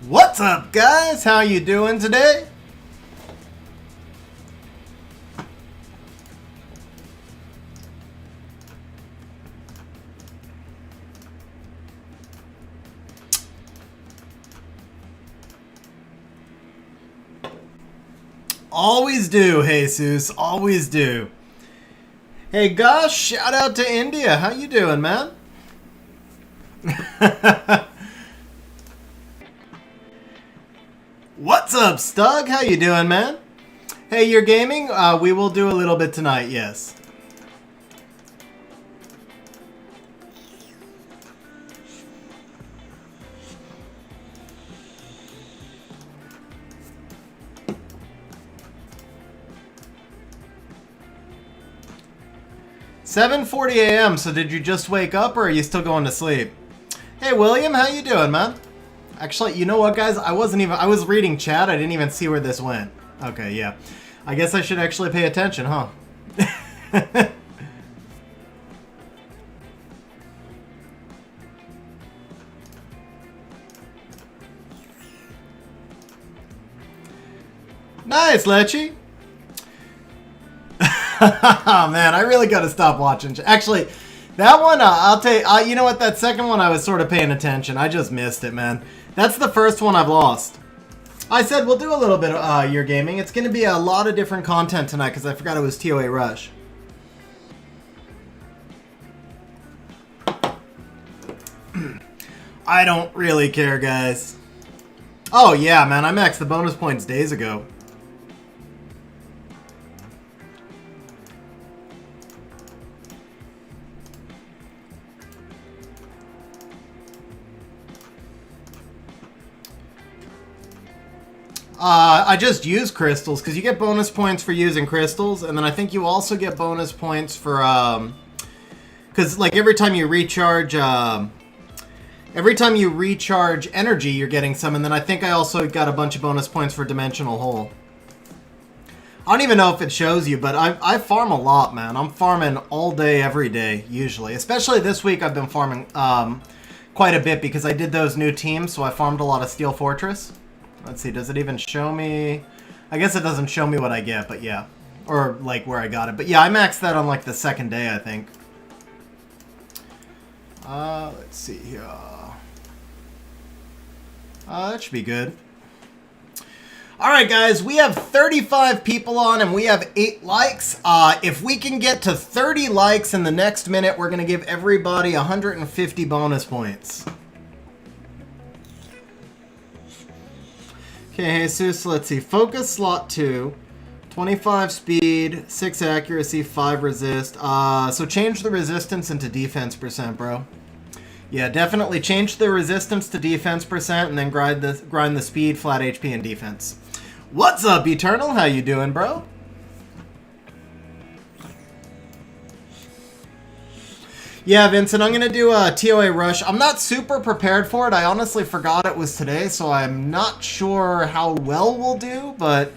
What's up, guys? How you doing today? Always do, Jesus. Always do. Hey, gosh, shout out to India. How you doing, man? What's up, Stug? How you doing, man? Hey, you're gaming? We will do a little bit tonight, yes. $7:40 a.m. So did you just wake up or are you still going to sleep? Hey, William, how you doing, man? Actually, you know what, guys? I was reading chat. I didn't even see where this went. Okay, yeah. I guess I should actually pay attention, huh? Nice, Lechy. Oh, man, I really got to stop watching. Actually, that one, I'll tell you, you know what? That second one, I was sort of paying attention. I just missed it, man. That's the first one I've lost. I said we'll do a little bit of your gaming. It's going to be a lot of different content tonight because I forgot it was TOA Rush. I don't really care, guys. Oh, yeah, man. I maxed the bonus points days ago. I just use crystals because you get bonus points for using crystals, and then I think you also get bonus points for because like every time you recharge energy, you're getting some, and then I think I also got a bunch of bonus points for dimensional hole. I don't even know if it shows you, but I farm a lot, man. I'm farming all day, every day, usually. Especially this week, I've been farming quite a bit because I did those new teams, so I farmed a lot of Steel Fortress. Let's see, does it even show me? I guess it doesn't show me what I get, but yeah. Or, like, where I got it. But yeah, I maxed that on, like, the second day, I think. Let's see here. That should be good. Alright, guys, we have 35 people on, and we have 8 likes. If we can get to 30 likes in the next minute, we're going to give everybody 150 bonus points. Okay, Jesus, let's see. Focus slot 2, 25 speed, 6 accuracy, 5 resist. So change the resistance into defense percent, bro. Yeah, definitely change the resistance to defense percent and then grind the speed, flat HP, and defense. What's up, Eternal? How you doing, bro? Yeah, Vincent, I'm going to do a TOA Rush. I'm not super prepared for it. I honestly forgot it was today, so I'm not sure how well we'll do, but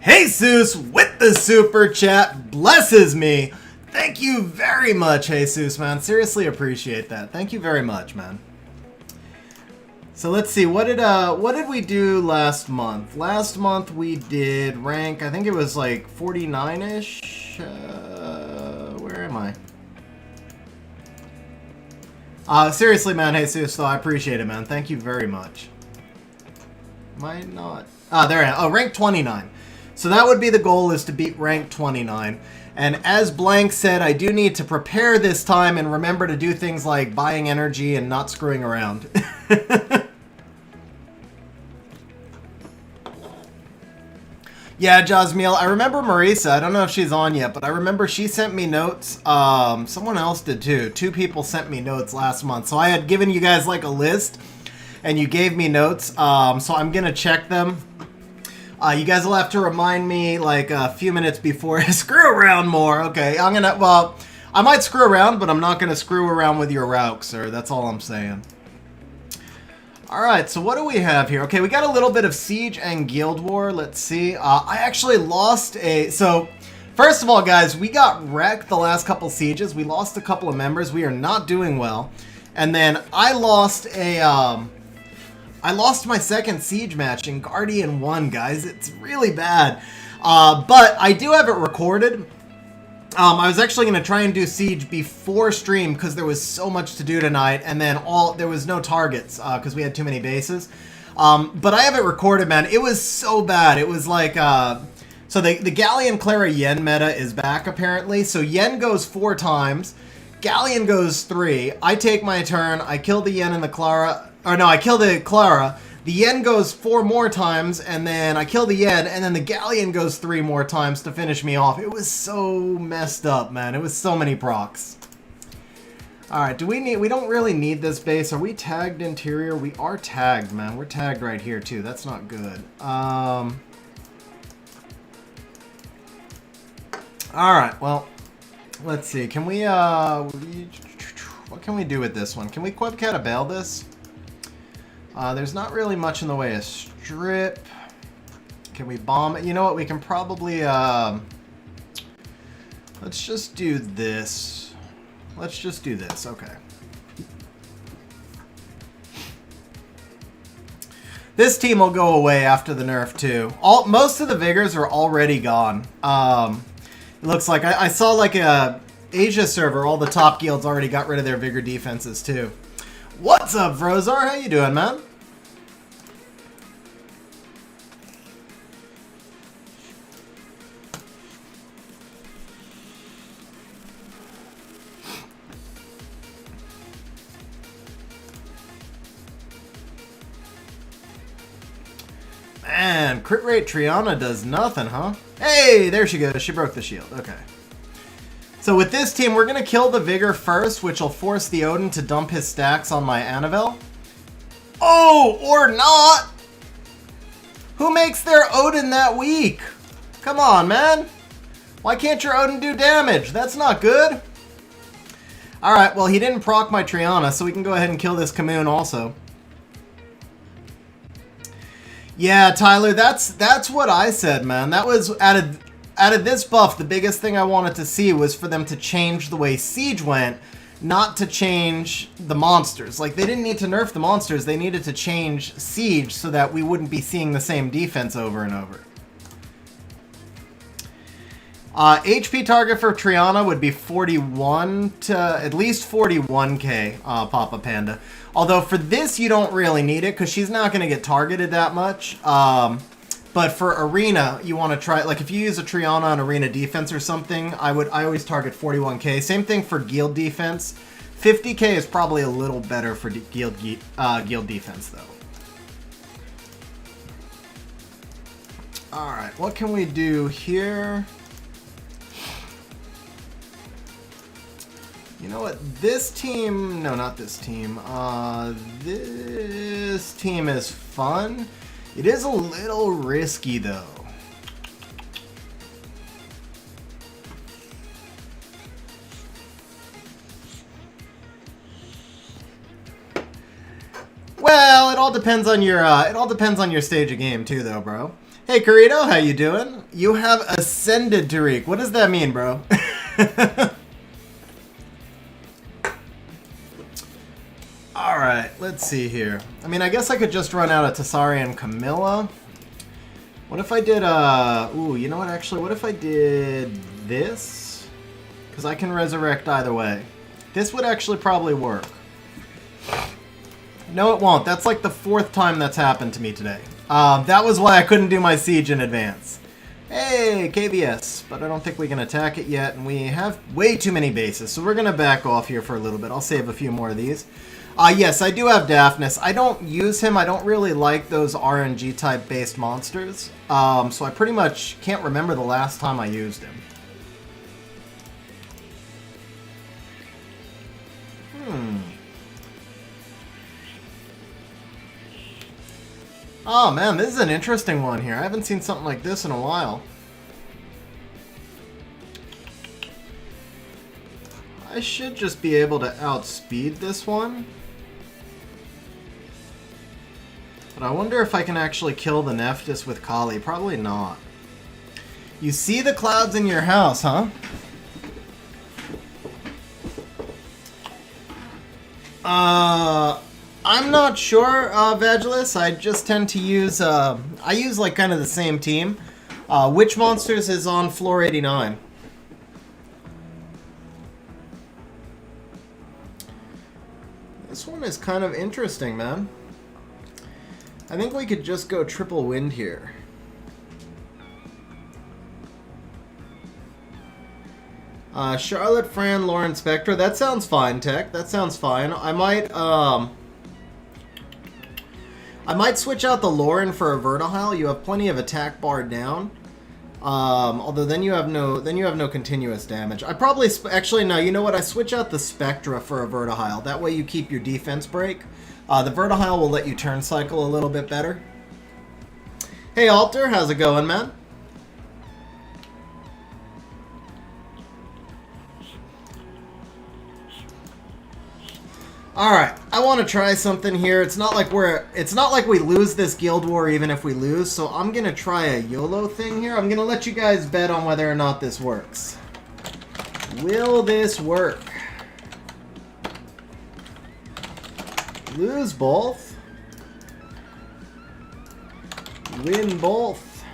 Jesus with the super chat blesses me. Thank you very much, Jesus, man. Seriously appreciate that. Thank you very much, man. So let's see, what did we do last month? Last month we did rank, I think it was like 49-ish. Where am I? Seriously, man, Jesus, though, I appreciate it, man. Thank you very much. Might not... there I am. Oh, rank 29. So that would be the goal, is to beat rank 29. And as Blank said, I do need to prepare this time and remember to do things like buying energy and not screwing around. Yeah, Jasmiel, I remember Marisa. I don't know if she's on yet, but I remember she sent me notes. Someone else did too. 2 people sent me notes last month. So I had given you guys like a list, and you gave me notes. So I'm going to check them. You guys will have to remind me like a few minutes before I screw around more. Okay, well, I might screw around, but I'm not going to screw around with your route, sir. That's all I'm saying. Alright, so what do we have here? Okay, we got a little bit of Siege and Guild War. Let's see. I actually lost a... So, first of all, guys, we got wrecked the last couple sieges. We lost a couple of members. We are not doing well. And then I lost a... I lost my second Siege match in Guardian 1, guys. It's really bad. But I do have it recorded. I was actually going to try and do Siege before stream because there was so much to do tonight, and then there was no targets because we had too many bases. But I have it recorded, man. It was so bad. It was like... so the Galleon Clara Yen meta is back, apparently. So Yen goes 4 times. Galleon goes 3. I take my turn. I kill the Yen and the Clara. Or no, I kill the Clara. The Yen goes 4 more times, and then I kill the Yen, and then the Galleon goes 3 more times to finish me off. It was so messed up, man. It was so many procs. Alright, we don't really need this base. Are we tagged interior? We are tagged, man. We're tagged right here, too. That's not good. Alright, well, let's see. Can we, what can we do with this one? Can we Queb Catabale this? There's not really much in the way of strip. Can we bomb it? You know what? We can probably, let's just do this. Let's just do this. Okay. This team will go away after the nerf, too. Most of the Vigors are already gone. It looks like I saw like a Asia server, all the top guilds already got rid of their Vigor defenses, too. What's up, Vrozar? How you doing, man? Man, crit rate Triana does nothing, huh? Hey, there she goes. She broke the shield. Okay. So with this team, we're going to kill the Vigor first, which will force the Odin to dump his stacks on my Annabelle. Oh, or not! Who makes their Odin that weak? Come on, man. Why can't your Odin do damage? That's not good. Alright, well, he didn't proc my Triana, so we can go ahead and kill this Commune also. Yeah, Tyler, that's what I said, man. That was out of this buff, the biggest thing I wanted to see was for them to change the way Siege went, not to change the monsters. Like, they didn't need to nerf the monsters, they needed to change Siege so that we wouldn't be seeing the same defense over and over. HP target for Triana would be 41 to at least 41k, Papa Panda. Although for this, you don't really need it because she's not going to get targeted that much. But for Arena, you want to try, like if you use a Triana on Arena defense or something, I always target 41k. Same thing for Guild defense. 50k is probably a little better for Guild defense though. Alright, what can we do here? You know what, this team, no, not this team. This team is fun. It is a little risky, though. Well, it all depends on your stage of game too, though, bro. Hey, Carito, how you doing? You have ascended, Tariq. What does that mean, bro? Alright, let's see here. I mean, I guess I could just run out of Tassari and Camilla. What if I did, ooh, you know what, actually, what if I did this? Because I can resurrect either way. This would actually probably work. No, it won't. That's like the 4th time that's happened to me today. That was why I couldn't do my Siege in advance. Hey, KBS, but I don't think we can attack it yet, and we have way too many bases, so we're going to back off here for a little bit. I'll save a few more of these. Yes, I do have Daphnis. I don't use him. I don't really like those RNG type based monsters. So I pretty much can't remember the last time I used him. Oh man, this is an interesting one here. I haven't seen something like this in a while. I should just be able to outspeed this one. But I wonder if I can actually kill the Nephthys with Kali. Probably not. You see the clouds in your house, huh? I'm not sure, Vagilis. I just tend to use, I use like kind of the same team. Which Monsters is on floor 89? This one is kind of interesting, man. I think we could just go triple wind here. Charlotte, Fran, Lauren, Spectra. That sounds fine, Tech. That sounds fine. I might switch out the Lauren for a Vertihile. You have plenty of attack bar down. Although then you have no continuous damage. I probably actually no. You know what? I switch out the Spectra for a Vertihile. That way you keep your defense break. The Vertihile will let you turn cycle a little bit better. Hey Alter, how's it going, man? Alright, I want to try something here. It's not like we lose this guild war even if we lose, so I'm gonna try a YOLO thing here. I'm gonna let you guys bet on whether or not this works. Will this work? Lose both. Win both.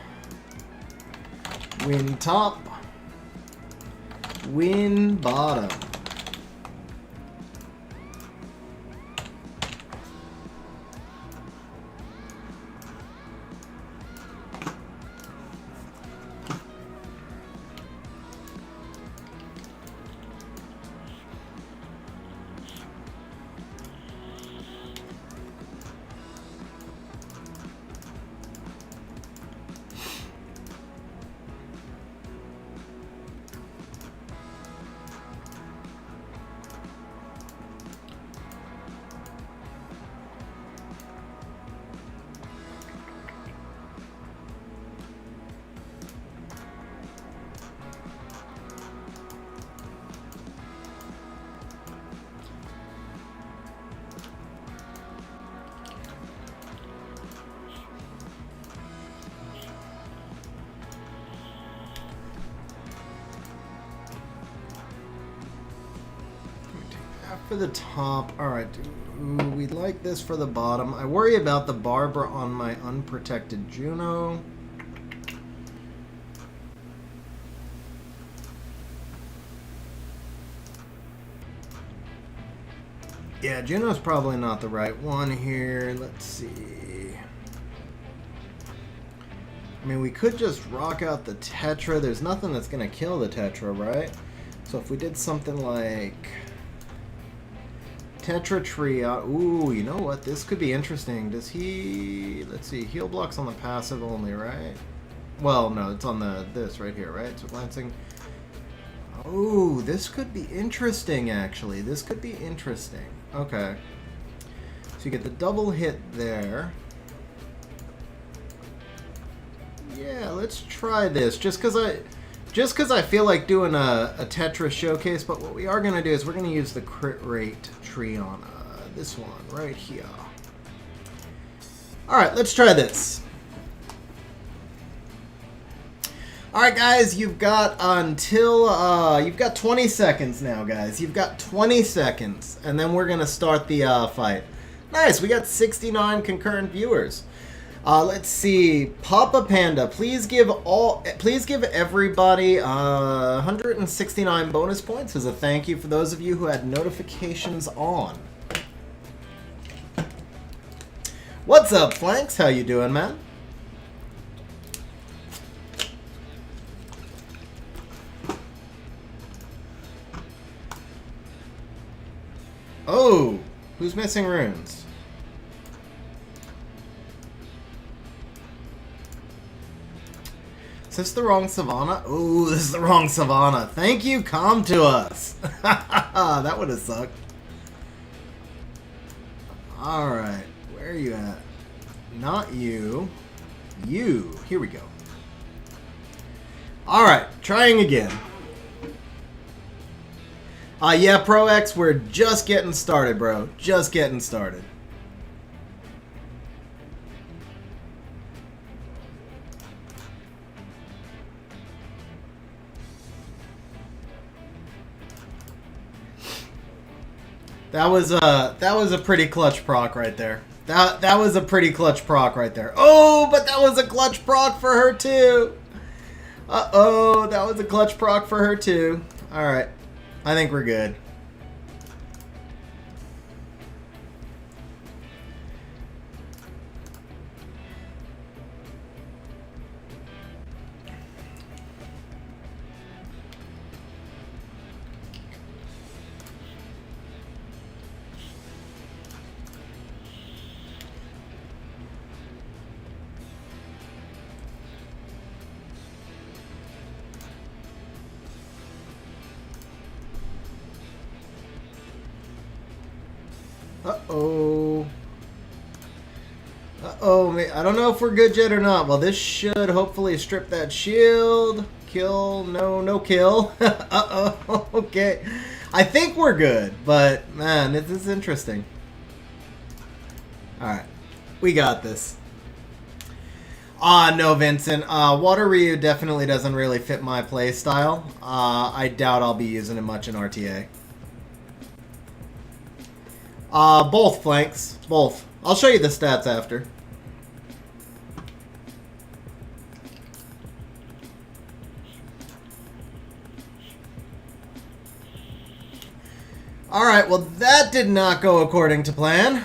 Win top. Win bottom. For the top, alright, we like this for the bottom. I worry about the Barbara on my unprotected Juno. Yeah, Juno's probably not the right one here. Let's see. I mean, we could just rock out the Tetra. There's nothing that's going to kill the Tetra, right? So if we did something like Tetra Tria. Ooh, you know what? This could be interesting. Does he... Let's see. Heal blocks on the passive only, right? Well, no. It's on this right here, right? So glancing. Oh, this could be interesting, actually. This could be interesting. Okay. So you get the double hit there. Yeah, let's try this. Just because I feel like doing a Tetra showcase, but what we are going to do is we're going to use the crit rate tree on this one right here. Alright, let's try this. Alright guys, you've got until, you've got 20 seconds now, guys. You've got 20 seconds, and then we're going to start the fight. Nice, we got 69 concurrent viewers. Let's see, Papa Panda, please give everybody 169 bonus points as a thank you for those of you who had notifications on. What's up, Flanks? How you doing, man? Oh, who's missing runes? Is this the wrong Savannah? Ooh, this is the wrong Savannah. Thank you, come to us. That would have sucked. Alright, where are you at? Not you. You. Here we go. Alright, trying again. Yeah, Pro X, we're just getting started, bro. Just getting started. That was a pretty clutch proc right there. That was a pretty clutch proc right there. Oh, but that was a clutch proc for her too. Uh-oh, that was a clutch proc for her too. All right. I think we're good. Uh-oh. Uh-oh. I don't know if we're good yet or not. Well, this should hopefully strip that shield. Kill. No, no kill. Uh-oh. Okay. I think we're good, but, man, this is interesting. Alright. We got this. No, Vincent. Water Ryu definitely doesn't really fit my play style. I doubt I'll be using it much in RTA. Both flanks. Both. I'll show you the stats after. Alright, well that did not go according to plan.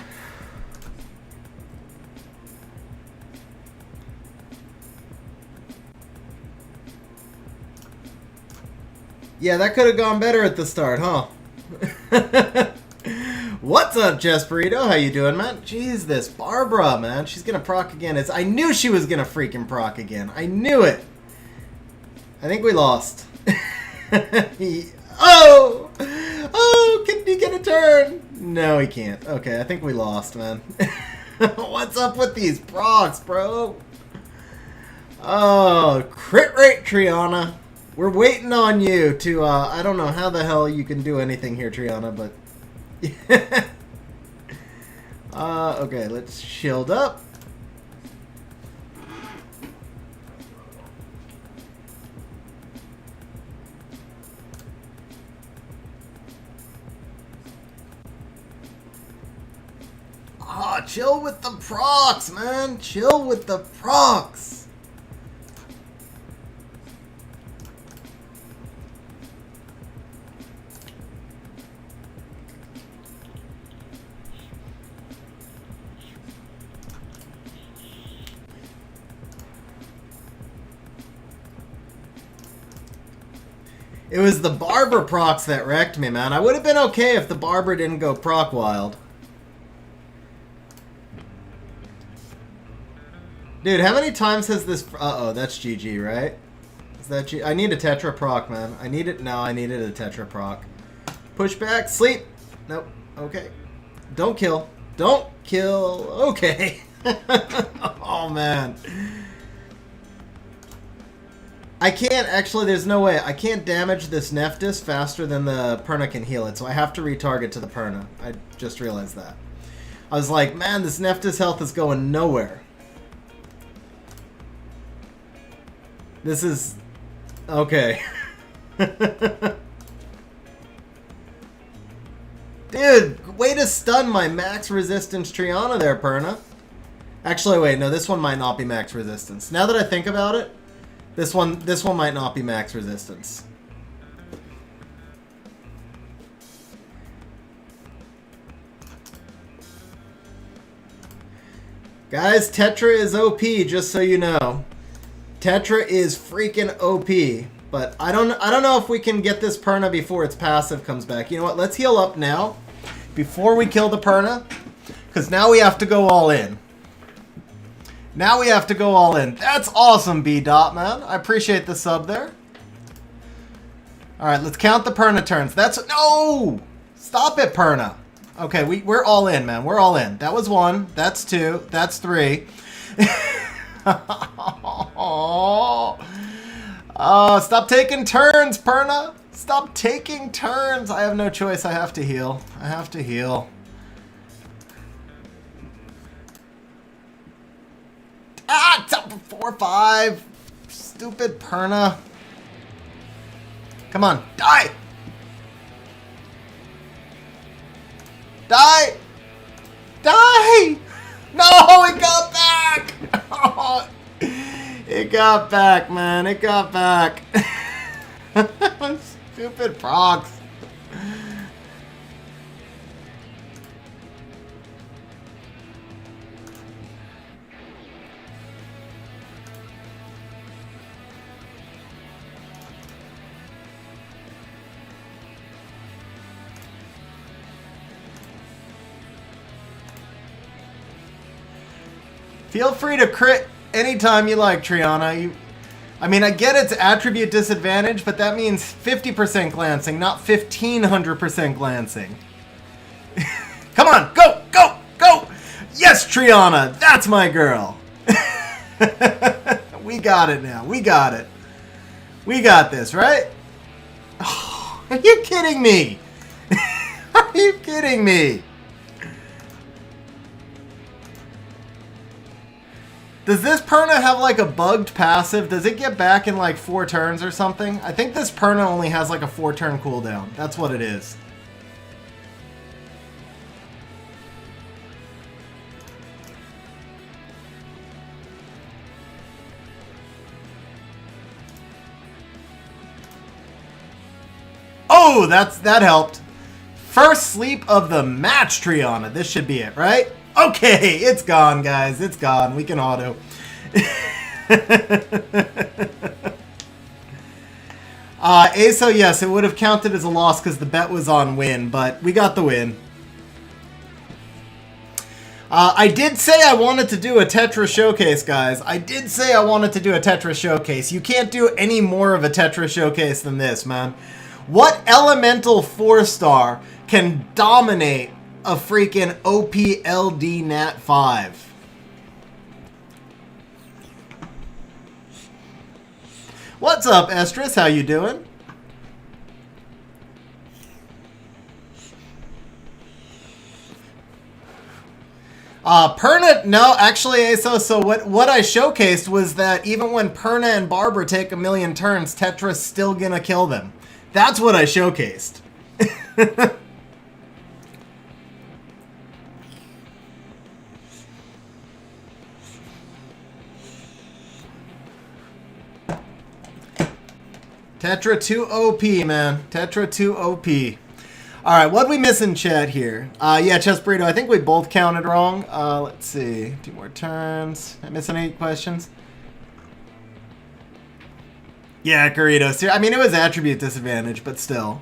Yeah, that could have gone better at the start, huh? What's up, Jess Burrito? How you doing, man? Jeez, this Barbara, man. She's gonna proc again. I knew she was gonna freaking proc again. I knew it. I think we lost. Oh! Oh, can he get a turn? No, he can't. Okay, I think we lost, man. What's up with these procs, bro? Oh, crit rate, Triana. We're waiting on you to, I don't know how the hell you can do anything here, Triana, but... okay, let's shield up. Ah, chill with the procs, man. Chill with the procs. It was the Barber procs that wrecked me, man. I would have been okay if the Barber didn't go proc wild. Dude, how many times has this... Uh-oh, that's GG, right? Is that G... I need a Tetra proc, man. I need it... No, I needed a Tetra proc. Push back, sleep. Nope. Okay. Don't kill. Don't kill. Okay. Oh, man. I can't, actually, there's no way. I can't damage this Nephthys faster than the Perna can heal it, so I have to retarget to the Perna. I just realized that. I was like, man, this Nephthys health is going nowhere. This is... Okay. Dude, way to stun my max resistance Triana there, Perna. Actually, wait, no, this one might not be max resistance. Now that I think about it, this one might not be max resistance. Guys, Tetra is OP, just so you know. Tetra is freaking OP. But I don't know if we can get this Perna before its passive comes back. You know what? Let's heal up now before we kill the Perna, because now we have to go all in. Now we have to go all in. That's awesome, B-Dot, man. I appreciate the sub there. All right, let's count the Perna turns. That's... No! Stop it, Perna. Okay, we're all in, man. We're all in. That was 1. That's 2. That's 3. Oh, stop taking turns, Perna. Stop taking turns. I have no choice. I have to heal. I have to heal. Ah, it's up 4-5. Stupid Perna. Come on, die. Die! Die! No, it got back! Oh, it got back, man. It got back. Stupid procs. Feel free to crit anytime you like, Triana. I mean, I get it's attribute disadvantage, but that means 50% glancing, not 1500% glancing. Come on, go, go, go! Yes, Triana, that's my girl. We got it now. We got it. We got this, right? Oh, are you kidding me? Are you kidding me? Does this Perna have like a bugged passive? Does it get back in like 4 turns or something? I think this Perna only has like a 4-turn cooldown. That's what it is. Oh, that helped. First sleep of the match, Triana. This should be it, right? Okay, it's gone, guys. It's gone. We can auto. ASO, yes, it would have counted as a loss because the bet was on win, but we got the win. I did say I wanted to do a Tetra showcase, guys. I did say I wanted to do a Tetra showcase. You can't do any more of a Tetra showcase than this, man. What elemental 4-star can dominate a freaking OPLD Nat 5? What's up, Estrus? How you doing? Perna, no, actually, ASO, so what I showcased was that even when Perna and Barbara take a million turns, Tetra's still gonna kill them. That's what I showcased. Tetra 2 OP, man. Tetra 2 OP. Alright, what'd we miss in chat here? Yeah, Chess Burrito, I think we both counted wrong. Let's see. 2 more turns. Did I miss any questions? Yeah, Burrito. I mean, it was attribute disadvantage, but still.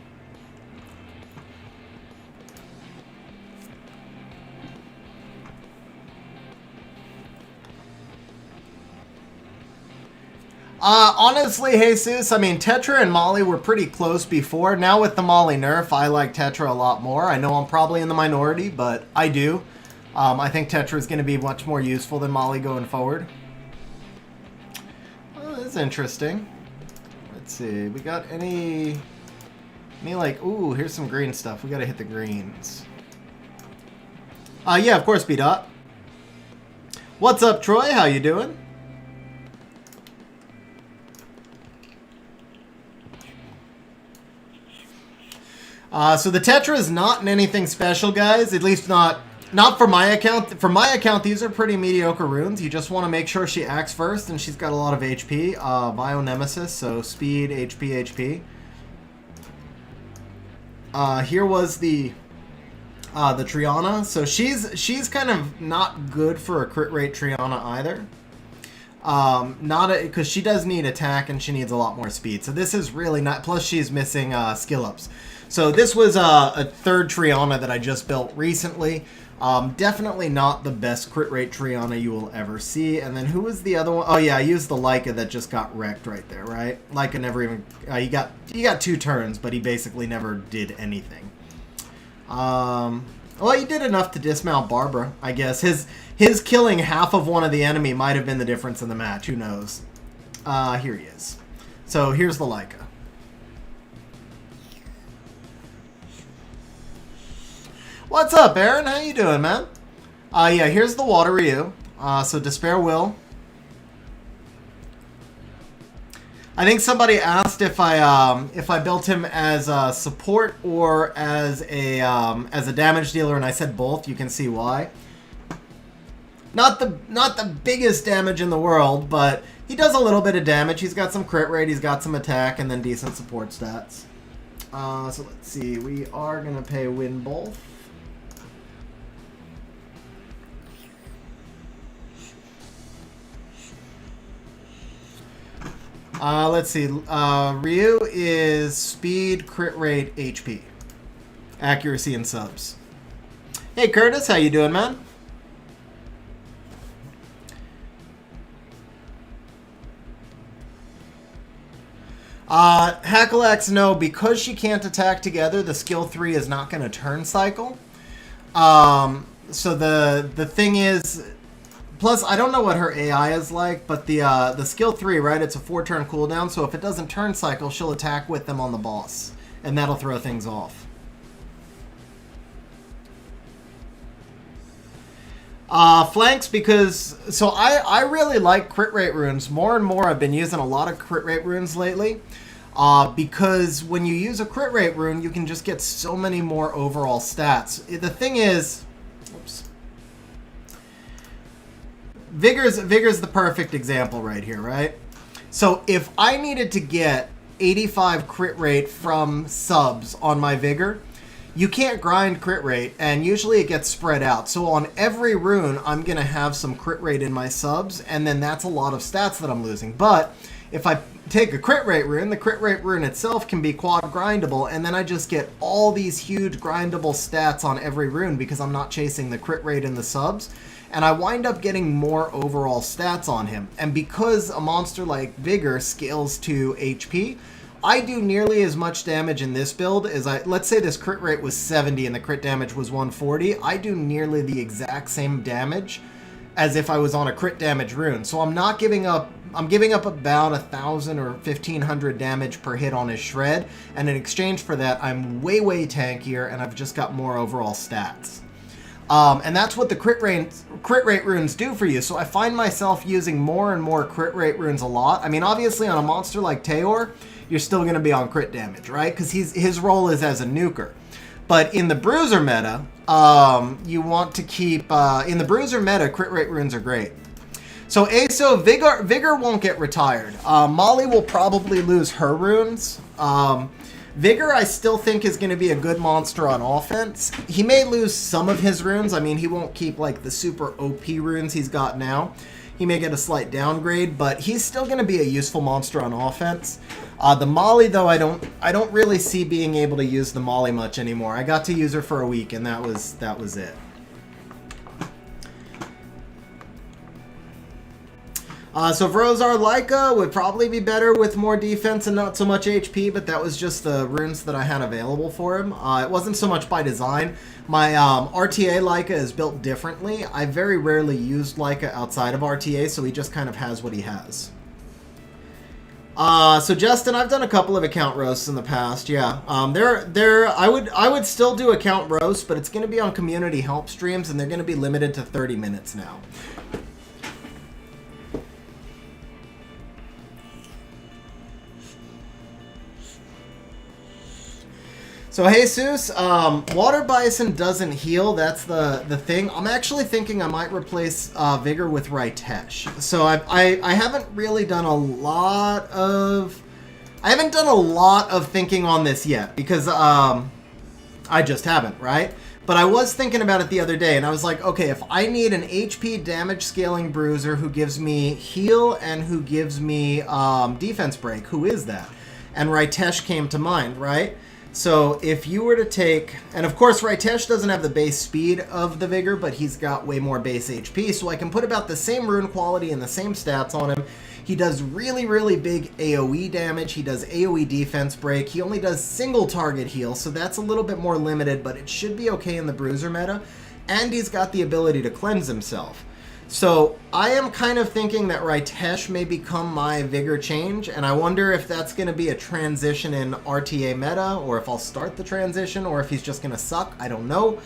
Honestly, Jesus, I mean, Tetra and Molly were pretty close before. Now with the Molly nerf, I like Tetra a lot more. I know I'm probably in the minority, but I do. I think Tetra is going to be much more useful than Molly going forward. Well, this is interesting. Let's see. We got any like, ooh, here's some green stuff. We got to hit the greens. Yeah, of course, B-Dot. What's up, Troy? How you doing? So the Tetra is not in anything special, guys. At least not for my account. For my account, these are pretty mediocre runes. You just want to make sure she acts first, and she's got a lot of HP. Bio Nemesis, so speed, HP. Here was the Triana. So she's kind of not good for a crit rate Triana either. Because she does need attack and she needs a lot more speed. So this is really not. Plus, she's missing skill ups. So this was a third Triana that I just built recently. Definitely not the best crit rate Triana you will ever see. And then who was the other one? Oh yeah, I used the Leica that just got wrecked right there, right? Leica never even... he got 2 turns, but he basically never did anything. Well, he did enough to dismount Barbara, I guess. His killing half of one of the enemy might have been the difference in the match. Who knows? Here he is. So here's the Leica. What's up, Aaron? How you doing, man? Yeah, here's the Water Ryu. So Despair Will. I think somebody asked if I built him as a support or as a damage dealer, and I said both. You can see why. Not the biggest damage in the world, but he does a little bit of damage. He's got some crit rate, he's got some attack, and then decent support stats. So let's see. We are gonna pay win both. Let's see. Ryu is speed, crit rate, HP, accuracy, and subs. Hey Curtis, how you doing, man? Hackalax, no, because she can't attack together, the skill 3 is not going to turn cycle. So the thing is, plus I don't know what her AI is like, but the skill 3, right, it's a 4-turn cooldown, so if it doesn't turn cycle, she'll attack with them on the boss, and that'll throw things off. Flanks, because, so I really like crit rate runes. More and more I've been using a lot of crit rate runes lately. Because when you use a crit rate rune, you can just get so many more overall stats. The thing is, oops. Vigor's the perfect example right here, right? So if I needed to get 85 crit rate from subs on my Vigor, you can't grind crit rate, and usually it gets spread out. So on every rune, I'm going to have some crit rate in my subs, and then that's a lot of stats that I'm losing. But if I take a crit rate rune, the crit rate rune itself can be quad grindable, and then I just get all these huge grindable stats on every rune because I'm not chasing the crit rate in the subs, and I wind up getting more overall stats on him. And because a monster like Vigor scales to HP, I do nearly as much damage in this build as let's say this crit rate was 70 and the crit damage was 140, I do nearly the exact same damage as if I was on a crit damage rune. So I'm not giving up, I'm giving up about 1,000 or 1,500 damage per hit on his shred, and in exchange for that, I'm way tankier, and I've just got more overall stats. And that's what the crit rate runes do for you. So I find myself using more and more crit rate runes a lot. I mean, obviously on a monster like Teor, you're still going to be on crit damage, right? Because his role is as a nuker. But in the bruiser meta, you want to keep... in the bruiser meta, crit rate runes are great. So ASO, Vigor won't get retired. Molly will probably lose her runes. Vigor, I still think, is going to be a good monster on offense. He may lose some of his runes. I mean, he won't keep, like, the super OP runes he's got now. He may get a slight downgrade, but he's still going to be a useful monster on offense. The Molly, though, I don't really see being able to use the Molly much anymore. I got to use her for a week, and that was it. So Vrozar Leica would probably be better with more defense and not so much HP, but that was just the runes that I had available for him. It wasn't so much by design. My RTA Leica is built differently. I very rarely used Leica outside of RTA, so he just kind of has what he has. So Justin, I've done a couple of account roasts in the past. Yeah, I would still do account roasts, but it's going to be on community help streams, and they're going to be limited to 30 minutes now. So Jesus, Water Bison doesn't heal. That's the thing. I'm actually thinking I might replace Vigor with Ritesh. So I haven't really done a lot of thinking on this yet because I just haven't, right? But I was thinking about it the other day, and I was like, okay, if I need an HP damage scaling bruiser who gives me heal and who gives me defense break, who is that? And Ritesh came to mind, right? So if you were to take, and of course Ritesh doesn't have the base speed of the Vigor, but he's got way more base HP, so I can put about the same rune quality and the same stats on him. He does really big AoE damage, he does AoE defense break, he only does single target heal, so that's a little bit more limited, but it should be okay in the bruiser meta, and he's got the ability to cleanse himself. So I am kind of thinking that Ritesh may become my Vigor change, and I wonder if that's going to be a transition in RTA meta, or if I'll start the transition, or if he's just going to suck. I don't know.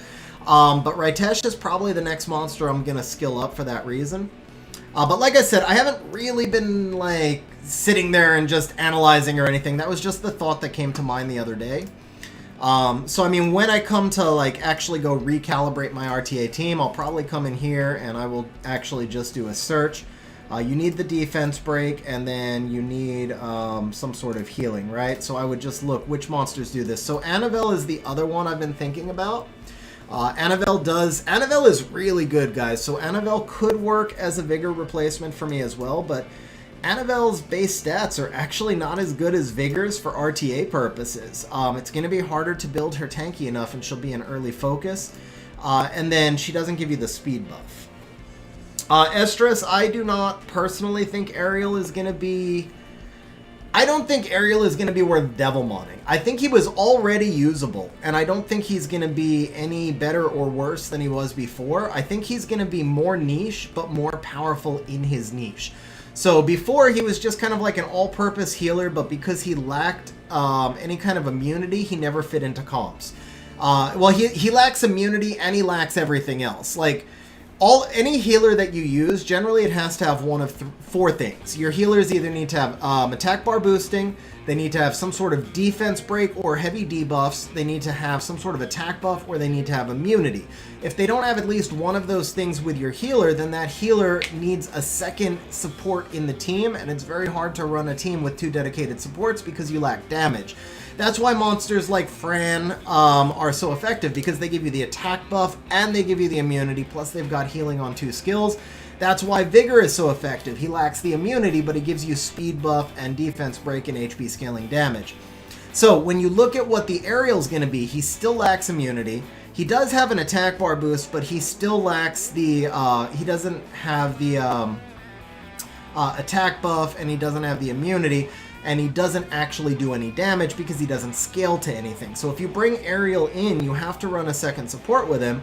But Ritesh is probably the next monster I'm going to skill up for that reason. But like I said, I haven't really been like sitting there and just analyzing or anything. That was just the thought that came to mind the other day. So I mean, when I come to like actually go recalibrate my RTA team, I'll probably come in here and I will actually just do a search. You need the defense break, and then you need some sort of healing, right? So I would just look which monsters do this. So Annabelle is the other one I've been thinking about. Annabelle is really good, guys. So Annabelle could work as a Vigor replacement for me as well, but Annabelle's base stats are actually not as good as Vigor's for RTA purposes. It's going to be harder to build her tanky enough, and she'll be an early focus. And then she doesn't give you the speed buff. Estrus, I do not personally think Ariel is going to be... I don't think Ariel is going to be worth Devilmoning. I think he was already usable, and I don't think he's going to be any better or worse than he was before. I think he's going to be more niche, but more powerful in his niche. So before, he was just kind of like an all-purpose healer, but because he lacked any kind of immunity, he never fit into comps. Well, he lacks immunity, and he lacks everything else. Like... any healer that you use, generally it has to have one of four things. Your healers either need to have attack bar boosting, they need to have some sort of defense break or heavy debuffs, they need to have some sort of attack buff, or they need to have immunity. If they don't have at least one of those things with your healer, then that healer needs a second support in the team, and it's very hard to run a team with two dedicated supports because you lack damage. That's why monsters like Fran are so effective, because they give you the attack buff and they give you the immunity, plus they've got healing on 2 skills. That's why Vigor is so effective. He lacks the immunity, but he gives you speed buff and defense break and HP scaling damage. So when you look at what the Ariel's going to be, he still lacks immunity. He does have an attack bar boost, but he still lacks the, he doesn't have the attack buff, and he doesn't have the immunity. And he doesn't actually do any damage because he doesn't scale to anything. So if you bring Ariel in, you have to run a second support with him.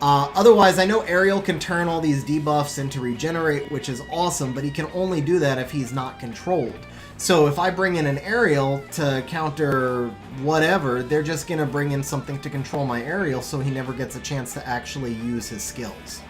Otherwise, I know Ariel can turn all these debuffs into regenerate, which is awesome, but he can only do that if he's not controlled. So if I bring in an Ariel to counter whatever, they're just going to bring in something to control my Ariel, so he never gets a chance to actually use his skills.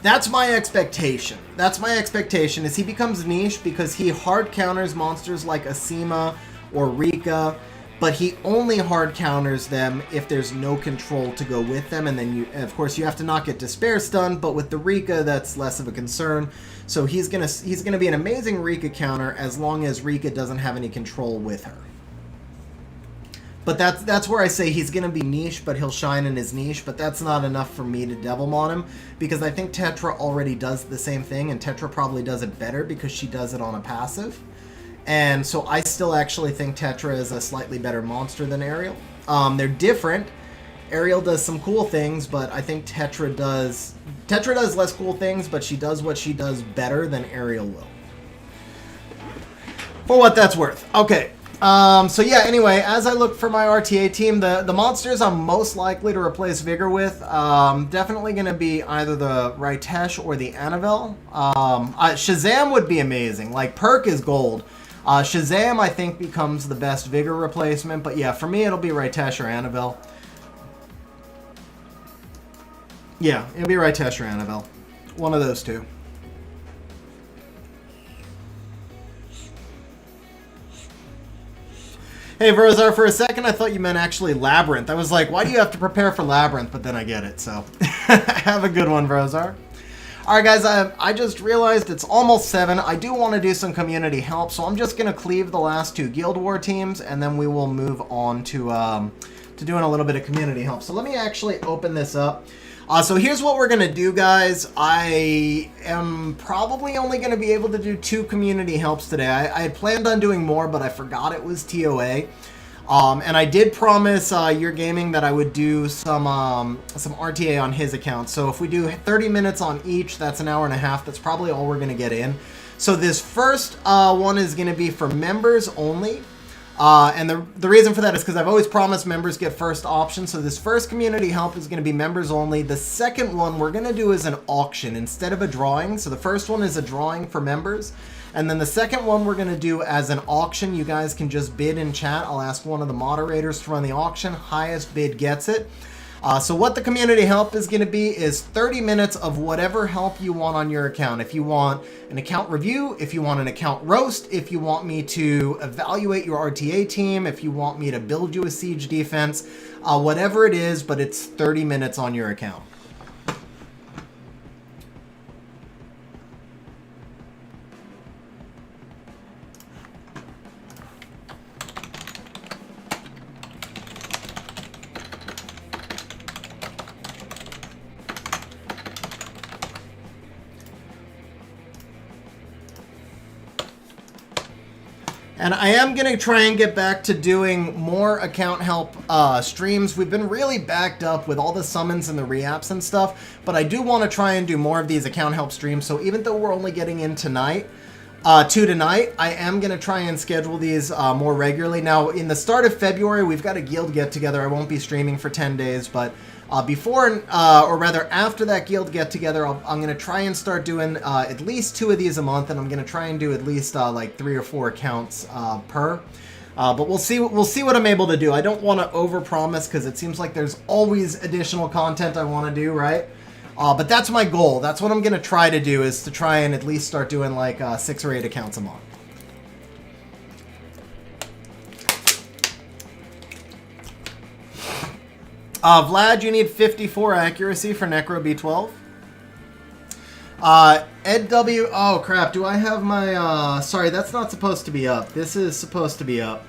That's my expectation. That's my expectation, is he becomes niche because he hard counters monsters like Asima or Rika, but he only hard counters them if there's no control to go with them, and then you, of course, you have to not get Despair Stun, but with the Rika, that's less of a concern. So he's gonna be an amazing Rika counter as long as Rika doesn't have any control with her. But that's where I say he's going to be niche, but he'll shine in his niche. But that's not enough for me to Devilmon him, because I think Tetra already does the same thing, and Tetra probably does it better because she does it on a passive. And so I still actually think Tetra is a slightly better monster than Ariel. They're different. Ariel does some cool things, but I think Tetra does less cool things, but she does what she does better than Ariel will. For what that's worth. Okay. So yeah, anyway, as I look for my RTA team, the monsters I'm most likely to replace Vigor with, definitely going to be either the Ritesh or the Annabelle. Shazam would be amazing. Like, perk is gold. Shazam, I think, becomes the best Vigor replacement, but yeah, for me, it'll be Ritesh or Annabelle. Yeah, it'll be Ritesh or Annabelle. One of those two. Hey, Vrozar, for a second I thought you meant actually Labyrinth. I was like, why do you have to prepare for Labyrinth? But then I get it, so. Have a good one, Vrozar. Alright, guys, I just realized it's almost 7. I do want to do some community help, so I'm just going to cleave the last 2 Guild War teams, and then we will move on to doing a little bit of community help. So let me actually open this up. So here's what we're going to do, guys. I am probably only going to be able to do 2 community helps today. I had planned on doing more, but I forgot it was TOA. And I did promise Your Gaming that I would do some RTA on his account. So if we do 30 minutes on each, that's an hour and a half. That's probably all we're going to get in. So this first one is going to be for members only. And the reason for that is because I've always promised members get first option. So this first community help is going to be members only. The second one we're going to do is an auction instead of a drawing. So the first one is a drawing for members. And then the second one we're going to do as an auction. You guys can just bid in chat. I'll ask one of the moderators to run the auction. Highest bid gets it. So what the community help is going to be is 30 minutes of whatever help you want on your account. If you want an account review, if you want an account roast, if you want me to evaluate your RTA team, if you want me to build you a siege defense, whatever it is, but it's 30 minutes on your account. And I am going to try and get back to doing more account help streams. We've been really backed up with all the summons and the reapps and stuff, but I do want to try and do more of these account help streams. So even though we're only getting in tonight, I am going to try and schedule these more regularly. Now, in the start of February, we've got a guild get-together. I won't be streaming for 10 days, but before, or rather after that guild get-together, I'm going to try and start doing at least 2 of these a month, and I'm going to try and do at least like 3 or 4 accounts per. But we'll see what I'm able to do. I don't want to overpromise because it seems like there's always additional content I want to do, right? But that's my goal. That's what I'm going to try to do, is to try and at least start doing like 6 or 8 accounts a month. Vlad, you need 54 accuracy for Necro B12. Ed W. Oh, crap. Do I have my... sorry, that's not supposed to be up. This is supposed to be up.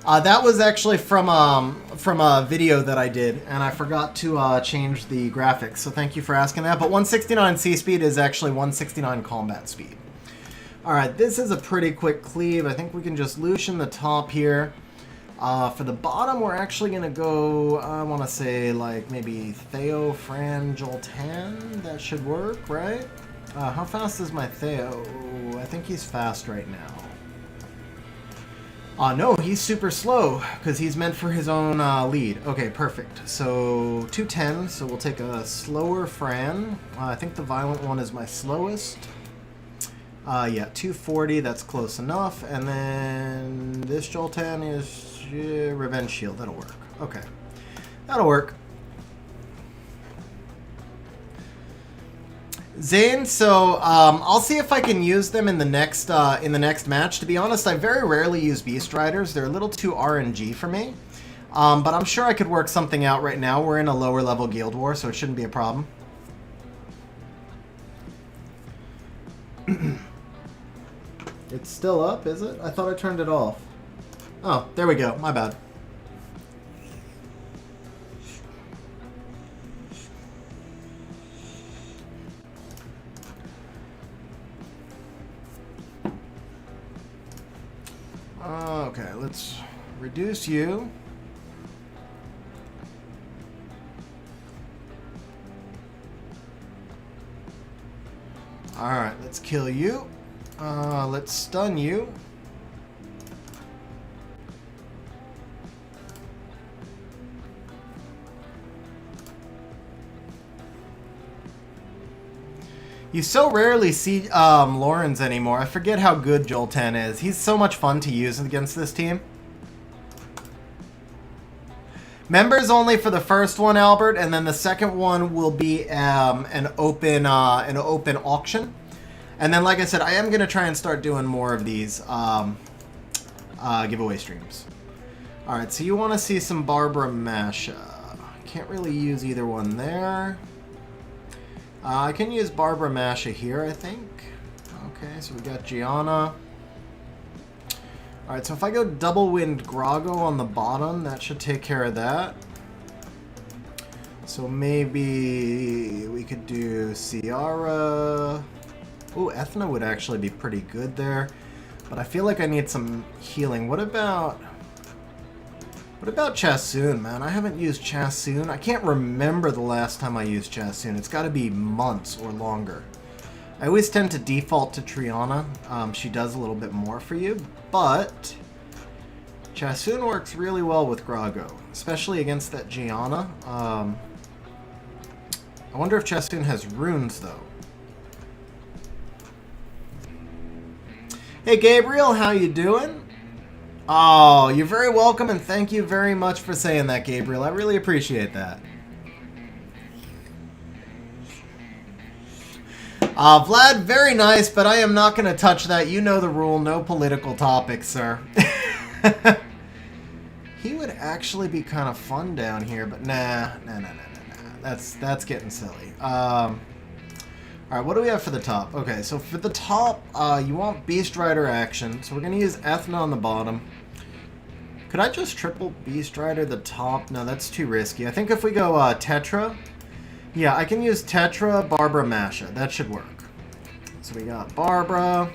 That was actually from a video that I did, and I forgot to change the graphics, so thank you for asking that. But 169 C speed is actually 169 combat speed. Alright, this is a pretty quick cleave. I think we can just Lucian the top here. For the bottom, we're actually going to go, I want to say, like, maybe Theo, Fran, Joltan. That should work, right? How fast is my Theo? I think he's fast right now. No, he's super slow, because he's meant for his own lead. Okay, perfect. So, 210, so we'll take a slower Fran. I think the violent one is my slowest. Yeah, 240, that's close enough. And then this Joltan is Revenge Shield. That'll work. Okay. That'll work. Zane, so I'll see if I can use them in the next match. To be honest, I very rarely use Beast Riders. They're a little too RNG for me. But I'm sure I could work something out right now. We're in a lower level Guild War, so it shouldn't be a problem. It's still up, is it? I thought I turned it off. Oh, there we go. My bad. Okay, let's reduce you. Alright, let's kill you. Let's stun you. You so rarely see Lawrence anymore. I forget how good Joltan is. He's so much fun to use against this team. Members only for the first one, Albert, and then the second one will be an open auction. And then, like I said, I am going to try and start doing more of these giveaway streams. All right, so you want to see some Barbara Masha. Can't really use either one there. I can use Barbara Masha here, I think. Okay, so we got Gianna. Alright, so if I go Double Wind Grago on the bottom, that should take care of that. So maybe we could do Ciara. Ooh, Ethna would actually be pretty good there. But I feel like I need some healing. What about Chasoon, man? I haven't used Chasoon. I can't remember the last time I used Chasoon. It's got to be months or longer. I always tend to default to Triana. She does a little bit more for you, but Chasoon works really well with Grago, especially against that Gianna. I wonder if Chasoon has runes, though. Hey, Gabriel, how you doing? Oh, you're very welcome, and thank you very much for saying that, Gabriel. I really appreciate that. Vlad, very nice, but I am not going to touch that. You know the rule. No political topics, sir. He would actually be kind of fun down here, but nah. That's getting silly. Alright, what do we have for the top? Okay, so for the top, you want Beast Rider action. So we're going to use Ethna on the bottom. Could I just triple Beast Rider the top? No, that's too risky. I think if we go Tetra... Yeah, I can use Tetra, Barbara, Masha. That should work. So we got Barbara,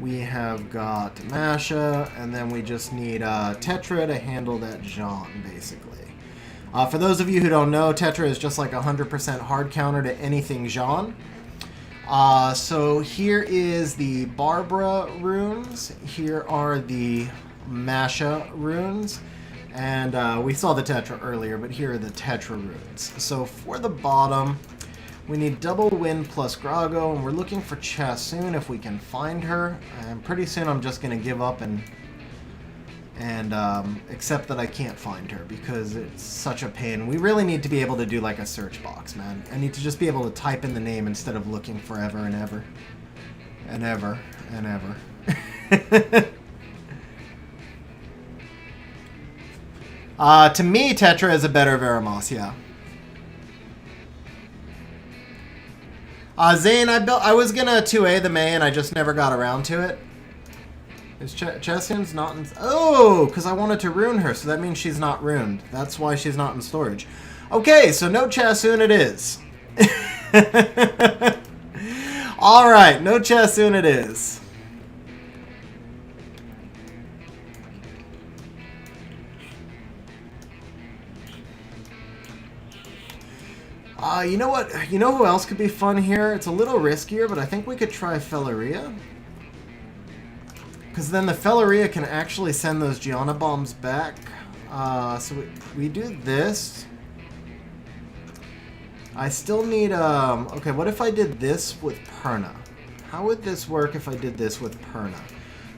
we have got Masha, and then we just need Tetra to handle that Jean, basically. For those of you who don't know, Tetra is just like 100% hard counter to anything Jean. So here is the Barbara runes. Here are the Masha runes. And we saw the Tetra earlier, but here are the Tetra runes. So for the bottom, we need double wind plus Grago, and we're looking for Chasun if we can find her. And pretty soon I'm just going to give up and accept that I can't find her because it's such a pain. We really need to be able to do like a search box, man. I need to just be able to type in the name instead of looking forever and ever. And ever and ever. To me, Tetra is a better Veramos, yeah. Zane, I was gonna 2A the May and I just never got around to it. Is Chesun's not in... Oh, because I wanted to rune her, so that means she's not runed. That's why she's not in storage. Okay, so no Chasun it is. Alright, no Chasun it is. You know what? You know who else could be fun here? It's a little riskier, but I think we could try Felleria. Because then the Felleria can actually send those Gianna bombs back. So we do this. I still need... Okay, what if I did this with Perna? How would this work if I did this with Perna?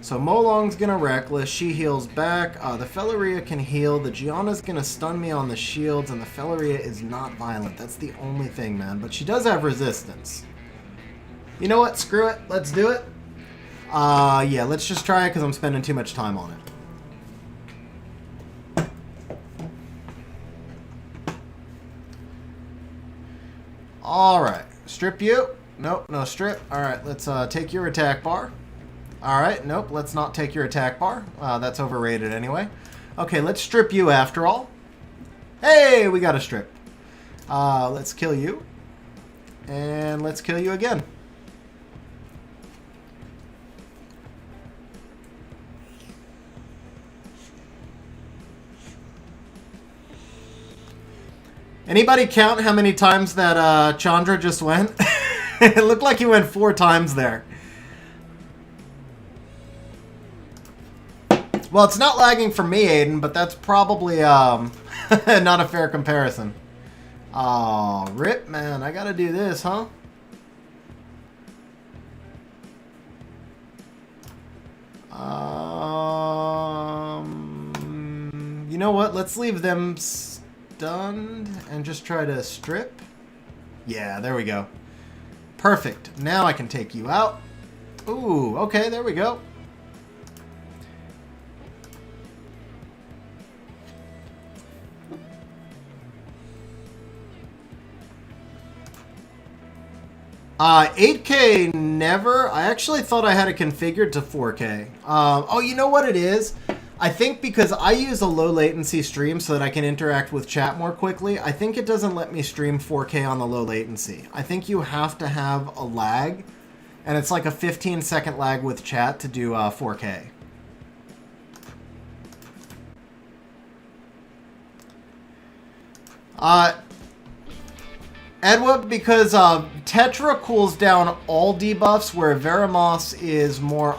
So Molong's gonna Reckless, she heals back, the Felleria can heal, the Gianna's gonna stun me on the shields, and the Felleria is not violent. That's the only thing, man. But she does have resistance. You know what? Screw it. Let's do it. Yeah, let's just try it because I'm spending too much time on it. Alright. Strip you. Nope, no strip. Alright, let's take your attack bar. Alright, nope, let's not take your attack bar. That's overrated anyway. Okay, let's strip you after all. Hey, we got a strip. Let's kill you. And let's kill you again. Anybody count how many times that Chandra just went? It looked like he went 4 times there. Well, it's not lagging for me, Aiden, but that's probably not a fair comparison. Oh, rip, man. I gotta do this, huh? You know what? Let's leave them stunned and just try to strip. Yeah, there we go. Perfect. Now I can take you out. Ooh, okay, there we go. Uh, 8K never. I actually thought I had it configured to 4K. Oh, you know what it is? I think because I use a low latency stream so that I can interact with chat more quickly, I think it doesn't let me stream 4K on the low latency. I think you have to have a lag, and it's like a 15-second lag with chat to do 4K. Edward, because Tetra cools down all debuffs, where Veramos is more...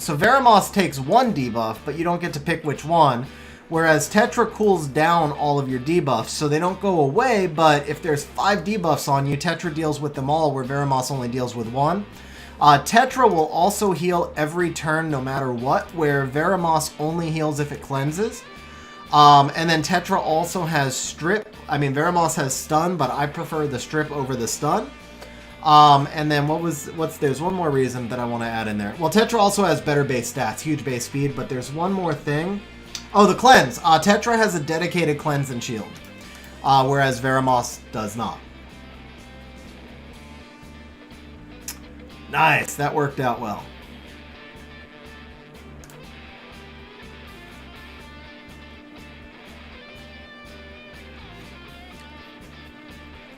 so Veramos takes 1 debuff, but you don't get to pick which one, whereas Tetra cools down all of your debuffs, so they don't go away, but if there's 5 debuffs on you, Tetra deals with them all, where Veramos only deals with 1. Tetra will also heal every turn no matter what, where Veramos only heals if it cleanses. And then Tetra also has strip. I mean, Veramos has stun, but I prefer the strip over the stun. And then there's one more reason that I want to add in there. Well, Tetra also has better base stats, huge base speed, but there's one more thing. Oh, the cleanse. Tetra has a dedicated cleanse and shield, whereas Veramos does not. Nice, that worked out well.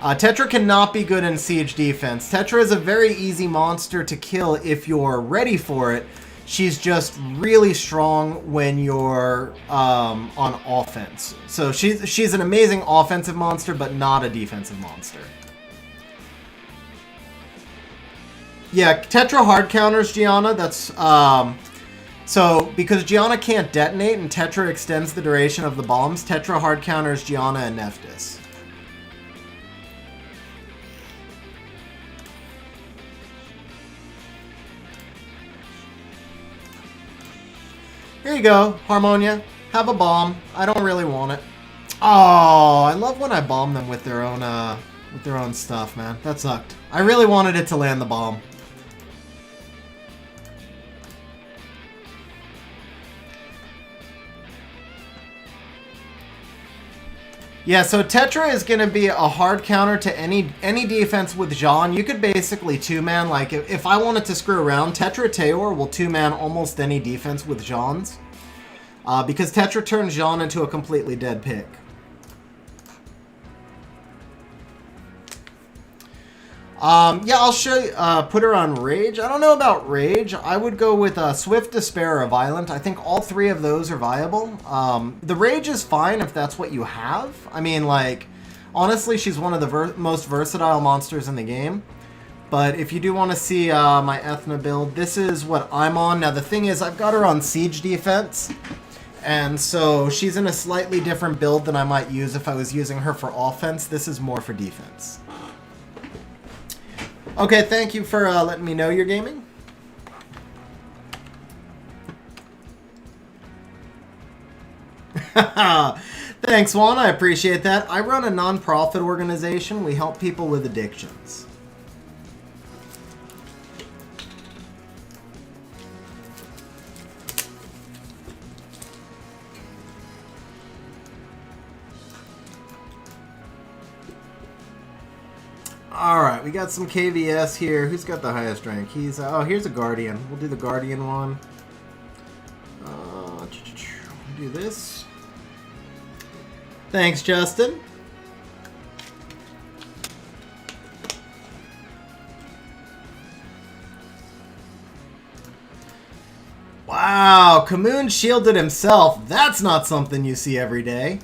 Tetra cannot be good in siege defense. Tetra is a very easy monster to kill if you're ready for it. She's just really strong when you're on offense. So she's an amazing offensive monster, but not a defensive monster. Yeah, Tetra hard counters Gianna. That's so because Gianna can't detonate and Tetra extends the duration of the bombs, Tetra hard counters Gianna and Nephthys. Here you go, Harmonia. Have a bomb. I don't really want it. Oh, I love when I bomb them with their own stuff, man. That sucked. I really wanted it to land the bomb. Yeah, so Tetra is going to be a hard counter to any defense with Jean. You could basically two-man, like, if I wanted to screw around, Tetra Teor will two-man almost any defense with Jean's. Because Tetra turns Jean into a completely dead pick. Yeah, I'll show you, put her on Rage. I don't know about Rage. I would go with Swift, Despair, or Violent. I think all three of those are viable. The Rage is fine if that's what you have. I mean, like, honestly, she's one of the most versatile monsters in the game. But if you do want to see my Ethna build, this is what I'm on. Now, the thing is, I've got her on Siege Defense. And so she's in a slightly different build than I might use if I was using her for offense. This is more for defense. Okay, thank you for letting me know you're gaming. Thanks, Juan. I appreciate that. I run a non-profit organization. We help people with addictions. Alright, we got some KVS here. Who's got the highest rank? He's, oh, here's a Guardian. We'll do the Guardian one. Do this. Thanks, Justin. Wow, Kamoon shielded himself. That's not something you see every day.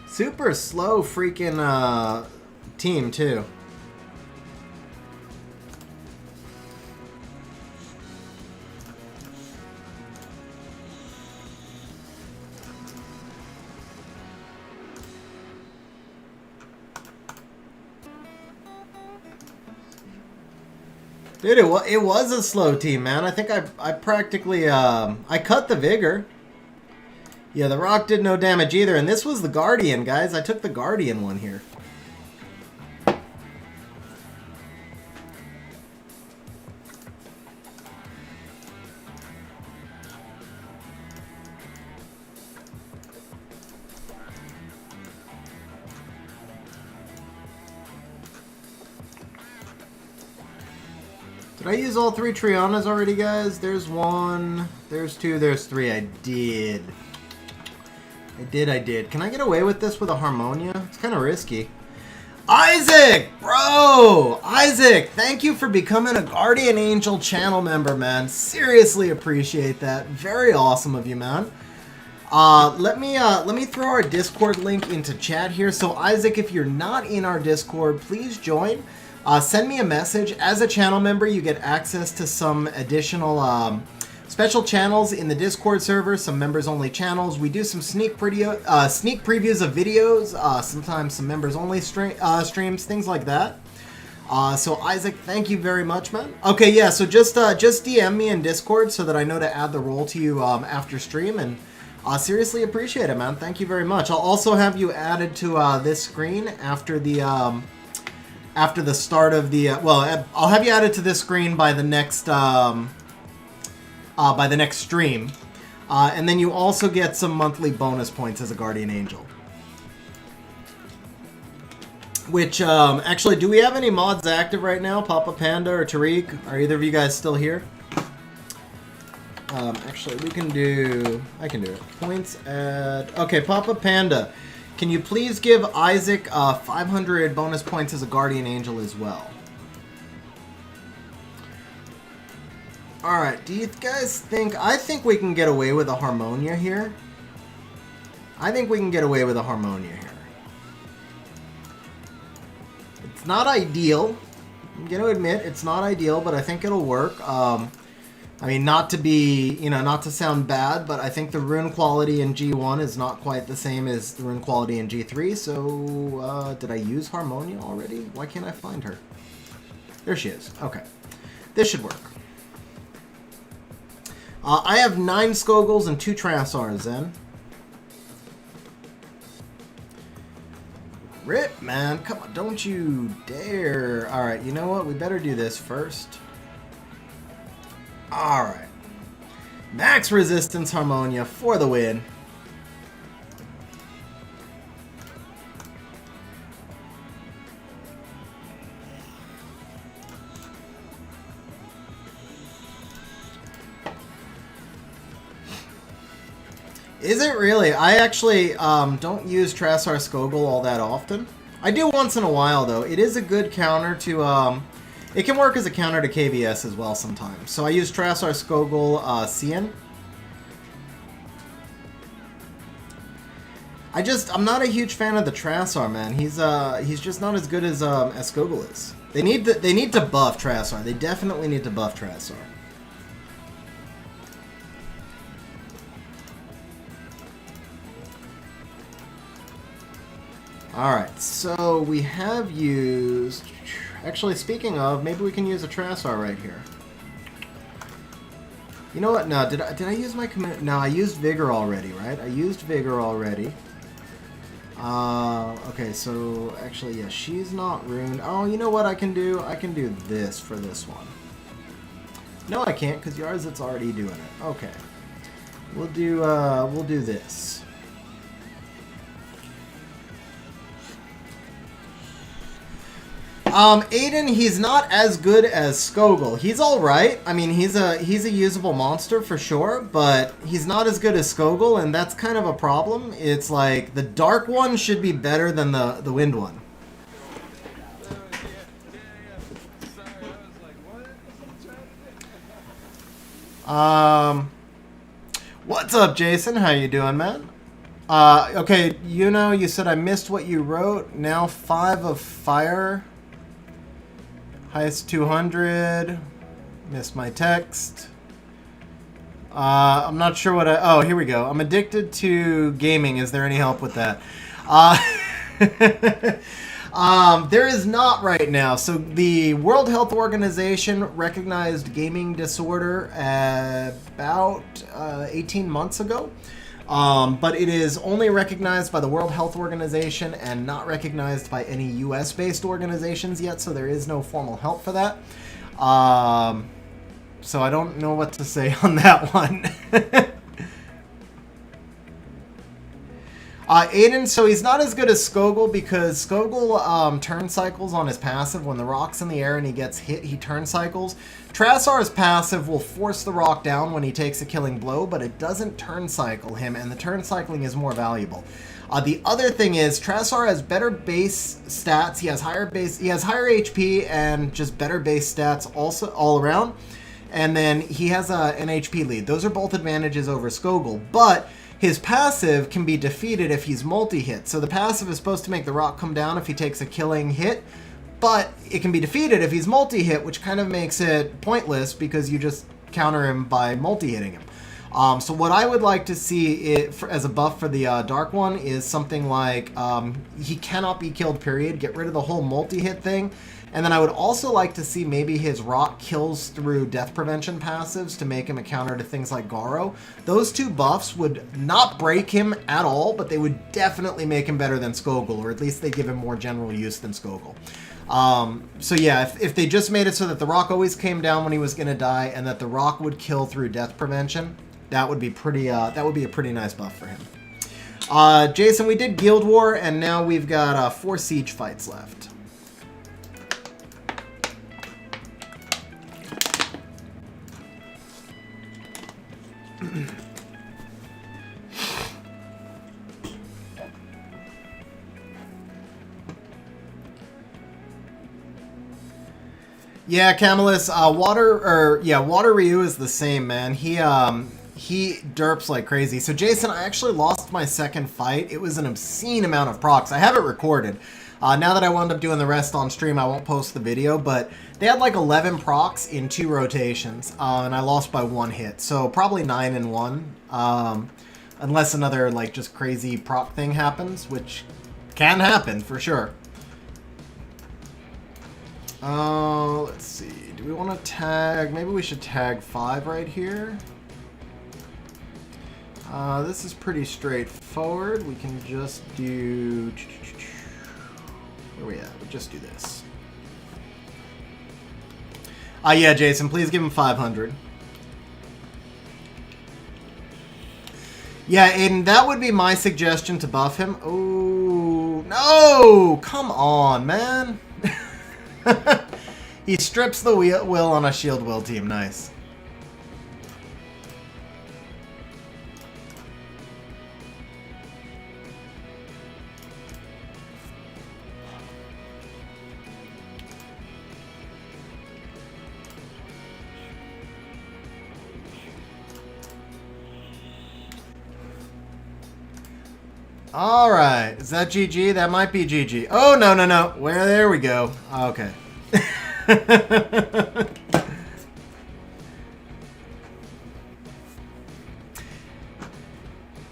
Super slow freaking team, too. Dude, it was a slow team, man. I think I practically, I cut the Vigor. Yeah, the Rock did no damage either, and this was the Guardian, guys. I took the Guardian one here. Did I use all three Trianas already, guys? There's one, there's two, there's three. I did. I did. Can I get away with this with a Harmonia? It's kind of risky. Isaac! Bro! Isaac, thank you for becoming a Guardian Angel channel member, man. Seriously appreciate that. Very awesome of you, man. Let me throw our Discord link into chat here. So, Isaac, if you're not in our Discord, please join. Send me a message. As a channel member, you get access to some additional special channels in the Discord server, some members-only channels. We do some sneak previews of videos, sometimes some members-only streams, things like that. So Isaac, thank you very much, man. Okay, yeah, so just DM me in Discord so that I know to add the role to you after stream, and Seriously appreciate it, man. Thank you very much. I'll also have you added to this screen after the start of the. Well, I'll have you added to this screen by the next stream, and then you also get some monthly bonus points as a guardian angel. Which actually, do we have any mods active right now? Papa Panda or Tariq? Are either of you guys still here? Actually, I can do it. Points at... Okay, Papa Panda. Can you please give Isaac 500 bonus points as a guardian angel as well? Alright, do you guys think... I think we can get away with a Harmonia here. I think we can get away with a Harmonia here. It's not ideal. I'm going to admit, it's not ideal, but I think it'll work. I mean, not to be, not to sound bad, but I think the rune quality in G1 is not quite the same as the rune quality in G3, so, did I use Harmonia already? Why can't I find her? There she is. Okay. This should work. I have 9 Skogels and 2 Trasars, then. Rip, man. Come on, don't you dare. Alright, you know what? We better do this first. Alright. Max resistance Harmonia for the win. Is it really? I actually don't use Trasar Skogel all that often. I do once in a while, though. It is a good counter to... It can work as a counter to KVS as well sometimes. So I use Trasar Skogel Cian. I'm not a huge fan of the Trasar, man. He's just not as good as Skogel is. They need to buff Trasar. They definitely need to buff Trasar. Alright, so we have used... Actually, speaking of, maybe we can use a Trasar right here. You know what? No, did I use my command? No, I used Vigor already, right? I used Vigor already. Okay, so actually, yeah, she's not ruined. Oh, you know what I can do? I can do this for this one. No, I can't, because Yarzit's already doing it. Okay. We'll do this. Aiden, he's not as good as Skogel. He's alright. I mean, he's a usable monster for sure, but he's not as good as Skogel, and that's kind of a problem. It's like, the dark one should be better than the wind one. What's up, Jason? How you doing, man? Okay, you said I missed what you wrote. Now 5 of fire. Highest 200. Missed my text. I'm not sure what oh, here we go. I'm addicted to gaming. Is there any help with that? There is not right now. So the World Health Organization recognized gaming disorder about 18 months ago. But it is only recognized by the World Health Organization and not recognized by any US-based organizations yet, so there is no formal help for that. So I don't know what to say on that one. Aiden, so he's not as good as Skogel because Skogel turn cycles on his passive. When the rock's in the air and he gets hit, he turn cycles. Trasar's passive will force the rock down when he takes a killing blow, but it doesn't turn cycle him, and the turn cycling is more valuable. The other thing is Trasar has better base stats. He has higher HP and just better base stats also all around. And then he has an HP lead. Those are both advantages over Skogel, but his passive can be defeated if he's multi-hit. So the passive is supposed to make the rock come down if he takes a killing hit, but it can be defeated if he's multi-hit, which kind of makes it pointless because you just counter him by multi-hitting him. So what I would like to see as a buff for the Dark One is something like he cannot be killed, period. Get rid of the whole multi-hit thing And then I would also like to see maybe his rock kills through death prevention passives to make him a counter to things like Garo. Those two buffs would not break him at all, but they would definitely make him better than Skogul, or at least they give him more general use than Skogul. So yeah, if they just made it so that the rock always came down when he was going to die, and that the rock would kill through death prevention, that would be pretty. That would be a pretty nice buff for him. Jason, we did Guild War, and now we've got 4 siege fights left. Yeah, Camelus, Water Ryu is the same, man. He derps like crazy. So Jason, I actually lost my second fight. It was an obscene amount of procs. I have it recorded. Now that I wound up doing the rest on stream, I won't post the video, but they had like 11 procs in 2 rotations, and I lost by 1 hit. So probably 9 in 1, unless another like just crazy proc thing happens, which can happen for sure. Let's see. Do we want to tag? Maybe we should tag 5 right here. This is pretty straightforward. We can just do... Where are we at? We'll just do this. Yeah, Jason, please give him 500. Yeah, Aiden, that would be my suggestion to buff him. Oh, no! Come on, man. He strips the will on a shield will team. Nice. All right. Is that GG? That might be GG. Oh, no, no, no. Where? There we go. Okay.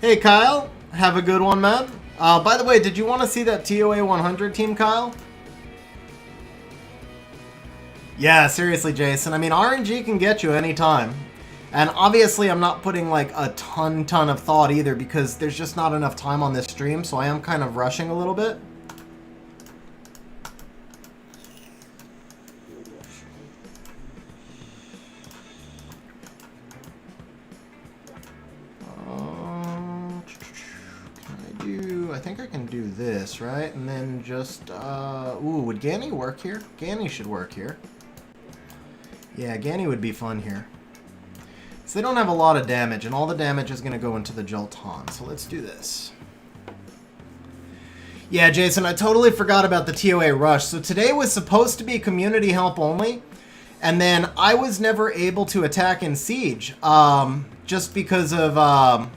Hey, Kyle. Have a good one, man. By the way, did you want to see that TOA 100 team, Kyle? Yeah, seriously, Jason. I mean, RNG can get you anytime. And obviously, I'm not putting like a ton of thought either because there's just not enough time on this stream, so I am kind of rushing a little bit. I think I can do this, right? And then just, ooh, would Ganny work here? Ganny should work here. Yeah, Ganny would be fun here. So they don't have a lot of damage, and all the damage is going to go into the Jolton. So let's do this. Yeah, Jason, I totally forgot about the TOA Rush. So today was supposed to be community help only, and then I was never able to attack in Siege, just because of,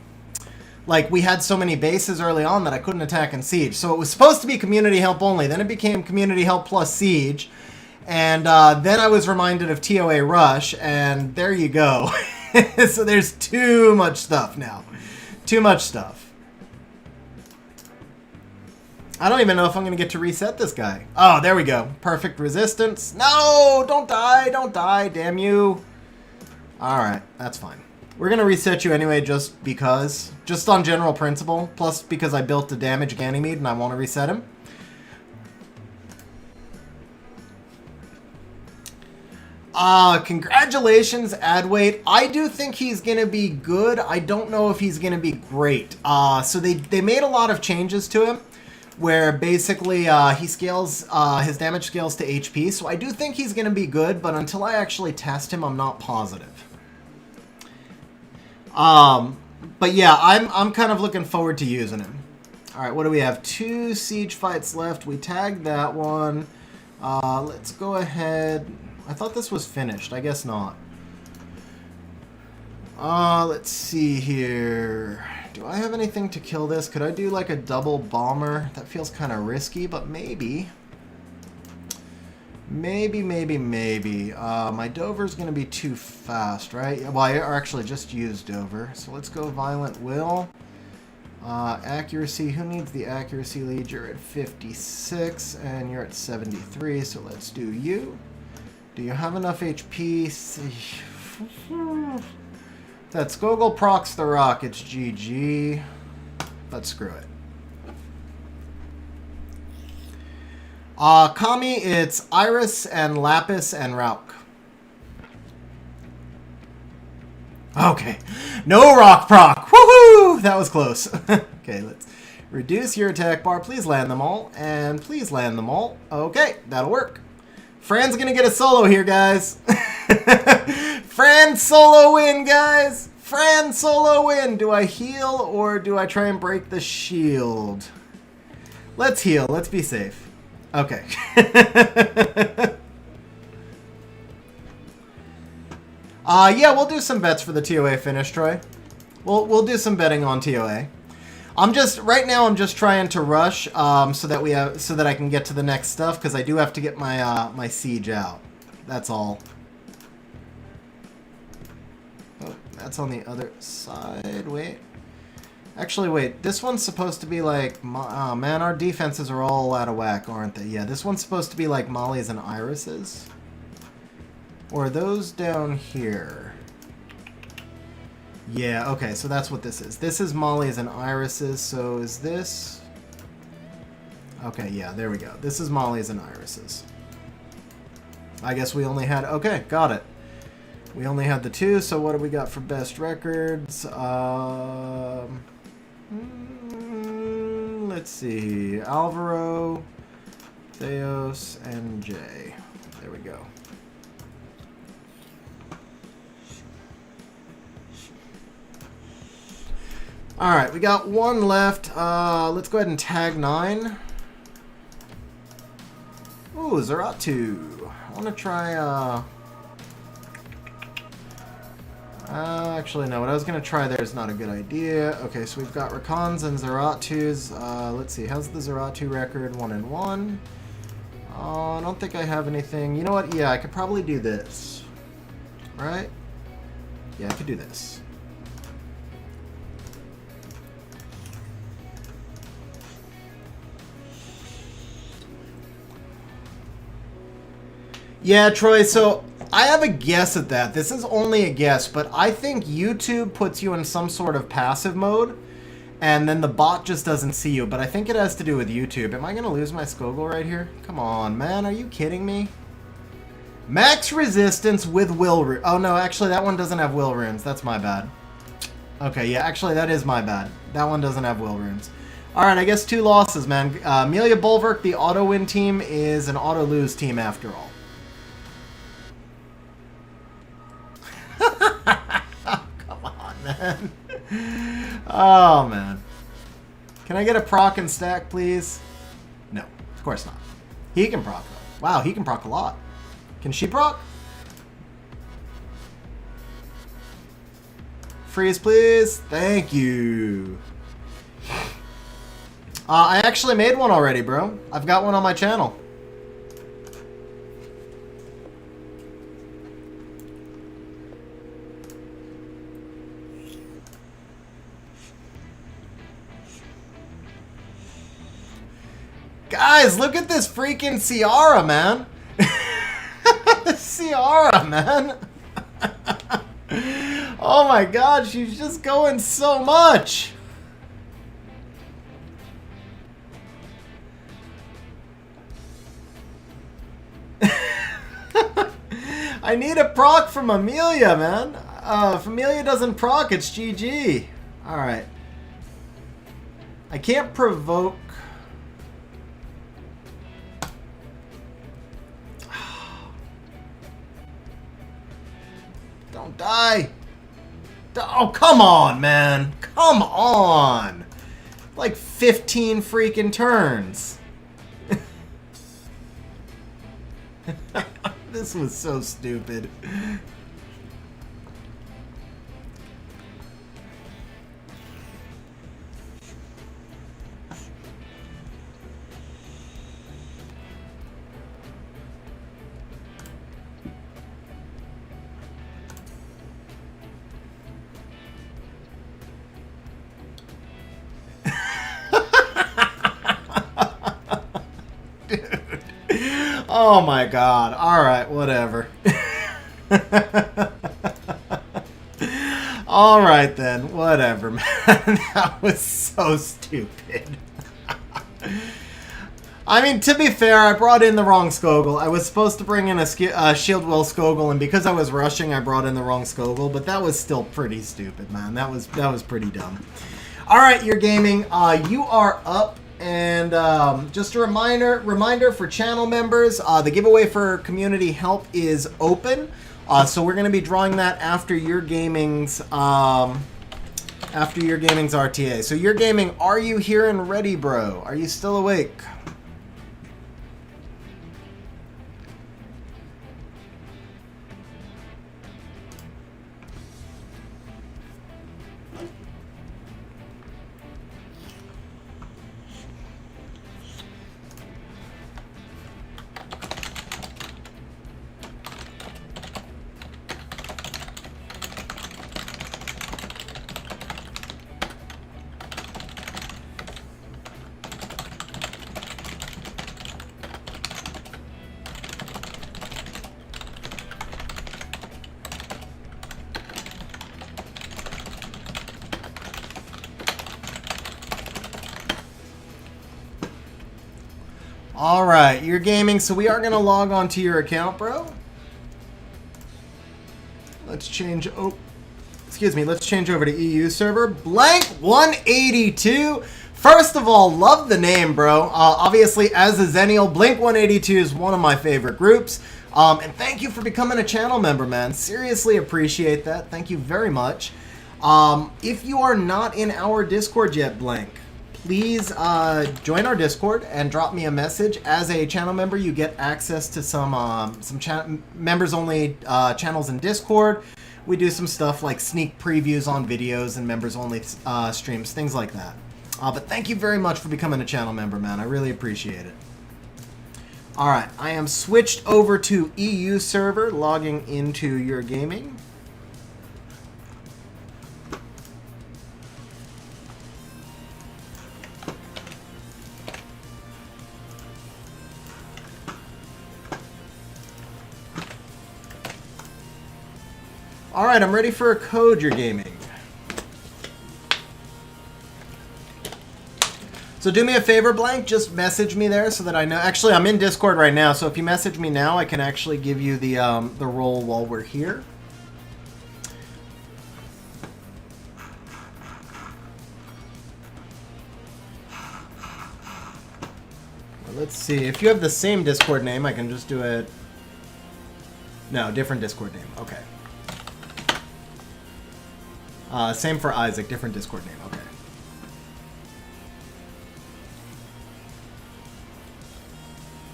like, we had so many bases early on that I couldn't attack in Siege. So it was supposed to be community help only, then it became community help plus Siege, and then I was reminded of TOA Rush, and there you go. So there's too much stuff now. Too much stuff. I don't even know if I'm going to get to reset this guy. Oh, there we go. Perfect resistance. No! Don't die! Don't die! Damn you! Alright, that's fine. We're going to reset you anyway just because. Just on general principle. Plus because I built a damage Ganymede and I want to reset him. Congratulations, Adweight. I do think he's going to be good. I don't know if he's going to be great. So they made a lot of changes to him where basically he scales, his damage scales to HP. So I do think he's going to be good, but until I actually test him, I'm not positive. But yeah, I'm kind of looking forward to using him. All right, what do we have? 2 siege fights left. We tagged that one. Let's go ahead. I thought this was finished. I guess not. Let's see here. Do I have anything to kill this? Could I do like a double bomber? That feels kind of risky, but maybe. Maybe. My Dover's going to be too fast, right? Well, I actually just used Dover. So let's go Violent Will. Accuracy, who needs the accuracy lead? You're at 56 and you're at 73, so let's do you. Do you have enough HP? That Skogul procs the rock, it's GG. But screw it. Kami, it's Iris and Lapis and Rauk. Okay. No rock proc. Woohoo! That was close. Okay, let's reduce your attack bar. Please land them all. And please land them all. Okay, that'll work. Fran's gonna get a solo here, guys. Fran solo win, guys. Fran solo win. Do I heal or do I try and break the shield? Let's heal. Let's be safe. Okay. Yeah, we'll do some bets for the TOA finish, Troy. We'll do some betting on TOA. Right now I'm just trying to rush so that I can get to the next stuff because I do have to get my my siege out. That's all. Oh, that's on the other side. Wait. Actually, wait. This one's supposed to be like... Oh, man, our defenses are all out of whack, aren't they? Yeah, this one's supposed to be like Molly's and Iris's. Or are those down here? Yeah, okay, so that's what this is. This is Molly's and Iris's, so is this... Okay, yeah, there we go. This is Molly's and Iris's. I guess we only had... Okay, got it. We only had the two, so what do we got for best records? Let's see. Alvaro, Theos, and Jay. There we go. Alright, we got one left. Let's go ahead and tag 9. Ooh, Zeratu. I want to try, actually, no. What I was going to try there is not a good idea. Okay, so we've got Rakans and Zeratus. Let's see. How's the Zeratu record? 1-1. I don't think I have anything. You know what? Yeah, I could probably do this. Right? Yeah, I could do this. Yeah, Troy, so I have a guess at that. This is only a guess, but I think YouTube puts you in some sort of passive mode, and then the bot just doesn't see you, but I think it has to do with YouTube. Am I going to lose my Skogul right here? Come on, man. Are you kidding me? Max resistance with will runes. Oh, no, actually, that one doesn't have will runes. That's my bad. Okay, yeah, actually, that is my bad. That one doesn't have will runes. All right, I guess 2 losses, man. Amelia Bulwark, the auto-win team, is an auto-lose team after all. Come on, man. Oh, man. Can I get a proc and stack, please? No, of course not. He can proc, though. Wow, he can proc a lot. Can she proc? Freeze, please. Thank you. I actually made one already, bro. I've got one on my channel. Guys, look at this freaking Ciara, man. Ciara, man. Oh my god, she's just going so much. I need a proc from Amelia, man. If Amelia doesn't proc, it's GG. Alright. I can't provoke... Don't die. Oh, come on, man. Come on. Like 15 freaking turns. This was so stupid. Oh my god. Alright, whatever. Alright then, whatever, man. That was so stupid. I mean, to be fair, I brought in the wrong Skogul. I was supposed to bring in a Shield Will Skogul, and because I was rushing, I brought in the wrong Skogul, but that was still pretty stupid, man. That was pretty dumb. Alright, you're gaming. You are up, and just a reminder for channel members, the giveaway for community help is open. So we're going to be drawing that after your gaming's RTA. So your gaming, are you here and ready, bro? Are you still awake? Alright, you're gaming, so we are going to log on to your account, bro. Let's change, let's change over to EU server. Blank 182. First of all, love the name, bro. Obviously, as a Xennial, Blink 182 is one of my favorite groups. And thank you for becoming a channel member, man. Seriously appreciate that. Thank you very much. If you are not in our Discord yet, Blank, please join our Discord and drop me a message. As a channel member, you get access to some members-only channels in Discord. We do some stuff like sneak previews on videos and members-only streams, things like that. But thank you very much for becoming a channel member, man. I really appreciate it. All right, I am switched over to EU server, logging into your gaming. Alright, I'm ready for a code you're gaming. So do me a favor, Blank, just message me there so that I know. Actually, I'm in Discord right now, so if you message me now, I can actually give you the role while we're here. Well, let's see. If you have the same Discord name, I can just do it. No, different Discord name. Okay. Same for Isaac, different Discord name. Okay.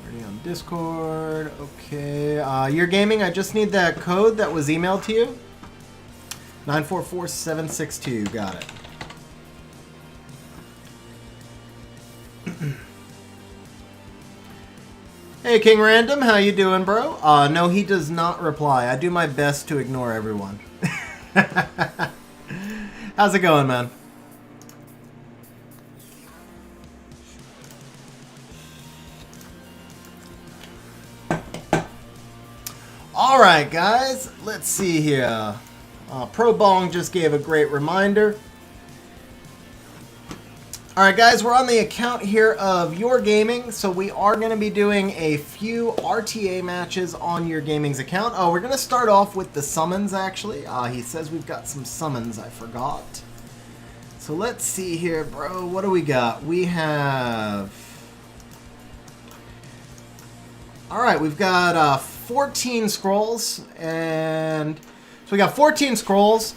Already on Discord. Okay. You're gaming. I just need that code that was emailed to you. 944762. Got it. Hey, King Random. How you doing, bro? No, he does not reply. I do my best to ignore everyone. How's it going, man? Alright, guys. Let's see here. Pro Bong just gave a great reminder. Alright, guys. We're on the account here of Your Gaming. So we are going to be doing a few RTA matches on Your Gaming's account. Oh, we're going to start off with the summons, actually. He says we've got some summons. I forgot. So let's see here, bro. What do we got? We have... Alright, we've got 14 scrolls. And so we got 14 scrolls.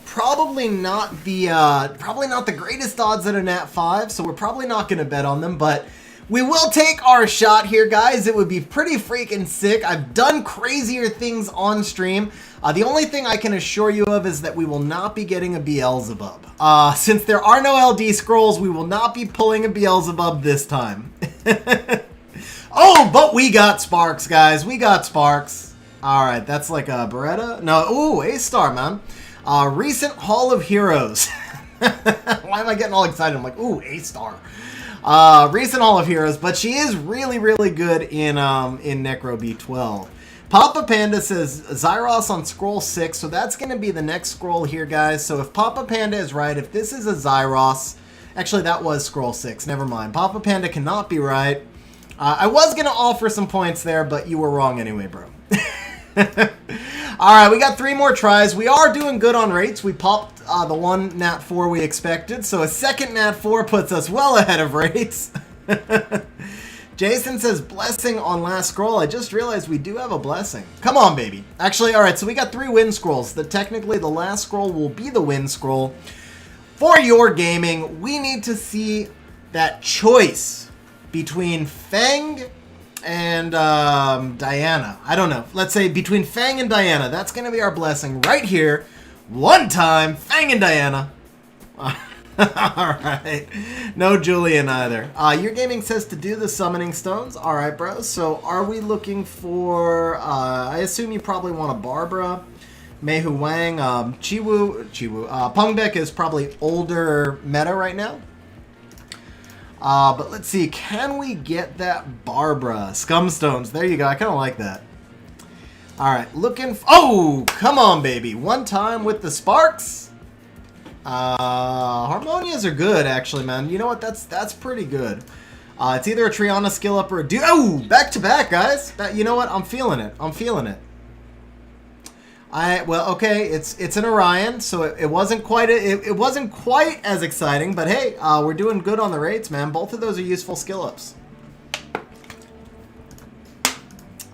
Probably not the greatest odds at a Nat 5, so we're probably not going to bet on them, but we will take our shot here, guys. It would be pretty freaking sick. I've done crazier things on stream. The only thing I can assure you of is that we will not be getting a Beelzebub. Since there are no LD scrolls, we will not be pulling a Beelzebub this time. Oh, but we got Sparks, guys. We got Sparks. All right, that's like a Beretta. No, ooh, A-star, man. Recent Hall of Heroes. Why am I getting all excited? I'm like, ooh, A-star. Recent Hall of Heroes, but she is really, really good in Necro B12. Papa Panda says Zyros on scroll 6, so that's going to be the next scroll here, guys. So if Papa Panda is right, if this is a Zyros, actually that was scroll 6, never mind. Papa Panda cannot be right. I was going to offer some points there, but you were wrong anyway, bro. Alright, we got 3 more tries. We are doing good on rates. We popped the one Nat 4 we expected, so a second Nat 4 puts us well ahead of rates. Jason says, blessing on last scroll. I just realized we do have a blessing. Come on, baby. Actually, alright, so we got 3 win scrolls. Technically, the last scroll will be the win scroll. For your gaming, we need to see that choice between Fang and Diana. I don't know. Let's say between Fang and Diana. That's going to be our blessing right here. One time, Fang and Diana. Alright. No Julian either. Your gaming says to do the summoning stones. Alright, bro. So are we looking for... I assume you probably want a Barbara, Meihu Wang, Chiwu. Pengbeck is probably older meta right now. But let's see. Can we get that Barbara? Scumstones. There you go. I kind of like that. Alright. Looking... Oh! Come on, baby. One time with the Sparks. Harmonias are good, actually, man. You know what? That's pretty good. It's either a Triana skill up or a oh, back to back, guys. You know what? I'm feeling it. I'm feeling it. Well, okay. It's an Orion, so it wasn't quite it wasn't quite as exciting, but hey, we're doing good on the rates, man. Both of those are useful skill ups.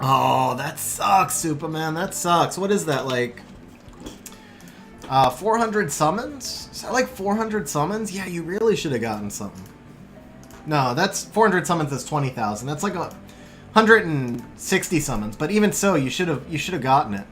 Oh, that sucks, Superman. That sucks. What is that like? 400 summons? Is that like 400 summons? Yeah, you really should have gotten something. No, that's 400 summons is 20,000. That's like 160 summons. But even so, you should have gotten it.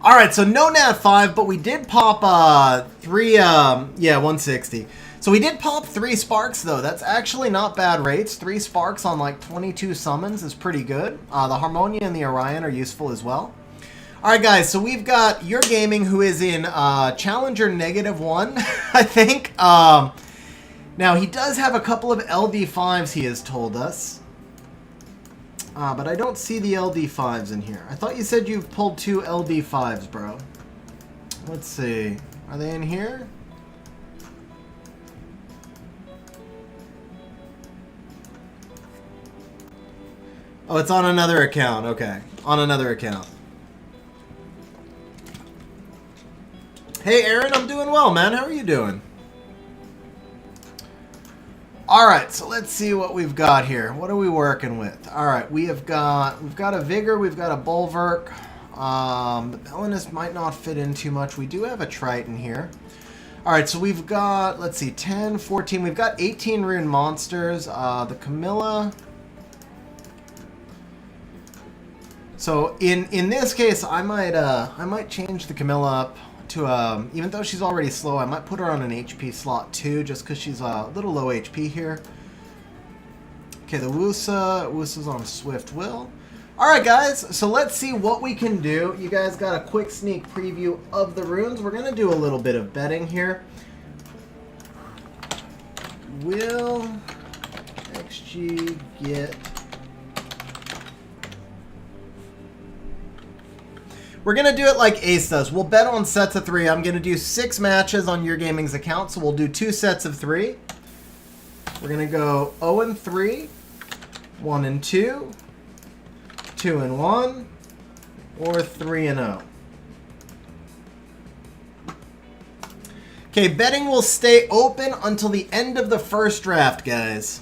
All right, so no Nat 5, but we did pop 3. Yeah, 160. So we did pop 3 sparks though. That's actually not bad rates. 3 sparks on like 22 summons is pretty good. The Harmonia and the Orion are useful as well. Alright guys, so we've got Your Gaming, who is in Challenger -1, I think. Now, he does have a couple of LD5s, he has told us. But I don't see the LD5s in here. I thought you said you've pulled 2 LD5s, bro. Let's see. Are they in here? Oh, it's on another account. Okay. On another account. Hey, Aaron, I'm doing well, man. How are you doing? Alright, so let's see what we've got here. What are we working with? Alright, we've got a Vigor, we've got a Bulwark. The Belinist might not fit in too much. We do have a Triton here. Alright, so we've got, let's see, 10, 14. We've got 18 rune monsters. The Camilla. So in this case, I might change the Camilla up to even though she's already slow, I might put her on an HP slot too, just because she's a little low HP here. Okay, the Wusa's on Swift Will. Alright guys, so let's see what we can do. You guys got a quick sneak preview of the runes. We're going to do a little bit of betting here. Will XG get... We're going to do it like Ace does. We'll bet on sets of 3. I'm going to do 6 matches on Your Gaming's account, so we'll do 2 sets of 3. We're going to go 0-3, 1-2, 2-1, or 3-0. Okay, betting will stay open until the end of the first draft, guys.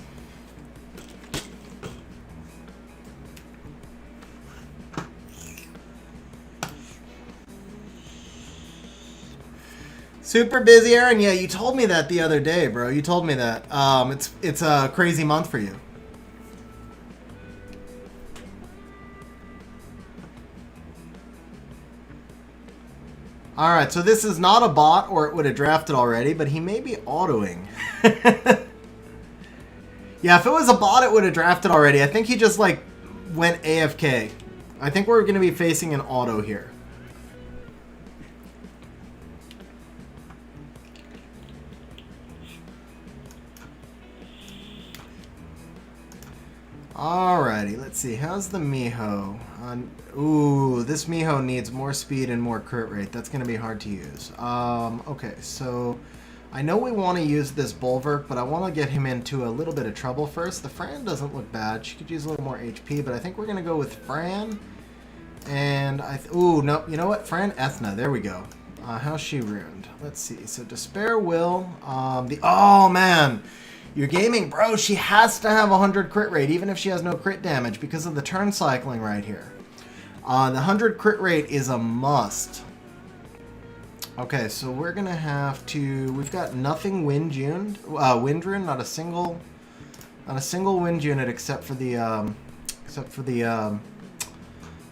Super busy, Aaron? Yeah, you told me that the other day, bro. You told me that. It's a crazy month for you. Alright, so this is not a bot, or it would have drafted already, but he may be autoing. Yeah, if it was a bot, it would have drafted already. I think he just, like, went AFK. I think we're going to be facing an auto here. Alrighty, let's see. How's the Miho? Ooh, this Miho needs more speed and more crit rate. That's going to be hard to use. Okay, so I know we want to use this Bulwark, but I want to get him into a little bit of trouble first. The Fran doesn't look bad. She could use a little more HP, but I think we're going to go with Fran. And ooh, no, you know what? Fran Ethna. There we go. How's she ruined? Let's see. So Despair Will. Oh, man. You're gaming, bro. She has to have 100 crit rate, even if she has no crit damage, because of the turn cycling right here. The 100 crit rate is a must. Okay, so we're gonna have to. We've got nothing wind rune, not a single wind unit except for the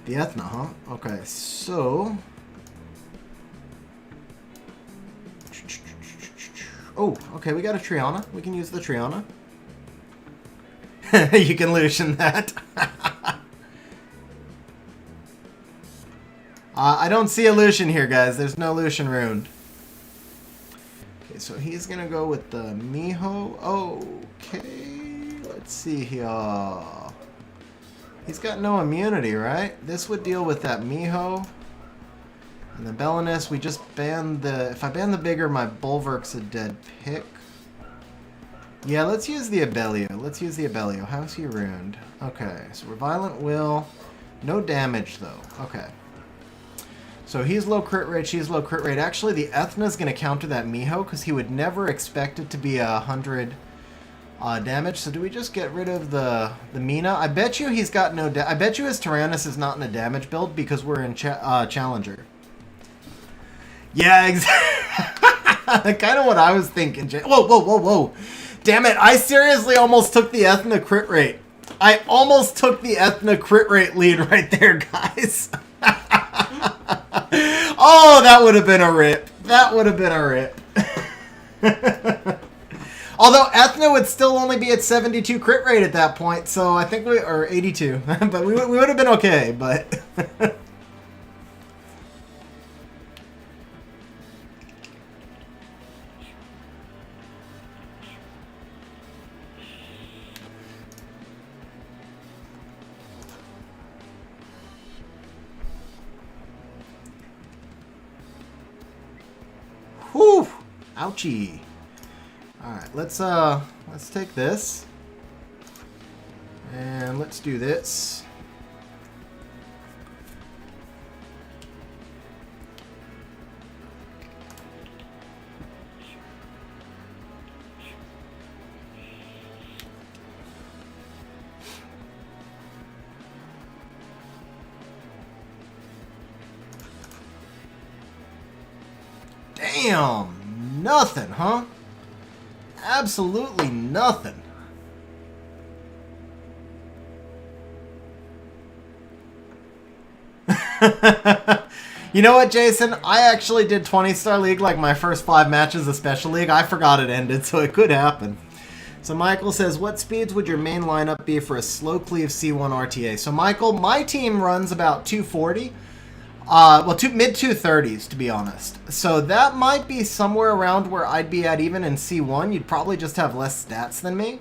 Ethna, huh? Okay, so. Oh, okay, we got a Triana. We can use the Triana. You can Lucian that. I don't see a Lucian here, guys. There's no Lucian ruined. Okay, so he's going to go with the Miho. Okay, let's see here. He's got no immunity, right? This would deal with that Miho. And the Belinus, we just banned the... If I ban the bigger, my Bulwark's a dead pick. Yeah, let's use the Abelio. Let's use the Abelio. How's he ruined? Okay, so we're Violent Will. No damage, though. Okay. So he's low crit rate, she's low crit rate. Actually, the Ethna's going to counter that Miho, because he would never expect it to be 100 damage. So do we just get rid of the Mina? I bet you he's got no... I bet you his Tyrannus is not in a damage build, because we're in Challenger. Yeah, exactly. Kind of what I was thinking. Whoa, whoa, whoa, whoa. Damn it, I seriously almost took the Ethna crit rate. I almost took the Ethna crit rate lead right there, guys. Oh, that would have been a rip. That would have been a rip. Although Ethna would still only be at 72 crit rate at that point, so I think or 82. But we would have been okay, but... Whew! Ouchie. Alright, let's take this. And let's do this. Damn! Nothing, huh? Absolutely nothing. You know what, Jason? I actually did 20-star league like my first 5 matches of Special League. I forgot it ended, so it could happen. So Michael says, what speeds would your main lineup be for a slow cleave C1 RTA? So Michael, my team runs about 240. Well, mid 230s, to be honest. So that might be somewhere around where I'd be at even in C1. You'd probably just have less stats than me.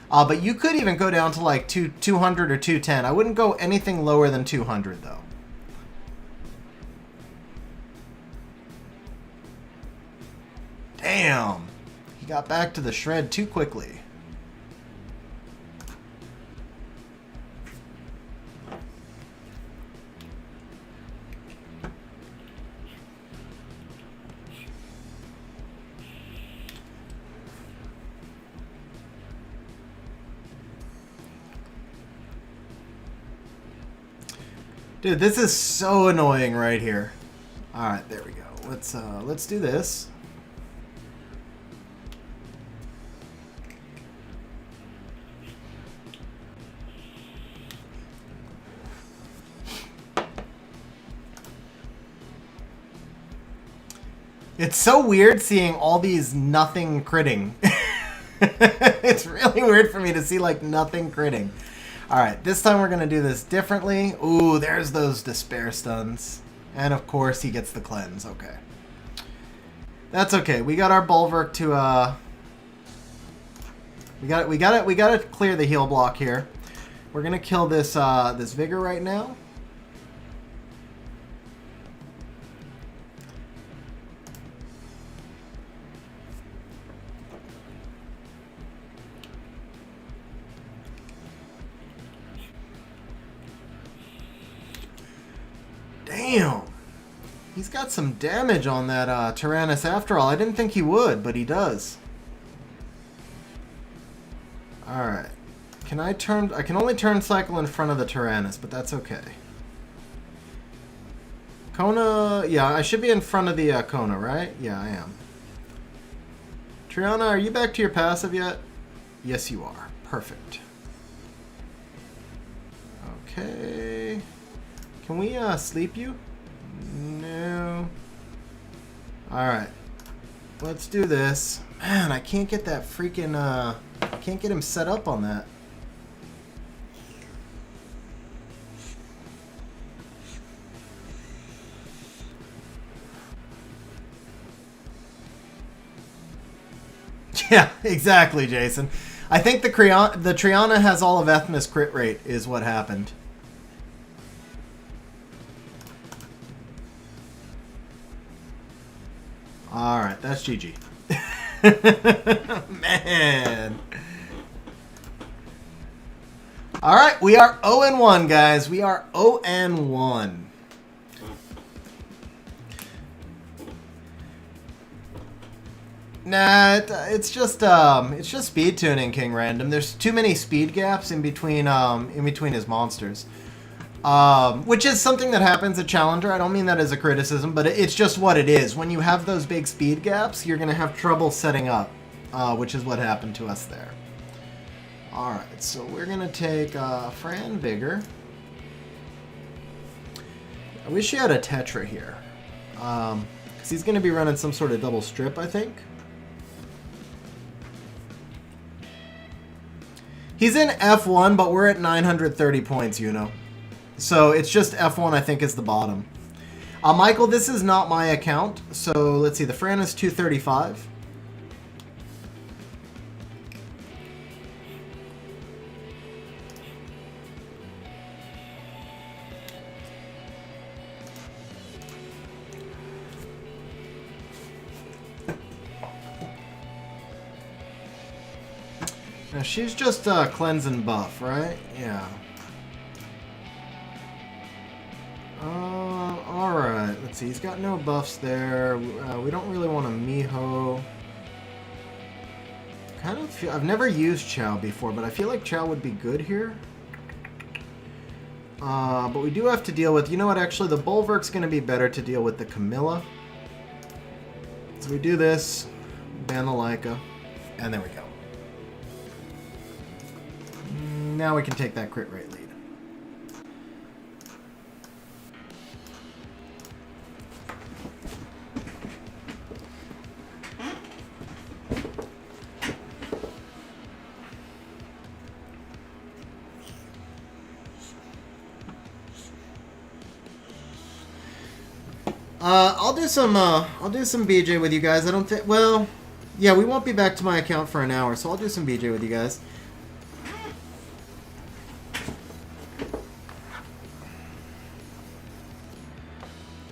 But you could even go down to like 200 or 210. I wouldn't go anything lower than 200, though. Damn. He got back to the shred too quickly. Dude, this is so annoying right here. All right, there we go. Let's do this. It's so weird seeing all these nothing critting. It's really weird for me to see like nothing critting. Alright, this time we're going to do this differently. Ooh, there's those despair stuns. And of course he gets the cleanse. Okay. That's okay. We got our Bulwark to we got to clear the heal block here. We're gonna kill this this Vigor right now. Damn. He's got some damage on that Tyrannus after all. I didn't think he would, but he does. Alright. I can only turn cycle in front of the Tyrannus, but that's okay. Kona, yeah, I should be in front of the Kona, right? Yeah, I am. Triana, are you back to your passive yet? Yes, you are. Perfect. Okay. Can we sleep you? No. Alright. Let's do this. Man, I can't get that freaking, I can't get him set up on that. Yeah, exactly, Jason. I think the Triana has all of Ethma's crit rate is what happened. Alright, that's GG. Man. Alright, we are 0-1, guys. We are 0-1. Nah, it's just speed tuning, King Random. There's too many speed gaps in between his monsters. Which is something that happens at Challenger. I don't mean that as a criticism, but it's just what it is. When you have those big speed gaps, you're going to have trouble setting up, which is what happened to us there. Alright, so we're going to take Fran Vigor. I wish he had a Tetra here. Because he's going to be running some sort of double strip, I think. He's in F1, but we're at 930 points, you know. So it's just F1, I think, is the bottom. Michael, this is not my account. So let's see. The Fran is 235. Now she's just cleanse and buff, right? Yeah. Alright, let's see. He's got no buffs there. We don't really want a Miho. Kind of feel, I've never used Chow before, but I feel like Chow would be good here. But we do have to deal with... You know what? Actually, the Bulwark's going to be better to deal with the Camilla. So we do this. Ban the Leica. And there we go. Now we can take that crit rate lead. I'll do some BJ with you guys. I don't think, well, yeah, we won't be back to my account for an hour, so I'll do some BJ with you guys.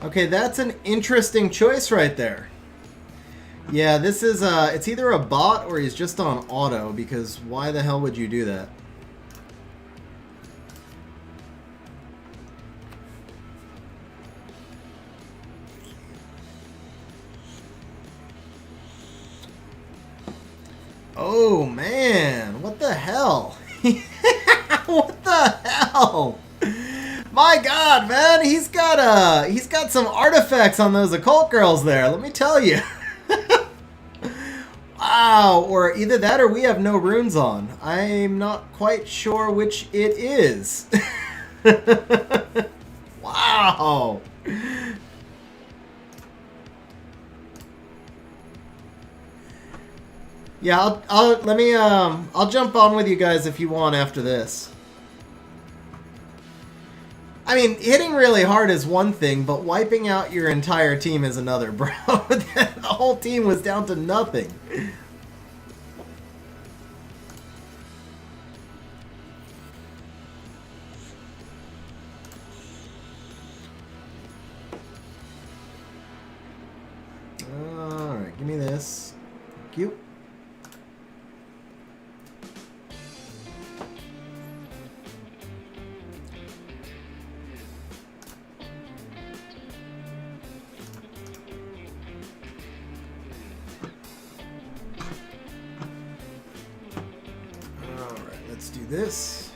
Okay, that's an interesting choice right there. Yeah, this is, it's either a bot or he's just on auto, because why the hell would you do that? Oh, man. What the hell? What the hell? My God, man. He's got some artifacts on those occult girls there. Let me tell you. Wow. Or either that or we have no runes on. I'm not quite sure which it is. Wow. Yeah, I'll jump on with you guys if you want after this. I mean, hitting really hard is one thing, but wiping out your entire team is another, bro. The whole team was down to nothing. Thank you. All right, let's do this.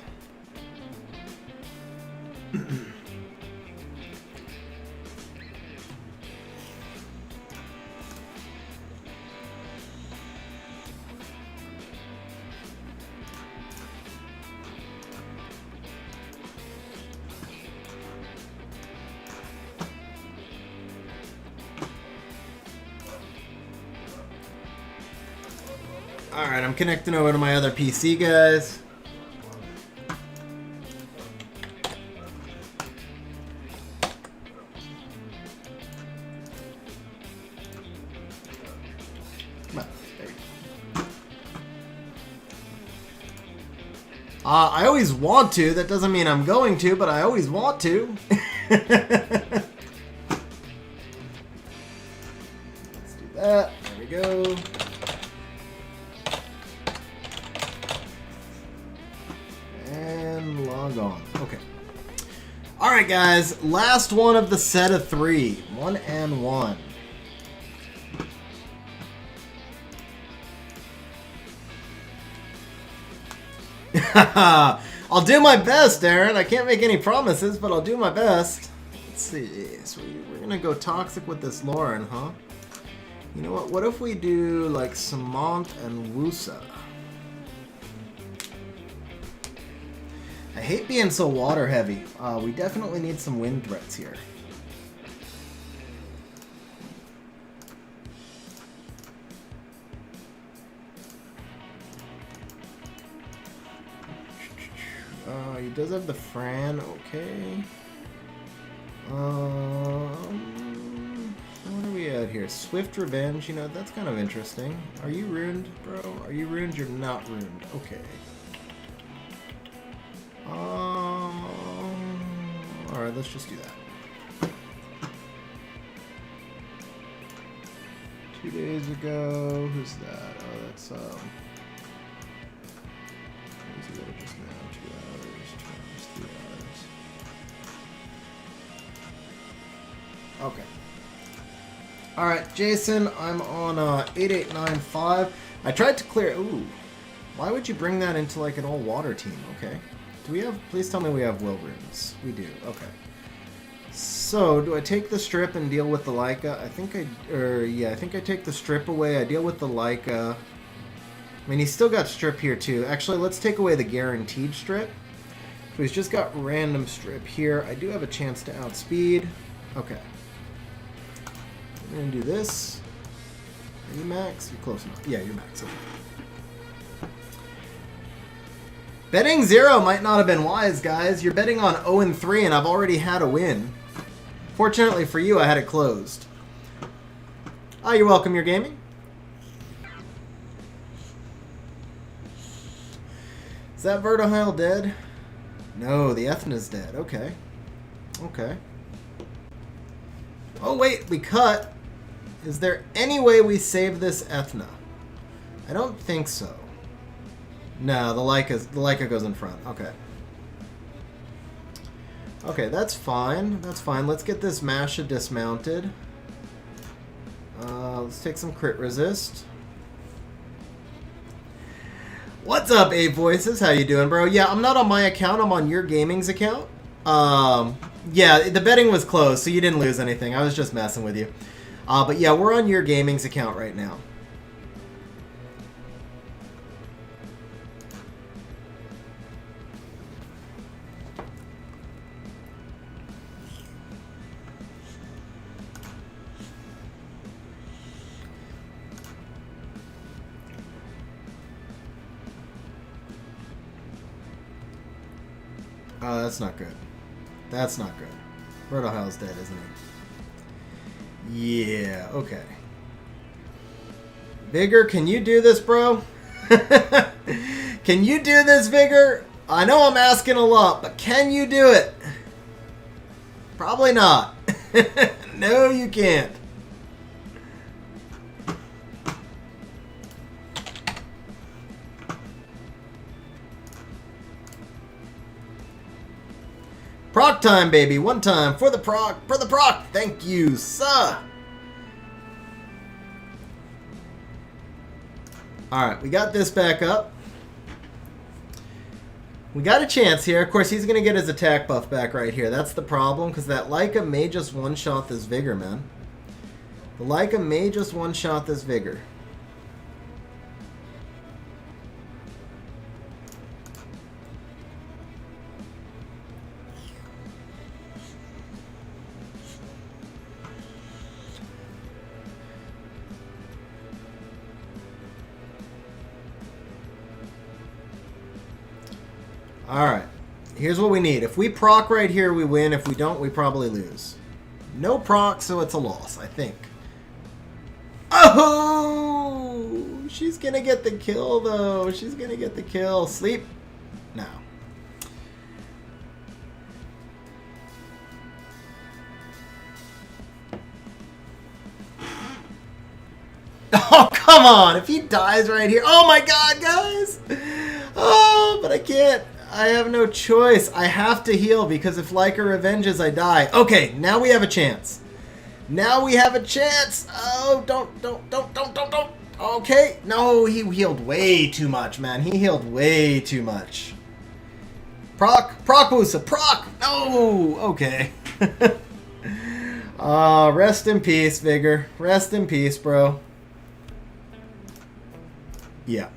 Alright, I'm connecting over to my other PC, guys. Well, there you go. I always want to. That doesn't mean I'm going to, but I always want to. Let's do that. There we go. On. Okay. All right, guys. Last one of the set of 3. 1 and 1. I'll do my best, Aaron. I can't make any promises, but I'll do my best. Let's see. So we're gonna go toxic with this Lauren, huh? You know what? What if we do like Samant and Wusa? I hate being so water heavy. We definitely need some wind threats here. He does have the Fran, okay. What are we at here? Swift Revenge, you know, that's kind of interesting. Are you ruined, bro? Are you ruined? You're not ruined. Okay. Alright, let's just do that. 2 days ago, who's that? Oh, that's, just now, 2 hours, 2 hours, 3 hours. Okay. Alright, Jason, I'm on, 8895. I tried to clear, ooh. Why would you bring that into, like, an all-water team? Okay. Do we have... Please tell me we have will runes. We do. Okay. So, do I take the strip and deal with the Leica? I think I... yeah, I think I take the strip away. I deal with the Leica. I mean, he's still got strip here, too. Actually, let's take away the guaranteed strip. So he's just got random strip here. I do have a chance to outspeed. Okay. I'm going to do this. Are you max? You're close enough. Yeah, you're max. Okay. Betting 0 might not have been wise, guys. You're betting on 0-3, and I've already had a win. Fortunately for you, I had it closed. Ah, you're welcome, you're gaming. Is that Vertihile dead? No, the Ethna's dead. Okay. Okay. Oh, wait, we cut. Is there any way we save this Ethna? I don't think so. No, the Leica goes in front. Okay. Okay, that's fine. That's fine. Let's get this Masha dismounted. Let's take some crit resist. What's up, Abe Voices? How you doing, bro? Yeah, I'm not on my account. I'm on your gaming's account. Yeah, the betting was closed, so you didn't lose anything. I was just messing with you. But yeah, we're on your gaming's account right now. Oh, that's not good. That's not good. Vertihile's dead, isn't he? Yeah, okay. Vigor, can you do this, bro? Can you do this, Vigor? I know I'm asking a lot, but can you do it? Probably not. No, you can't. Proc time, baby. One time for the proc. For the proc. Thank you, sir. Alright, we got this back up. We got a chance here. Of course, he's going to get his attack buff back right here. That's the problem, because that Leica may just one-shot this Vigor, man. The Leica may just one-shot this Vigor. Alright, here's what we need. If we proc right here, we win. If we don't, we probably lose. No proc, so it's a loss, I think. Oh! She's gonna get the kill, though. She's gonna get the kill. Sleep? No. Oh, come on! If he dies right here... Oh my god, guys! Oh, but I can't. I have no choice. I have to heal because if Leica revenges, I die. Okay, now we have a chance. Now we have a chance. Oh, don't. Okay, no, he healed way too much, man. He healed way too much. Proc, Wusa, proc. No, okay. Rest in peace, Vigor. Rest in peace, bro. Yeah.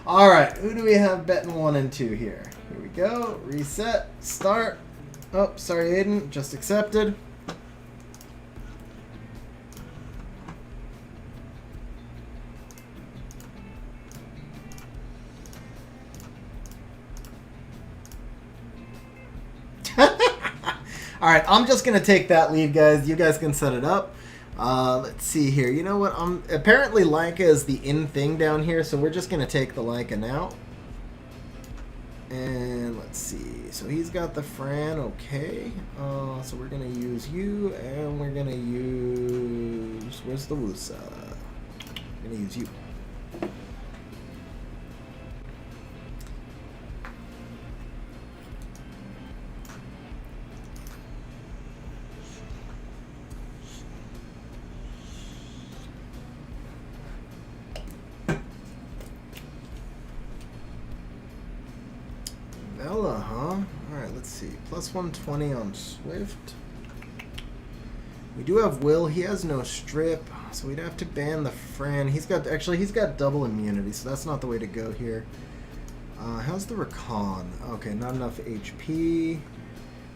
Alright, who do we have betting 1 and 2 here? Here we go. Reset. Start. Oh, sorry, Aiden. Just accepted. Alright, I'm just going to take that lead, guys. You guys can set it up. Let's see here. You know what? Apparently Leica is the in thing down here, so we're just going to take the Leica now. And let's see. So he's got the Fran, okay. So we're going to use you, and we're going to use... Where's the Wusa? We're going to use you. Vela, huh? Alright, let's see. Plus 120 on Swift. We do have Will. He has no strip, so we'd have to ban the Fran. He's got double immunity, so that's not the way to go here. How's the Rakan? Okay, not enough HP.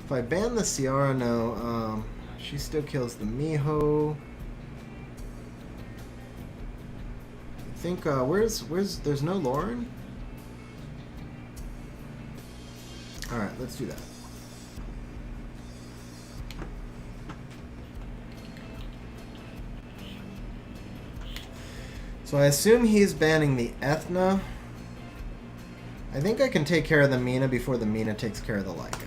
If I ban the Ciara, no. She still kills the Miho. I think, there's no Lauren? Alright, let's do that. So I assume he's banning the Ethna. I think I can take care of the Mina before the Mina takes care of the Leica.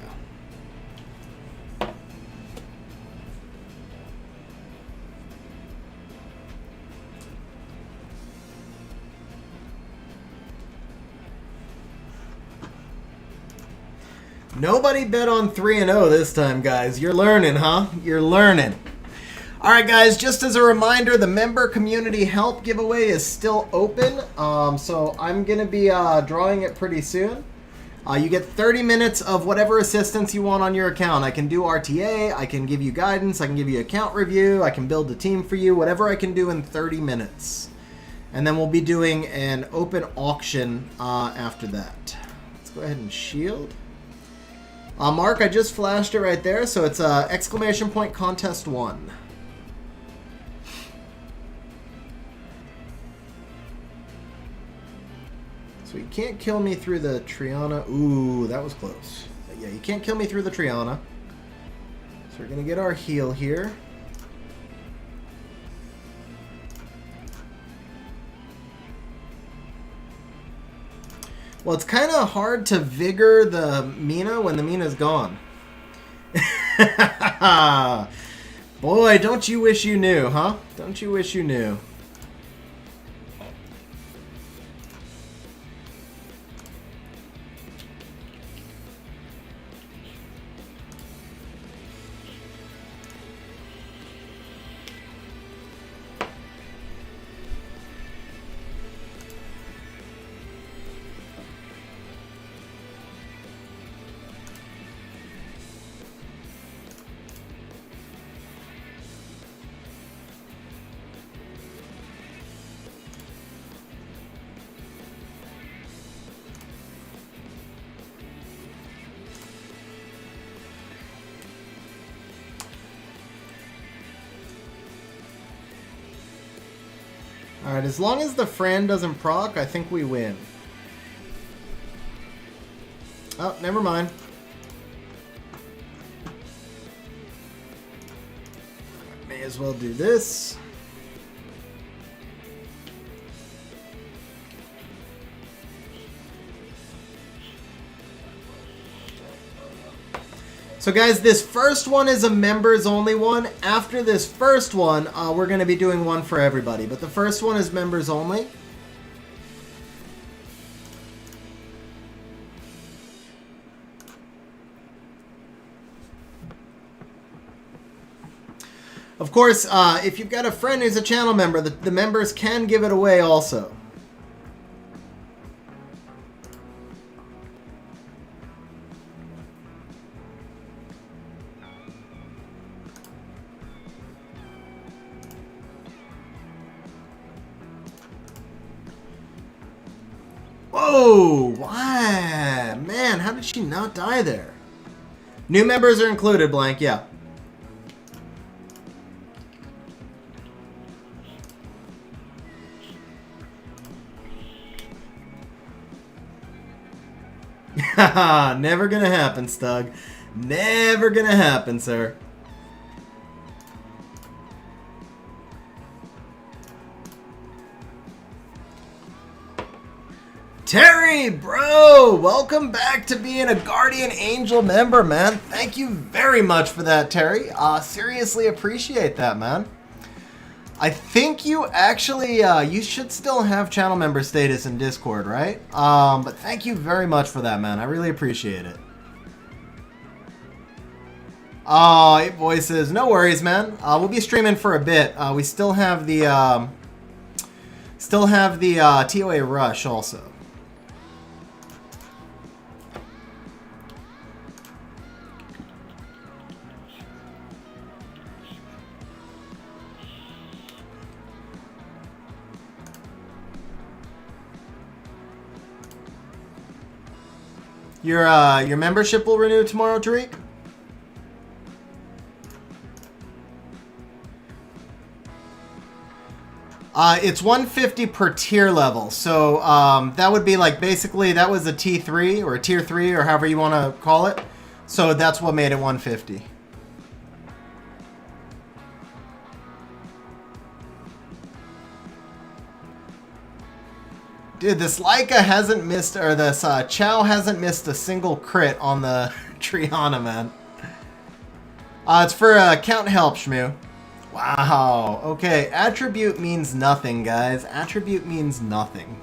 Nobody bet on 3-0 this time, guys. You're learning, huh? You're learning. Alright, guys, just as a reminder, the member community help giveaway is still open. So I'm going to be drawing it pretty soon. You get 30 minutes of whatever assistance you want on your account. I can do RTA, I can give you guidance, I can give you account review, I can build a team for you, whatever I can do in 30 minutes. And then we'll be doing an open auction after that. Let's go ahead and shield. Mark, I just flashed it right there, so it's exclamation point contest 1. So you can't kill me through the Triana. Ooh, that was close. But yeah, you can't kill me through the Triana. So we're going to get our heal here. Well, it's kind of hard to vigor the Mina when the Mina's gone. Boy, don't you wish you knew, huh? Don't you wish you knew? Alright, as long as the Fran doesn't proc, I think we win. Oh, never mind. May as well do this. So guys, this first one is a members only one. After this first one, we're going to be doing one for everybody. But the first one is members only. Of course, if you've got a friend who's a channel member, the members can give it away also. Whoa! Why? Man, how did she not die there? New members are included, Blank, yeah. Haha, never gonna happen, Stug. Never gonna happen, sir. Terry, bro, welcome back to being a Guardian Angel member, man. Thank you very much for that, Terry. Seriously appreciate that, man. I think you actually, you should still have channel member status in Discord, right? But thank you very much for that, man. I really appreciate it. Oh, 8 voices. No worries, man. We'll be streaming for a bit. We still have the, TOA Rush also. Your membership will renew tomorrow, Tariq? It's 150 per tier level. So that would be like basically that was a T3 or a tier 3 or however you want to call it. So that's what made it 150. Dude, this Leica hasn't missed, or this Chow hasn't missed a single crit on the Triana, man. It's for count help, Shmoo. Wow. Okay, attribute means nothing, guys. Attribute means nothing.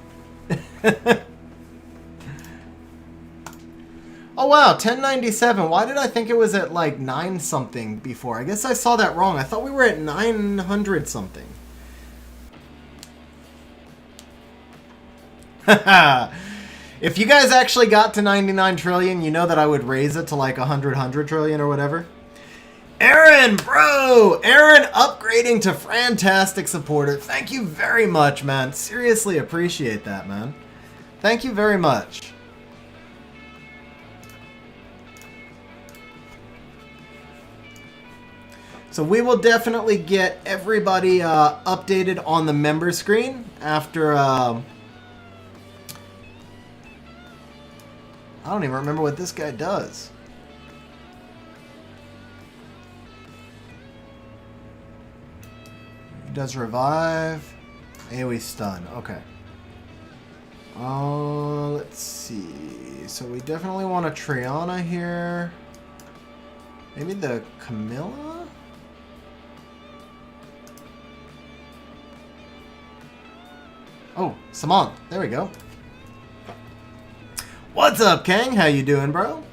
Oh, wow, 1097. Why did I think it was at like 9 something before? I guess I saw that wrong. I thought we were at 900 something. If you guys actually got to 99 trillion, you know that I would raise it to like 100 trillion or whatever. Aaron, bro! Aaron upgrading to fantastic supporter. Thank you very much, man. Seriously appreciate that, man. Thank you very much. So we will definitely get everybody updated on the member screen after... I don't even remember what this guy does. He does revive. AoE stun. Okay. Let's see. So we definitely want a Triana here. Maybe the Camilla? Oh, Saman. There we go. What's up, Kang? How you doing, bro?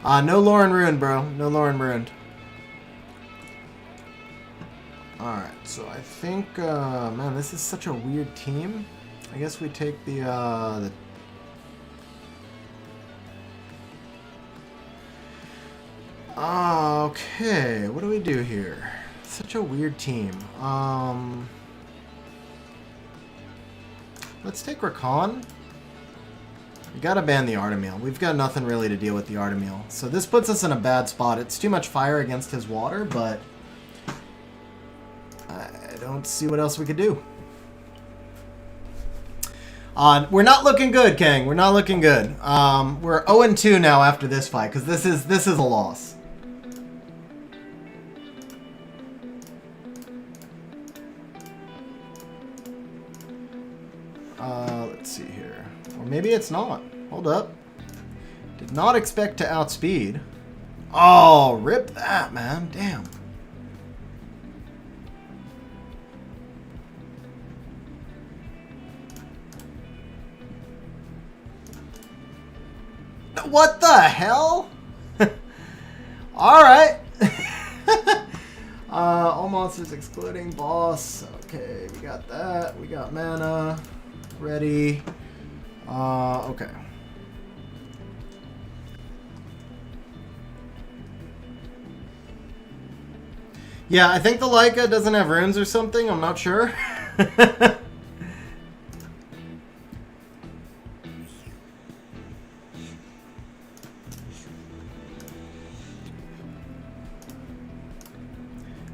No Lauren ruined, bro. No Lauren ruined. Alright, so I think, man, this is such a weird team. I guess we take the okay, what do we do here? Such a weird team. Let's take Rakan. We gotta ban the Artemil. We've got nothing really to deal with the Artemil. So this puts us in a bad spot. It's too much fire against his water, but I don't see what else we could do. We're not looking good, Kang. We're not looking good. We're 0-2 now after this fight, because this is a loss. Let's see here. Or maybe it's not. Hold up. Did not expect to outspeed. Oh, rip that, man. Damn. What the hell? Alright. All monsters excluding boss. Okay, we got that. We got mana. Ready. Okay. Yeah, I think the Leica doesn't have runes or something. I'm not sure.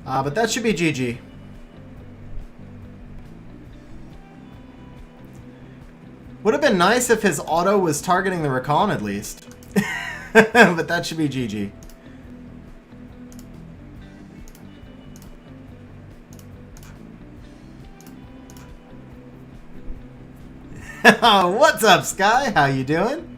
But that should be GG. Would have been nice if his auto was targeting the Rakan at least. But that should be GG. What's up, Sky? How you doing?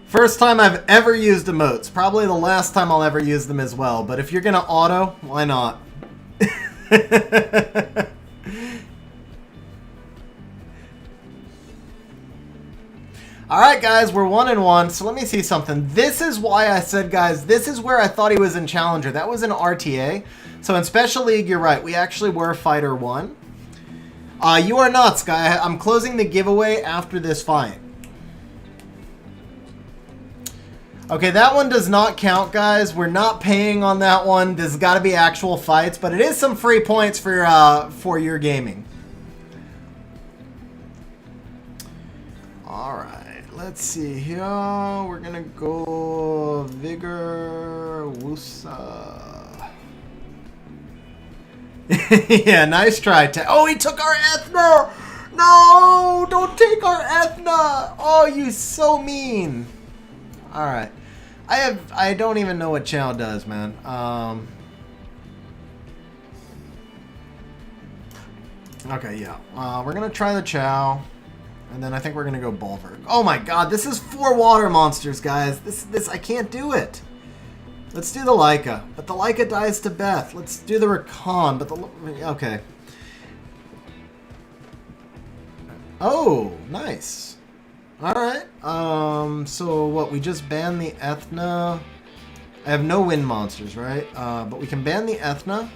First time I've ever used emotes. Probably the last time I'll ever use them as well. But if you're going to auto, why not? Alright guys, we're 1-1. So let me see something. This is why I said, guys, this is where I thought he was in Challenger. That was in RTA. So in Special League, you're right. We actually were Fighter 1. You are not, Sky. I'm closing the giveaway after this fight. Okay, that one does not count, guys. We're not paying on that one. There's got to be actual fights, but it is some free points for your gaming. All right, let's see here. We're gonna go Vigor Wusa. Yeah, nice try. Oh, he took our Ethna. No, don't take our Ethna. Oh, you so mean. All right. I don't even know what Chow does, man. Okay, yeah. We're gonna try the Chow, and then I think we're gonna go Bulwark. Oh my God, this is 4 water monsters, guys. This I can't do it. Let's do the Leica, but the Leica dies to Beth. Let's do the Rakan, but the okay. Oh, nice. Alright, so what, we just banned the Ethna. I have no wind monsters, right? But we can ban the Ethna.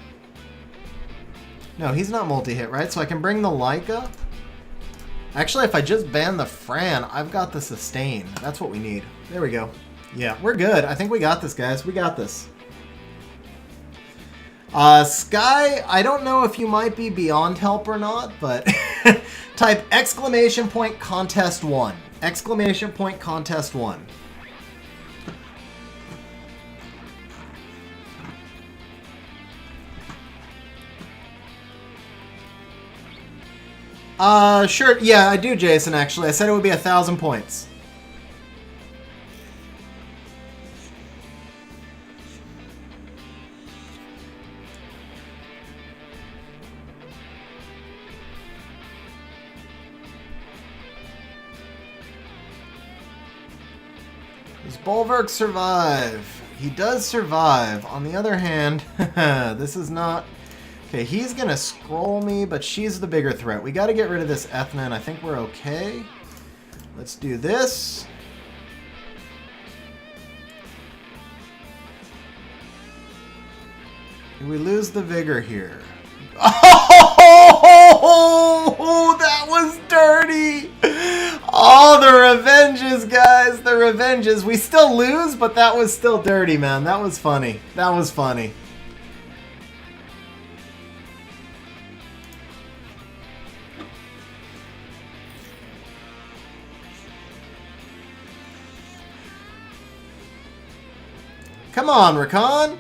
No, he's not multi-hit, right? So I can bring the Leica. Actually, if I just ban the Fran, I've got the sustain. That's what we need. There we go. Yeah, we're good. I think we got this, guys. We got this. Sky, I don't know if you might be beyond help or not, but type !contest1. !contest1. Sure. Yeah, I do, Jason, actually. I said it would be 1,000 points. Does Bulwark survive? He does survive. On the other hand, this is not... Okay, he's going to scroll me, but she's the bigger threat. We got to get rid of this Ethna, and I think we're okay. Let's do this. Do we lose the vigor here? Oh, that was dirty. Oh, the revenges, guys. The revenges. We still lose, but that was still dirty, man. That was funny. That was funny. on, Rakan.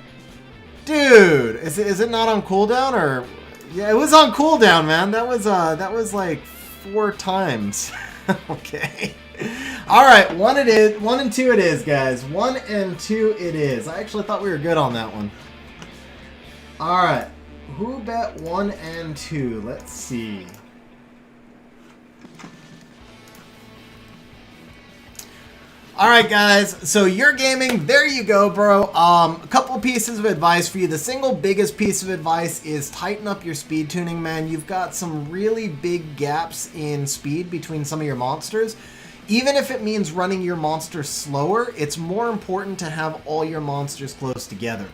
Dude, is it not on cooldown or? Yeah, it was on cooldown, man. That was like 4 times. Okay. All right, 1 it is. 1 and 2 it is, guys. 1 and 2 it is. I actually thought we were good on that one. All right. Who bet 1 and 2? Let's see. All right, guys. So you're gaming. There you go, bro. A couple pieces of advice for you. The single biggest piece of advice is tighten up your speed tuning, man. You've got some really big gaps in speed between some of your monsters. Even if it means running your monsters slower, it's more important to have all your monsters close together.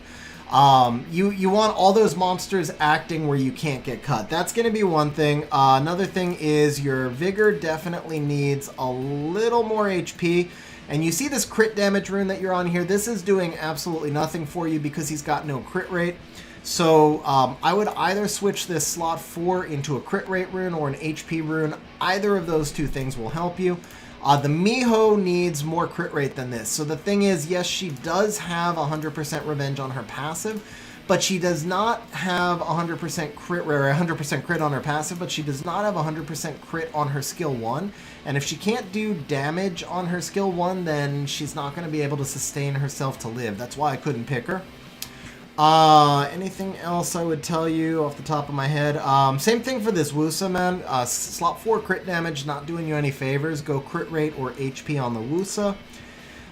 You want all those monsters acting where you can't get cut. That's going to be one thing. Another thing is your Vigor definitely needs a little more HP. And you see this crit damage rune that you're on here. This is doing absolutely nothing for you because he's got no crit rate. So I would either switch this slot 4 into a crit rate rune or an HP rune. Either of those two things will help you. The Miho needs more crit rate than this. So the thing is, yes, she does have 100% revenge on her passive, but she does not have 100% crit rate, or 100% crit on her passive, but she does not have 100% crit on her skill 1. And if she can't do damage on her skill 1, then she's not going to be able to sustain herself to live. That's why I couldn't pick her. Anything else I would tell you off the top of my head? Same thing for this Wusa, man. Slot 4 crit damage, not doing you any favors. Go crit rate or HP on the Wusa.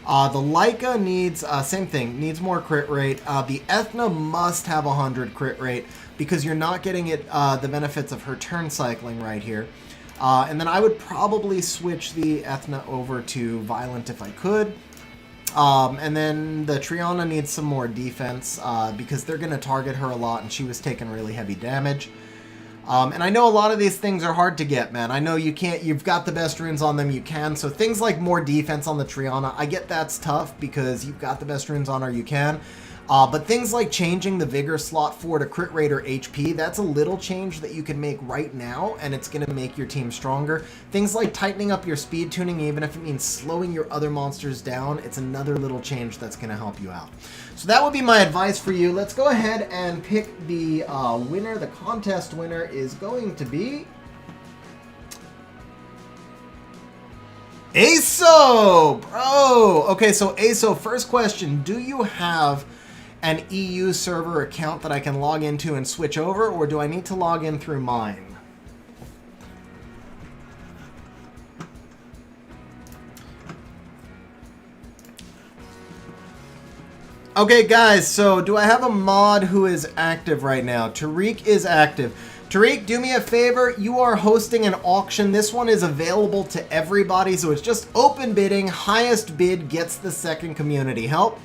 The Leica needs, same thing, needs more crit rate. The Ethna must have 100 crit rate because you're not getting it the benefits of her turn cycling right here. And then I would probably switch the Ethna over to Violent if I could. And then the Triana needs some more defense because they're going to target her a lot and she was taking really heavy damage. And I know a lot of these things are hard to get, man. I know you can't, you've got the best runes on them, you can. So things like more defense on the Triana, I get that's tough because you've got the best runes on her, you can. But things like changing the Vigor slot 4 to crit rate or HP, that's a little change that you can make right now, and it's going to make your team stronger. Things like tightening up your speed tuning, even if it means slowing your other monsters down, it's another little change that's going to help you out. So that would be my advice for you. Let's go ahead and pick the winner. The contest winner is going to be Aso, bro. Okay, so Aso, first question, do you have an EU server account that I can log into and switch over, or do I need to log in through mine? Okay, guys, so do I have a mod who is active right now? Tariq is active. Tariq, do me a favor. You are hosting an auction. This one is available to everybody, so it's just open bidding. Highest bid gets the second community help.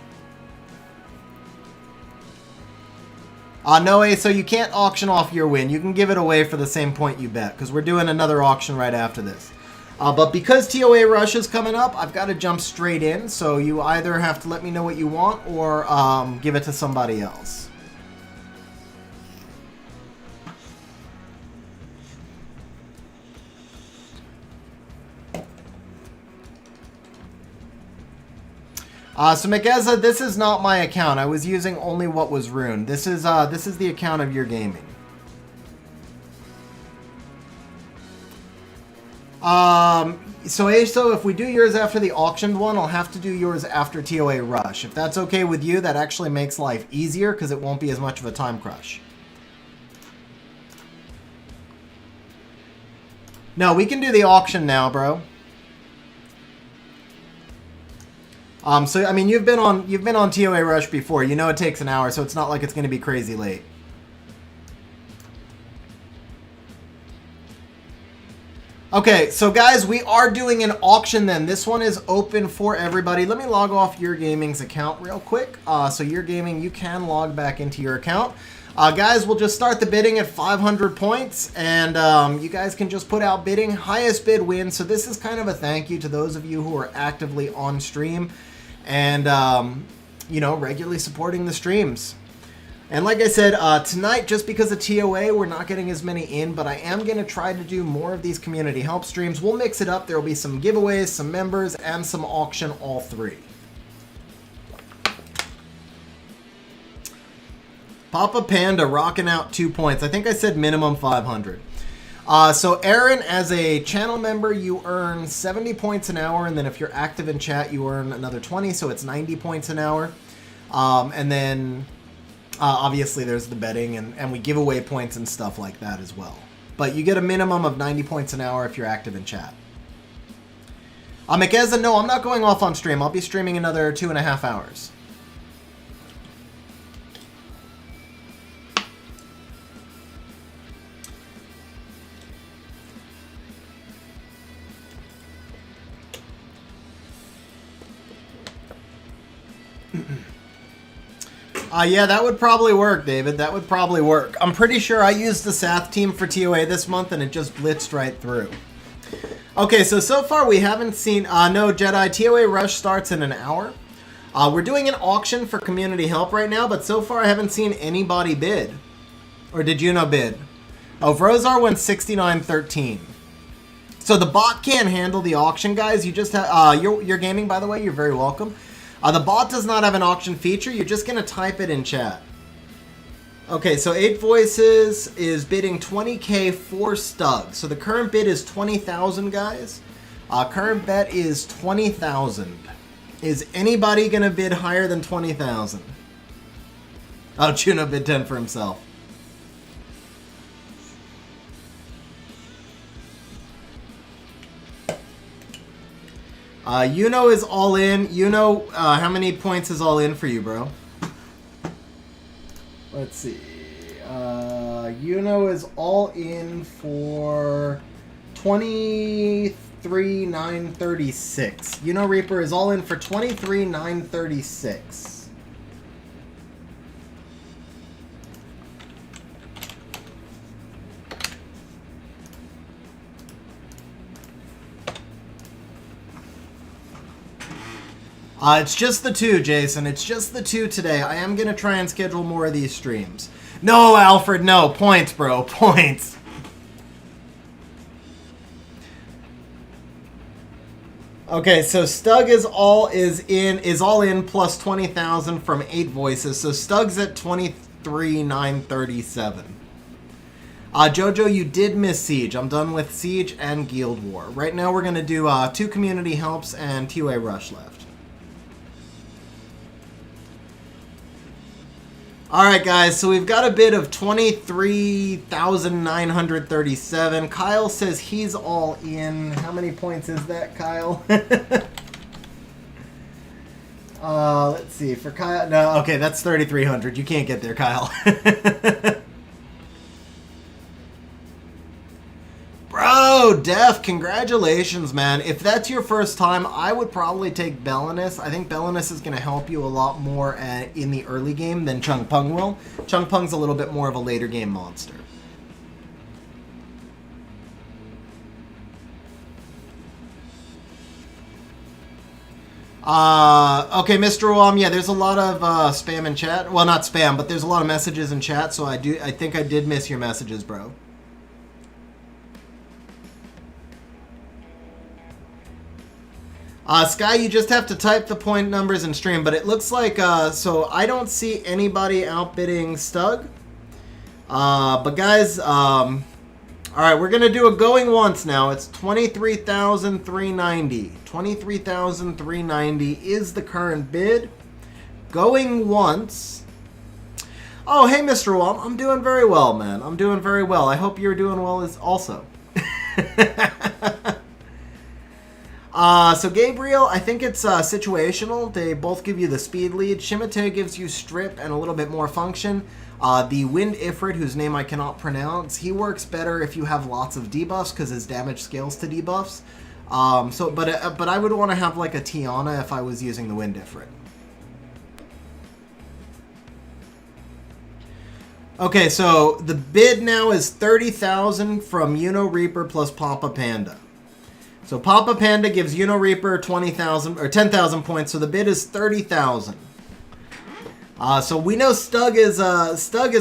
No, so you can't auction off your win. You can give it away for the same point you bet, because we're doing another auction right after this. But because TOA Rush is coming up, I've got to jump straight in, so you either have to let me know what you want or give it to somebody else. So Megeza, this is not my account. I was using only what was runed. This is the account of your gaming. So Aso, if we do yours after the auctioned one, I'll have to do yours after TOA Rush. If that's okay with you, that actually makes life easier because it won't be as much of a time crush. No, we can do the auction now, bro. So I mean, you've been on TOA Rush before. You know it takes an hour, so it's not like it's going to be crazy late. Okay, so guys, we are doing an auction then. This one is open for everybody. Let me log off Your Gaming's account real quick. So Your Gaming, you can log back into your account. Guys, we'll just start the bidding at 500 points, and you guys can just put out bidding. Highest bid wins. So this is kind of a thank you to those of you who are actively on stream and, you know, regularly supporting the streams. And like I said, tonight, just because of TOA, we're not getting as many in, but I am going to try to do more of these community help streams. We'll mix it up. There will be some giveaways, some members, and some auction, all three. Papa Panda rocking out 2 points. I think I said minimum 500. So Aaron, as a channel member, you earn 70 points an hour, and then if you're active in chat, you earn another 20, so it's 90 points an hour. And then obviously there's the betting, and we give away points and stuff like that as well. But you get a minimum of 90 points an hour if you're active in chat. Xzandro, no, I'm not going off on stream. I'll be streaming another 2.5 hours. Yeah, that would probably work, David. That would probably work. I'm pretty sure I used the Sath team for TOA this month, and it just blitzed right through. Okay, so far we haven't seen... no, Jedi, TOA Rush starts in an hour. We're doing an auction for community help right now, but so far I haven't seen anybody bid. Or did you know bid? Oh, Vrozar went 69.13. So the bot can't handle the auction, guys. You just have... you're gaming, by the way. You're very welcome. The bot does not have an auction feature. You're just going to type it in chat. Okay, so 8 Voices is bidding 20K for Stug. So the current bid is 20,000, guys. Current bet is 20,000. Is anybody going to bid higher than 20,000? Oh, Juno bid 10 for himself. Yuno is all in. Yuno, how many points is all in for you, bro? Let's see. Yuno is all in for 23,936. Yuno Reaper is all in for 23,936. It's just the 2, Jason. It's just the 2 today. I am going to try and schedule more of these streams. No, Alfred, no. Points, bro. Points. Okay, so Stug is all in plus 20,000 from 8 Voices. So Stug's at 23,937. Jojo, you did miss Siege. I'm done with Siege and Guild War. Right now we're going to do 2 community helps and TOA Rush left. Alright guys, so we've got a bid of 23,937. Kyle says he's all in. How many points is that, Kyle? Let's see. For Kyle... No, okay, that's 3,300. You can't get there, Kyle. Bro, Def, congratulations, man. If that's your first time, I would probably take Belinus. I think Belinus is going to help you a lot more in the early game than Chung Pung will. Chung Pung's a little bit more of a later game monster. Okay, Mr. Yeah, there's a lot of spam in chat. Well, not spam, but there's a lot of messages in chat, so I think I did miss your messages, bro. Sky, you just have to type the point numbers in stream, but it looks like, so I don't see anybody outbidding Stug. But guys, alright, we're going to do a going once now. It's 23,390. 23,390 is the current bid. Going once. Oh, hey, Mr. Wall. I'm doing very well, man. I'm doing very well. I hope you're doing well as also. So Gabriel, I think it's situational. They both give you the speed lead. Shimate gives you strip and a little bit more function. The Wind Ifrit, whose name I cannot pronounce, he works better if you have lots of debuffs because his damage scales to debuffs. But I would want to have like a Tiana if I was using the Wind Ifrit. Okay, so the bid now is 30,000 from Yuno Reaper plus Papa Panda. So Papa Panda gives Yuno Reaper 20,000 or 10,000 points. So the bid is 30,000. So we know Stug is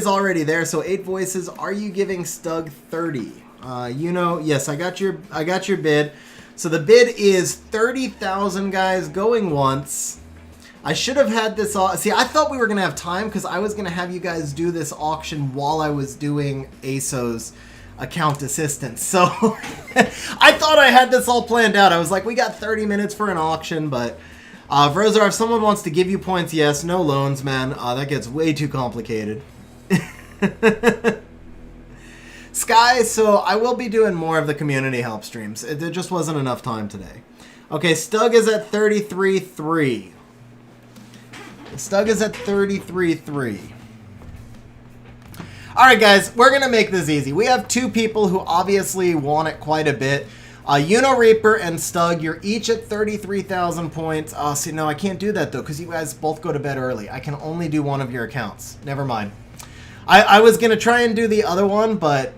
already there. So 8 Voices, are you giving Stug 30? Yuno, yes, I got your bid. So the bid is 30,000, guys, going once. I should have had this. See, I thought we were going to have time because I was going to have you guys do this auction while I was doing ASO's account assistance. So I thought I had this all planned out. I was like, we got 30 minutes for an auction, but Vrozar, if someone wants to give you points, yes. No loans, man. That gets way too complicated. Sky, so I will be doing more of the community help streams. There just wasn't enough time today. Okay, Stug is at 33.3. Stug is at 33.3. Alright guys, we're going to make this easy. We have two people who obviously want it quite a bit. Reaper and Stug, you're each at 33,000 points. See, no, I can't do that though, because you guys both go to bed early. I can only do one of your accounts. Never mind. I was going to try and do the other one, but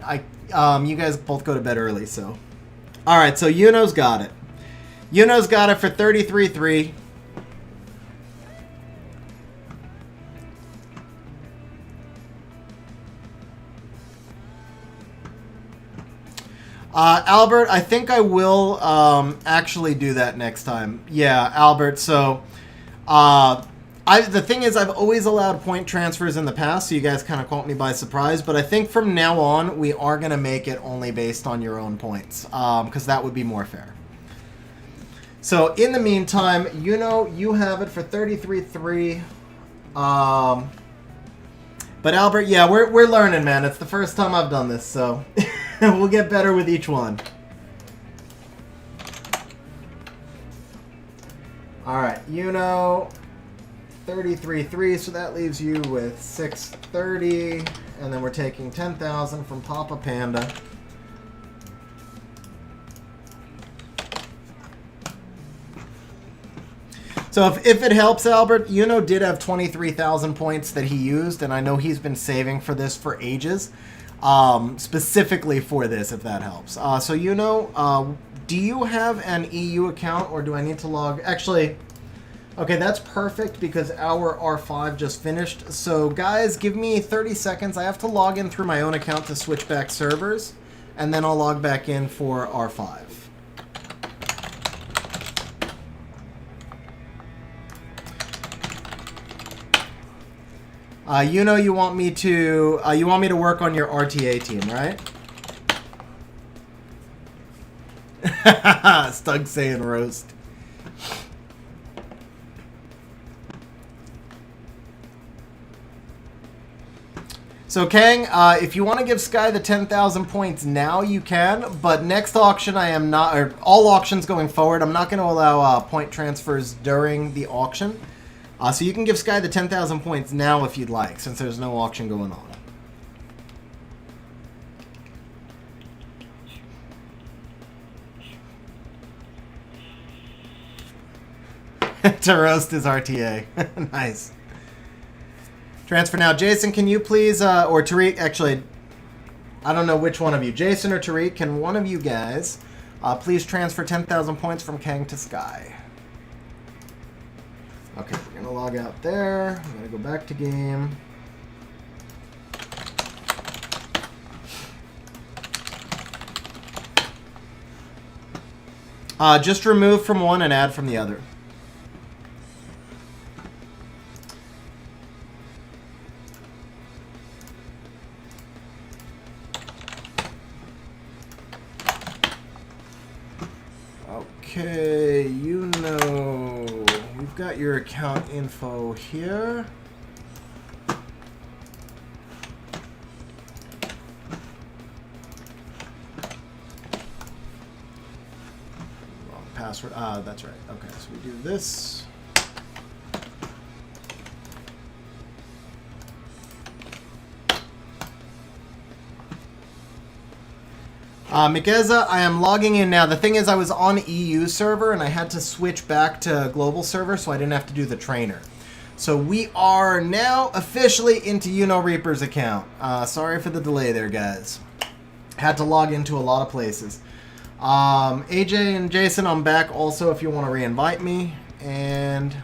you guys both go to bed early, so. Alright, so Yuno's got it. Yuno's got it for 33.3. Albert, I think I will actually do that next time. Yeah, Albert, so the thing is I've always allowed point transfers in the past, so you guys kind of caught me by surprise, but I think from now on we are going to make it only based on your own points, because that would be more fair. So in the meantime, you have it for 33.3. But Albert, yeah, we're learning, man. It's the first time I've done this, so we'll get better with each one. All right, 33.3, so that leaves you with 630, and then we're taking 10,000 from Papa Panda. So if it helps, Albert, did have 23,000 points that he used, and I know he's been saving for this for ages, specifically for this, if that helps. So do you have an EU account, or do I need to log? Actually, okay, that's perfect because our R5 just finished. So guys, give me 30 seconds. I have to log in through my own account to switch back servers, and then I'll log back in for R5. You want me to work on your RTA team, right? Stug saying roast. So Kang, if you want to give Sky the 10,000 points now, you can. But next auction, I am not, or all auctions going forward, I'm not going to allow point transfers during the auction. So you can give Sky the 10,000 points now if you'd like, since there's no auction going on. To roast his RTA. Nice. Transfer now. Jason, can you please, or Tariq, actually, I don't know which one of you. Jason or Tariq, can one of you guys please transfer 10,000 points from Kang to Sky? Okay, we're going to log out there. I'm going to go back to game. Just remove from one and add from the other. Okay, we've got your account info here. Wrong password. That's right. Okay, so we do this. Mikeza, I am logging in now. The thing is, I was on EU server and I had to switch back to global server, so I didn't have to do the trainer. So we are now officially into Reaper's account. Sorry for the delay there, guys. Had to log into a lot of places. AJ and Jason, I'm back also if you want to re-invite me. And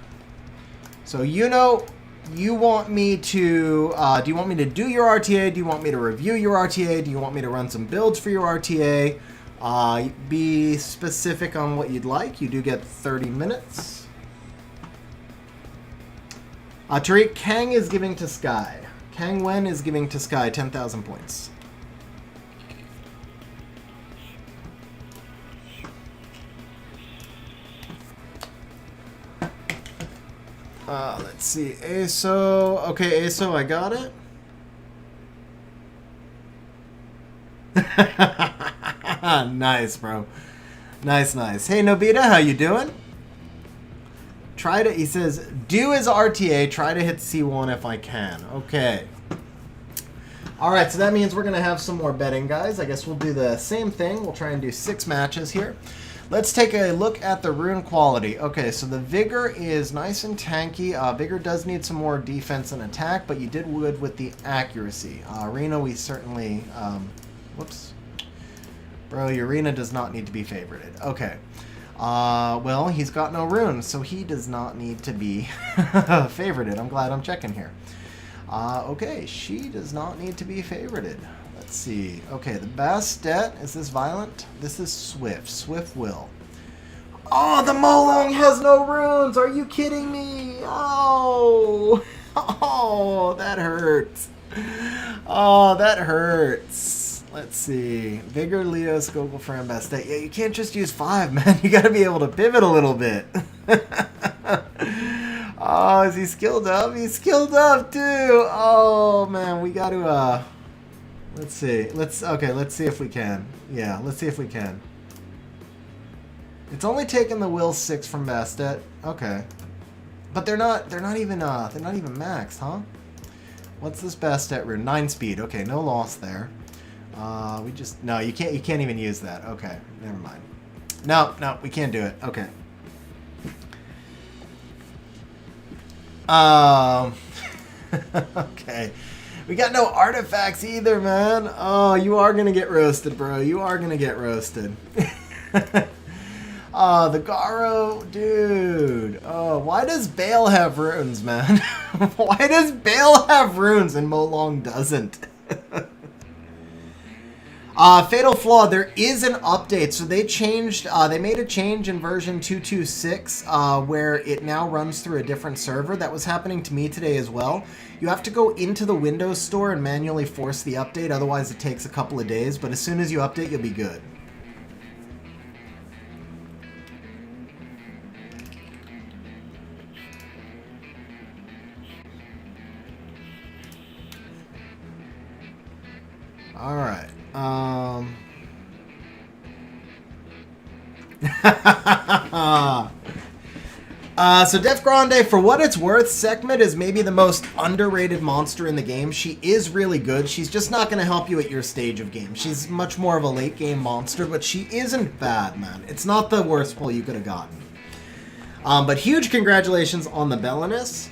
so you want me to, do you want me to do your RTA? Do you want me to review your RTA? Do you want me to run some builds for your RTA? Be specific on what you'd like. You do get 30 minutes. Tariq, Kang is giving to Sky. Kang Wen is giving to Sky 10,000 points. Let's see. ASO. Okay, ASO, I got it. Nice, bro. Nice, nice. Hey, Nobita, how you doing? Try to, he says, do his RTA, try to hit C1 if I can. Okay. Alright, so that means we're going to have some more betting, guys. I guess we'll do the same thing. We'll try and do 6 matches here. Let's take a look at the rune quality. Okay, so the Vigor is nice and tanky. Vigor does need some more defense and attack, but you did good with the accuracy. Arena, we certainly... whoops. Bro, Urena does not need to be favorited. Okay. Well, he's got no runes, so he does not need to be favorited. I'm glad I'm checking here. Okay, she does not need to be favorited. Let's see. Okay, the Bastet, is this violent? This is Swift. Swift will. Oh, the Molong has no runes! Are you kidding me? Oh! Oh, that hurts. Oh, that hurts. Let's see. Vigor, Leo, Skogel, Fran, Bastet. Yeah, you can't just use 5, man. You gotta be able to pivot a little bit. Oh, is he skilled up? He's skilled up, too! Oh, man, we gotta, let's see. Let's see if we can. Yeah, let's see if we can. It's only taken the will 6 from Bastet. Okay. But they're not even maxed, huh? What's this Bastet rune? 9 speed. Okay, no loss there. No, you can't even use that. Okay, never mind. No, we can't do it. Okay. Okay. We got no artifacts either, man. Oh, you are gonna get roasted, bro. You are gonna get roasted. Oh, the Garo, dude. Oh, why does Bale have runes, man? Why does Bale have runes and Molong doesn't? Fatal Flaw, there is an update. So they changed, they made a change in version 226 where it now runs through a different server. That was happening to me today as well. You have to go into the Windows Store and manually force the update. Otherwise, it takes a couple of days. But as soon as you update, you'll be good. All right. So Def Grande, for what it's worth, Sekhmet is maybe the most underrated monster in the game. She is really good. She's just not going to help you at your stage of game. She's much more of a late game monster, but she isn't bad, man. It's not the worst pull you could have gotten. But huge congratulations on the Belinus.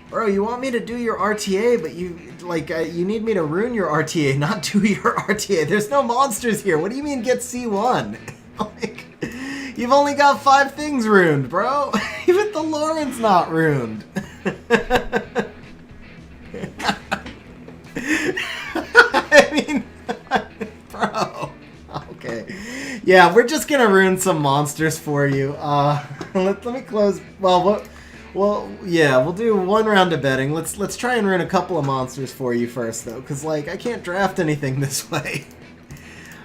Bro, you want me to do your RTA, but you need me to ruin your RTA, not do your RTA. There's no monsters here. What do you mean get C1? Like, you've only got 5 things ruined, bro. Even the Lauren's not ruined. I mean, bro. Okay. Yeah, we're just gonna ruin some monsters for you. Let me close. Well, yeah, we'll do 1 round of betting. Let's try and ruin a couple of monsters for you first, though, because like I can't draft anything this way.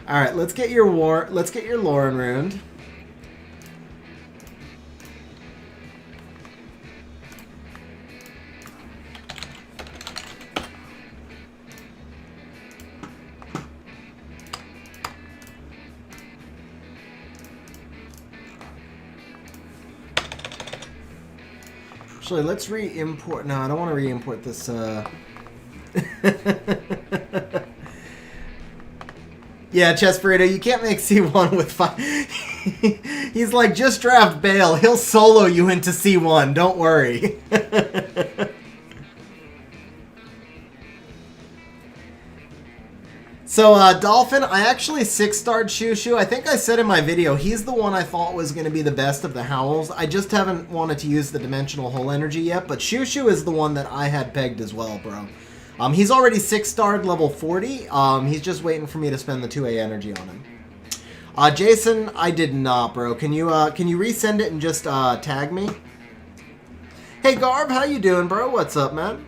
All right, let's get your Lauren ruined. Actually, let's re-import. No, I don't want to re-import this. Yeah, Chess Burrito, you can't make C1 with 5. He's like, just draft Bale. He'll solo you into C1. Don't worry. So, Dolphin, I actually 6-starred Shushu. I think I said in my video, he's the one I thought was going to be the best of the Howls. I just haven't wanted to use the Dimensional Hole Energy yet, but Shushu is the one that I had pegged as well, bro. He's already 6-starred level 40. He's just waiting for me to spend the 2A energy on him. Jason, I did not, bro. Can you resend it and just tag me? Hey Garb, how you doing, bro? What's up, man?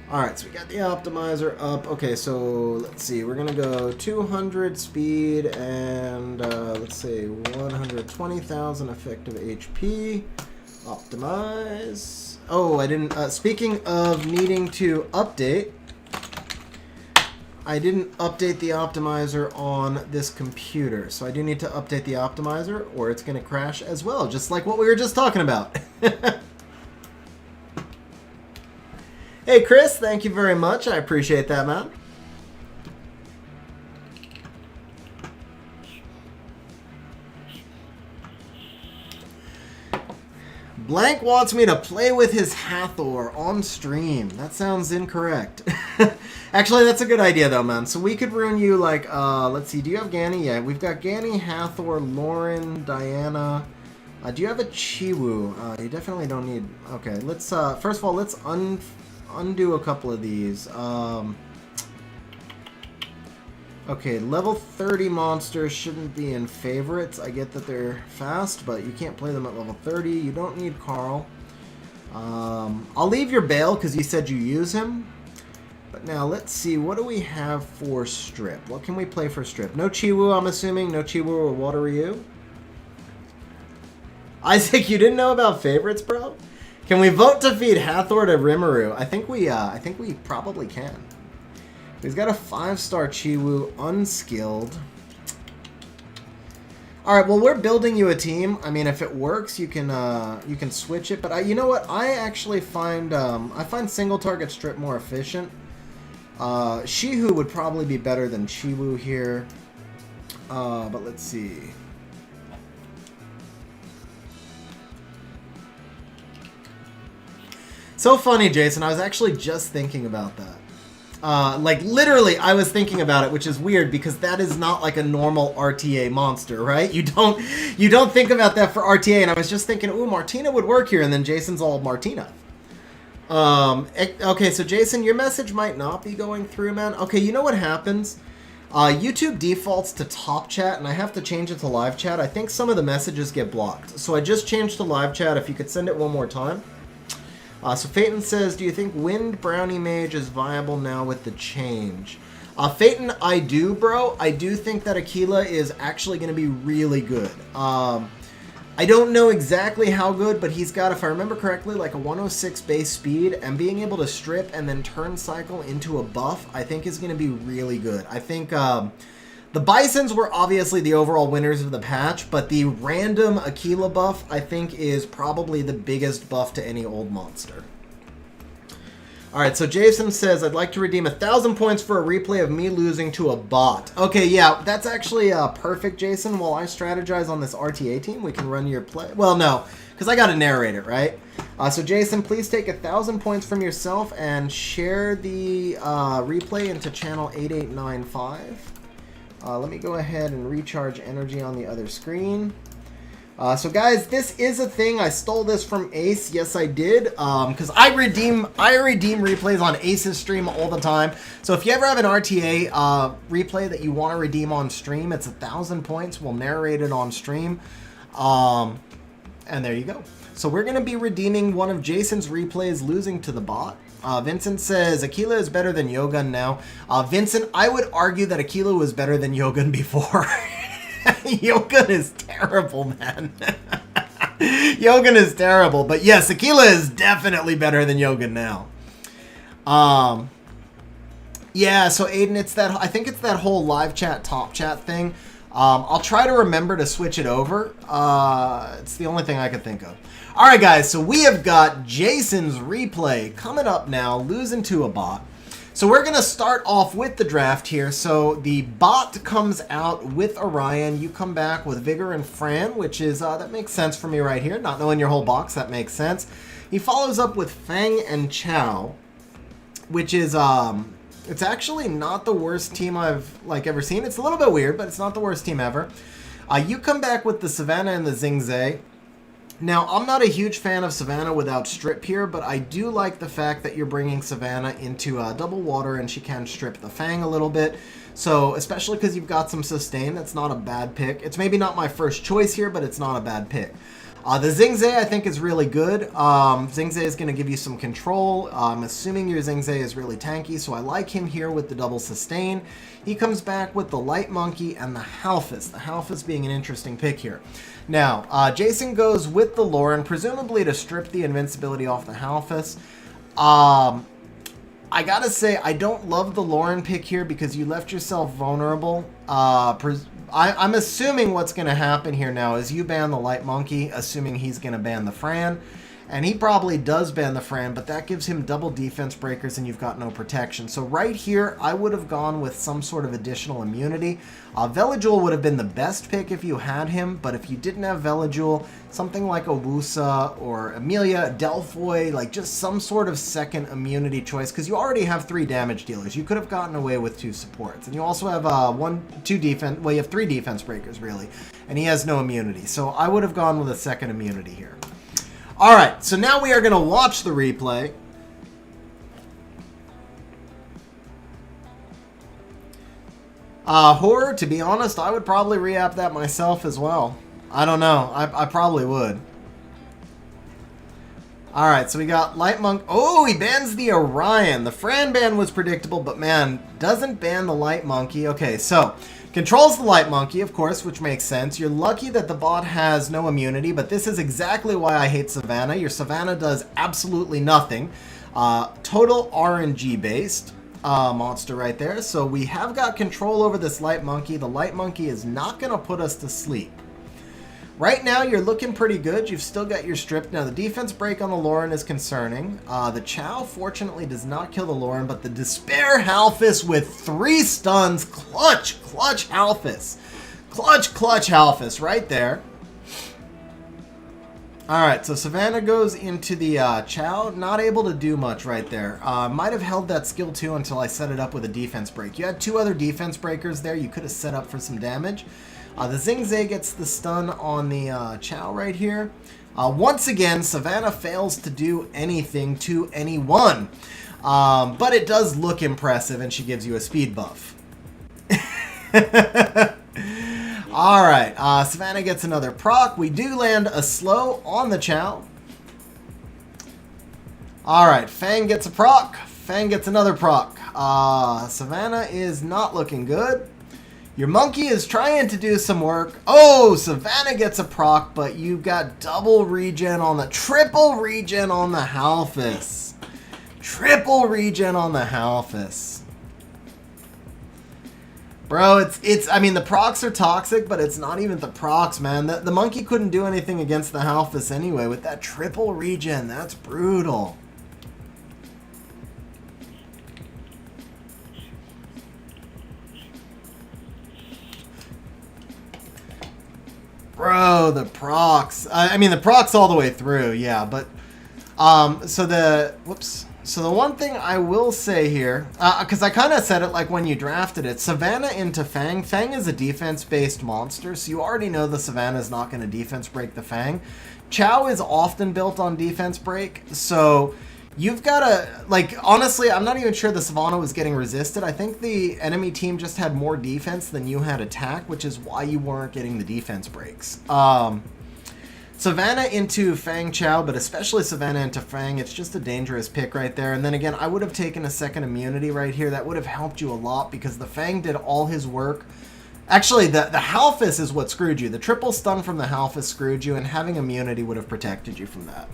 Alright, so we got the optimizer up. Okay, so let's see. We're going to go 200 speed and, let's say, 120,000 effective HP. Optimize. Oh, I didn't... speaking of needing to update, I didn't update the optimizer on this computer. So I do need to update the optimizer or it's going to crash as well, just like what we were just talking about. Hey, Chris, thank you very much. I appreciate that, man. Blank wants me to play with his Hathor on stream. That sounds incorrect. Actually, that's a good idea, though, man. So we could rune you, like, let's see. Do you have Ganny? Yeah, we've got Ganny, Hathor, Lauren, Diana. Do you have a Chiwu? You definitely don't need... Okay, let's, first of all, let's undo a couple of these. Okay, level 30 monsters shouldn't be in favorites. I get that they're fast, but you can't play them at level 30. You don't need Carl. I'll leave your Bale because you said you use him. But now let's see, what do we have for Strip? What can we play for Strip? No Chiwu, I'm assuming. No Chiwu or Water Ryu. Isaac, you didn't know about favorites, bro? Can we vote to feed Hathor to Rimuru? I think we probably can. He's got a 5-star Chiwu, unskilled. All right, well, we're building you a team. I mean, if it works, you can switch it. But you know what? I actually find single target Strip more efficient. Shihu would probably be better than Chiwu here. But let's see. So funny, Jason. I was actually just thinking about that. Like, literally, I was thinking about it, which is weird because that is not like a normal RTA monster, right? You don't think about that for RTA, and I was just thinking, ooh, Martina would work here, and then Jason's all Martina. Okay, so Jason, your message might not be going through, man. Okay, you know what happens? YouTube defaults to top chat, and I have to change it to live chat. I think some of the messages get blocked. So I just changed to live chat. If you could send it one more time. So Phaeton says, do you think Wind Brownie Mage is viable now with the change? Phaeton, I do, bro. I do think that Aquila is actually going to be really good. I don't know exactly how good, but he's got, if I remember correctly, like a 106 base speed, and being able to strip and then turn cycle into a buff, I think is going to be really good. I think the Bisons were obviously the overall winners of the patch, but the random Aquila buff, I think, is probably the biggest buff to any old monster. Alright, so Jason says, I'd like to redeem 1,000 points for a replay of me losing to a bot. Okay, yeah, that's actually perfect, Jason. While I strategize on this RTA team, we can run your play. Well, no, because I got to narrate it, right? So Jason, please take 1,000 points from yourself and share the replay into channel 8895. Let me go ahead and recharge energy on the other screen. So guys, this is a thing. I stole this from Ace. Yes, I did. Because I redeem replays on Ace's stream all the time. So if you ever have an RTA replay that you want to redeem on stream, it's 1,000 points. We'll narrate it on stream. And there you go. So we're going to be redeeming one of Jason's replays losing to the bot. Vincent says, Aquila is better than Yogun now. Vincent, I would argue that Aquila was better than Yogun before. Yogun is terrible, man. Yogun is terrible. But yes, Aquila is definitely better than Yogun now. Yeah, so Aiden, I think it's that whole live chat, top chat thing. I'll try to remember to switch it over. It's the only thing I could think of. Alright guys, so we have got Jason's replay coming up now, losing to a bot. So we're going to start off with the draft here. So the bot comes out with Orion. You come back with Vigor and Fran, which is, that makes sense for me right here. Not knowing your whole box, that makes sense. He follows up with Fang and Chow, which is, it's actually not the worst team I've, ever seen. It's a little bit weird, but it's not the worst team ever. You come back with the Savannah and the Xingzhe. Now, I'm not a huge fan of Savannah without strip here, but I do like the fact that you're bringing Savannah into double water and she can strip the Fang a little bit. So, especially because you've got some sustain, that's not a bad pick. It's maybe not my first choice here, but it's not a bad pick. The Xingzai I think is really good. Xingzai is going to give you some control. I'm assuming your Xingzai is really tanky, so I like him here with the double sustain. He comes back with the Light Monkey and the Halphus. The Halphus being an interesting pick here. Now, Jason goes with the Lauren, presumably to strip the invincibility off the Halphus. I gotta say, I don't love the Lauren pick here because you left yourself vulnerable. I'm assuming what's going to happen here now is you ban the Light Monkey, assuming he's going to ban the Fran. And he probably does ban the Fran, but that gives him double defense breakers and you've got no protection. So right here, I would have gone with some sort of additional immunity. Veligul would have been the best pick if you had him, but if you didn't have Veligul, something like Owusa or Amelia, Delphoy, like just some sort of second immunity choice, because you already have 3 damage dealers. You could have gotten away with 2 supports. And you also have you have 3 defense breakers, really, and he has no immunity. So I would have gone with a second immunity here. All right, so now we are going to watch the replay. Horror, to be honest, I would probably re-app that myself as well. I don't know. I probably would. All right, so we got Light Monk. Oh, he bans the Orion. The Fran ban was predictable, but man, doesn't ban the Light Monkey. Okay, so controls the Light Monkey, of course, which makes sense. You're lucky that the bot has no immunity, but this is exactly why I hate Savannah. Your Savannah does absolutely nothing. Total RNG-based monster right there. So we have got control over this Light Monkey. The Light Monkey is not going to put us to sleep. Right now, you're looking pretty good. You've still got your strip. Now, the defense break on the Lauren is concerning. The Chow, fortunately, does not kill the Lauren, but the Despair Halphus with 3 stuns. Clutch Halphus. Clutch Halphus right there. All right, so Savannah goes into the Chow. Not able to do much right there. Might have held that skill 2 until I set it up with a defense break. You had 2 other defense breakers there. You could have set up for some damage. The Xingzai gets the stun on the Chow right here. Once again, Savannah fails to do anything to anyone. But it does look impressive, and she gives you a speed buff. Alright, Savannah gets another proc. We do land a slow on the Chow. Alright, Fang gets a proc. Fang gets another proc. Savannah is not looking good. Your monkey is trying to do some work. Oh, Savannah gets a proc, but you've got double regen on the... Triple regen on the Halphus. Triple regen on the Halphus. Bro, I mean, the procs are toxic, but it's not even the procs, man. The monkey couldn't do anything against the Halphus anyway. With that triple regen, that's brutal. Bro, the procs. I mean, the procs all the way through, yeah. But, so the one thing I will say here, because I kind of said it like when you drafted it, Savannah into Fang. Fang is a defense-based monster, so you already know the Savannah is not going to defense break the Fang. Chow is often built on defense break, so you've got to, like, honestly, I'm not even sure the Savannah was getting resisted. I think the enemy team just had more defense than you had attack, which is why you weren't getting the defense breaks. Savannah into Fang Chow, but especially Savannah into Fang, it's just a dangerous pick right there. And then again, I would have taken a second immunity right here. That would have helped you a lot because the Fang did all his work. Actually, the Halphus is what screwed you. The triple stun from the Halphus screwed you, and having immunity would have protected you from that.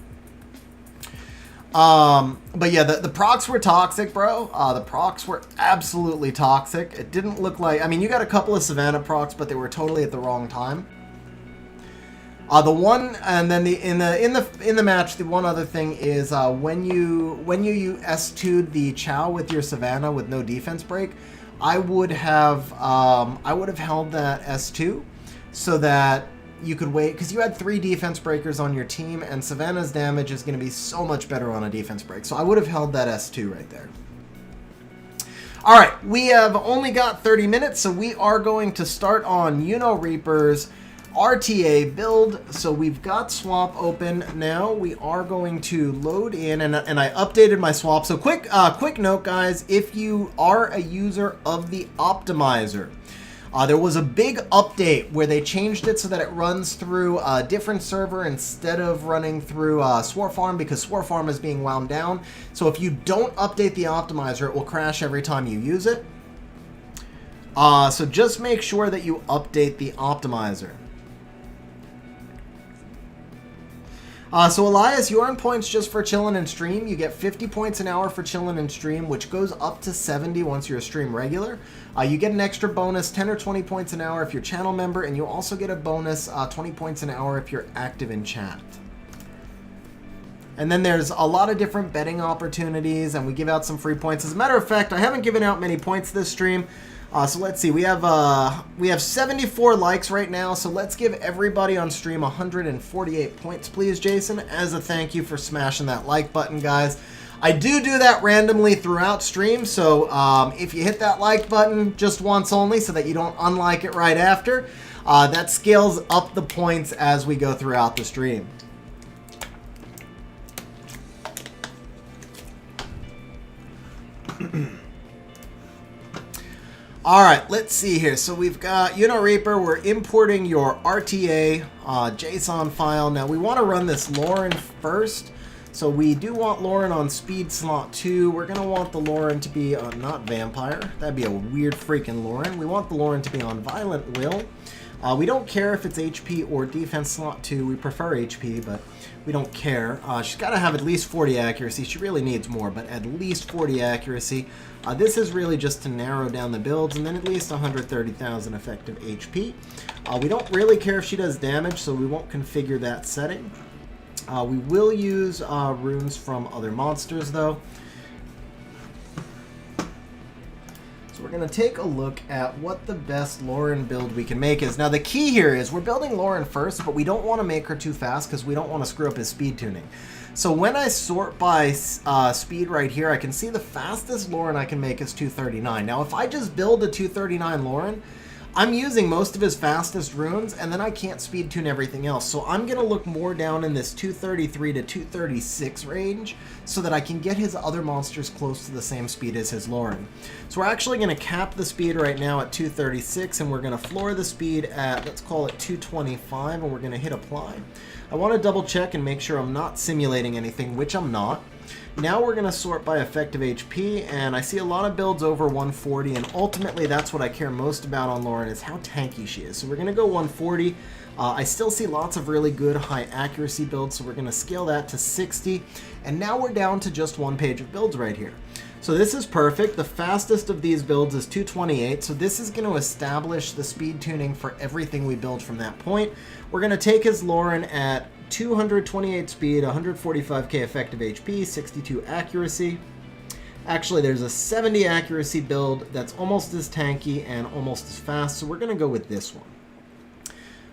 But yeah, the procs were toxic, bro. The procs were absolutely toxic. It didn't look like... I mean, you got a couple of Savannah procs, but they were totally at the wrong time. The one, and then in the match, the one other thing is when you S2'd the Chow with your Savannah with no defense break, I would have held that S2 so that you could wait, because you had 3 defense breakers on your team, and Savannah's damage is going to be so much better on a defense break. So I would have held that S2 right there. All right, we have only got 30 minutes, so we are going to start on Reaper's RTA build. So we've got swap open now. We are going to load in, and I updated my swap. So quick note, guys, if you are a user of the optimizer, There was a big update where they changed it so that it runs through a different server instead of running through Swore Farm, because Swore Farm is being wound down. So if you don't update the optimizer, it will crash every time you use it. So just make sure that you update the optimizer. So Elias, you earn points just for chillin' and stream. You get 50 points an hour for chillin' and stream, which goes up to 70 once you're a stream regular. You get an extra bonus, 10 or 20 points an hour if you're channel member, and you also get a bonus 20 points an hour if you're active in chat. And then there's a lot of different betting opportunities, and we give out some free points. As a matter of fact, I haven't given out many points this stream. So let's see, we have 74 likes right now, so let's give everybody on stream 148 points, please, Jason, as a thank you for smashing that like button, guys. I do that randomly throughout stream, so if you hit that like button just once only so that you don't unlike it right after, that scales up the points as we go throughout the stream. All right, let's see here. So we've got Reaper. We're importing your RTA JSON file. Now we want to run this Lauren first. So we do want Lauren on speed slot 2. We're going to want the Lauren to be on not Vampire. That'd be a weird freaking Lauren. We want the Lauren to be on Violent Will. We don't care if it's HP or defense slot 2. We prefer HP, but we don't care. She's got to have at least 40 accuracy. She really needs more, but at least 40 accuracy. This is really just to narrow down the builds, and then at least 130,000 effective HP. We don't really care if she does damage, so we won't configure that setting. We will use runes from other monsters, though. So we're going to take a look at what the best Lauren build we can make is. Now the key here is we're building Lauren first, but we don't want to make her too fast because we don't want to screw up his speed tuning. So when I sort by speed right here, I can see the fastest Lauren I can make is 239. Now if I just build a 239 Lauren, I'm using most of his fastest runes, and then I can't speed tune everything else. So I'm going to look more down in this 233 to 236 range so that I can get his other monsters close to the same speed as his Lauren. So we're actually going to cap the speed right now at 236, and we're going to floor the speed at, let's call it 225, and we're going to hit apply. I want to double check and make sure I'm not simulating anything, which I'm not. Now we're going to sort by effective HP, and I see a lot of builds over 140, and ultimately that's what I care most about on Lauren is how tanky she is. So we're going to go 140. I still see lots of really good high accuracy builds, so we're going to scale that to 60, and now we're down to just one page of builds right here. So this is perfect. The fastest of these builds is 228, so this is going to establish the speed tuning for everything we build from that point. We're going to take his Lauren at 228 speed, 145k effective HP, 62 accuracy. Actually, there's a 70 accuracy build that's almost as tanky and almost as fast, so we're going to go with this one.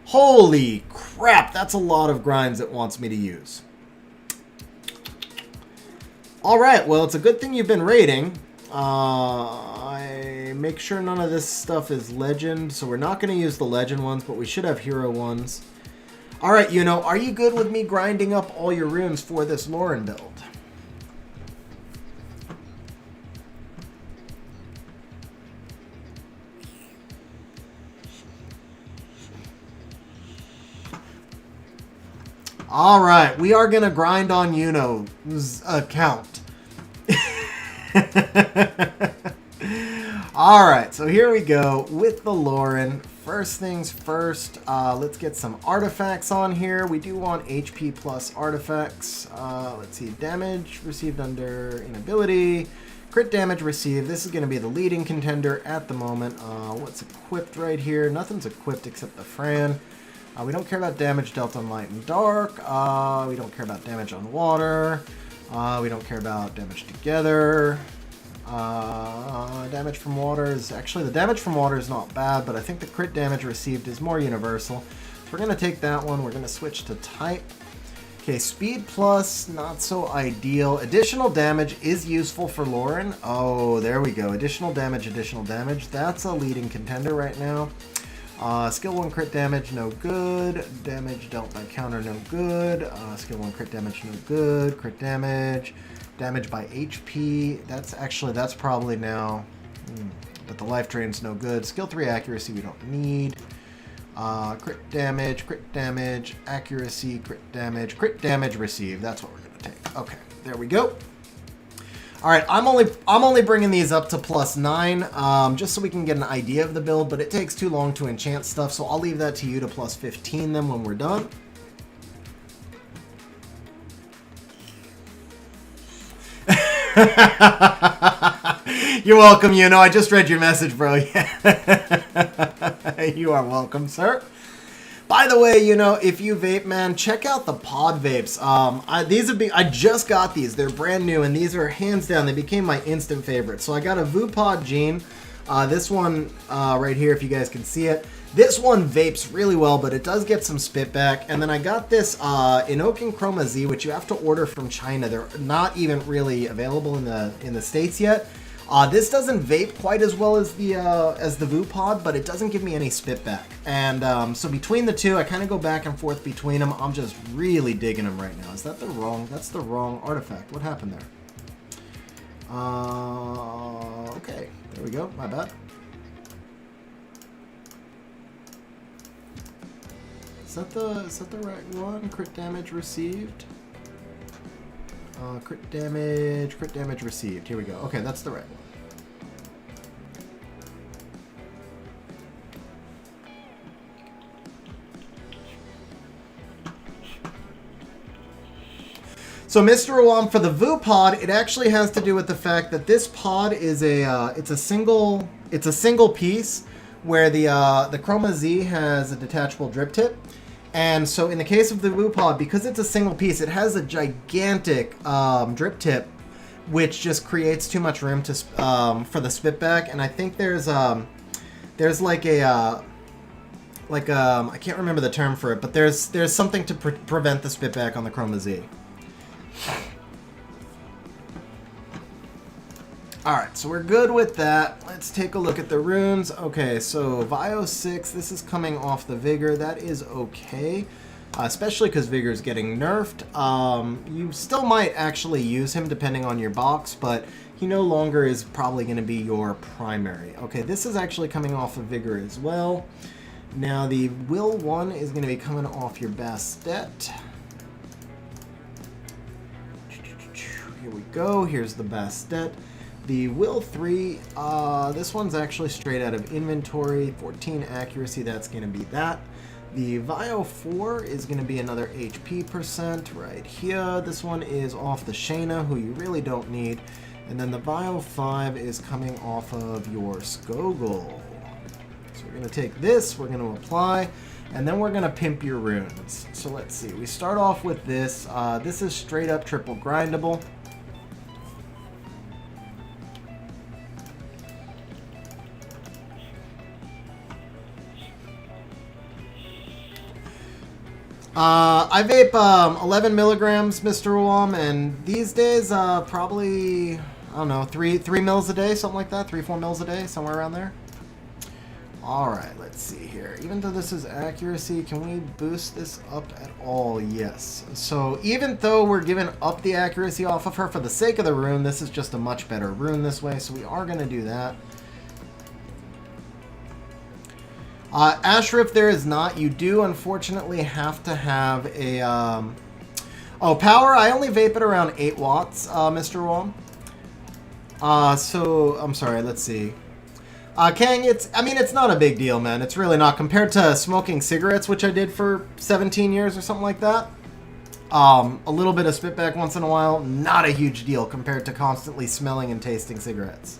Holy crap, that's a lot of grinds it wants me to use. Alright, well, it's a good thing you've been raiding. I make sure none of this stuff is legend, so we're not going to use the legend ones, but we should have hero ones. Alright, are you good with me grinding up all your runes for this Lauren build? Alright, we are going to grind on Yuno's account. Alright, so here we go with the Lauren. First things first, let's get some artifacts on here. We do want HP plus artifacts. Let's see, damage received under inability. Crit damage received. This is going to be the leading contender at the moment. What's equipped right here? Nothing's equipped except the Fran. We don't care about damage dealt on light and dark. We don't care about damage on water. We don't care about damage together. Damage from water is actually, the damage from water is not bad, but I think the crit damage received is more universal. So we're going to take that one. We're going to switch to type. Okay, speed plus, not so ideal. Additional damage is useful for Lauren. Oh, there we go. Additional damage, additional damage. That's a leading contender right now. Skill 1 crit damage, no good. Damage dealt by counter, no good. Skill 1 crit damage, no good. Crit damage. Damage by HP. That's probably now... but the life drain's no good. Skill 3 accuracy we don't need. Crit damage, accuracy, crit damage received. That's what we're going to take. Okay, there we go. All right, I'm only bringing these up to +9, just so we can get an idea of the build, but it takes too long to enchant stuff, so I'll leave that to you to +15 them when we're done. You're welcome, you know. I just read your message, bro. Yeah. You are welcome, sir. By the way, you know, if you vape, man, check out the pod vapes. I just got these. They're brand new, and these are hands down. They became my instant favorite. So I got a VuPod Gene. This one right here, if you guys can see it. This one vapes really well, but it does get some spit back. And then I got this Inokin Chroma Z, which you have to order from China. They're not even really available in the States yet. This doesn't vape quite as well as the VuPod, but it doesn't give me any spit back. And so between the two, I kind of go back and forth between them. I'm just really digging them right now. Is that that's the wrong artifact. What happened there? Okay, there we go. My bad. Is that the right one? Crit damage received. Crit damage received. Here we go. Okay, that's the right one. So, Mr. Awam, for the VuPod, it actually has to do with the fact that this pod is it's a single piece where the Chroma Z has a detachable drip tip. And so in the case of the VuPod, because it's a single piece, it has a gigantic drip tip, which just creates too much room to for the spit back. And I think there's like a I can't remember the term for it, but there's something to prevent the spit back on the Chroma Z. Alright, so we're good with that. Let's take a look at the runes. Okay, so Vio 6, this is coming off the Vigor. That is okay, especially because Vigor is getting nerfed. You still might actually use him depending on your box, but he no longer is probably going to be your primary. Okay, this is actually coming off of Vigor as well. Now the Will 1 is going to be coming off your Bastet. Here we go. Here's the Bastet. The Will 3, this one's actually straight out of inventory. 14 accuracy, that's going to be that. The Vio 4 is going to be another HP percent right here. This one is off the Shayna, who you really don't need. And then the Vio 5 is coming off of your Skogul. So we're going to take this, we're going to apply, and then we're going to pimp your runes. So let's see. We start off with this. This is straight up triple grindable. I vape 11 milligrams, Mr. Uwam, and these days probably, I don't know, 3 mils a day, something like that, 3-4 mils a day, somewhere around there. Alright, let's see here. Even though this is accuracy, can we boost this up at all? Yes. So even though we're giving up the accuracy off of her for the sake of the rune, this is just a much better rune this way, so we are going to do that. Ashrif, there is not. You do, unfortunately, have to have a... Oh, power, I only vape it around 8 watts, Mr. Wong. So, I'm sorry, let's see. Kang, it's not a big deal, man. It's really not. Compared to smoking cigarettes, which I did for 17 years or something like that. A little bit of spitback once in a while, not a huge deal compared to constantly smelling and tasting cigarettes.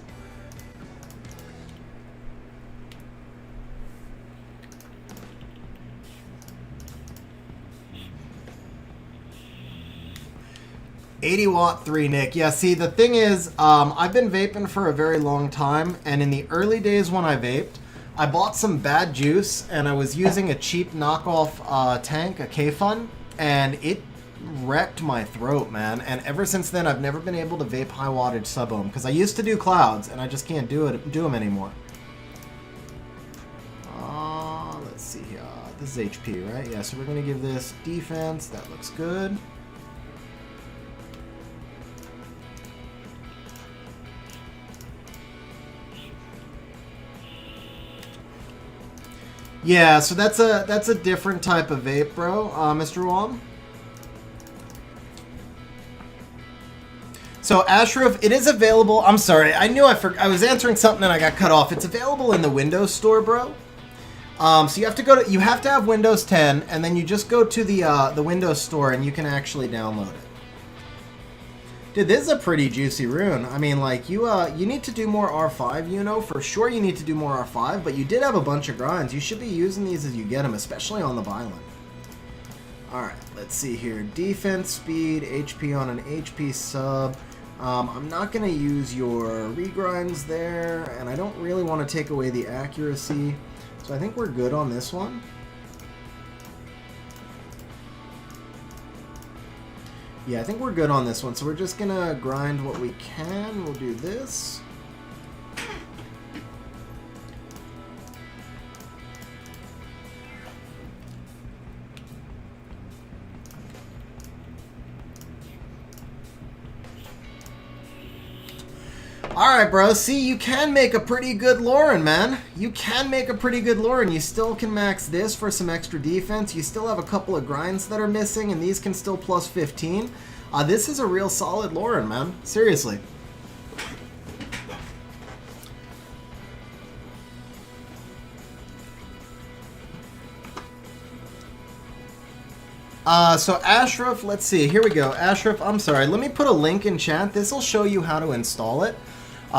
$80-watt 3, Nick. Yeah, see, the thing is, I've been vaping for a very long time, and in the early days when I vaped, I bought some bad juice, and I was using a cheap knockoff tank, a K-Fun, and it wrecked my throat, man. And ever since then, I've never been able to vape high wattage sub-ohm, because I used to do clouds, and I just can't do them anymore. Let's see here. This is HP, right? Yeah, so we're going to give this defense. That looks good. Yeah, so that's a different type of vape, bro, Mr. Wong. So Ashraf, it is available. I'm sorry, I knew I was answering something and I got cut off. It's available in the Windows Store, bro. So you have to have Windows 10, and then you just go to the Windows Store and you can actually download it. Dude, this is a pretty juicy rune. I mean, like, you need to do more R5, you know, for sure you need to do more R5, but you did have a bunch of grinds. You should be using these as you get them, especially on the violent. Alright, let's see here. Defense, speed, HP on an HP sub. I'm not going to use your regrinds there, and I don't really want to take away the accuracy, so I think we're good on this one. Yeah, I think we're good on this one, so we're just gonna grind what we can. We'll do this. Alright, bro. See, you can make a pretty good Lauren, man. You can make a pretty good Lauren. You still can max this for some extra defense. You still have a couple of grinds that are missing, and these can still plus 15. This is a real solid Lauren, man. Seriously. So Ashraf, let's see. Here we go. Ashraf, I'm sorry. Let me put a link in chat. This will show you how to install it.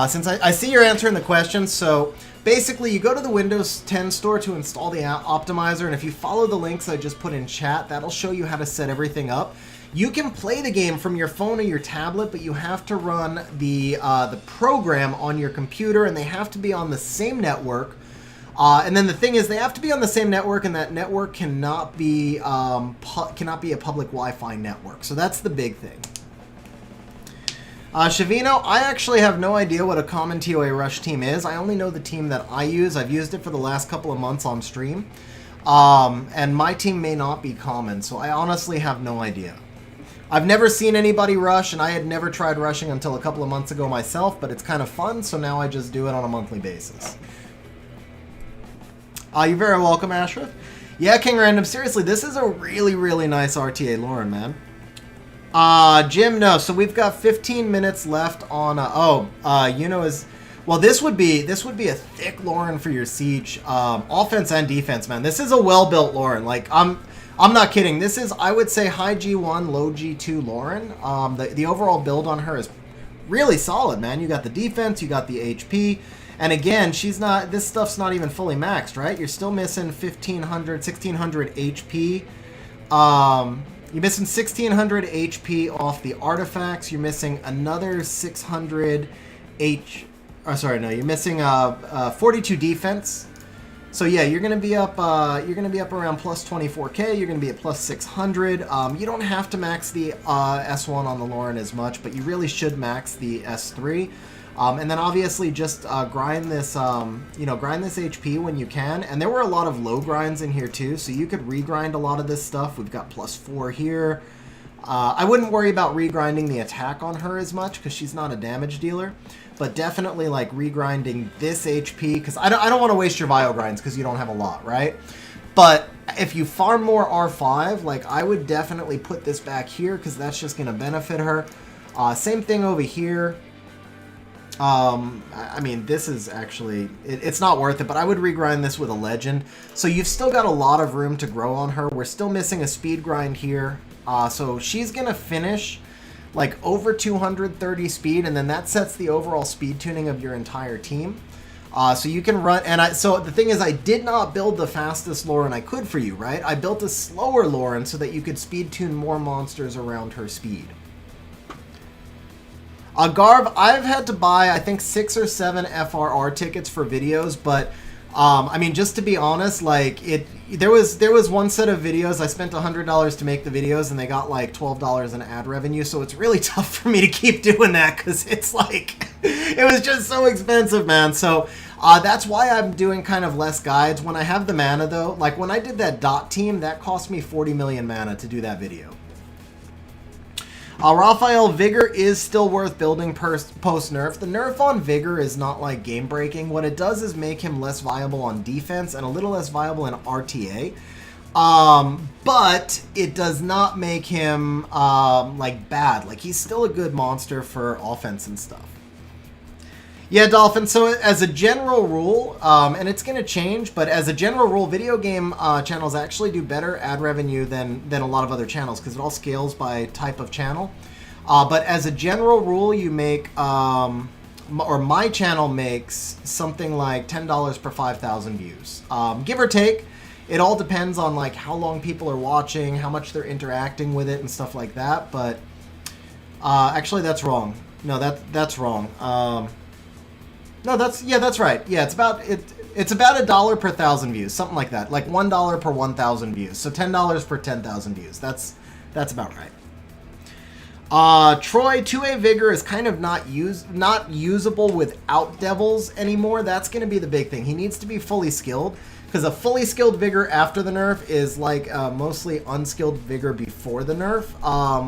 Since I see you're answering the question, so basically you go to the Windows 10 store to install the optimizer, and if you follow the links I just put in chat, that'll show you how to set everything up. You can play the game from your phone or your tablet, but you have to run the program on your computer, and they have to be on the same network. And then the thing is, they have to be on the same network, and that network cannot be a public Wi-Fi network. So that's the big thing. Shavino, I actually have no idea what a common TOA Rush team is. I only know the team that I use. I've used it for the last couple of months on stream. And my team may not be common, so I honestly have no idea. I've never seen anybody rush, and I had never tried rushing until a couple of months ago myself, but it's kind of fun, so now I just do it on a monthly basis. You're very welcome, Ashraf. Yeah, King Random, seriously, this is a really, really nice RTA Lauren, man. Jim, no. So we've got 15 minutes left on. You know, well. This would be a thick Lauren for your siege, offense and defense, man. This is a well-built Lauren. Like I'm not kidding. This is, I would say, high G1, low G2 Lauren. The overall build on her is really solid, man. You got the defense, you got the HP, and again, this stuff's not even fully maxed, right? You're still missing 1500, 1600 HP. You're missing 1600 HP off the artifacts. You're missing another 600 you're missing 42 defense. So yeah, you're gonna be up around plus 24k. You're gonna be at plus 600. You don't have to max the S1 on the Lauren as much, but you really should max the S3. And then obviously just grind this, grind this HP when you can. And there were a lot of low grinds in here too, so you could regrind a lot of this stuff. We've got plus 4 here. I wouldn't worry about regrinding the attack on her as much because she's not a damage dealer. But definitely like regrinding this HP, because I don't want to waste your bio grinds because you don't have a lot, right? But if you farm more R5, like I would definitely put this back here because that's just going to benefit her. Same thing over here. I mean, this is actually, it's not worth it, but I would regrind this with a legend. So you've still got a lot of room to grow on her. We're still missing a speed grind here. So she's going to finish like over 230 speed, and then that sets the overall speed tuning of your entire team. So you can run, and so the thing is, I did not build the fastest Lauren I could for you, right? I built a slower Lauren so that you could speed tune more monsters around her speed. Garv, I've had to buy, I think, 6 or 7 FRR tickets for videos, but, I mean, just to be honest, like, there was one set of videos, I spent $100 to make the videos, and they got, like, $12 in ad revenue, so it's really tough for me to keep doing that, because it's, like, it was just so expensive, man, so, that's why I'm doing kind of less guides. When I have the mana, though, like, when I did that dot team, that cost me 40 million mana to do that video. Raphael, Vigor is still worth building post-nerf. The nerf on Vigor is not like game-breaking. What it does is make him less viable on defense and a little less viable in RTA. But it does not make him like bad. Like, he's still a good monster for offense and stuff. Yeah, Dolphin, so as a general rule, and it's going to change, but as a general rule, video game channels actually do better ad revenue than a lot of other channels because it all scales by type of channel. But as a general rule, you make, or my channel makes something like $10 per 5,000 views. Give or take. It all depends on like how long people are watching, how much they're interacting with it and stuff like that. But actually, that's wrong. No, that's wrong. No, that's right. Yeah, it's about $1 per 1,000 views, something like that. Like $1 per 1,000 views. So $10 per 10,000 views. That's about right. Troy, 2A Vigor is kind of not usable without Devils anymore. That's going to be the big thing. He needs to be fully skilled. Because a fully skilled Vigor after the nerf is like mostly unskilled Vigor before the nerf,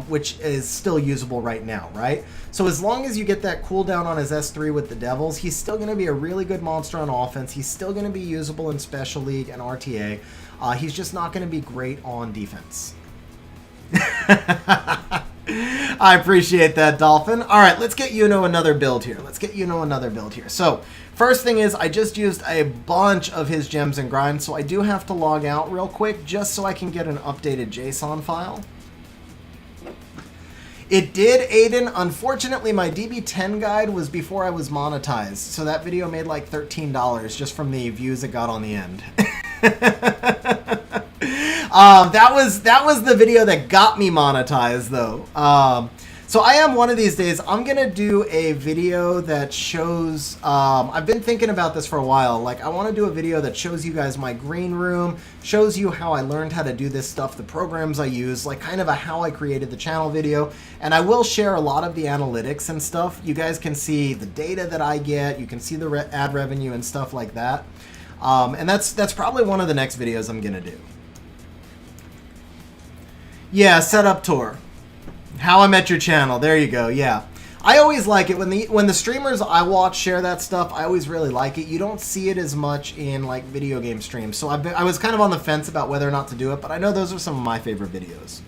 which is still usable right now, right? So as long as you get that cooldown on his S3 with the Devils, he's still going to be a really good monster on offense. He's still going to be usable in Special League and RTA. He's just not going to be great on defense. I appreciate that, Dolphin. All right, let's get another build here. So first thing is I just used a bunch of his gems and grinds, so I do have to log out real quick just so I can get an updated JSON file. It did, Aiden. Unfortunately, my DB10 guide was before I was monetized, so that video made like $13 just from the views it got on the end. That was the video that got me monetized, though. So I am one of these days, I'm going to do a video that shows, I've been thinking about this for a while. Like, I want to do a video that shows you guys my green room, shows you how I learned how to do this stuff, the programs I use, like kind of a how I created the channel video. And I will share a lot of the analytics and stuff. You guys can see the data that I get. You can see the ad revenue and stuff like that. And that's probably one of the next videos I'm going to do. Yeah, setup tour. How I Met Your Channel. There you go. Yeah. I always like it when the streamers I watch share that stuff. I always really like it. You don't see it as much in like video game streams. So I was kind of on the fence about whether or not to do it, but I know those are some of my favorite videos.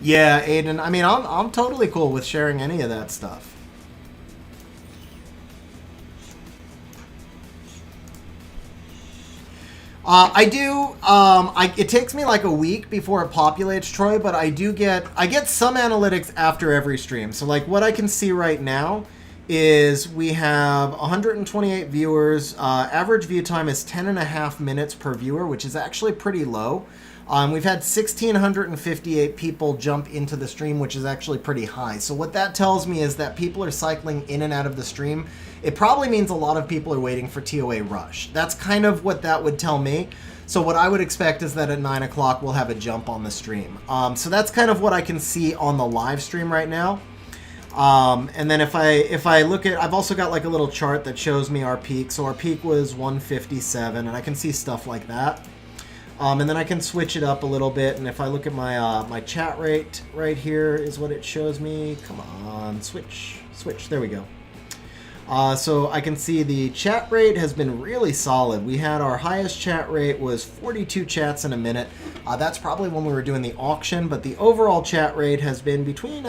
Yeah, Aiden. I mean, I'm totally cool with sharing any of that stuff. I do, it takes me like a week before it populates, Troy, but I get some analytics after every stream. So like what I can see right now is we have 128 viewers. Average view time is 10.5 minutes per viewer, which is actually pretty low. We've had 1,658 people jump into the stream, which is actually pretty high. So what that tells me is that people are cycling in and out of the stream. It probably means a lot of people are waiting for TOA Rush. That's kind of what that would tell me. So what I would expect is that at 9 o'clock we'll have a jump on the stream. So that's kind of what I can see on the live stream right now. And then if I look at, I've also got like a little chart that shows me our peak. So our peak was 157, and I can see stuff like that. And then I can switch it up a little bit, and if I look at my my chat rate right here is what it shows me. Come on, switch. There we go. So I can see the chat rate has been really solid. We had our highest chat rate was 42 chats in a minute. That's probably when we were doing the auction, but the overall chat rate has been between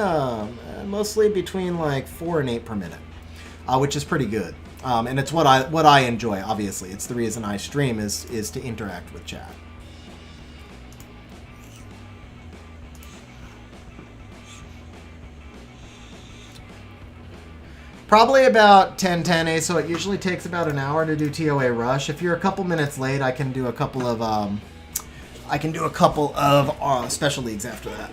mostly between like 4 and 8 per minute, which is pretty good. And it's what I enjoy. Obviously, it's the reason I stream is to interact with chat. Probably about 10:10, so it usually takes about an hour to do TOA Rush. If you're a couple minutes late, I can do a couple of special leagues after that.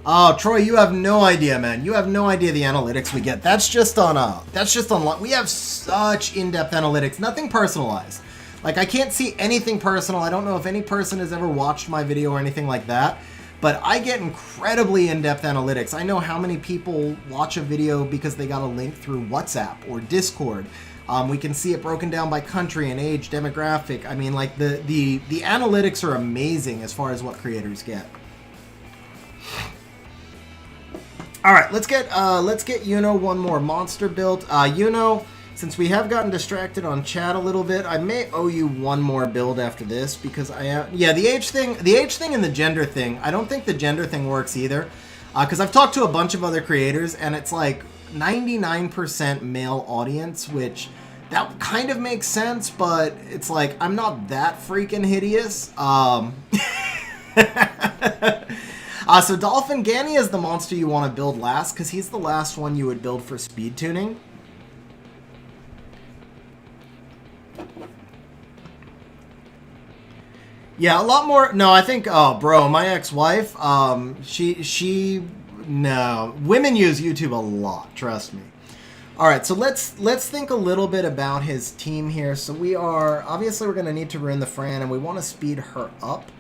Oh, Troy, you have no idea, man. You have no idea the analytics we get. That's just on we have such in-depth analytics, nothing personalized. Like, I can't see anything personal. I don't know if any person has ever watched my video or anything like that, but I get incredibly in-depth analytics. I know how many people watch a video because they got a link through WhatsApp or Discord, We can see it broken down by country and age, demographic. I mean, like the analytics are amazing as far as what creators get. All right, let's get Yuno one more monster build. Yuno, since we have gotten distracted on chat a little bit, I may owe you one more build after this because yeah, the age thing and the gender thing. I don't think the gender thing works either, because I've talked to a bunch of other creators and it's like 99% male audience, which that kind of makes sense, but it's like I'm not that freaking hideous. So Dolphin Ganny is the monster you want to build last because he's the last one you would build for speed tuning. Yeah, a lot more. No, I think. Oh, bro, my ex-wife. No, women use YouTube a lot. Trust me. All right, so let's think a little bit about his team here. So we're going to need to ruin the Fran, and we want to speed her up.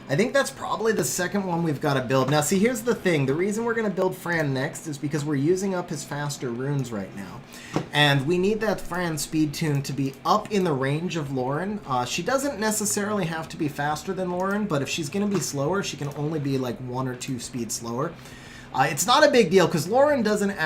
I think that's probably the second one we've got to build. Now, see, here's the thing. The reason we're going to build Fran next is because we're using up his faster runes right now. And we need that Fran speed tune to be up in the range of Lauren. She doesn't necessarily have to be faster than Lauren, but if she's going to be slower, she can only be like 1 or 2 speeds slower. It's not a big deal because Lauren doesn't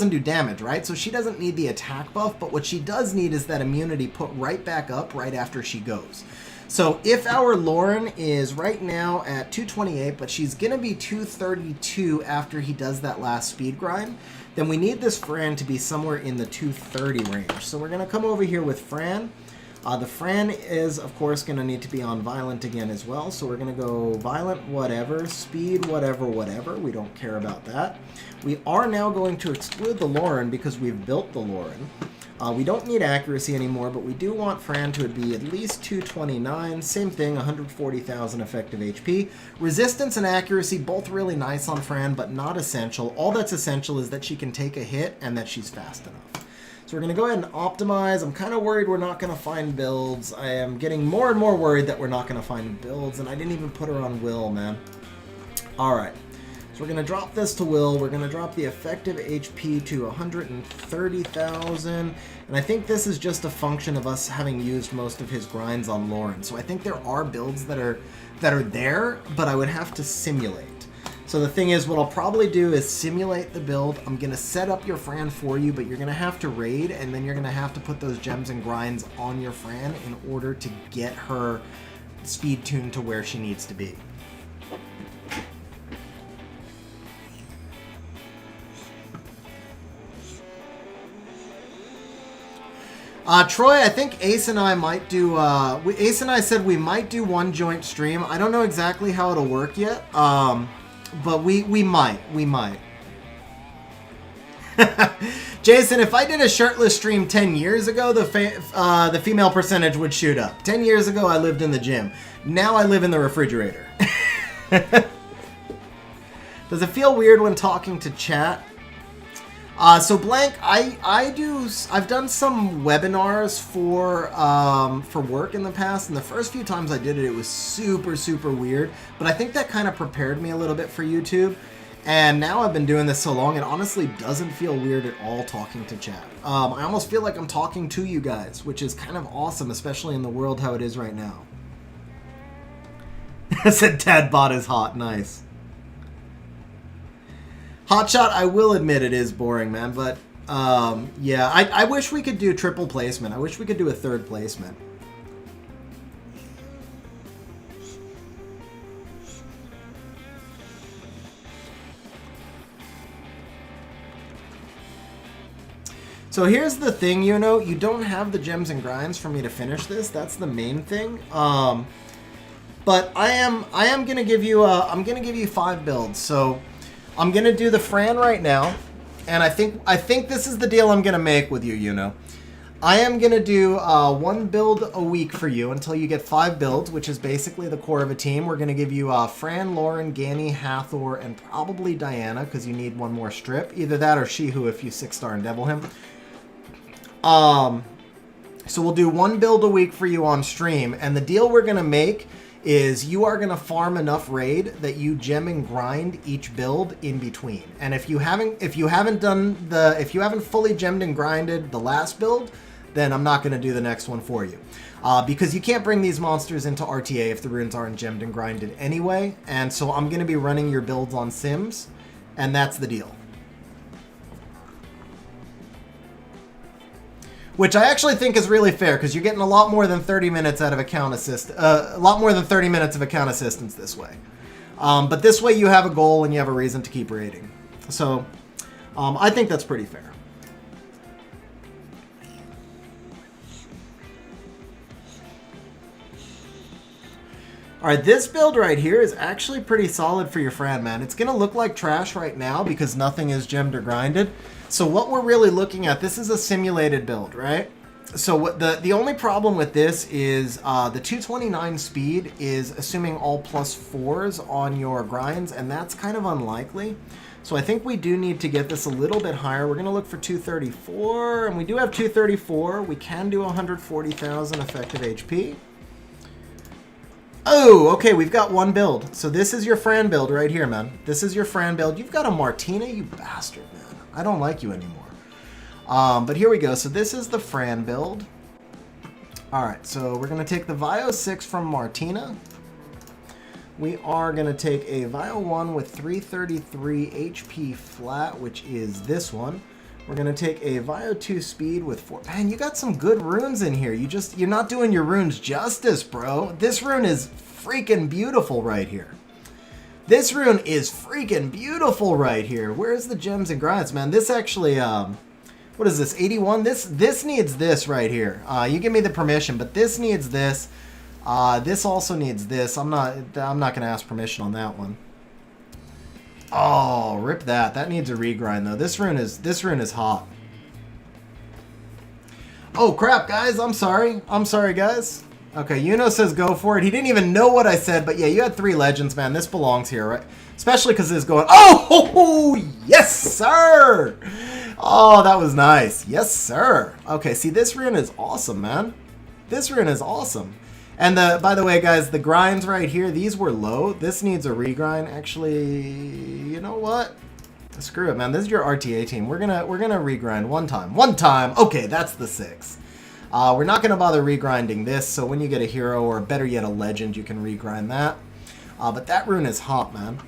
do damage, right? So she doesn't need the attack buff, but what she does need is that immunity put right back up right after she goes. So if our Lauren is right now at 228, but she's going to be 232 after he does that last speed grind, then we need this Fran to be somewhere in the 230 range. So we're going to come over here with Fran. The Fran is, of course, going to need to be on Violent again as well. So we're going to go Violent, whatever, Speed, whatever, whatever. We don't care about that. We are now going to exclude the Lauren because we've built the Lauren. We don't need accuracy anymore, but we do want Fran to be at least 229. Same thing, 140,000 effective HP. Resistance and accuracy, both really nice on Fran, but not essential. All that's essential is that she can take a hit and that she's fast enough. So we're going to go ahead and optimize. I'm kind of worried we're not going to find builds. I am getting more and more worried that we're not going to find builds, and I didn't even put her on Will, man. All right. So we're going to drop this to Will. We're going to drop the effective HP to 130,000. And I think this is just a function of us having used most of his grinds on Lauren. So I think there are builds that are there, but I would have to simulate. So the thing is, what I'll probably do is simulate the build. I'm going to set up your Fran for you, but you're going to have to raid, and then you're going to have to put those gems and grinds on your Fran in order to get her speed tuned to where she needs to be. Troy, I think Ace and I might do, Ace and I said we might do one joint stream. I don't know exactly how it'll work yet, but we might. Jason, if I did a shirtless stream 10 years ago, the female percentage would shoot up. 10 years ago, I lived in the gym. Now I live in the refrigerator. Does it feel weird when talking to chat? So Blank, I've done some webinars for work in the past, and the first few times I did it, it was super weird, but I think that kind of prepared me a little bit for YouTube, and now I've been doing this so long, it honestly doesn't feel weird at all talking to chat. I almost feel like I'm talking to you guys, which is kind of awesome, especially in the world how it is right now. I said Tadbot is hot, nice. Hotshot, I will admit it is boring, man, but yeah, I wish we could do triple placement. I wish we could do a third placement. So here's the thing, you know, you don't have the gems and grinds for me to finish this. That's the main thing. But I am gonna give you I'm gonna give you 5 builds. So I'm gonna do the Fran right now, and I think this is the deal I'm gonna make with you. You know, I am gonna do 1 build a week for you until you get 5 builds, which is basically the core of a team. We're gonna give you Fran, Lauren, Ganny, Hathor, and probably Diana because you need 1 more strip. Either that or Shihu if you 6-star and devil him. So we'll do 1 build a week for you on stream, and the deal we're gonna make is you are going to farm enough raid that you gem and grind each build in between. And if you haven't fully gemmed and grinded the last build, then I'm not going to do the next one for you. Because you can't bring these monsters into RTA if the runes aren't gemmed and grinded anyway. And so I'm going to be running your builds on Sims, and that's the deal. Which I actually think is really fair, because you're getting a lot more than 30 minutes out of account assist, a lot more than 30 minutes of account assistance this way. But this way you have a goal and you have a reason to keep raiding. So I think that's pretty fair. All right, this build right here is actually pretty solid for your Fran, man. It's going to look like trash right now because nothing is gemmed or grinded. So what we're really looking at, this is a simulated build, right? So what the only problem with this is the 229 speed is assuming all +4s on your grinds, and that's kind of unlikely. So I think we do need to get this a little bit higher. We're going to look for 234, and we do have 234. We can do 140,000 effective HP. Oh, okay, we've got one build. So this is your Fran build right here, man. This is your Fran build. You've got a Martina, you bastard, man. I don't like you anymore. But here we go. So this is the Fran build. All right, so we're going to take the Vio 6 from Martina. We are going to take a Vio 1 with 333 HP flat, which is this one. We're going to take a Vio 2 speed with 4. Man, you got some good runes in here. You're not doing your runes justice, bro. This rune is freaking beautiful right here. This rune is freaking beautiful right here. Where's the gems and grinds, man? This actually, what is this, 81? This needs this right here. You give me the permission, but this needs this. This also needs this. I'm not gonna ask permission on that one. Oh, rip that. That needs a regrind though. This rune is hot. Oh crap, guys. I'm sorry. I'm sorry, guys. Okay, Yuno says go for it. He didn't even know what I said, but yeah, you had 3 legends, man. This belongs here, right? Especially because this is going... Oh, yes, sir! Oh, that was nice. Yes, sir. Okay, see, this rune is awesome, man. This rune is awesome. And by the way, guys, the grinds right here, these were low. This needs a regrind. Actually, you know what? Screw it, man. This is your RTA team. We're gonna regrind one time. One time. Okay, that's the 6. We're not going to bother regrinding this, so when you get a hero, or better yet a legend, you can regrind that. But that rune is hot, man.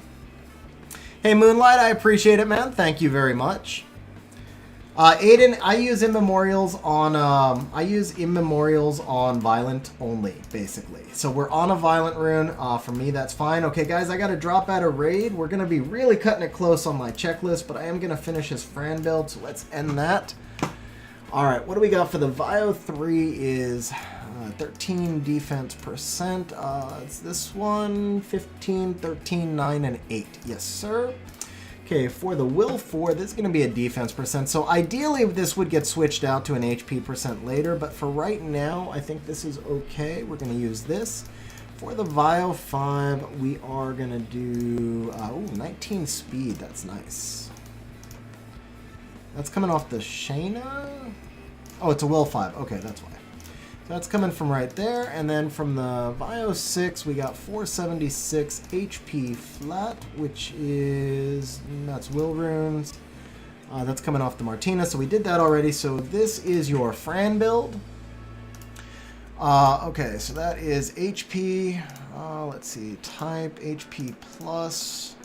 Hey, Moonlight, I appreciate it, man. Thank you very much. Aiden, I use immemorials on violent only, basically. So we're on a violent rune. For me, that's fine. Okay, guys, I got to drop out of raid. We're going to be really cutting it close on my checklist, but I am going to finish his Fran build, so let's end that. All right, what do we got for the Vio 3 is 13 defense percent. It's this one, 15, 13, 9, and 8. Yes, sir. Okay, for the Will 4, this is going to be a defense percent. So ideally, this would get switched out to an HP percent later, but for right now, I think this is okay. We're going to use this. For the Vio 5, we are going to do 19 speed. That's nice. That's coming off the Shayna. Oh, it's a Will 5. Okay, that's why. So that's coming from right there. And then from the Vio 6, we got 476 HP flat, which is... that's Will runes. That's coming off the Martina, so we did that already. So this is your Fran build. Okay, so that is HP. Let's see, type, HP plus...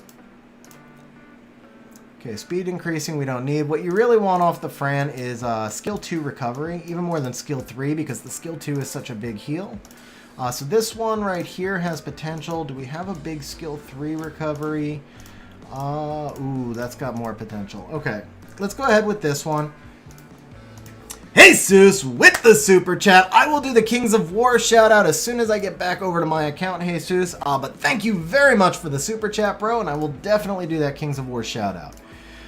Okay, speed increasing we don't need. What you really want off the Fran is skill 2 recovery, even more than skill 3 because the skill 2 is such a big heal. So this one right here has potential. Do we have a big skill 3 recovery? Ooh, that's got more potential. Okay, let's go ahead with this one. Jesus with the super chat. I will do the Kings of War shout out as soon as I get back over to my account, Jesus. But thank you very much for the super chat, bro, and I will definitely do that Kings of War shout out.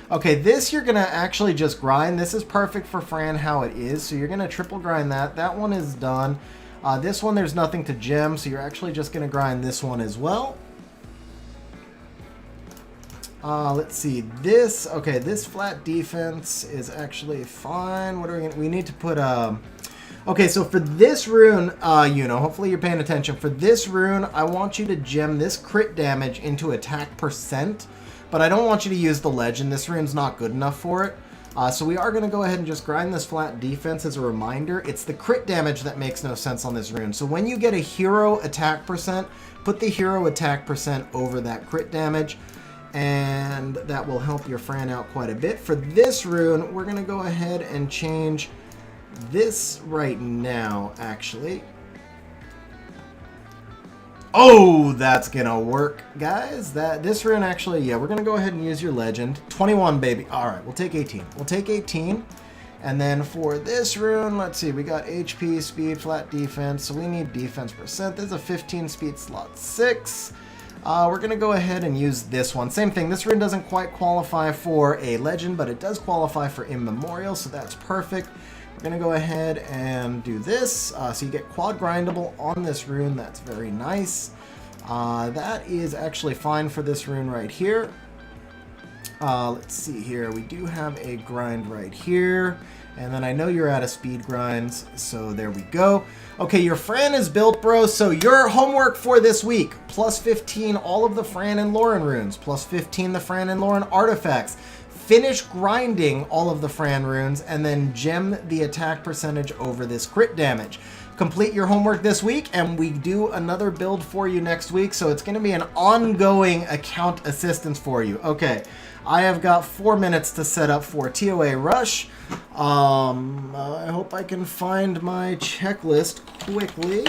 Okay, this you're going to actually just grind. This is perfect for Fran how it is, so you're going to triple grind that. That one is done. This one there's nothing to gem, so you're actually just going to grind this one as well. Let's see, this, okay, this flat defense is actually fine. What are we need to put, Okay, so for this rune, hopefully you're paying attention. For this rune, I want you to gem this crit damage into attack percent, but I don't want you to use the legend. This rune's not good enough for it. So we are going to go ahead and just grind this flat defense as a reminder. It's the crit damage that makes no sense on this rune. So when you get a hero attack percent, put the hero attack percent over that crit damage, and that will help your Fran out quite a bit. For this rune, we're going to go ahead and change this right now, actually. Oh, that's gonna work, guys. This rune actually, yeah, we're gonna go ahead and use your legend. 21, baby. All right, we'll take 18. We'll take 18. And then for this rune, let's see, we got HP, speed, flat defense, so we need defense percent. There's a 15 speed slot 6. We're gonna go ahead and use this one. Same thing, this rune doesn't quite qualify for a legend, but it does qualify for immemorial, so that's perfect. We're going to go ahead and do this. So you get quad grindable on this rune. That's very nice. That is actually fine for this rune right here. Let's see here. We do have a grind right here. And then I know you're out of speed grinds, so there we go. Okay, your Fran is built, bro. So your homework for this week, plus 15 all of the Fran and Lauren runes, plus 15 the Fran and Lauren artifacts. Finish grinding all of the Fran runes, and then gem the attack percentage over this crit damage. Complete your homework this week, and we do another build for you next week, so it's going to be an ongoing account assistance for you. Okay, I have got 4 minutes to set up for TOA Rush. I hope I can find my checklist quickly.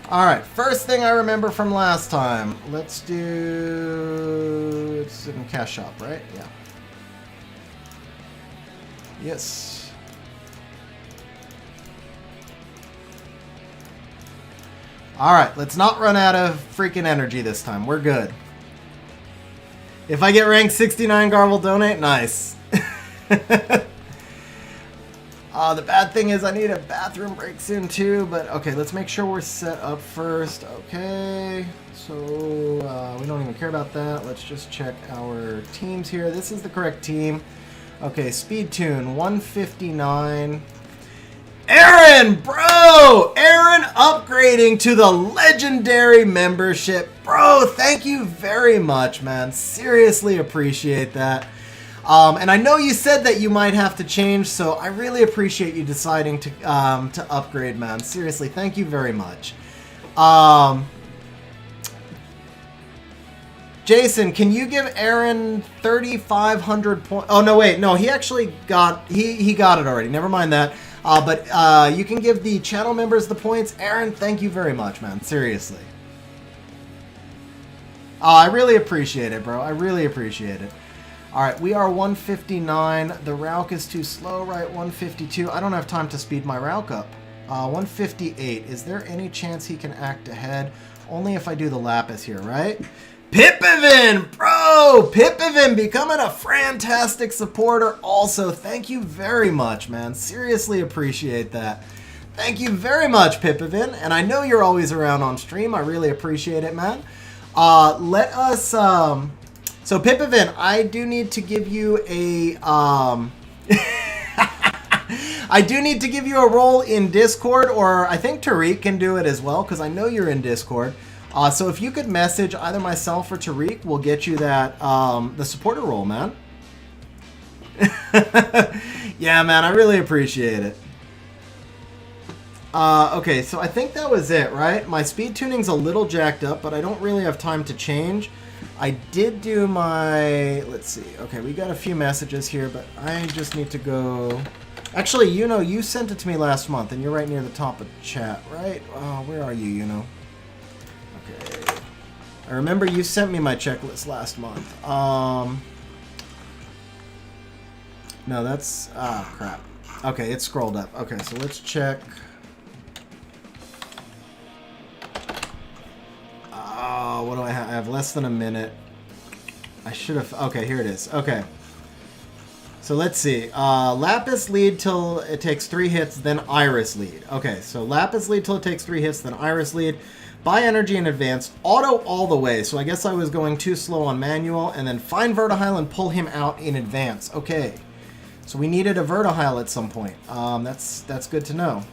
Alright, first thing I remember from last time. Let's do... It's in cash shop, right? Yeah. Yes. Alright, let's not run out of freaking energy this time. We're good. If I get ranked 69, Gar will donate. Nice. The bad thing is I need a bathroom break soon too, but okay, let's make sure we're set up first. Okay, so we don't even care about that. Let's just check our teams here. This is the correct team. Okay, speed tune 159. Aaron, bro! Aaron upgrading to the legendary membership. Bro, thank you very much, man. Seriously appreciate that. And I know you said that you might have to change, so I really appreciate you deciding to upgrade, man. Seriously, thank you very much. Jason, can you give Aaron 3,500 points? Oh, no, wait. No, he actually got... He got it already. Never mind that. But you can give the channel members the points. Aaron, thank you very much, man. Seriously. I really appreciate it, bro. I really appreciate it. Alright, we are 159. The Rauk is too slow, right? 152. I don't have time to speed my Rauk up. 158. Is there any chance he can act ahead? Only if I do the Lapis here, right? Pipivin! Bro! Pipivin becoming a fantastic supporter also. Thank you very much, man. Seriously appreciate that. Thank you very much, Pipivin. And I know you're always around on stream. I really appreciate it, man. Let us... So, Pipivin, I do need to give you a, I do need to give you a role in Discord, or I think Tariq can do it as well, because I know you're in Discord. So if you could message either myself or Tariq, we'll get you that, the supporter role, man. Yeah, man, I really appreciate it. Okay, so I think that was it, right? My speed tuning's a little jacked up, but I don't really have time to change. I did do my... Let's see. Okay, we got a few messages here, but I just need to go... Actually, you know, you sent it to me last month, and you're right near the top of chat, right? Oh, where are you, you know? Okay. I remember you sent me my checklist last month. No, that's... Ah, crap. Okay, it's scrolled up. Okay, so let's check. What do I have? I have less than a minute. I should have... Okay, here it is. Okay. So let's see. Lapis lead till it takes 3 hits, then Iris lead. Okay, so Lapis lead till it takes 3 hits, then Iris lead. Buy energy in advance. Auto all the way. So I guess I was going too slow on manual. And then find Vertihile and pull him out in advance. Okay. So we needed a Vertihile at some point. That's good to know.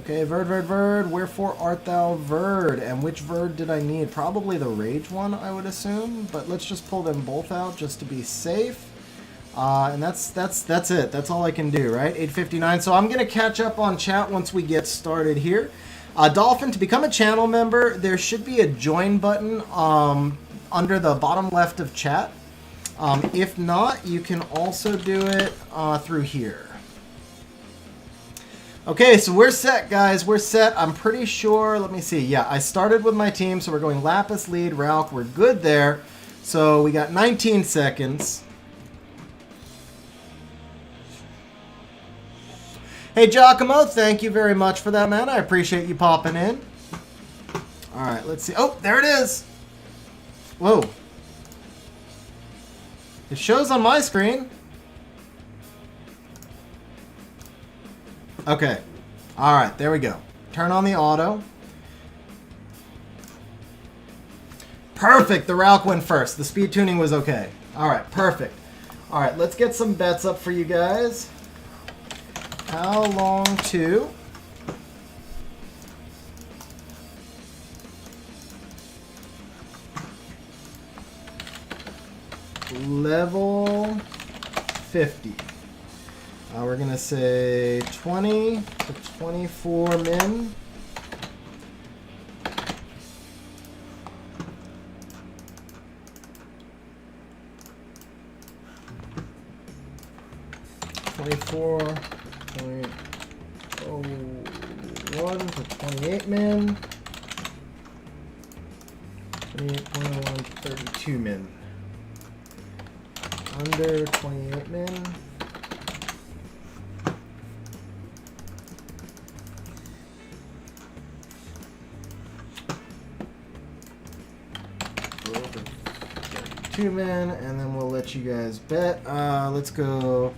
Okay, Verd, wherefore art thou Verd? And which Verd did I need? Probably the Rage one, I would assume. But let's just pull them both out just to be safe. And that's it. That's all I can do, right? 8:59. So I'm going to catch up on chat once we get started here. Dolphin, to become a channel member, there should be a join button under the bottom left of chat. If not, you can also do it through here. Okay, so we're set, guys. We're set. I'm pretty sure. Let me see. Yeah, I started with my team, so we're going Lapis lead, Ralk. We're good there. So we got 19 seconds. Hey, Giacomo, thank you very much for that, man. I appreciate you popping in. All right, let's see. Oh, there it is. Whoa. It shows on my screen. Okay. All right, there we go. Turn on the auto. Perfect. The Ralk went first. The speed tuning was okay. All right, perfect. All right, let's get some bets up for you guys. How long to level 50? We're going to say 20 to 24 min. $24.01 to 28 min. 28.01 to 32 min. Under 28 min. Over 32 min, and then we'll let you guys bet. Let's go.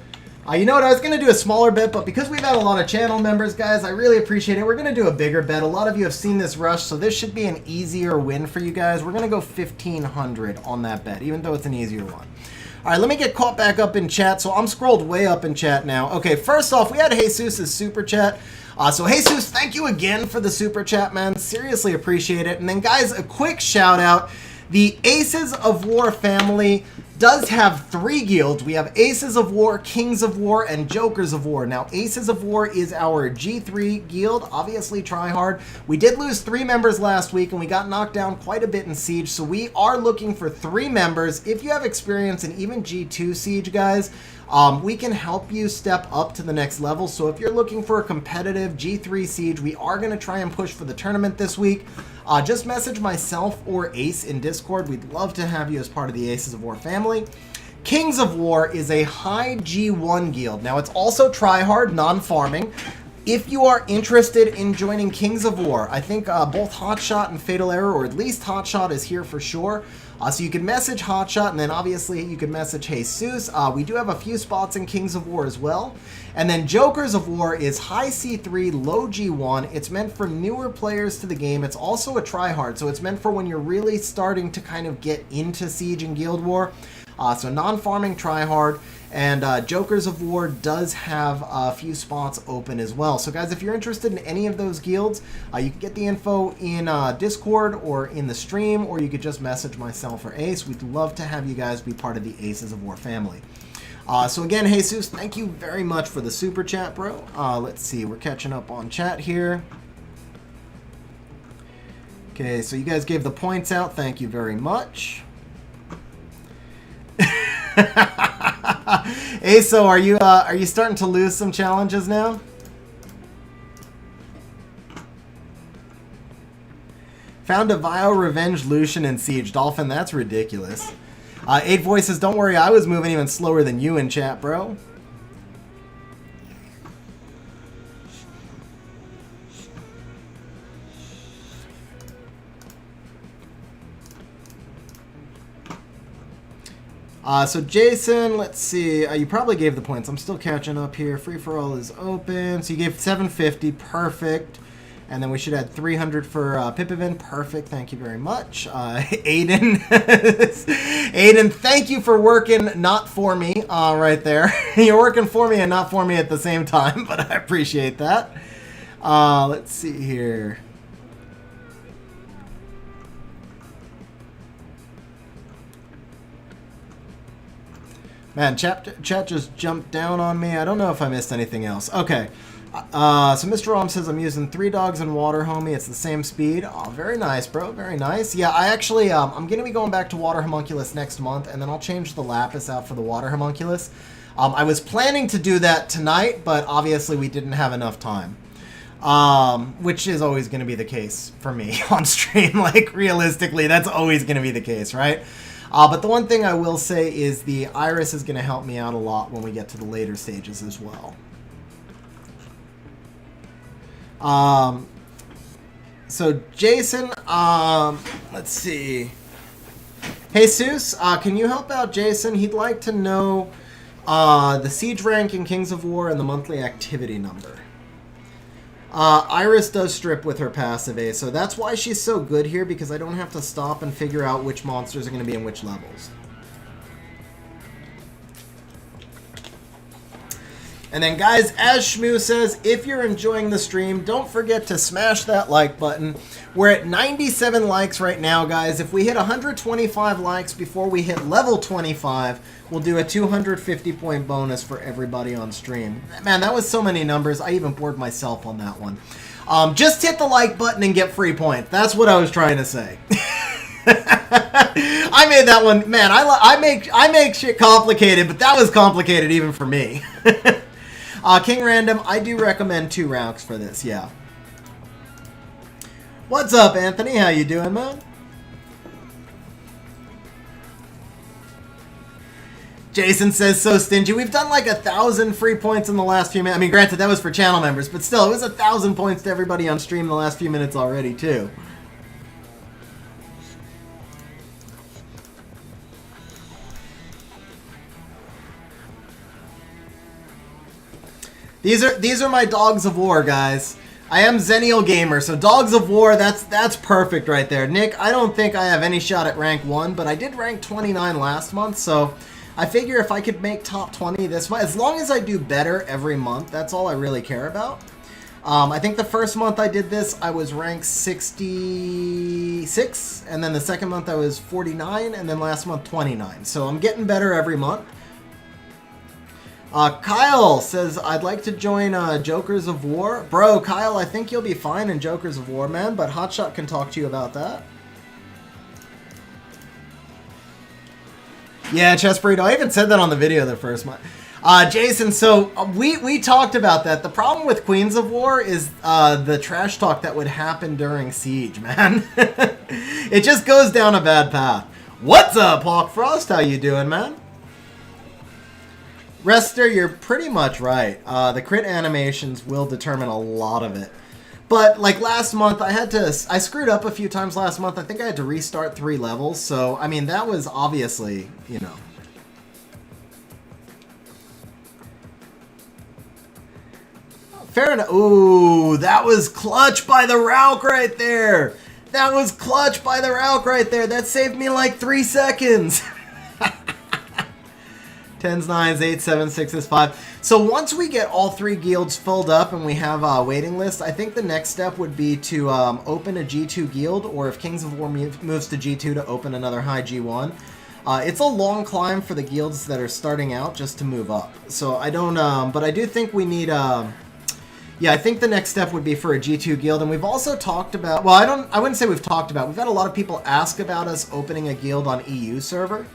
You know what, I was going to do a smaller bet, but because we've had a lot of channel members, guys, I really appreciate it. We're going to do a bigger bet. A lot of you have seen this rush, so this should be an easier win for you guys. We're going to go 1,500 on that bet, even though it's an easier one. All right, let me get caught back up in chat. So I'm scrolled way up in chat now. Okay, first off, we had Jesus' super chat. So Jesus, thank you again for the super chat, man. Seriously appreciate it. And then, guys, a quick shout out. The Aces of War family does have 3 guilds. We have Aces of War, Kings of War, and Jokers of War. Now, Aces of War is our G3 guild, obviously tryhard. We did lose 3 members last week, and we got knocked down quite a bit in Siege, so we are looking for 3 members. If you have experience in even G2 Siege, guys, we can help you step up to the next level. So if you're looking for a competitive G3 Siege, we are going to try and push for the tournament this week. Just message myself or Ace in Discord. We'd love to have you as part of the Aces of War family. Kings of War is a high G1 guild. Now, it's also tryhard, non-farming. If you are interested in joining Kings of War, I think both Hotshot and Fatal Error, or at least Hotshot, is here for sure. So you can message Hotshot, and then obviously you can message Jesus. We do have a few spots in Kings of War as well. And then Jokers of War is high C3, low G1. It's meant for newer players to the game. It's also a tryhard, so it's meant for when you're really starting to kind of get into Siege and Guild War. So non-farming tryhard, and Jokers of War does have a few spots open as well. So guys, if you're interested in any of those guilds, you can get the info in Discord or in the stream, or you could just message myself or Ace. We'd love to have you guys be part of the Aces of War family. So again, Jesus, thank you very much for the super chat, bro. Let's see, we're catching up on chat here. Okay, so you guys gave the points out. Thank you very much. Aso, are you starting to lose some challenges now? Found a Vile Revenge Lucian in Siege. Dolphin, that's ridiculous. 8 Voices, don't worry, I was moving even slower than you in chat, bro. So Jason, let's see. You probably gave the points. I'm still catching up here. Free for all is open. So you gave 750. Perfect. And then we should add 300 for Pipivin. Perfect. Thank you very much. Aiden. Aiden, thank you for working not for me right there. You're working for me and not for me at the same time, but I appreciate that. Let's see here. Man, chat just jumped down on me. I don't know if I missed anything else. Okay. So Mr. Rom says, I'm using 3 dogs and water, homie. It's the same speed. Oh, very nice, bro. Very nice. Yeah, I actually, I'm going to be going back to water homunculus next month, and then I'll change the lapis out for the water homunculus. I was planning to do that tonight, but obviously we didn't have enough time. Which is always going to be the case for me on stream. Like, realistically, that's always going to be the case, right? But the one thing I will say is the iris is going to help me out a lot when we get to the later stages as well. So Jason, let's see. Hey, Seuss, can you help out Jason? He'd like to know the siege rank in Kings of War and the monthly activity number. Iris does strip with her passive A, so that's why she's so good here, because I don't have to stop and figure out which monsters are going to be in which levels. And then, guys, as Shmoo says, if you're enjoying the stream, don't forget to smash that like button. We're at 97 likes right now, guys. If we hit 125 likes before we hit level 25, we'll do a 250-point bonus for everybody on stream. Man, that was so many numbers. I even bored myself on that one. Just hit the like button and get free points. That's what I was trying to say. I made that one. Man, I make shit complicated, but that was complicated even for me. King Random, I do recommend 2 rounds for this, yeah. What's up, Anthony? How you doing, man? Jason says, so stingy. We've done like 1,000 free points in the last few minutes. I mean, granted, that was for channel members, but still, it was 1,000 points to everybody on stream in the last few minutes already, too. These are my dogs of war, guys. I am Xennial Gamer, so dogs of war, that's perfect right there. Nick, I don't think I have any shot at rank 1, but I did rank 29 last month, so I figure if I could make top 20 this month, as long as I do better every month, that's all I really care about. I think the first month I did this, I was ranked 66, and then the second month I was 49, and then last month 29. So I'm getting better every month. Kyle says, I'd like to join Jokers of War. Bro, Kyle, I think you'll be fine in Jokers of War, man, but Hotshot can talk to you about that. Yeah, Chess Burrito, I even said that on the video the first month. Jason, so we talked about that. The problem with Queens of War is the trash talk that would happen during Siege, man. It just goes down a bad path. What's up, Hawk Frost? How you doing, man? Rester, you're pretty much right. The crit animations will determine a lot of it. But, like, last month, I screwed up a few times last month. I think I had to restart 3 levels. So, I mean, that was obviously, you know. Fair enough. Ooh, that was clutch by the Rauk right there. That was clutch by the Rauk right there. That saved me like 3 seconds. 10s, 9s, 8s, 7s, 6s, 5. So once we get all 3 guilds filled up and we have a waiting list, I think the next step would be to open a G2 guild, or if Kings of War moves to G2, to open another high G1. It's a long climb for the guilds that are starting out just to move up. So I don't, but I do think we need, yeah, I think the next step would be for a G2 guild. And we've also talked about, well, I wouldn't say we've talked about, we've had a lot of people ask about us opening a guild on EU server.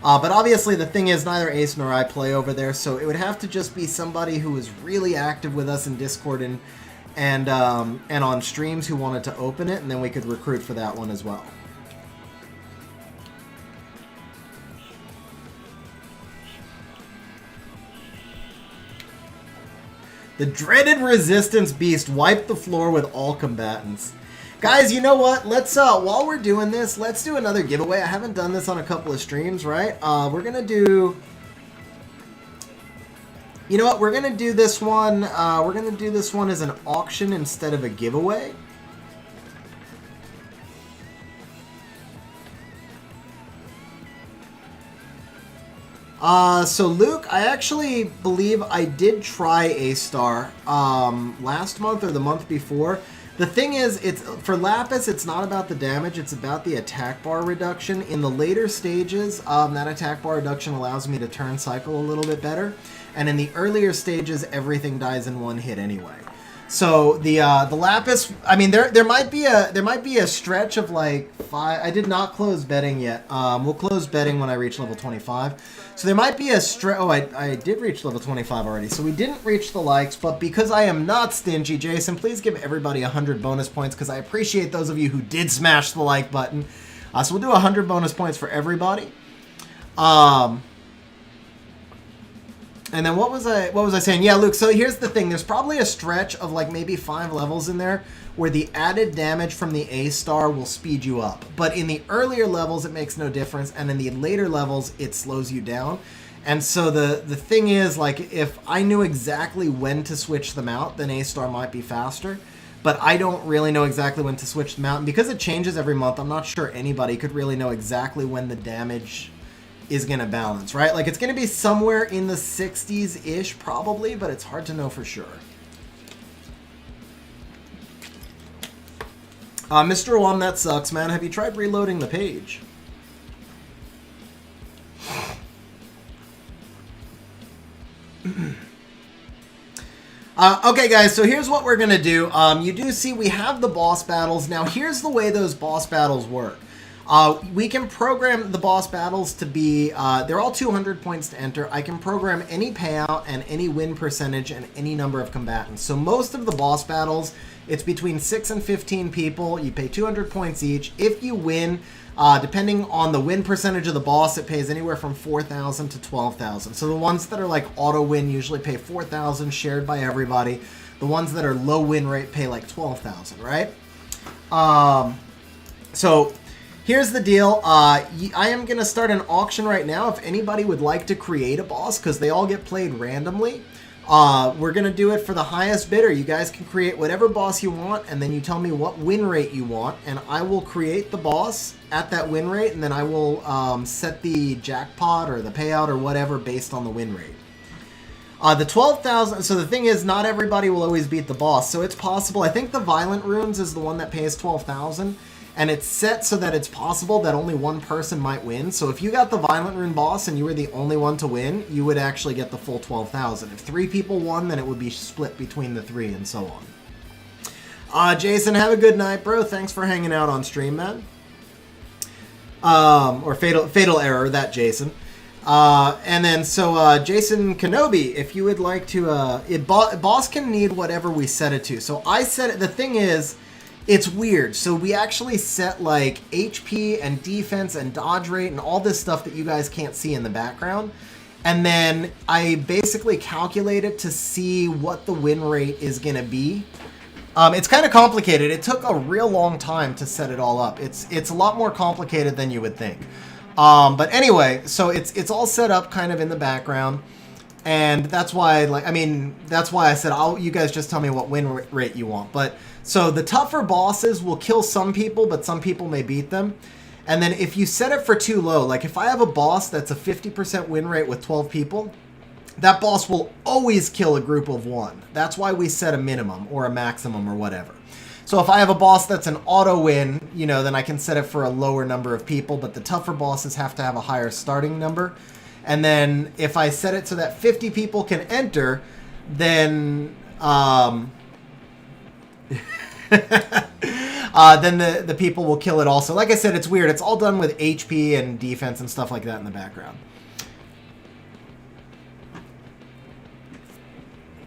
But obviously the thing is, neither Ace nor I play over there, so it would have to just be somebody who was really active with us in Discord and on streams who wanted to open it, and then we could recruit for that one as well. The dreaded Resistance Beast wiped the floor with all combatants. Guys, you know what? Let's while we're doing this, let's do another giveaway. I haven't done this on a couple of streams, right? We're gonna do. You know what? We're gonna do this one. We're gonna do this one as an auction instead of a giveaway. So Luke, I actually believe I did try A-Star last month or the month before. The thing is, it's for Lapis, it's not about the damage, it's about the attack bar reduction. In the later stages, that attack bar reduction allows me to turn cycle a little bit better. And in the earlier stages, everything dies in one hit anyway. So the Lapis, I mean, there might be a stretch of like 5. I did not close betting yet. We'll close betting when I reach level 25. So there might be a stretch. Oh, I did reach level 25 already. So we didn't reach the likes, but because I am not stingy, Jason, please give everybody 100 bonus points because I appreciate those of you who did smash the like button. So we'll do 100 bonus points for everybody. And then what was I saying? Yeah, Luke, so here's the thing. There's probably a stretch of like maybe 5 levels in there where the added damage from the A-Star will speed you up. But in the earlier levels, it makes no difference. And in the later levels, it slows you down. And so the thing is, like, if I knew exactly when to switch them out, then A-Star might be faster. But I don't really know exactly when to switch them out. And because it changes every month, I'm not sure anybody could really know exactly when the damage is going to balance, right? Like, it's going to be somewhere in the 60s-ish probably, but it's hard to know for sure. Mr. One, that sucks, man. Have you tried reloading the page? Okay, guys, so here's what we're going to do. You do see we have the boss battles. Now, here's the way those boss battles work. We can program the boss battles to be, they're all 200 points to enter. I can program any payout and any win percentage and any number of combatants. So most of the boss battles, it's between 6 and 15 people. You pay 200 points each. If you win, depending on the win percentage of the boss, it pays anywhere from 4,000 to 12,000. So the ones that are like auto win usually pay 4,000 shared by everybody. The ones that are low win rate pay like 12,000, right? So here's the deal. I am going to start an auction right now if anybody would like to create a boss, because they all get played randomly. We're going to do it for the highest bidder. You guys can create whatever boss you want, and then you tell me what win rate you want, and I will create the boss at that win rate, and then I will set the jackpot or the payout or whatever based on the win rate. The 12,000, so the thing is, not everybody will always beat the boss, so it's possible. I think the Violent Runes is the one that pays 12,000. And it's set so that it's possible that only one person might win. So if you got the Violent Rune boss and you were the only one to win, you would actually get the full 12,000. If 3 people won, then it would be split between the 3 and so on. Jason, have a good night, bro. Thanks for hanging out on stream, man. Or fatal error, that Jason. And then so Jason Kenobi, if you would like to, boss can need whatever we set it to. So I set it. The thing is, it's weird. So we actually set like HP and defense and dodge rate and all this stuff that you guys can't see in the background. And then I basically calculate it to see what the win rate is going to be. It's kind of complicated. It took a real long time to set it all up. It's a lot more complicated than you would think. But anyway, so it's all set up kind of in the background. And that's why, like, I mean, that's why I said, you guys just tell me what win rate you want. But so the tougher bosses will kill some people, but some people may beat them. And then if you set it for too low, like if I have a boss that's a 50% win rate with 12 people, that boss will always kill a group of 1. That's why we set a minimum or a maximum or whatever. So if I have a boss that's an auto win, you know, then I can set it for a lower number of people, but the tougher bosses have to have a higher starting number. And then if I set it so that 50 people can enter, then then the people will kill it also. Like I said, it's weird. It's all done with HP and defense and stuff like that in the background.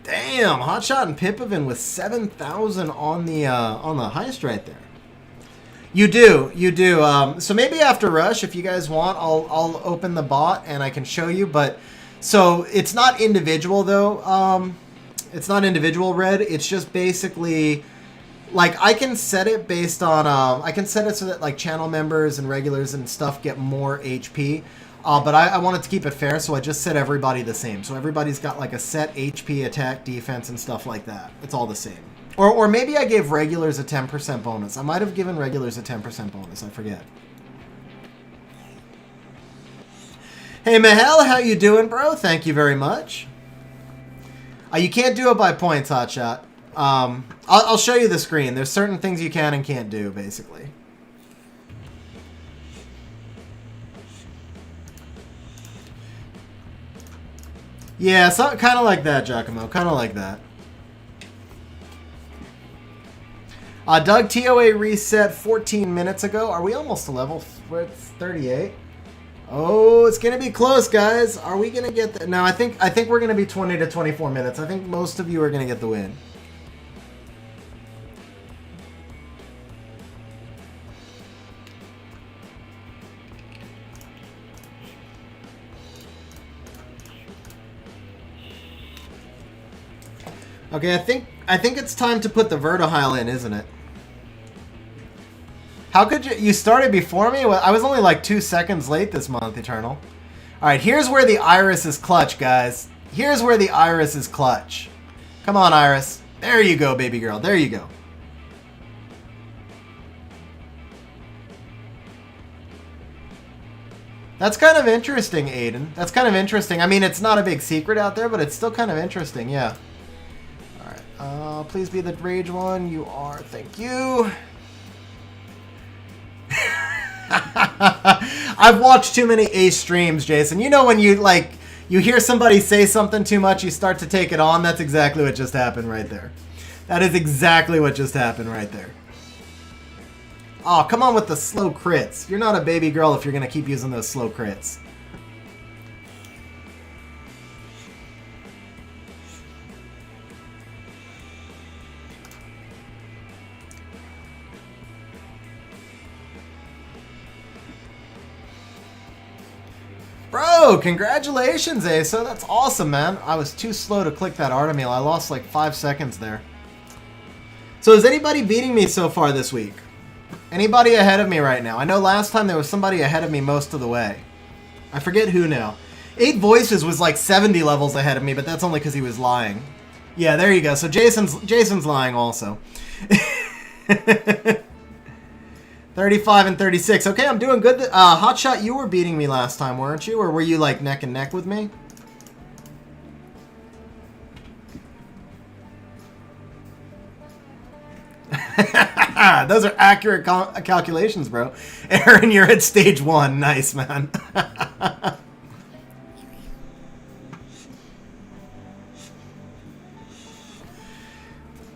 Damn, Hotshot and Pipavin with 7,000 on the heist right there. You do. So maybe after Rush, if you guys want, I'll open the bot and I can show you. But so it's not individual though. It's not individual red. It's just basically Like, I can set it based on, I can set it so that, like, channel members and regulars and stuff get more HP. But I wanted to keep it fair, so I just set everybody the same. So everybody's got, like, a set HP, attack, defense, and stuff like that. It's all the same. Or maybe I gave regulars a 10% bonus. I might have given regulars a 10% bonus. I forget. Hey, Mahel, how you doing, bro? Thank you very much. You can't do it by points, Hotshot. I'll show you the screen. There's certain things you can and can't do, basically. Yeah, so, kind of like that, Giacomo. Kind of like that. Doug, TOA reset 14 minutes ago. Are we almost to level? We're at 38. Oh, it's gonna be close, guys. Are we gonna get that? No, I think we're gonna be 20 to 24 minutes. I think most of you are gonna get the win. Okay, I think it's time to put the Vertihile in, isn't it? How could you started before me? Well, I was only like 2 seconds late this month, Eternal. Alright, here's where the Iris is clutch, guys. Here's where the Iris is clutch. Come on, Iris. There you go, baby girl. There you go. That's kind of interesting, Aiden. That's kind of interesting. I mean, it's not a big secret out there, but it's still kind of interesting, yeah. Alright, please be the rage one. You are. Thank you. I've watched too many Ace streams, Jason. You know when you hear somebody say something too much, you start to take it on. That's exactly what just happened right there. That is exactly what just happened right there. Oh, come on with the slow crits. You're not a baby girl if you're going to keep using those slow crits. Bro, congratulations, Asa. That's awesome, man. I was too slow to click that Artemil. I lost like 5 seconds there. So is anybody beating me so far this week? Anybody ahead of me right now? I know last time there was somebody ahead of me most of the way. I forget who now. 8 Voices was like 70 levels ahead of me, but that's only because he was lying. Yeah, there you go. So Jason's lying also. 35 and 36. Okay, I'm doing good. Hotshot, you were beating me last time, weren't you? Or were you like neck and neck with me? Those are accurate calculations, bro. Aaron, you're at stage 1. Nice, man.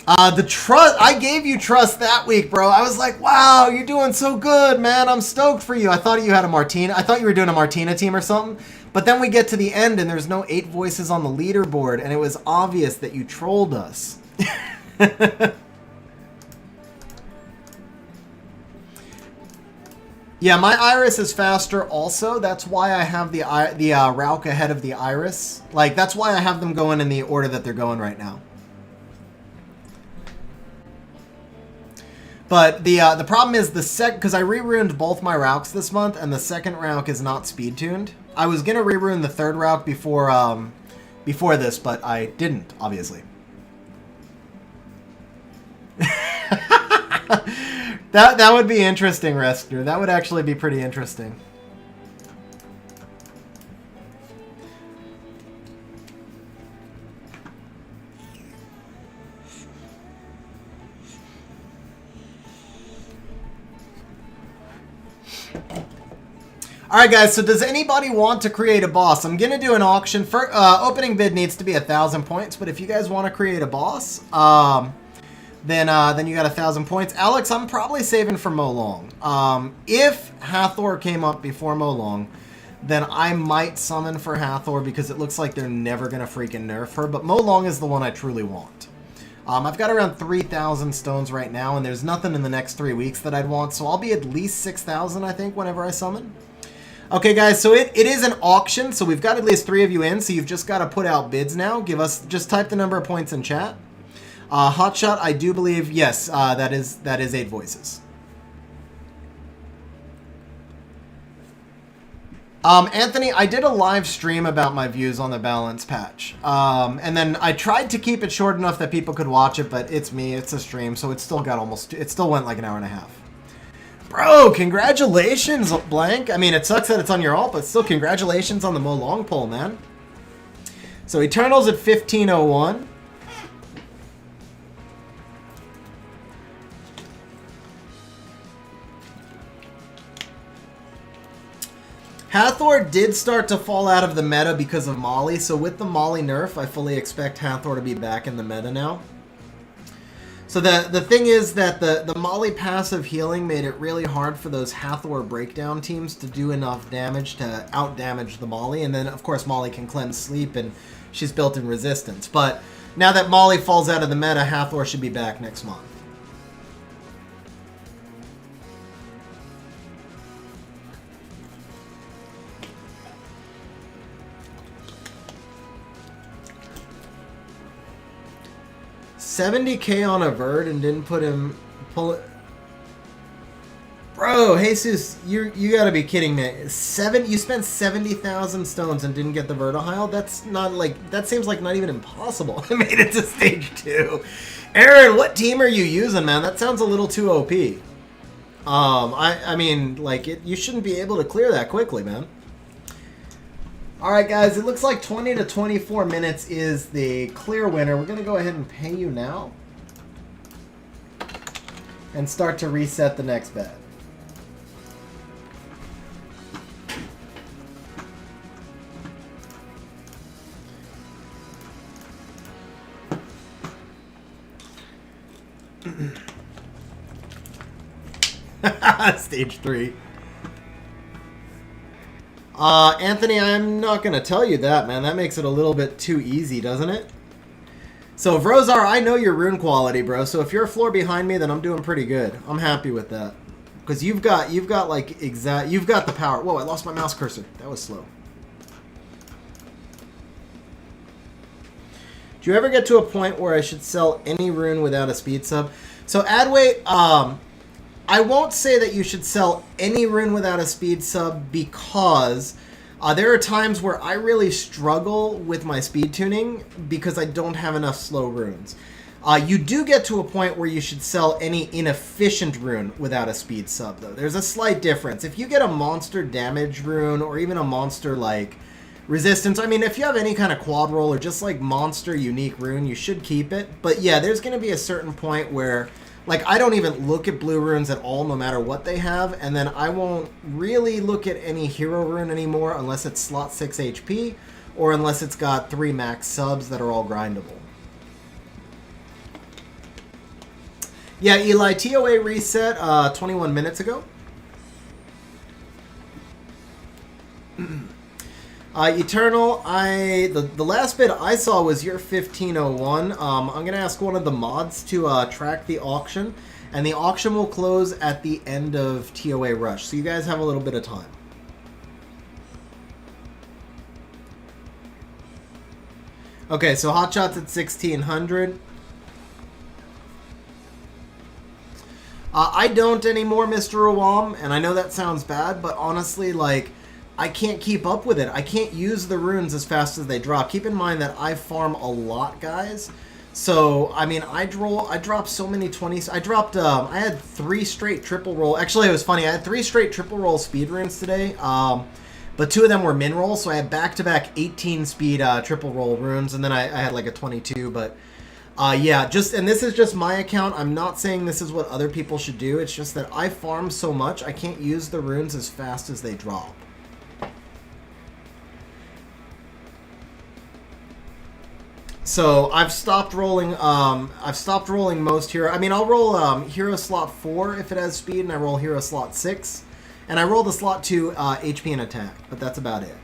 The trust, I gave you trust that week, bro. I was like, wow, you're doing so good, man. I'm stoked for you. I thought you had a Martina. I thought you were doing a Martina team or something. But then we get to the end and there's no 8 Voices on the leaderboard, and it was obvious that you trolled us. Yeah, my Iris is faster also. That's why I have the Rauk ahead of the Iris. Like, that's why I have them going in the order that they're going right now. But the problem is because I re-ruined both my Rauks this month, and the second Rauk is not speed tuned. I was gonna re-ruin the third Rauk before this, but I didn't, obviously. That would be interesting, Rescue. That would actually be pretty interesting. Alright guys, so does anybody want to create a boss? I'm going to do an auction. For opening bid needs to be 1,000 points, but if you guys want to create a boss, then you got 1,000 points. Alex, I'm probably saving for Molong. If Hathor came up before Molong, then I might summon for Hathor because it looks like they're never going to freaking nerf her, but Molong is the one I truly want. I've got around 3,000 stones right now, and there's nothing in the next 3 weeks that I'd want, so I'll be at least 6,000, I think, whenever I summon. Okay, guys, so it is an auction, so we've got at least 3 of you in, so you've just got to put out bids now. Just type the number of points in chat. Hotshot, I do believe, yes, that is 8 voices. Anthony, I did a live stream about my views on the balance patch. And then I tried to keep it short enough that people could watch it, but it's me, it's a stream, so it still went like an hour and a half. Bro, congratulations, Blank. I mean, it sucks that it's on your alt, but still congratulations on the Mo long pole, man. So Eternal's at 1501. Hathor did start to fall out of the meta because of Molly, so with the Molly nerf, I fully expect Hathor to be back in the meta now. So the thing is that the Molly passive healing made it really hard for those Hathor breakdown teams to do enough damage to out-damage the Molly, and then of course Molly can cleanse sleep and she's built in resistance. But now that Molly falls out of the meta, Hathor should be back next month. $70K on a Verd and didn't pull it. Bro, Jesus, you gotta be kidding me. You spent 70,000 stones and didn't get the Vertihile? That's not like, that seems like not even impossible. I made it to stage 2. Aaron, what team are you using, man? That sounds a little too OP. I mean, like, you shouldn't be able to clear that quickly, man. Alright guys, it looks like 20 to 24 minutes is the clear winner. We're going to go ahead and pay you now. And start to reset the next bet. Stage 3. Anthony, I'm not going to tell you that, man. That makes it a little bit too easy, doesn't it? So, Vrozar, I know your rune quality, bro. So if you're a floor behind me, then I'm doing pretty good. I'm happy with that. Because you've got the power. Whoa, I lost my mouse cursor. That was slow. Do you ever get to a point where I should sell any rune without a speed sub? So, Adway, I won't say that you should sell any rune without a speed sub because there are times where I really struggle with my speed tuning because I don't have enough slow runes. You do get to a point where you should sell any inefficient rune without a speed sub, though. There's a slight difference. If you get a monster damage rune or even a monster like resistance, I mean, if you have any kind of quad roll or just like monster unique rune, you should keep it. But yeah, there's going to be a certain point where, like, I don't even look at blue runes at all, no matter what they have, and then I won't really look at any hero rune anymore unless it's slot 6 HP, or unless it's got 3 max subs that are all grindable. Yeah, Eli, TOA reset 21 minutes ago. Eternal, the last bid I saw was your 1501. I'm going to ask one of the mods to track the auction, and the auction will close at the end of TOA Rush, so you guys have a little bit of time. Okay, so Hotshot's at 1600. I don't anymore, Mr. Awam, and I know that sounds bad, but honestly, like, I can't keep up with it. I can't use the runes as fast as they drop. Keep in mind that I farm a lot, guys. So, I mean, I dropped so many 20s. I had 3 straight triple roll. Actually, it was funny. I had 3 straight triple roll speed runes today. But 2 of them were min rolls, so I had back-to-back 18 speed triple roll runes, and then I had like a 22, but yeah, and this is just my account. I'm not saying this is what other people should do. It's just that I farm so much, I can't use the runes as fast as they drop. So I've stopped rolling. Most hero. I mean, I'll roll hero slot 4 if it has speed, and I roll hero slot 6, and I roll the slot 2 HP and attack. But that's about it.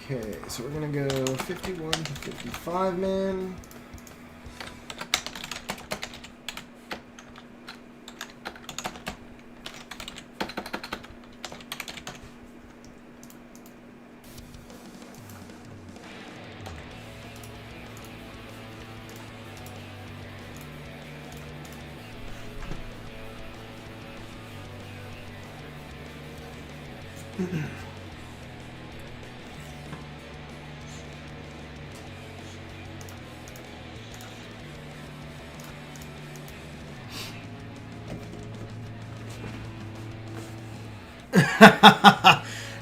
Okay, so we're gonna go 51 to 55 man.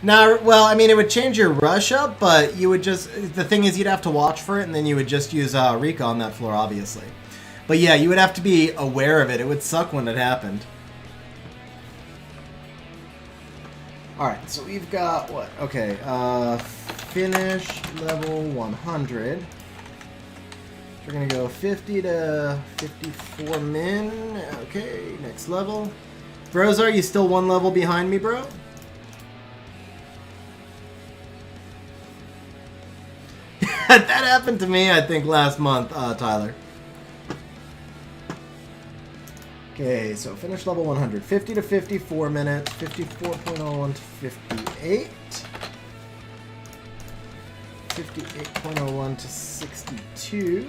Now, well, I mean, it would change your rush up, but you would just... The thing is, you'd have to watch for it, and then you would just use Rika on that floor, obviously. But yeah, you would have to be aware of it. It would suck when it happened. Alright, so we've got, what? Okay, finish level 100. We're going to go 50 to 54 min. Okay, next level. Brozar, you still one level behind me, bro? That happened to me, I think, last month, Tyler. Okay, so finish level 100. 50 to 54 minutes. 54.01 to 58. 58.01 to 62.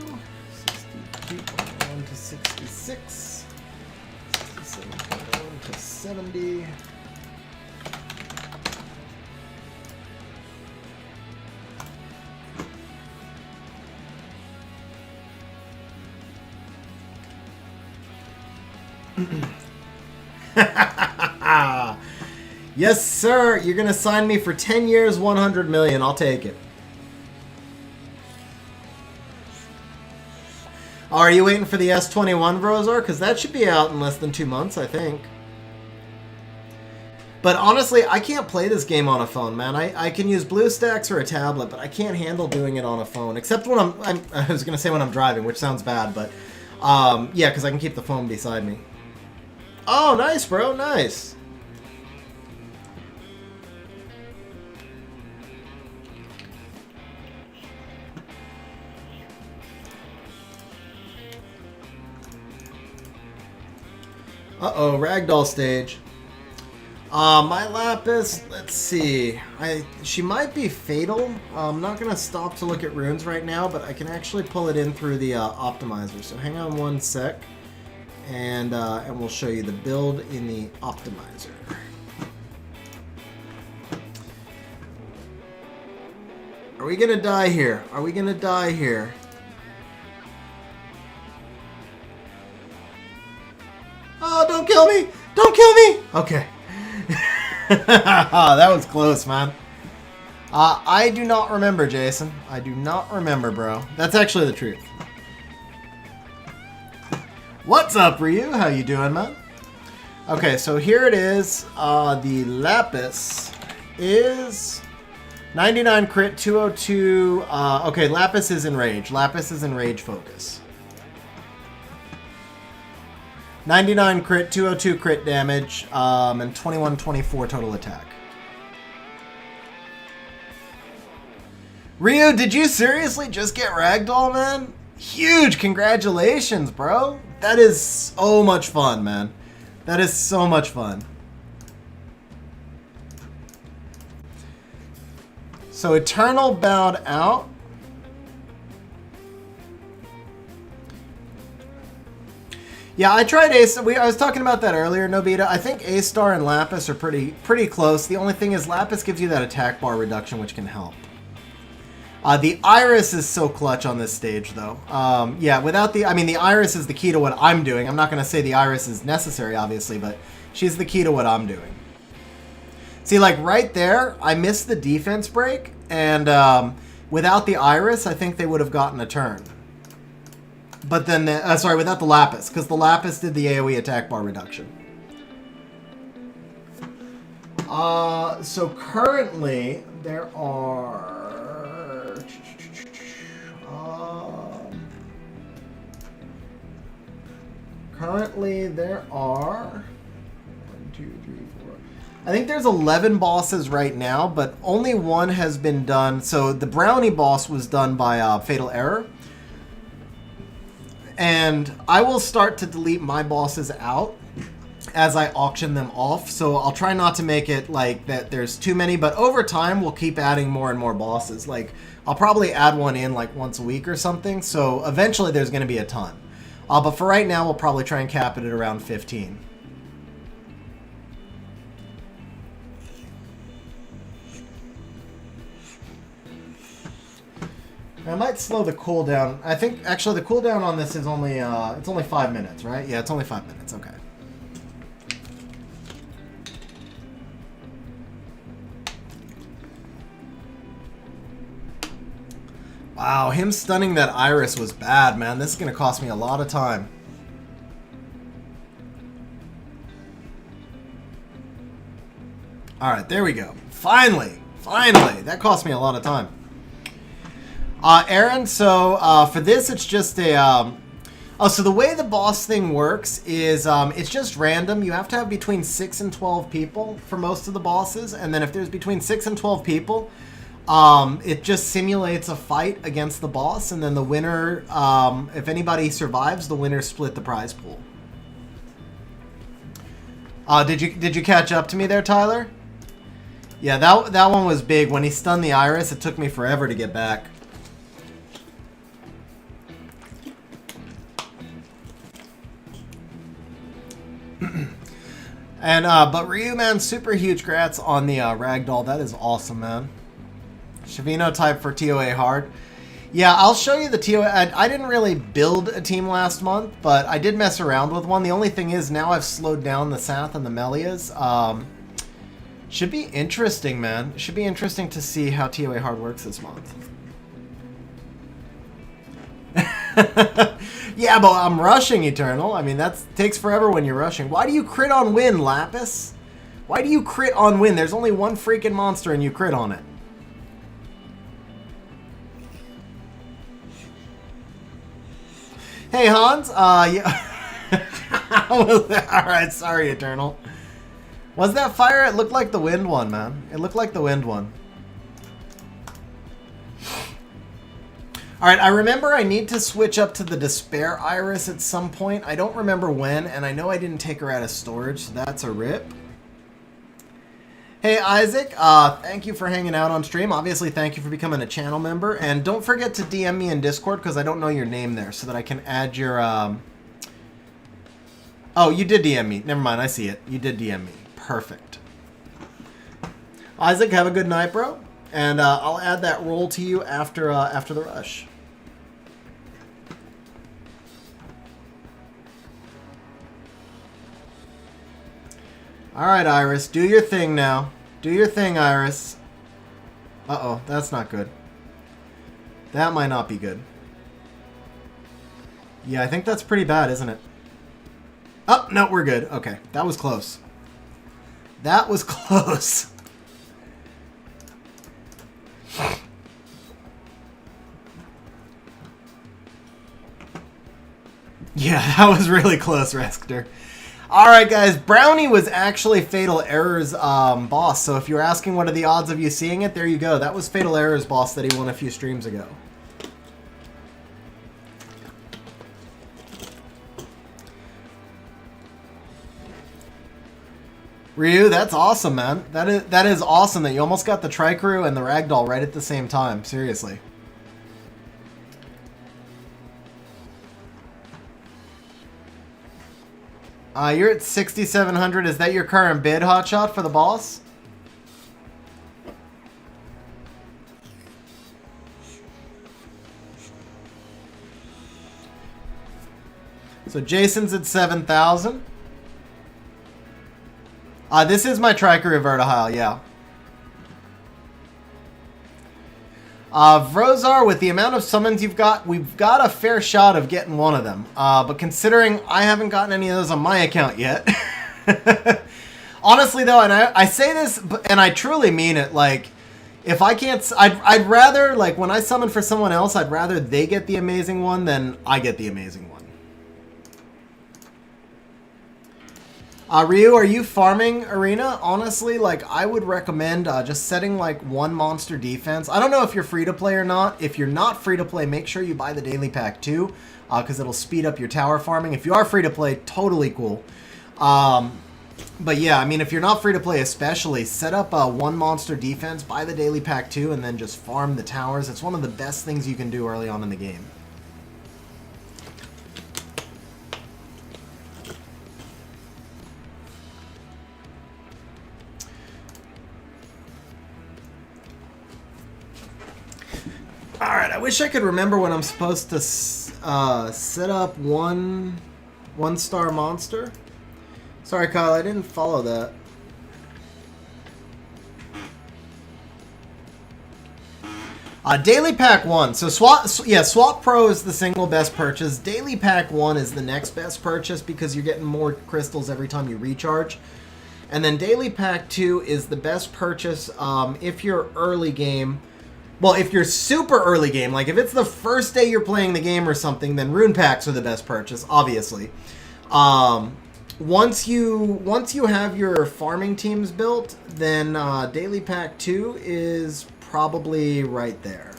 62.01 to 66. 67.01 to 70. Yes, sir. You're going to sign me for 10 years, 100 million. I'll take it. Oh, are you waiting for the S21, Brozar? Because that should be out in less than 2 months, I think. But honestly, I can't play this game on a phone, man. I can use BlueStacks or a tablet, but I can't handle doing it on a phone. Except when I was going to say when I'm driving, which sounds bad, but yeah, because I can keep the phone beside me. Oh, nice, bro. Nice. Uh-oh, ragdoll stage. My Lapis, let's see. She might be fatal. I'm not going to stop to look at runes right now, but I can actually pull it in through the optimizer. So hang on one sec, and we'll show you the build in the optimizer. Are we going to die here? Are we going to die here? Oh, don't kill me! Don't kill me! Okay. That was close, man. I do not remember, Jason. I do not remember, bro. That's actually the truth. What's up, Ryu? How you doing, man? Okay, so here it is. The Lapis is 99 crit, 202. Okay, Lapis is enraged. Lapis is enraged focus. 99 crit, 202 crit damage, and 2124 total attack. Ryu, did you seriously just get ragdoll, man? Huge congratulations, bro. That is so much fun, man. That is so much fun. So Eternal bowed out. Yeah, I tried A-Star. I was talking about that earlier, Nobita. I think A-Star and Lapis are pretty close. The only thing is Lapis gives you that attack bar reduction, which can help. The Iris is so clutch on this stage, though. Yeah, without the... I mean, the Iris is the key to what I'm doing. I'm not going to say the Iris is necessary, obviously, but she's the key to what I'm doing. See, like, right there, I missed the defense break, and without the Iris, I think they would have gotten a turn. But then, sorry, without the Lapis, because the Lapis did the AoE attack bar reduction. So currently, there are... currently, there are... 1, 2, 3, 4... I think there's 11 bosses right now, but only one has been done. So the Brownie boss was done by Fatal Error. And I will start to delete my bosses out as I auction them off. So I'll try not to make it like that there's too many, but over time we'll keep adding more and more bosses. Like I'll probably add one in like once a week or something. So eventually there's going to be a ton. But for right now, we'll probably try and cap it at around 15. I might slow the cooldown. I think actually the cooldown on this is only it's only 5 minutes, right? Yeah, it's only 5 minutes. Okay. Wow, him stunning that Iris was bad, man. This is gonna cost me a lot of time. All right, there we go. Finally, finally, that cost me a lot of time. Aaron, so for this, it's just a... oh, so the way the boss thing works is it's just random. You have to have between 6 and 12 people for most of the bosses. And then if there's between 6 and 12 people, it just simulates a fight against the boss. And then the winner, if anybody survives, the winner split the prize pool. Did you catch up to me there, Tyler? Yeah, that one was big. When he stunned the Iris, it took me forever to get back. And but Ryu, man, super huge grats on the ragdoll. That is awesome, man. Shavino type for TOA hard. Yeah, I'll show you the TOA. I didn't really build a team last month, but I did mess around with one. The only thing is now I've slowed down the Sath and the Melias. Should be interesting, man. Should be interesting to see how TOA hard works this month. Yeah, but I'm rushing Eternal. I mean, that takes forever when you're rushing. Why do you crit on win, Lapis? Why do you crit on win? There's only one freaking monster and you crit on it. Hey, Hans. Yeah. Alright, sorry, Eternal. Was that fire? It looked like the wind one, man. It looked like the wind one. Alright, I remember I need to switch up to the Despair Iris at some point. I don't remember when, and I know I didn't take her out of storage, so that's a rip. Hey, Isaac. Thank you for hanging out on stream. Obviously, thank you for becoming a channel member. And don't forget to DM me in Discord, because I don't know your name there, so that I can add your... Oh, you did DM me. Never mind, I see it. You did DM me. Perfect. Isaac, have a good night, bro. And I'll add that roll to you after after the rush. All right, Iris, do your thing now. Do your thing, Iris. Uh-oh, that's not good. That might not be good. Yeah, I think that's pretty bad, isn't it? Oh, no, we're good. Okay, that was close. That was close. Yeah, that was really close, Reskter. Alright, guys, Brownie was actually Fatal Error's boss, so if you're asking what are the odds of you seeing it, there you go. That was Fatal Error's boss that he won a few streams ago. Ryu, that's awesome, man. That is awesome that you almost got the Tricrew and the Ragdoll right at the same time. Seriously. You're at 6,700. Is that your current bid, Hotshot, for the boss? So Jason's at 7,000. This is my Tricrew Vertihile, yeah. Vrozar, with the amount of summons you've got, we've got a fair shot of getting one of them. But considering I haven't gotten any of those on my account yet. Honestly, though, and I say this, and I truly mean it, like, if I can't... I'd rather, like, when I summon for someone else, I'd rather they get the amazing one than I get the amazing one. Ryu, are you farming Arena? Honestly, like, I would recommend just setting, like, one monster defense. I don't know if you're free-to-play or not. If you're not free-to-play, make sure you buy the daily pack, too, because it'll speed up your tower farming. If you are free-to-play, totally cool. But, yeah, I mean, if you're not free-to-play especially, set up one monster defense, buy the daily pack, too, and then just farm the towers. It's one of the best things you can do early on in the game. Alright, I wish I could remember when I'm supposed to set up one-star monster. Sorry, Kyle, I didn't follow that. Daily Pack 1. So Swap Pro is the single best purchase. Daily Pack 1 is the next best purchase because you're getting more crystals every time you recharge. And then Daily Pack 2 is the best purchase if you're early game. Well, if you're super early game, like if it's the first day you're playing the game or something, then Rune Packs are the best purchase, obviously. Once you have your farming teams built, then Daily Pack 2 is probably right there.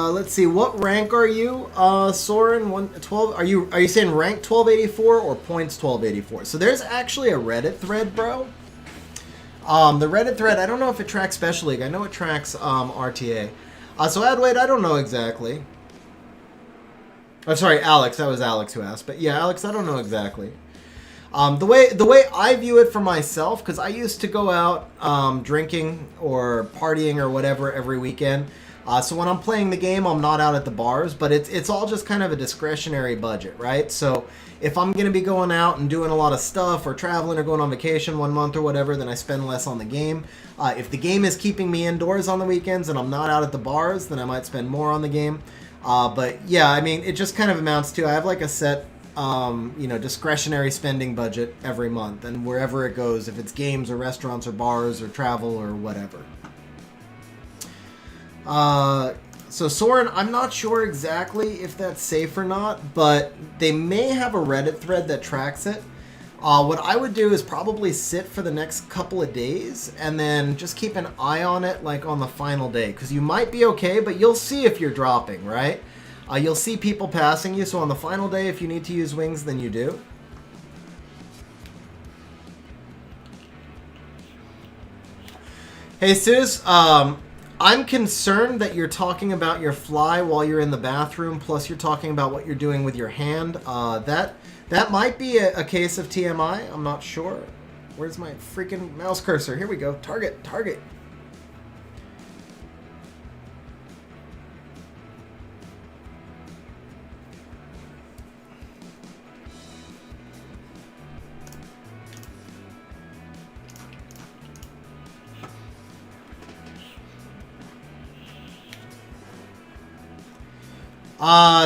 Let's see. What rank are you, Soren? 12. Are you saying rank 1284 or points 1284? So there's actually a Reddit thread, bro. The Reddit thread, I don't know if it tracks Special League. I know it tracks RTA. So Adwade, I don't know exactly. I'm sorry, Alex. That was Alex who asked. But yeah, Alex, I don't know exactly. The way I view it for myself, because I used to go out drinking or partying or whatever every weekend. So when I'm playing the game, I'm not out at the bars, but it's all just kind of a discretionary budget, right? So if I'm going to be going out and doing a lot of stuff or traveling or going on vacation 1 month or whatever, then I spend less on the game. If the game is keeping me indoors on the weekends and I'm not out at the bars, then I might spend more on the game. But yeah, I mean, it just kind of amounts to, I have like a set, discretionary spending budget every month, and wherever it goes, if it's games or restaurants or bars or travel or whatever. So Soren, I'm not sure exactly if that's safe or not, but they may have a Reddit thread that tracks it. What I would do is probably sit for the next couple of days and then just keep an eye on it like on the final day, because you might be okay, but you'll see if you're dropping, right? You'll see people passing you, so on the final day, if you need to use wings, then you do. Hey, Sus, I'm concerned that you're talking about your fly while you're in the bathroom, plus you're talking about what you're doing with your hand. That might be a case of TMI. I'm not sure. Where's my freaking mouse cursor? Here we go. Target.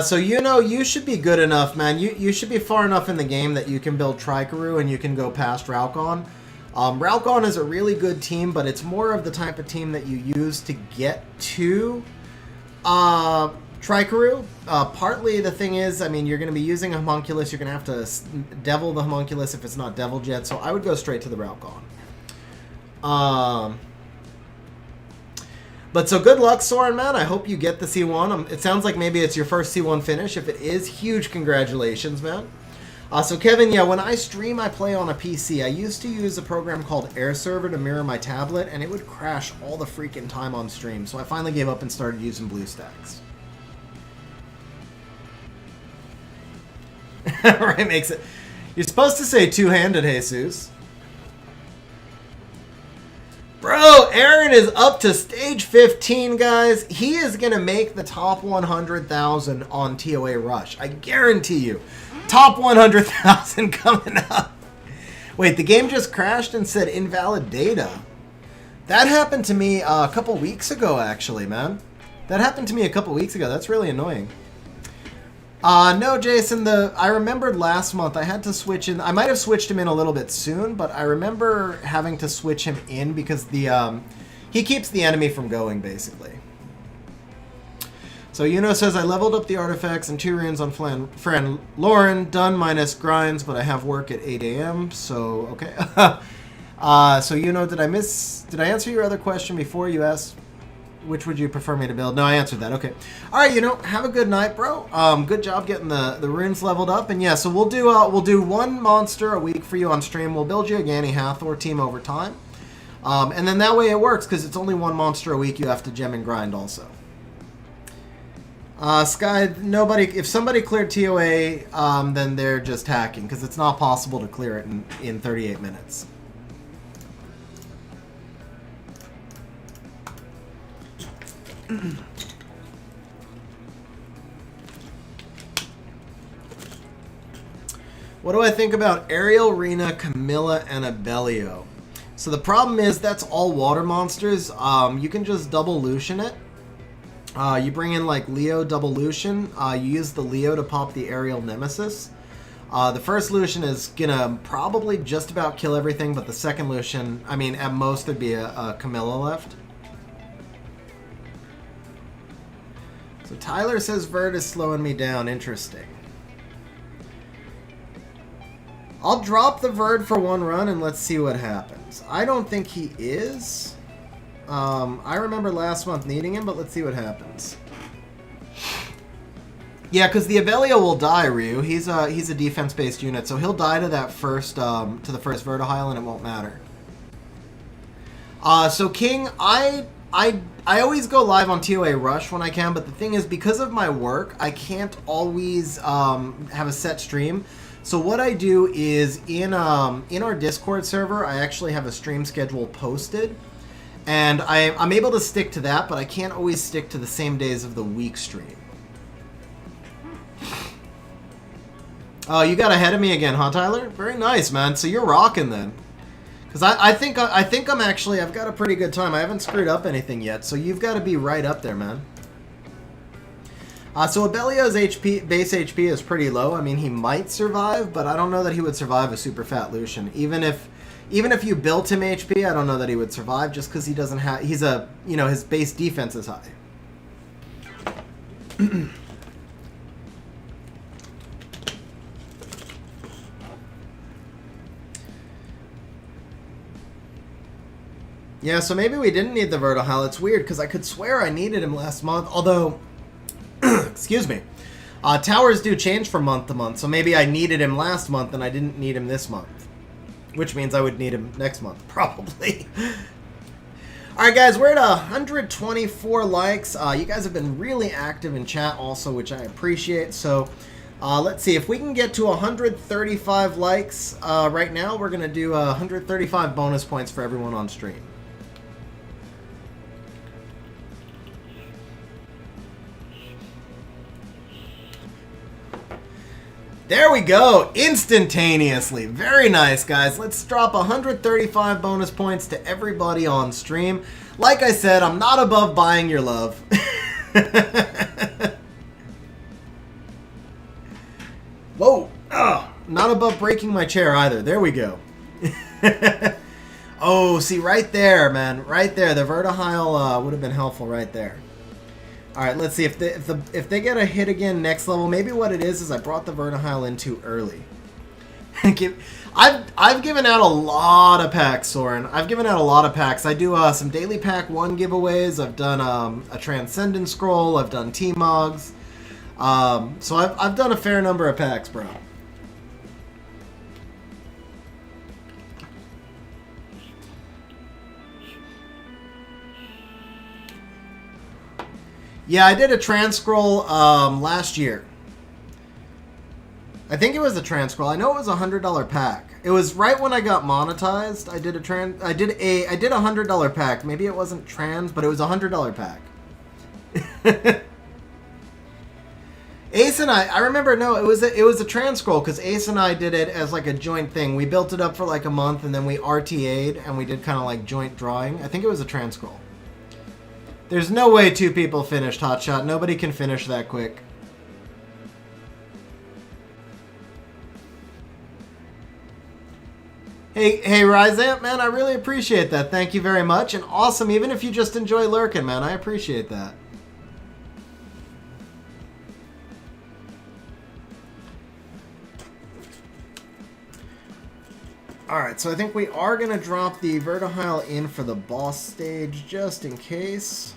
So you should be good enough, man. You should be far enough in the game that you can build Trikaru and you can go past Ralcon. Ralcon is a really good team, but it's more of the type of team that you use to get to Trikaru. Partly the thing is, I mean, you're going to be using a Homunculus. You're going to have to devil the Homunculus if it's not deviled yet, so I would go straight to the Ralcon. But so good luck, Soren, man. I hope you get the C1. It sounds like maybe it's your first C1 finish. If it is, huge congratulations, man. So Kevin, yeah, when I stream, I play on a PC. I used to use a program called Air Server to mirror my tablet, and it would crash all the freaking time on stream. So I finally gave up and started using BlueStacks. Right, makes it. You're supposed to say two-handed, Jesus. Bro, Aaron is up to stage 15, guys. He is going to make the top 100,000 on TOA Rush. I guarantee you. Top 100,000 coming up. Wait, the game just crashed and said invalid data. That happened to me a couple weeks ago, actually, man. That happened to me a couple weeks ago. That's really annoying. No, Jason, I remembered last month I had to switch in. I might have switched him in a little bit soon, but I remember having to switch him in because he keeps the enemy from going, basically. So Yuno says, I leveled up the artifacts and 2 runes on friend Lauren, done minus grinds, but I have work at 8 a.m., so okay. So Yuno, did I answer your other question before you asked? Which would you prefer me to build? No, I answered that. Okay. All right, have a good night, bro. Good job getting the runes leveled up. And yeah, so we'll do one monster a week for you on stream. We'll build you a Ganny Hathor team over time. And then that way it works because it's only one monster a week you have to gem and grind also. Sky, nobody. If somebody cleared TOA, then they're just hacking because it's not possible to clear it in 38 minutes. What do I think about Ariel, Rena, Camilla, and Abellio? So the problem is that's all water monsters. You can just double Lucian it. You bring in like Leo double Lucian. You use the Leo to pop the Ariel Nemesis. The first Lucian is gonna probably just about kill everything, but the second Lucian, I mean, at most there'd be a Camilla left. So Tyler says Verd is slowing me down. Interesting. I'll drop the Verd for one run and let's see what happens. I don't think he is. I remember last month needing him, but let's see what happens. Yeah, because the Abellio will die, Ryu. He's a defense-based unit, so he'll die to that first to the first Vertihile, and it won't matter. So King, I always go live on TOA Rush when I can, but the thing is, because of my work, I can't always have a set stream. So what I do is in our Discord server, I actually have a stream schedule posted, and I'm able to stick to that, but I can't always stick to the same days of the week stream. Oh, you got ahead of me again, huh, Tyler? Very nice, man. So you're rocking then. Because I think I'm actually, I've got a pretty good time. I haven't screwed up anything yet, so you've got to be right up there, man. So Abellio's base HP is pretty low. I mean, he might survive, but I don't know that he would survive a super fat Lucian. Even if you built him HP, I don't know that he would survive just because he doesn't have, his base defense is high. Yeah, so maybe we didn't need the Vertihile. It's weird because I could swear I needed him last month, although, excuse me, towers do change from month to month, so maybe I needed him last month and I didn't need him this month, which means I would need him next month, probably. Alright guys, we're at 124 likes. You guys have been really active in chat also, which I appreciate, so let's see, if we can get to 135 likes right now, we're going to do 135 bonus points for everyone on stream. There we go, instantaneously. Very nice, guys. Let's drop 135 bonus points to everybody on stream. Like I said, I'm not above buying your love. Whoa, oh, not above breaking my chair either. There we go. Oh, see, right there, man. Right there, the Vertihile would have been helpful right there. All right, let's see if they get a hit again next level. Maybe what it is I brought the Vertihile in too early. I've given out a lot of packs, Soren. I've given out a lot of packs. I do some daily pack 1 giveaways. I've done a Transcendent Scroll. I've done T-Mogs. So I've done a fair number of packs, bro. Yeah, I did a trans scroll last year. I think it was a trans scroll. I know it was a $100 pack. It was right when I got monetized. I did a $100 pack. Maybe it wasn't trans, but it was a $100 pack. Ace and I remember, no, it was a trans scroll because Ace and I did it as like a joint thing. We built it up for like a month and then we RTA'd and we did kind of like joint drawing. I think it was a trans scroll. There's no way 2 people finished Hotshot. Nobody can finish that quick. Hey, Ryzamp, man, I really appreciate that. Thank you very much. And awesome, even if you just enjoy lurking, man, I appreciate that. Alright, so I think we are going to drop the Vertihile in for the boss stage, just in case.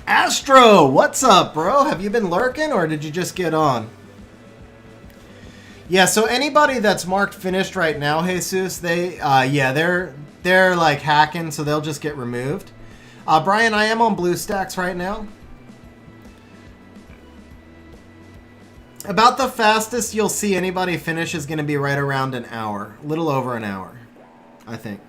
Astro, what's up, bro? Have you been lurking, or did you just get on? Yeah, so anybody that's marked finished right now, Jesus, they're they're like hacking, so they'll just get removed. Brian, I am on blue stacks right now. About the fastest you'll see anybody finish is going to be right around an hour. A little over an hour, I think.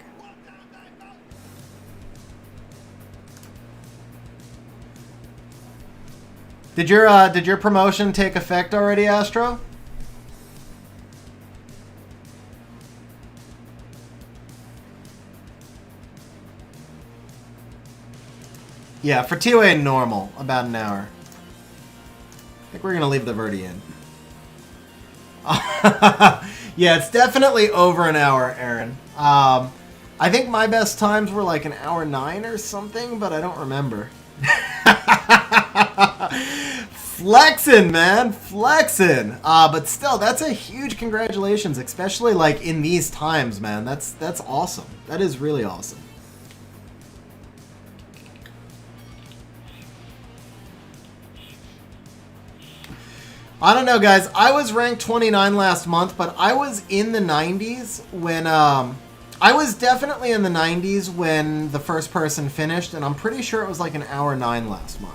Did your promotion take effect already, Astro? Yeah, for TOA normal, about an hour. I think we're going to leave the Verdi in. Yeah, it's definitely over an hour, Aaron. I think my best times were like an hour 9 or something, but I don't remember. Flexing, man. Flexing. But still, that's a huge congratulations, especially like in these times, man. That's awesome. That is really awesome. I don't know, guys. I was ranked 29 last month, but I was in the 90s when... I was definitely in the 90s when the first person finished, and I'm pretty sure it was like an hour 9 last month.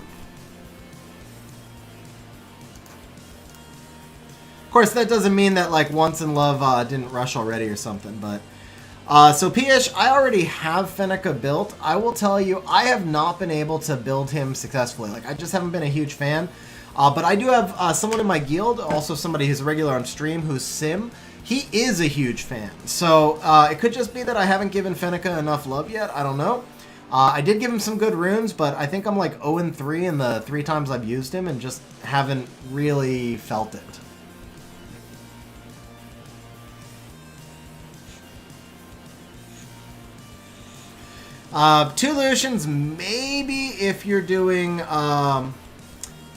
Of course, that doesn't mean that like Once in Love didn't rush already or something, but... so Pish, I already have Fenneca built. I will tell you, I have not been able to build him successfully. Like, I just haven't been a huge fan. But I do have someone in my guild, also somebody who's a regular on stream, who's Sim. He is a huge fan. So it could just be that I haven't given Fenneca enough love yet. I don't know. I did give him some good runes, but I think I'm like 0-3 in the 3 times I've used him and just haven't really felt it. Two Lucians, maybe if you're doing...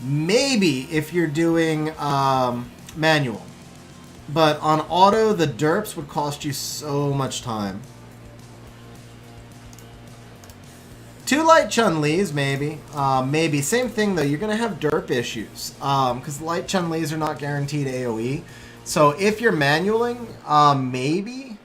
Maybe if you're doing manual. But on auto, the derps would cost you so much time. 2 light Chun-Li's, maybe. Maybe. Same thing, though. You're going to have derp issues. Because light Chun-Li's are not guaranteed AoE. So if you're manualing, maybe...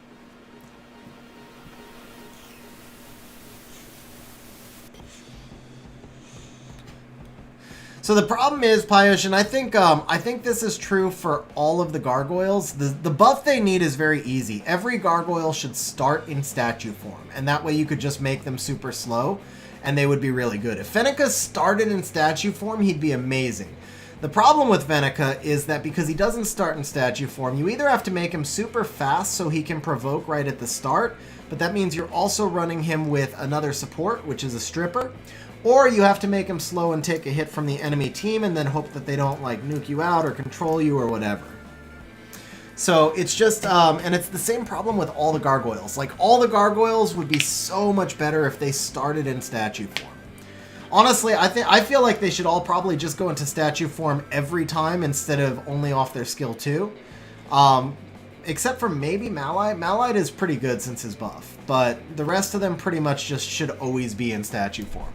So the problem is, Pyosh, and I think this is true for all of the gargoyles. The buff they need is very easy. Every gargoyle should start in statue form, and that way you could just make them super slow, and they would be really good. If Fenneca started in statue form, he'd be amazing. The problem with Fenneca is that because he doesn't start in statue form, you either have to make him super fast so he can provoke right at the start, but that means you're also running him with another support, which is a stripper, or you have to make him slow and take a hit from the enemy team and then hope that they don't like nuke you out or control you or whatever. So it's just, and it's the same problem with all the gargoyles. Like, all the gargoyles would be so much better if they started in statue form. Honestly, I feel like they should all probably just go into statue form every time instead of only off their skill 2. Except for maybe Malite. Malite is pretty good since his buff, but the rest of them pretty much just should always be in statue form.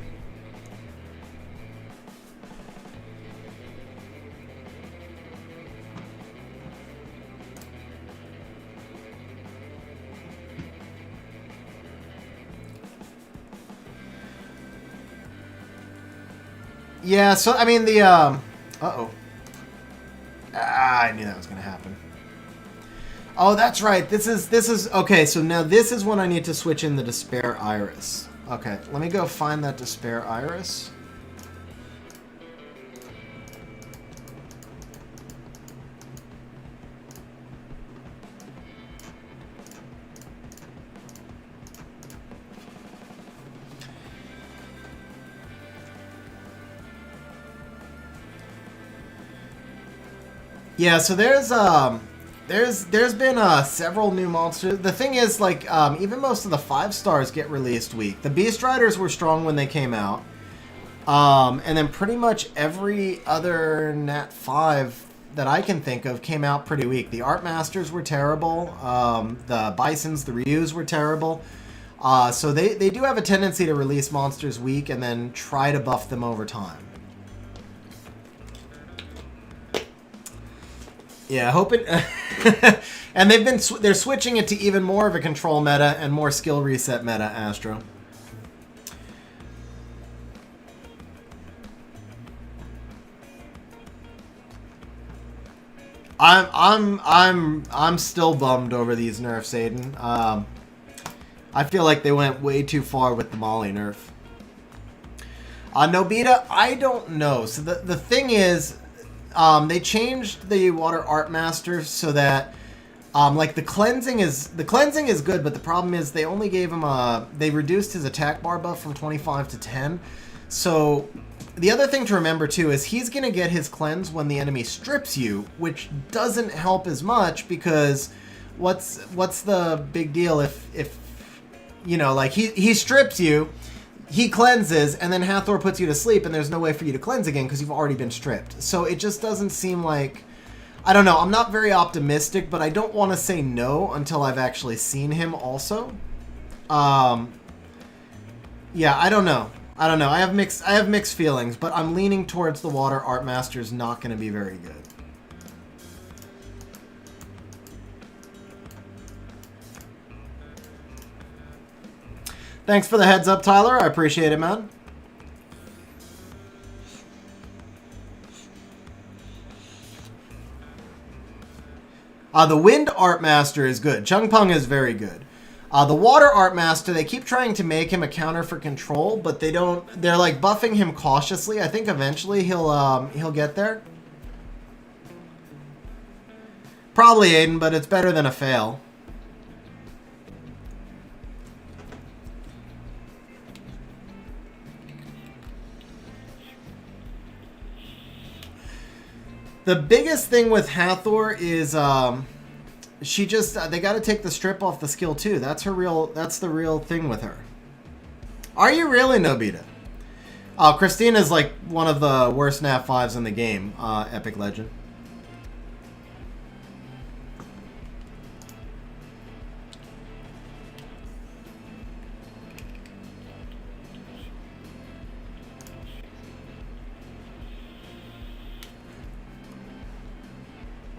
Yeah, so, I mean, the, uh-oh. I knew that was going to happen. Oh, that's right. This is, okay, so now this is when I need to switch in the Despair Iris. Okay, let me go find that Despair Iris. Yeah, so there's been several new monsters. The thing is, like, even most of the 5 stars get released weak. The Beast Riders were strong when they came out, and then pretty much every other Nat 5 that I can think of came out pretty weak. The Art Masters were terrible. The Bisons, the Ryus were terrible. So they do have a tendency to release monsters weak and then try to buff them over time. Yeah, hoping And they're switching it to even more of a control meta and more skill reset meta, Astro. I'm still bummed over these nerfs, Aiden. I feel like they went way too far with the Molly nerf. Nobita, I don't know. So the thing is, they changed the Water Art Master so that like the cleansing is good, but the problem is they only gave him they reduced his attack bar buff from 25 to 10. So the other thing to remember too is he's gonna get his cleanse when the enemy strips you, which doesn't help as much because what's the big deal if you know, like he strips you, he cleanses, and then Hathor puts you to sleep, and there's no way for you to cleanse again because you've already been stripped. So it just doesn't seem like, I don't know, I'm not very optimistic, but I don't want to say no until I've actually seen him also. Yeah, I don't know. I have mixed feelings, but I'm leaning towards the Water Art Master's not going to be very good. Thanks for the heads up, Tyler. I appreciate it, man. The Wind Art Master is good. Chungpung is very good. The Water Art Master, they keep trying to make him a counter for control, but they don't. They're like buffing him cautiously. I think eventually he'll get there. Probably Aiden, but it's better than a fail. The biggest thing with Hathor is she just they got to take the strip off the skill too. That's the real thing with her. Are you really, Nobita? Christina's like one of the worst nat 5s in the game, Epic Legend.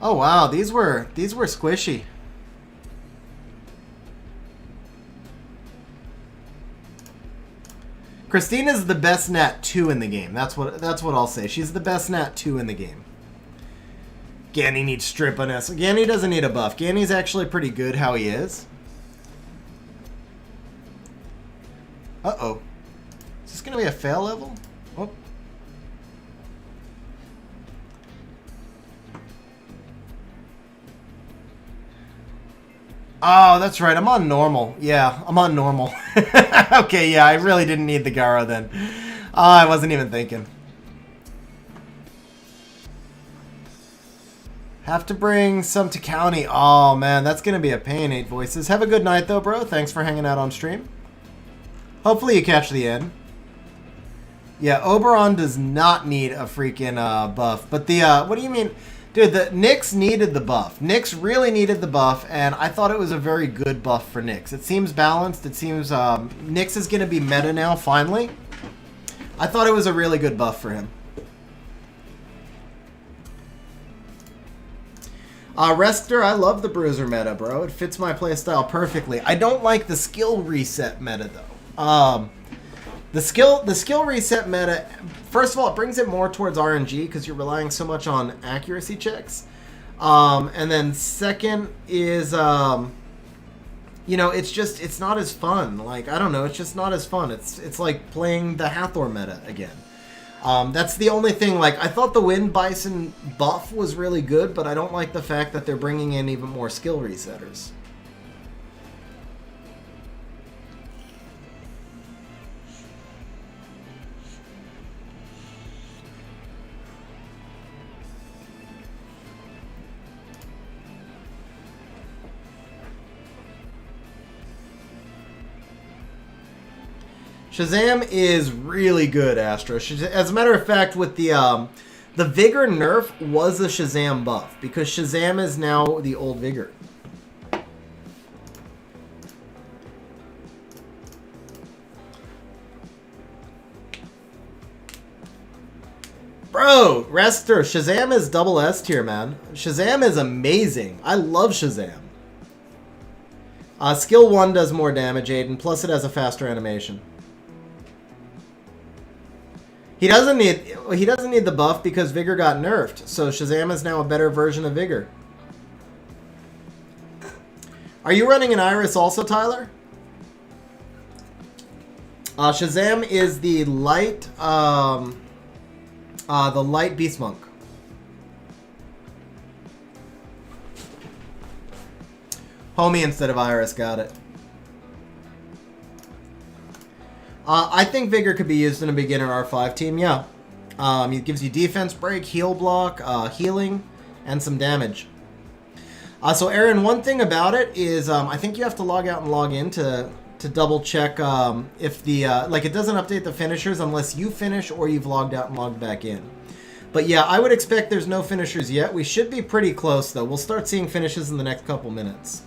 Oh wow, these were squishy. Christina's the best nat 2 in the game. That's what I'll say. She's the best nat 2 in the game. Ganny needs strip on us. Ganny doesn't need a buff. Ganny's actually pretty good how he is. Uh-oh. Is this gonna be a fail level? Oh. Oh, that's right. I'm on normal. Yeah, I'm on normal. Okay, yeah, I really didn't need the Gara then. I wasn't even thinking. Have to bring some to county. Oh, man, that's going to be a pain, 8 Voices. Have a good night, though, bro. Thanks for hanging out on stream. Hopefully you catch the end. Yeah, Oberon does not need a freaking buff. But the, what do you mean? Dude, the Nyx needed the buff. Nyx really needed the buff, and I thought it was a very good buff for Nyx. It seems balanced. It seems Nyx is going to be meta now, finally. I thought it was a really good buff for him. Rester, I love the Bruiser meta, bro. It fits my playstyle perfectly. I don't like the skill reset meta, though. The skill reset meta, first of all, it brings it more towards RNG because you're relying so much on accuracy checks. And then second is, you know, it's not as fun. Like, I don't know, it's just not as fun. It's like playing the Hathor meta again. That's the only thing. Like, I thought the Wind Bison buff was really good, but I don't like the fact that they're bringing in even more skill resetters. Shazam is really good, Astro. As a matter of fact, with the Vigor nerf was a Shazam buff, because Shazam is now the old Vigor. Bro, Rester, Shazam is double S tier, man. Shazam is amazing. I love Shazam. Skill 1 does more damage, Aiden, plus it has a faster animation. He doesn't need the buff because Vigor got nerfed, so Shazam is now a better version of Vigor. Are you running an Iris also, Tyler? Shazam is the light Beast Monk. Homie instead of Iris, got it. I think Vigor could be used in a beginner R5 team, yeah. It gives you defense break, heal block, healing, and some damage. So Aaron, one thing about it is I think you have to log out and log in to double check if the, it doesn't update the finishers unless you finish or you've logged out and logged back in. But yeah, I would expect there's no finishers yet. We should be pretty close though. We'll start seeing finishes in the next couple minutes.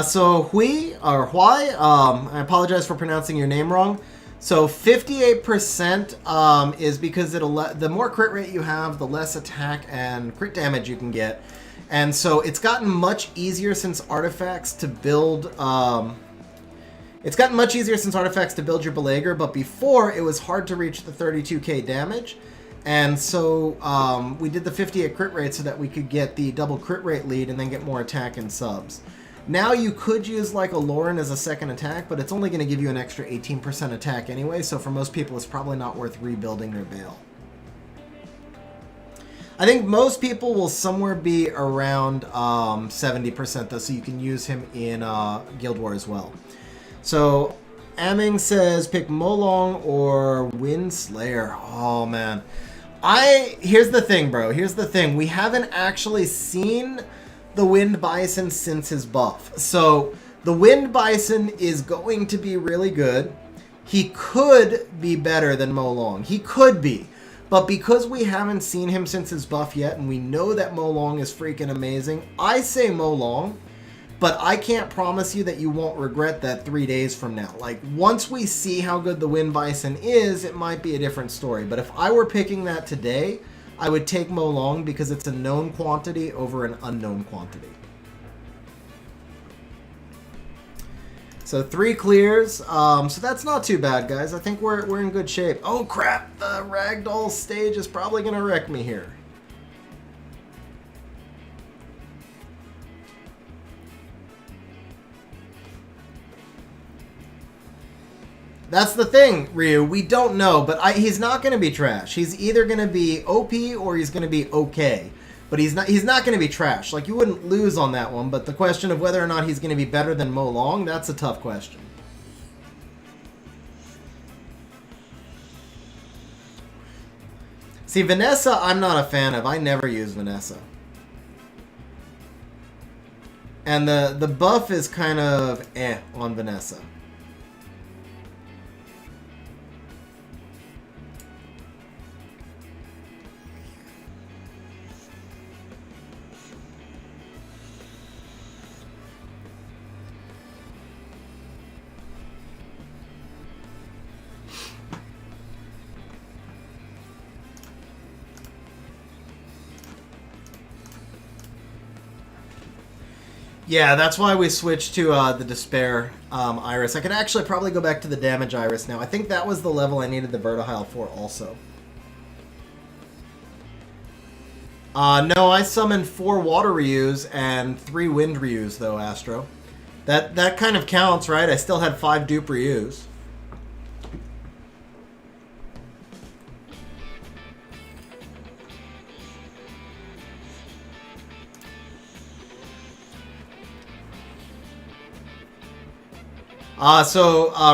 So Hui, or Huai, I apologize for pronouncing your name wrong. So 58% is because the more crit rate you have, the less attack and crit damage you can get. And so it's gotten much easier since artifacts to build, your Belager, but before it was hard to reach the 32k damage. And so we did the 58 crit rate so that we could get the double crit rate lead and then get more attack and subs. Now you could use like a Lauren as a second attack, but it's only going to give you an extra 18% attack anyway, so for most people it's probably not worth rebuilding their Bale. I think most people will somewhere be around 70% though, so you can use him in Guild War as well. So Aming says pick Molong or Windslayer. Oh man. Here's the thing, bro. Here's the thing. We haven't actually seen the Wind Bison since his buff. So the Wind Bison is going to be really good. He could be better than Molong. He could be. But because we haven't seen him since his buff yet, and we know that Molong is freaking amazing, I say Molong, but I can't promise you that you won't regret that 3 days from now. Like, once we see how good the Wind Bison is, it might be a different story. But if I were picking that today, I would take Molong because it's a known quantity over an unknown quantity. So 3 clears. So that's not too bad, guys. I think we're in good shape. Oh crap! The Ragdoll stage is probably gonna wreck me here. That's the thing, Ryu. We don't know, but he's not going to be trash. He's either going to be OP or he's going to be okay. But he's not going to be trash. Like, you wouldn't lose on that one, but the question of whether or not he's going to be better than Molong, that's a tough question. See, Vanessa, I'm not a fan of. I never use Vanessa. And the buff is kind of on Vanessa. Yeah, that's why we switched to the Despair Iris. I could actually probably go back to the Damage Iris now. I think that was the level I needed the Vertihile for also. No, I summoned 4 Water Ryus and 3 Wind Ryus, though, Astro. That kind of counts, right? I still had 5 dupe Ryus.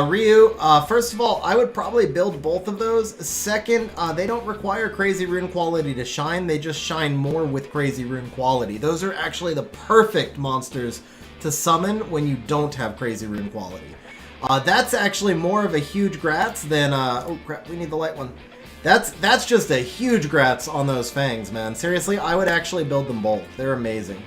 Ryu, first of all, I would probably build both of those. Second, they don't require Crazy Rune quality to shine. They just shine more with Crazy Rune quality. Those are actually the perfect monsters to summon when you don't have Crazy Rune quality. That's actually more of a huge grats than, oh crap, we need the light one. That's just a huge grats on those fangs, man. Seriously, I would actually build them both. They're amazing.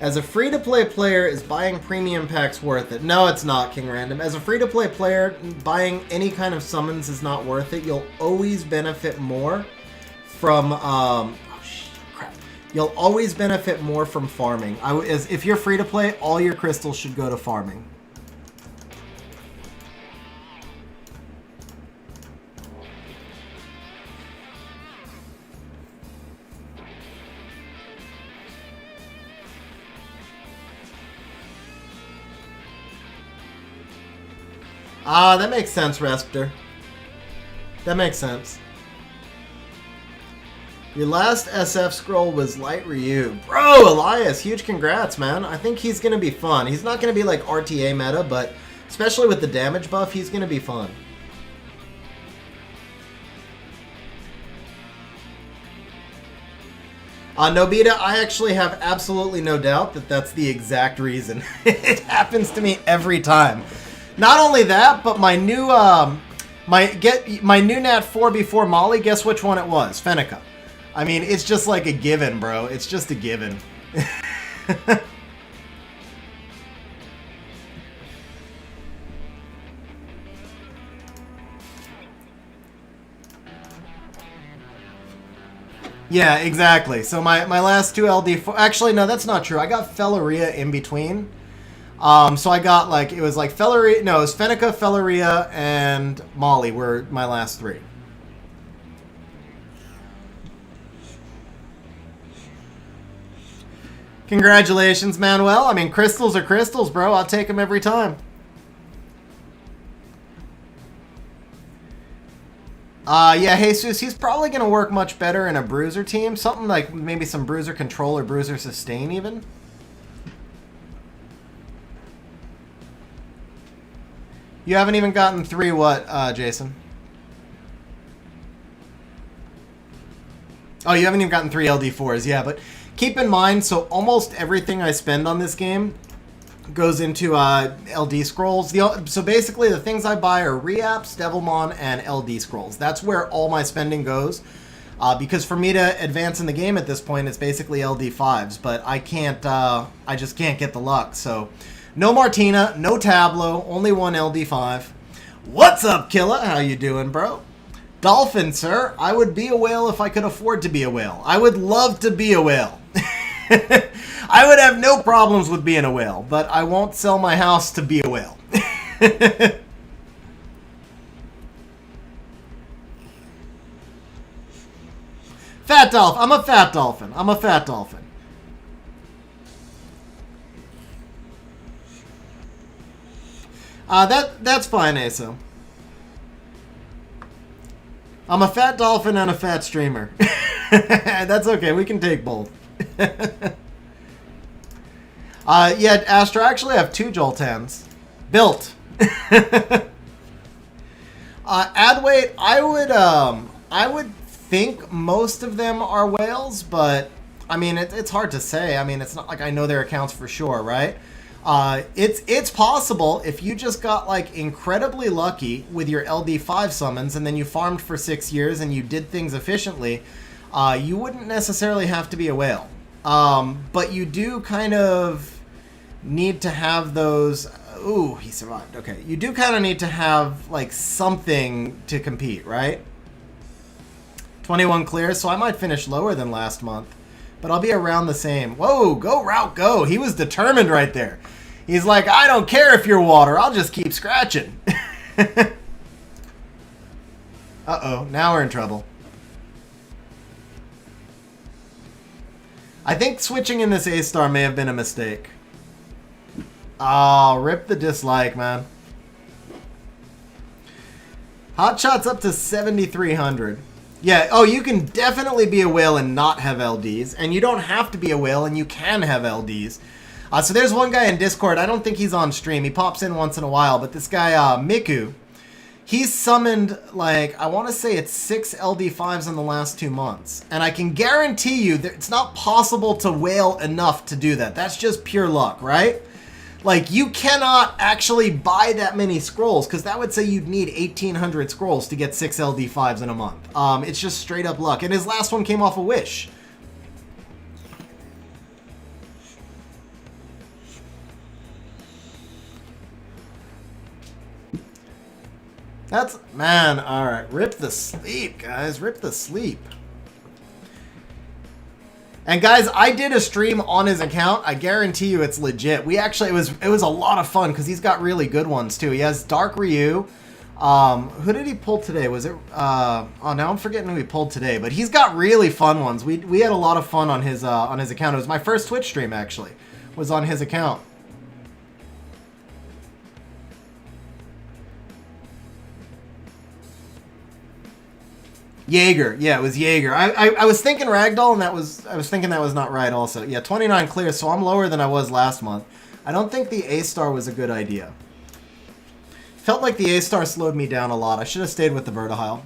As a free-to-play player, is buying premium packs worth it? No, it's not, King Random. As a free-to-play player, buying any kind of summons is not worth it. You'll always benefit more from... crap. You'll always benefit more from farming. If you're free-to-play, all your crystals should go to farming. Ah, that makes sense, Respter. That makes sense. Your last SF scroll was Light Ryu. Bro, Elias, huge congrats, man. I think he's going to be fun. He's not going to be like RTA meta, but especially with the damage buff, he's going to be fun. Nobita, I actually have absolutely no doubt that that's the exact reason. It happens to me every time. Not only that, but my new my new Nat 4 before Molly, guess which one it was? Fenica. I mean, it's just like a given, bro. It's just a given. Yeah, exactly. So my last two LD4... Actually, no, that's not true. I got Felleria in between. So I got, like, it was like Felleria... No, it was Fenica, Felleria, and Molly were my last three. Congratulations, Manuel. I mean, crystals are crystals, bro. I'll take them every time. Yeah, Jesus, he's probably going to work much better in a bruiser team. Something like maybe some bruiser control or bruiser sustain even. You haven't even gotten 3 what, Jason? Oh, you haven't even gotten 3 LD4s. Yeah, but keep in mind, so almost everything I spend on this game goes into LD scrolls. So basically the things I buy are Reaps, Devilmon, and LD scrolls. That's where all my spending goes. Because for me to advance in the game at this point, it's basically LD5s. But I can't, I just can't get the luck. So no Martina, no Tableau, only one LD5. What's up, Killa? How you doing, bro? Dolphin, sir. I would be a whale if I could afford to be a whale. I would love to be a whale. I would have no problems with being a whale, but I won't sell my house to be a whale. Fat dolphin. I'm a fat dolphin. I'm a fat dolphin. That's fine, Aso. I'm a fat dolphin and a fat streamer. That's okay. We can take both. Yeah, Astra, I actually have 2 Joltans. Built. Ad weight, I would think most of them are whales, but I mean, it's hard to say. I mean, it's not like I know their accounts for sure, right? It's possible if you just got like incredibly lucky with your LD5 summons and then you farmed for 6 years and you did things efficiently, you wouldn't necessarily have to be a whale. But you do kind of need to have those... Ooh, he survived. Okay. You do kind of need to have like something to compete, right? 21 clear, so I might finish lower than last month. But I'll be around the same. Whoa, go Route, go. He was determined right there. He's like, I don't care if you're water. I'll just keep scratching. Uh-oh, now we're in trouble. I think switching in this A-star may have been a mistake. Oh, rip the dislike, man. Hotshot's up to 7,300. Yeah, oh, you can definitely be a whale and not have LDs, and you don't have to be a whale and you can have LDs. So there's one guy in Discord, I don't think he's on stream, he pops in once in a while, but this guy, Miku, he's summoned, like, I want to say it's 6 LD5s in the last 2 months. And I can guarantee you that it's not possible to whale enough to do that. That's just pure luck, right? Like, you cannot actually buy that many scrolls, because that would say you'd need 1,800 scrolls to get 6 LD5s in a month. It's just straight up luck. And his last one came off a wish. That's, man, alright. Rip the sleep, guys. Rip the sleep. And guys, I did a stream on his account. I guarantee you it's legit. We actually, it was a lot of fun because he's got really good ones too. He has Dark Ryu. Who did he pull today? Was it, oh, now I'm forgetting who he pulled today, but he's got really fun ones. We had a lot of fun on his account. It was my first Twitch stream, actually, was on his account. Jaeger, yeah, it was Jaeger. I was thinking Ragdoll, and I was thinking that was not right also. Yeah, 29 clear, so I'm lower than I was last month. I don't think the A-Star was a good idea. Felt like the A-Star slowed me down a lot. I should have stayed with the Vertihile.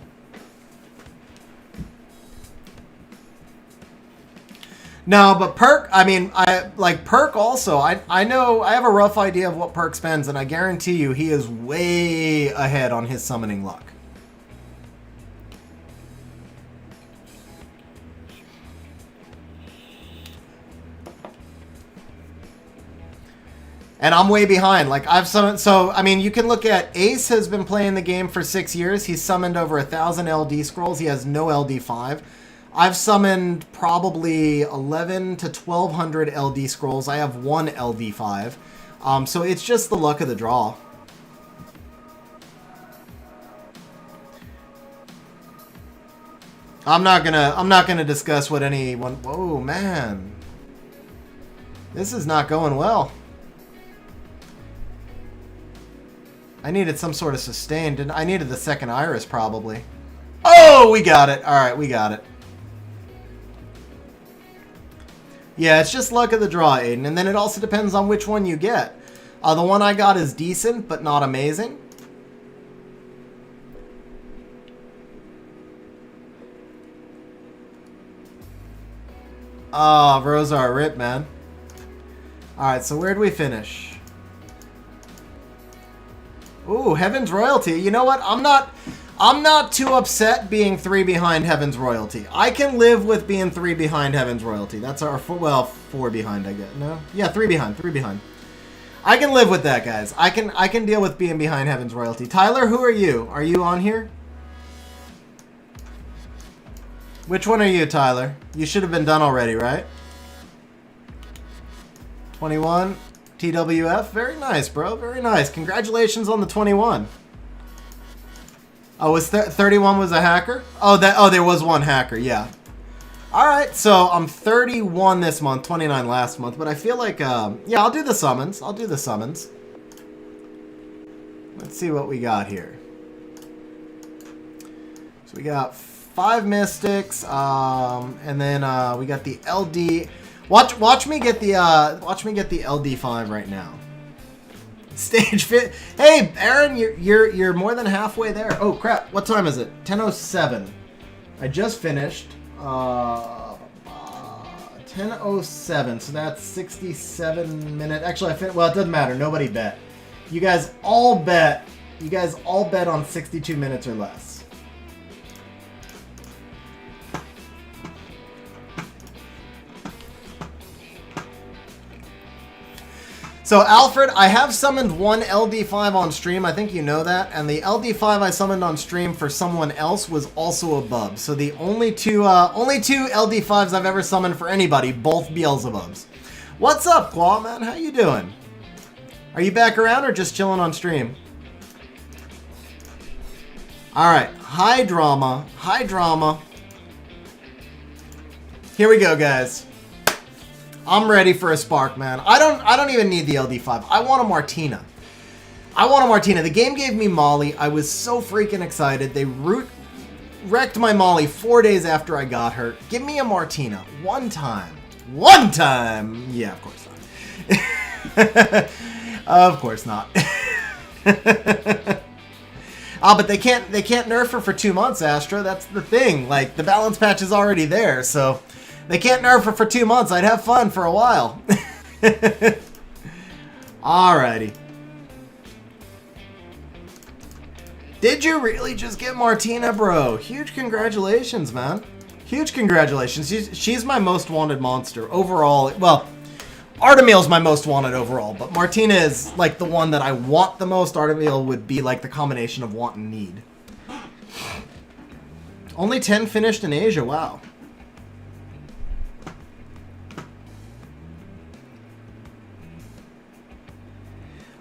No, but Perk, I mean, I like Perk also. I know, I have a rough idea of what Perk spends, and I guarantee you he is way ahead on his summoning luck. And I'm way behind. Like, I've summoned... So, I mean, you can look at... Ace has been playing the game for 6 years. He's summoned over 1,000 LD scrolls. He has no LD5. I've summoned probably 11 to 1,200 LD scrolls. I have 1 LD5. So it's just the luck of the draw. I'm not gonna discuss what anyone... Whoa, man. This is not going well. I needed some sort of sustain. I needed the second Iris, probably. Oh, we got it. All right, we got it. Yeah, it's just luck of the draw, Aiden. And then it also depends on which one you get. The one I got is decent, but not amazing. Oh, Rosar, rip, man. All right, so where'd we finish? Ooh, Heaven's Royalty. You know what? I'm not too upset being 3 behind Heaven's Royalty. I can live with being 3 behind Heaven's Royalty. That's our, well, 4 behind, I guess. No? Yeah, 3 behind. 3 behind. I can live with that, guys. I can deal with being behind Heaven's Royalty. Tyler, who are you? Are you on here? Which one are you, Tyler? You should have been done already, right? 21. TWF, very nice, bro. Very nice. Congratulations on the 21. Oh, was 31 was a hacker? Oh, there was one hacker. Yeah. All right, so I'm 31 this month, 29 last month, but I feel like yeah, I'll do the summons. I'll do the summons. Let's see what we got here. So we got 5 mystics, and then we got the LD. Watch me get the LD5 right now. Stage fit. Hey, Aaron, you're more than halfway there. Oh crap! What time is it? 10:07. I just finished. 10:07. So that's 67 minutes. Actually, well, it doesn't matter. Nobody bet. You guys all bet. You guys all bet on 62 minutes or less. So, Alfred, I have summoned 1 LD5 on stream. I think you know that. And the LD5 I summoned on stream for someone else was also a bub. So the only two LD5s I've ever summoned for anybody, both Beelzebubs. What's up, Claw, man? How you doing? Are you back around or just chilling on stream? All right, high drama, high drama. Here we go, guys. I'm ready for a spark, man. I don't even need the LD5. I want a Martina. I want a Martina. The game gave me Molly. I was so freaking excited. They wrecked my Molly 4 days after I got her. Give me a Martina. One time. One time. Yeah, of course not. Of course not. But they can't nerf her for 2 months, Astro. That's the thing. Like, the balance patch is already there, so they can't nerf her for 2 months. I'd have fun for a while. Alrighty. Did you really just get Martina, bro? Huge congratulations, man. Huge congratulations. She's my most wanted monster overall. Well, Artemeal's my most wanted overall, but Martina is like the one that I want the most. Artemeal would be like the combination of want and need. Only 10 finished in Asia, wow.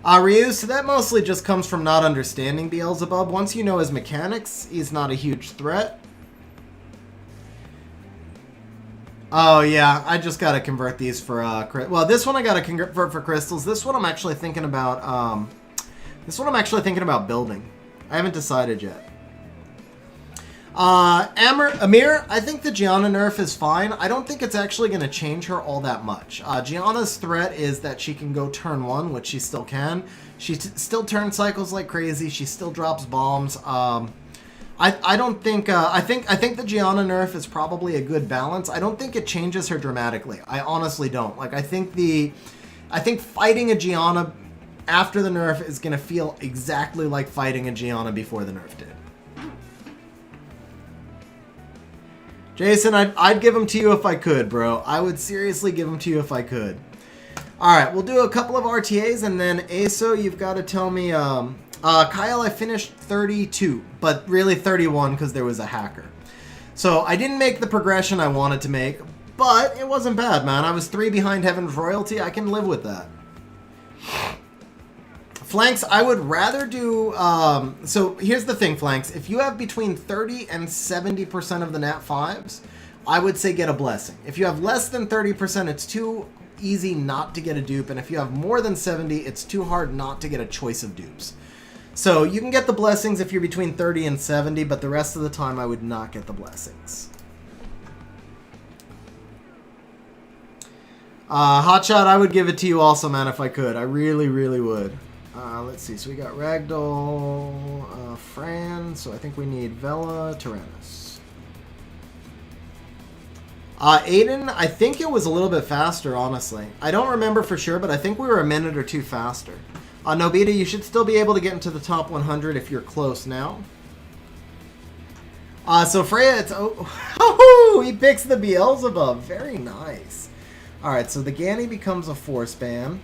Ryu, so that mostly just comes from not understanding Beelzebub. Once you know his mechanics, he's not a huge threat. Oh yeah, I just gotta convert these for well, this one I gotta convert for crystals. This one I'm actually thinking about building. I haven't decided yet. Amir, I think the Gianna nerf is fine. I don't think it's actually going to change her all that much. Gianna's threat is that she can go turn 1, which she still can. She still turn cycles like crazy. She still drops bombs. I don't think I think the Gianna nerf is probably a good balance. I don't think it changes her dramatically. I honestly don't. Like I think fighting a Gianna after the nerf is going to feel exactly like fighting a Gianna before the nerf did. Jason, I'd give them to you if I could, bro. I would seriously give them to you if I could. All right, we'll do a couple of RTAs, and then ASO, you've got to tell me... Kyle, I finished 32, but really 31 because there was a hacker. So I didn't make the progression I wanted to make, but it wasn't bad, man. I was 3 behind Heaven's Royalty. I can live with that. Flanks, I would rather do... so here's the thing, Flanks. If you have between 30 and 70% of the Nat 5s, I would say get a Blessing. If you have less than 30%, it's too easy not to get a dupe. And if you have more than 70, it's too hard not to get a choice of dupes. So you can get the Blessings if you're between 30 and 70, but the rest of the time I would not get the Blessings. Hotshot, I would give it to you also, man, if I could. I really, really would. Let's see. So we got Ragdoll, Fran. So I think we need Vela, Tyrannus. Aiden, I think it was a little bit faster, honestly. I don't remember for sure, but I think we were a minute or two faster. Nobita, you should still be able to get into the top 100 if you're close now. So Freya, it's... Oh, he picks the Beelzebub. Very nice. Alright, so the Ganny becomes a force ban.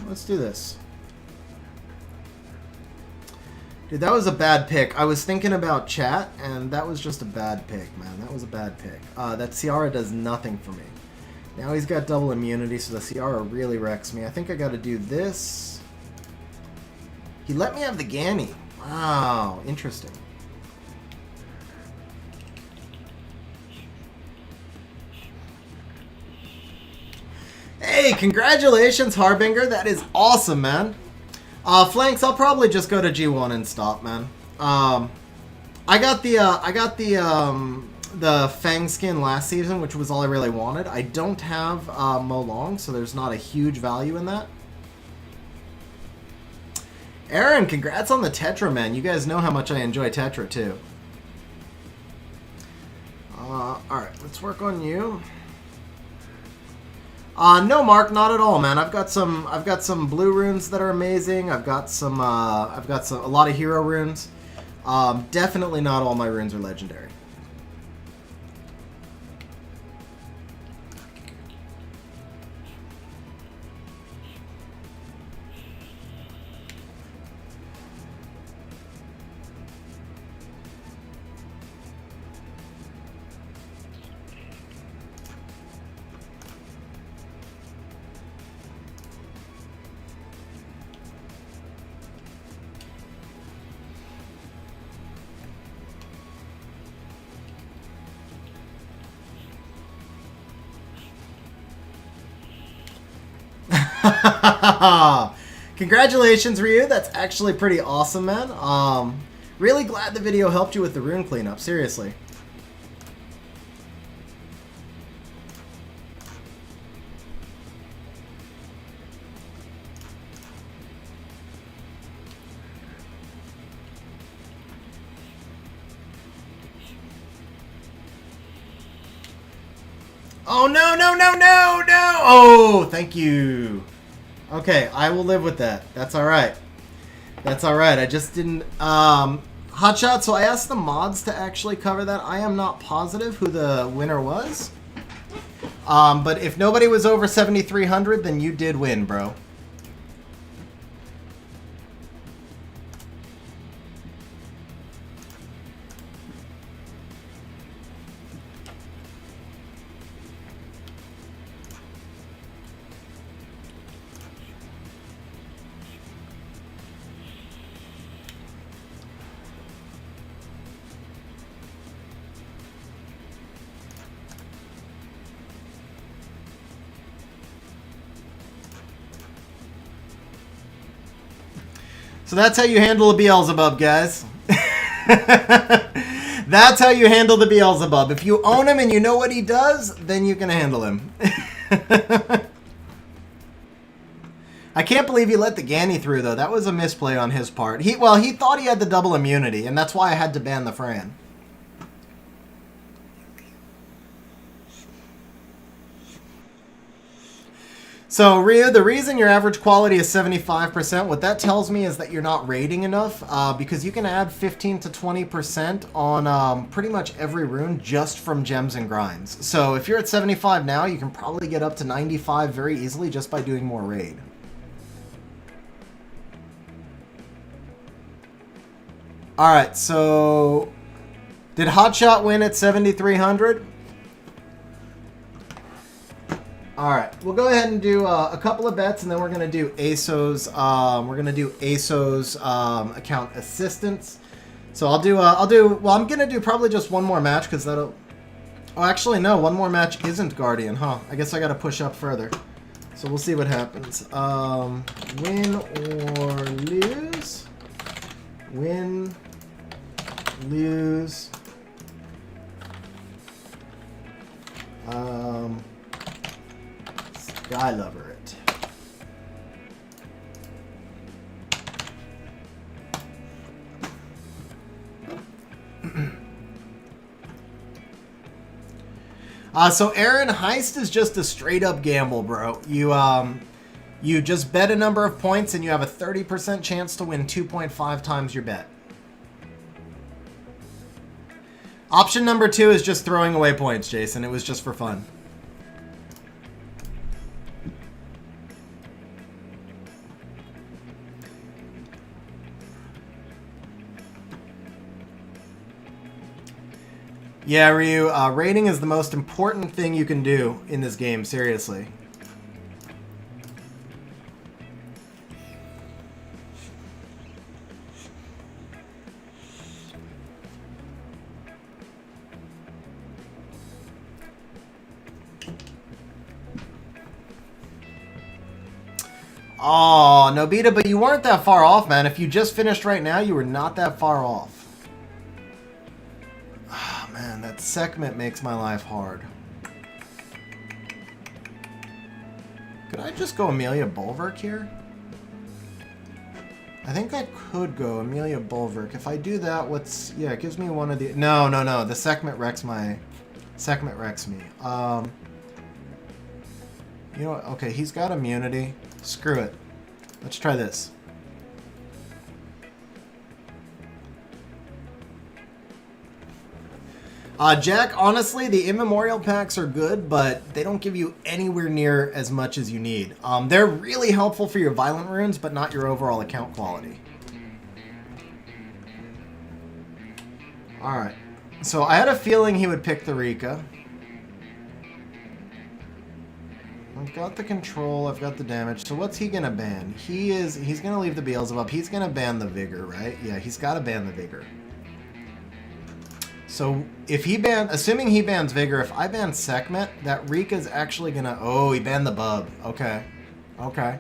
Let's do this. Dude, that was a bad pick. I was thinking about chat, and that was just a bad pick, man. That was a bad pick. That Ciara does nothing for me. Now he's got double immunity, so the Ciara really wrecks me. I think I gotta do this. He let me have the Ganny. Wow, interesting. Hey, congratulations, Harbinger. That is awesome, man. Flanks, I'll probably just go to G1 and stop, man. I got the Fang skin last season, which was all I really wanted. I don't have Molong, so there's not a huge value in that. Aaron, congrats on the Tetra, man. You guys know how much I enjoy Tetra, too. Alright, let's work on you. No, Mark, not at all, man. I've got some blue runes that are amazing. I've got a lot of hero runes. Definitely not all my runes are legendary. Congratulations, Ryu. That's actually pretty awesome, man. Really glad the video helped you with the rune cleanup. Seriously. Oh, no, no, no, no, no! Oh, thank you. Okay, I will live with that. That's alright. That's all right. I just didn't. Hotshot. So I asked the mods to actually cover that. I am not positive who the winner was. But if nobody was over 7,300, then you did win, bro. So that's how you handle a Beelzebub, guys. That's how you handle the Beelzebub. If you own him and you know what he does, then you can handle him. I can't believe he let the Ganny through, though. That was a misplay on his part. He thought he had the double immunity, and that's why I had to ban the Fran. So, Ryu, the reason your average quality is 75%, what that tells me is that you're not raiding enough, because you can add 15 to 20% on pretty much every rune just from gems and grinds. So, if you're at 75 now, you can probably get up to 95 very easily just by doing more raid. Alright, so did Hotshot win at 7,300? Alright, we'll go ahead and do a couple of bets, and then we're going to do ASO's account assistance. So I'm going to do probably just one more match, because that'll... Oh, actually, no, one more match isn't Guardian, huh? I guess I got to push up further. So we'll see what happens. Win or lose? Win, lose. Sky Lover it. So Aaron, Heist is just a straight up gamble, bro. You just bet a number of points and you have a 30% chance to win 2.5 times your bet. Option number 2 is just throwing away points, Jason. It was just for fun. Yeah, Ryu, raiding is the most important thing you can do in this game, seriously. Oh, Nobita, but you weren't that far off, man. If you just finished right now, you were not that far off. Oh, man, that segment makes my life hard. Could I just go Amelia Bulwark here? I think I could go Amelia Bulwark. If I do that, what's... Yeah, it gives me one of the... No. The segment wrecks my... Segment wrecks me. You know what? Okay, he's got immunity. Screw it. Let's try this. Jack, honestly, the immemorial packs are good, but they don't give you anywhere near as much as you need. They're really helpful for your violent runes, but not your overall account quality. Alright. So I had a feeling he would pick the Rika. I've got the control, I've got the damage. So what's he going to ban? He's going to leave the Beelzebub. He's going to ban the Vigor, right? Yeah, he's got to ban the Vigor. So if he assuming he bans Vigor, if I ban Sekhmet, that Rika's actually going to... Oh, he banned the Bub. Okay. Okay.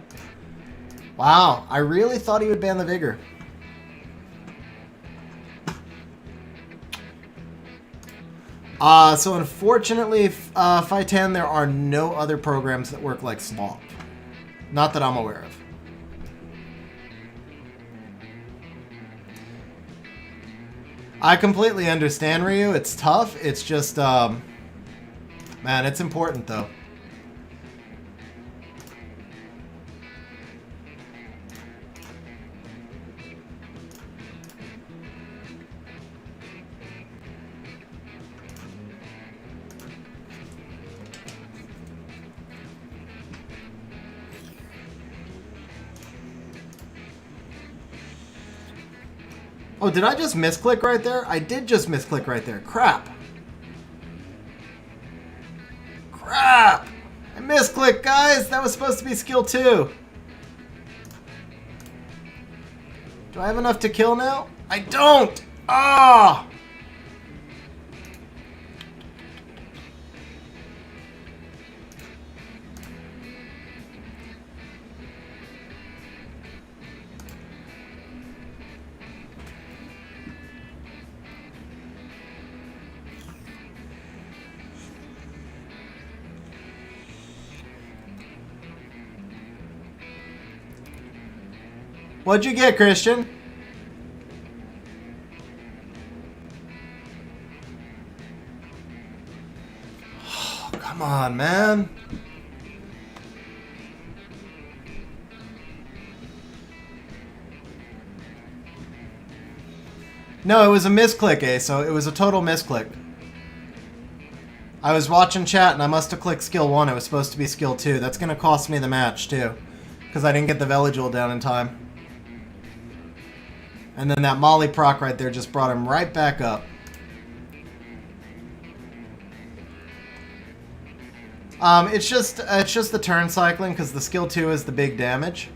Wow, I really thought he would ban the Vigor. So unfortunately, Fightan, there are no other programs that work like Slop. Not that I'm aware of. I completely understand, Ryu. It's tough. It's just, man, it's important, though. Oh, did I just misclick right there? I did just misclick right there. Crap. Crap! I misclicked, guys! That was supposed to be skill 2. Do I have enough to kill now? I don't! Ah! What'd you get, Christian? Oh, come on, man. No, it was a misclick, so it was a total misclick. I was watching chat and I must have clicked skill 1. It was supposed to be skill 2. That's going to cost me the match, too. Because I didn't get the Veligil down in time. And then that Molly proc right there just brought him right back up. It's just the turn cycling because the skill 2 is the big damage.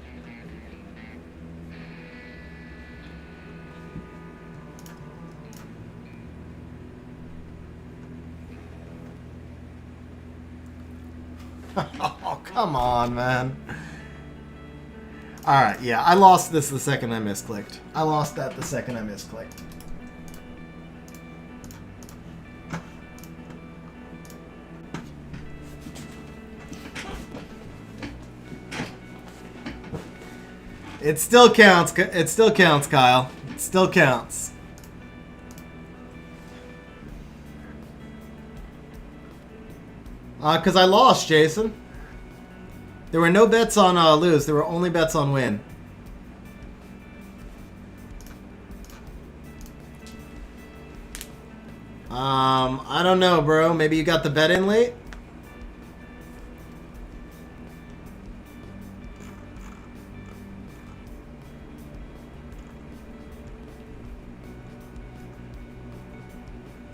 Oh, come on, man. Alright, yeah, I lost this the second I misclicked. I lost that the second I misclicked. It still counts. It still counts, Kyle. It still counts. Because I lost, Jason. There were no bets on lose. There were only bets on win. I don't know, bro. Maybe you got the bet in late?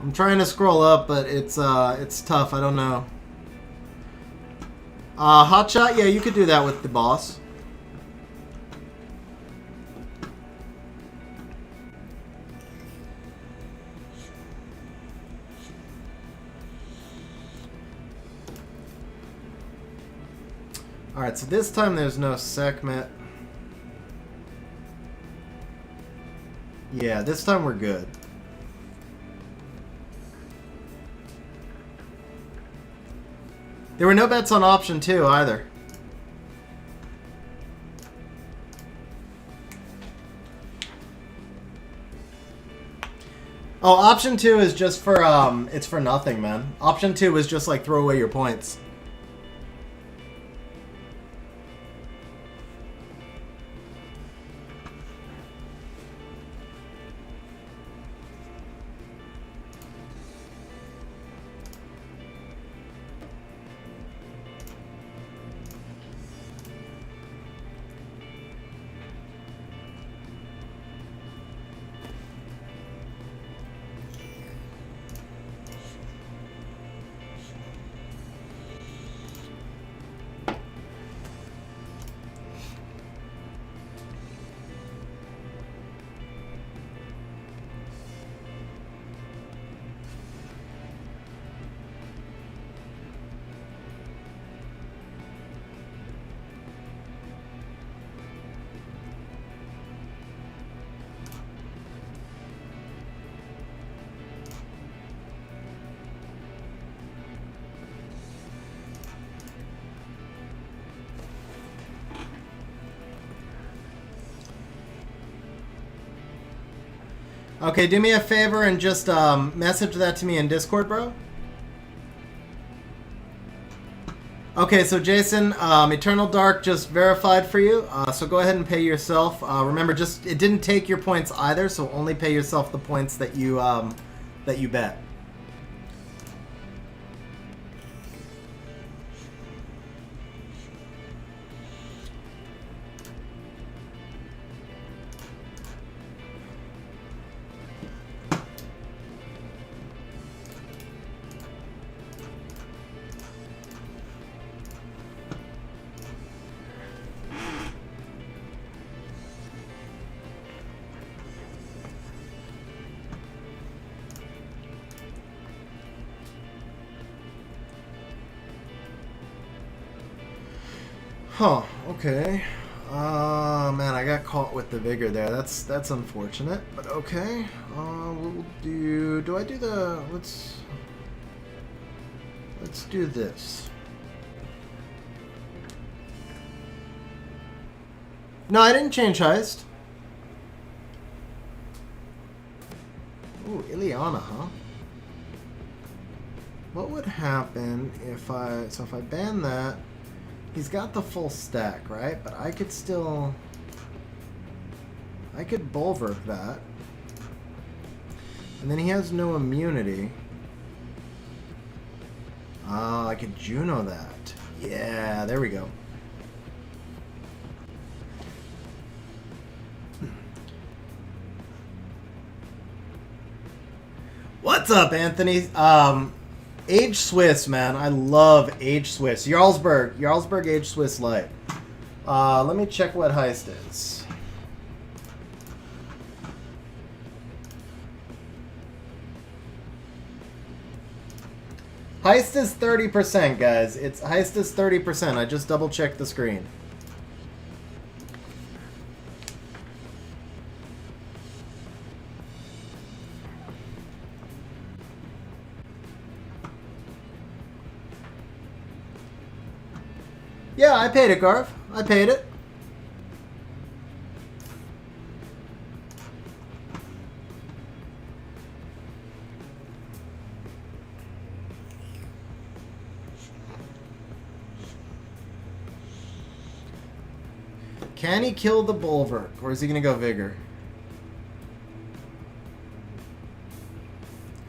I'm trying to scroll up, but it's tough. I don't know. Hotshot, yeah, you could do that with the boss. Alright, so this time there's no Sekhmet. Yeah, this time we're good. There were no bets on option 2 either. Oh, option 2 is just for, it's for nothing, man. Option 2 is just like throw away your points. Okay, do me a favor and just message that to me in Discord, bro. Okay, so Jason, Eternal Dark just verified for you, so go ahead and pay yourself. Remember, just it didn't take your points either, so only pay yourself the points that you bet. Huh, okay. Man, I got caught with the vigor there. That's unfortunate, but okay. We'll do I do the, let's do this. No, I didn't change heist. Ooh, Ileana, huh? What would happen if so if I ban that, he's got the full stack, right? But I could still, I could bulwark that. And then he has no immunity. Oh, I could Juno that. Yeah, there we go. What's up, Anthony? Age Swiss, man. I love Age Swiss. Jarlsberg Age Swiss Light. Let me check what heist is. Heist is 30%, guys. Heist is 30%. I just double checked the screen. Yeah, I paid it, Garv. I paid it. Can he kill the Bulwark, or is he going to go Vigor?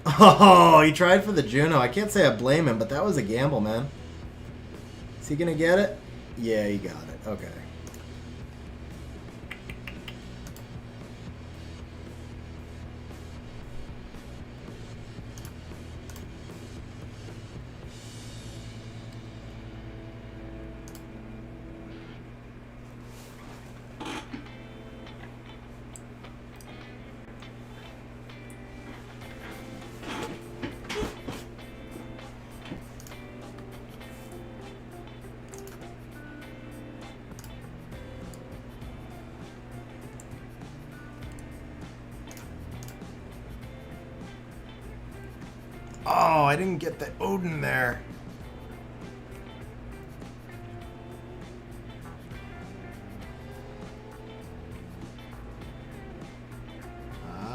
Oh, he tried for the Juno. I can't say I blame him, but that was a gamble, man. Is he going to get it? Yeah, he got it. Okay. Oh, I didn't get the Odin there.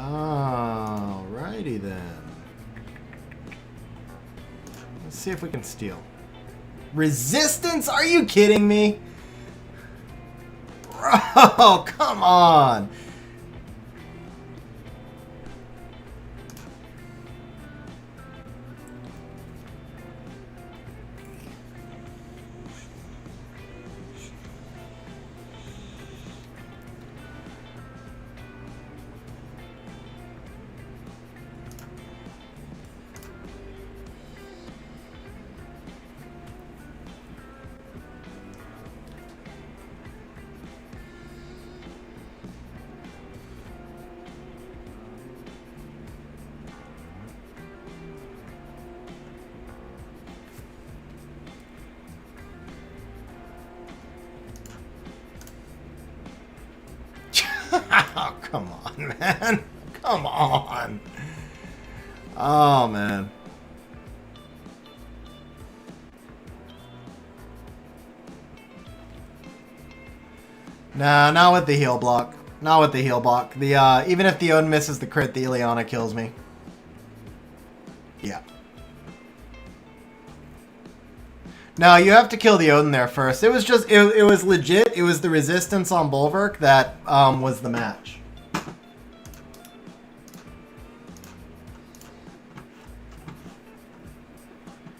Alrighty then. Let's see if we can steal. Resistance? Are you kidding me? Bro, come on. Oh, come on, man. Come on. Oh, man. Nah, not with the heal block. Not with the heal block. The even if the Odin misses the crit, the Ileana kills me. Yeah. No, you have to kill the Odin there first. It was just, it was legit. It was the resistance on Bulwark that was the match.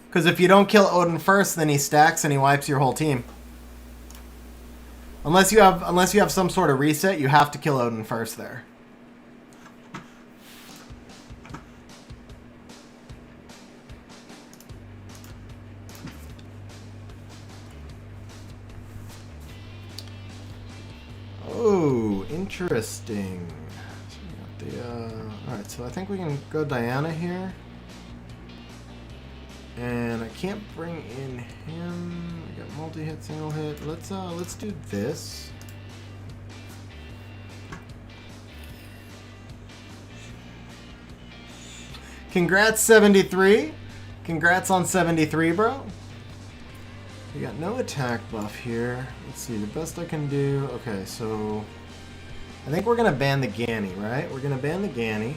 Because if you don't kill Odin first, then he stacks and he wipes your whole team. Unless you have some sort of reset, you have to kill Odin first there. Oh, interesting. So we got the, all right, so I think we can go Diana here. And I can't bring in him. I got multi-hit, single hit. Let's do this. Congrats, 73. Congrats on 73, bro. We got no attack buff here. Let's see, the best I can do. Okay, so I think we're gonna ban the Ganny, right? We're gonna ban the Ganny.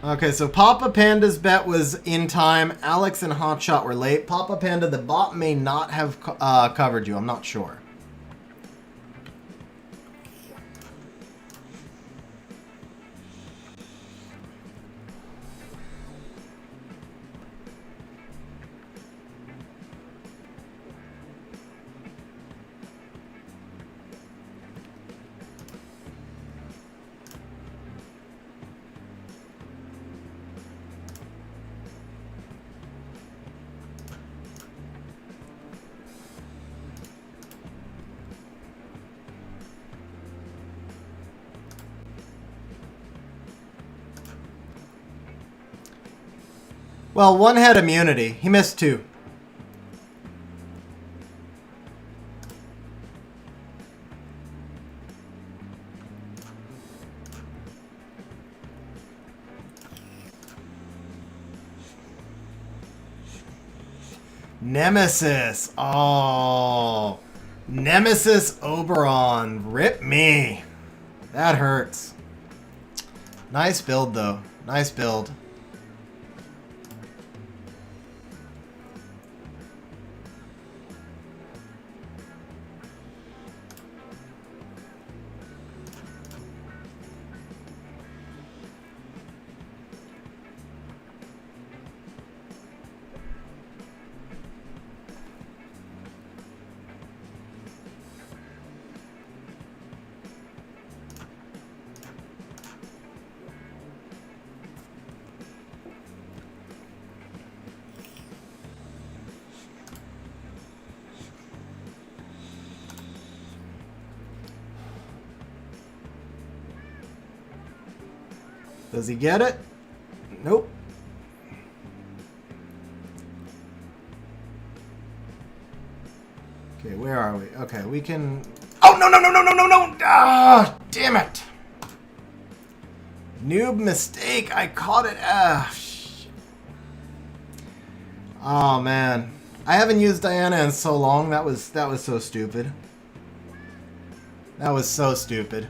Okay, so Papa Panda's bet was in time. Alex and Hotshot were late. Papa Panda, the bot may not have covered you. I'm not sure. Well, one had immunity. He missed two. Nemesis. Oh. Nemesis Oberon. Rip me. That hurts. Nice build, though. Nice build. Does he get it? Nope. Okay, where are we? Okay, we can... Oh, no, no, no, no, no, no, no! Ah, damn it! Noob mistake. I caught it. Ah, shit. Oh, man. I haven't used Diana in so long. That was so stupid. That was so stupid.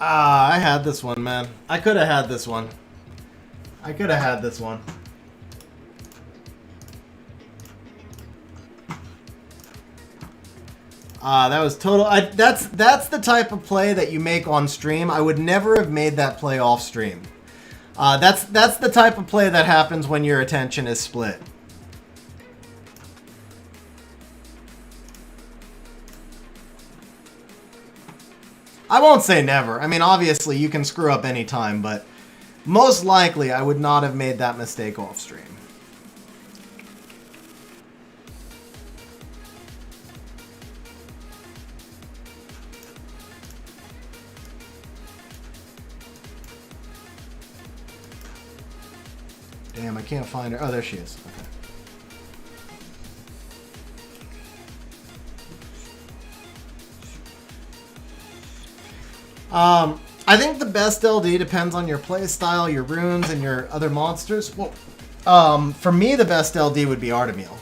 Ah, I had this one, man. I could have had this one. I could have had this one. Ah, that was total. That's the type of play that you make on stream. I would never have made that play off stream. That's the type of play that happens when your attention is split. I won't say never. I mean, obviously, you can screw up any time, but most likely, I would not have made that mistake off stream. Damn, I can't find her. Oh, there she is. Okay. I think the best LD depends on your play style, your runes, and your other monsters. Well, for me, the best LD would be Artemiel.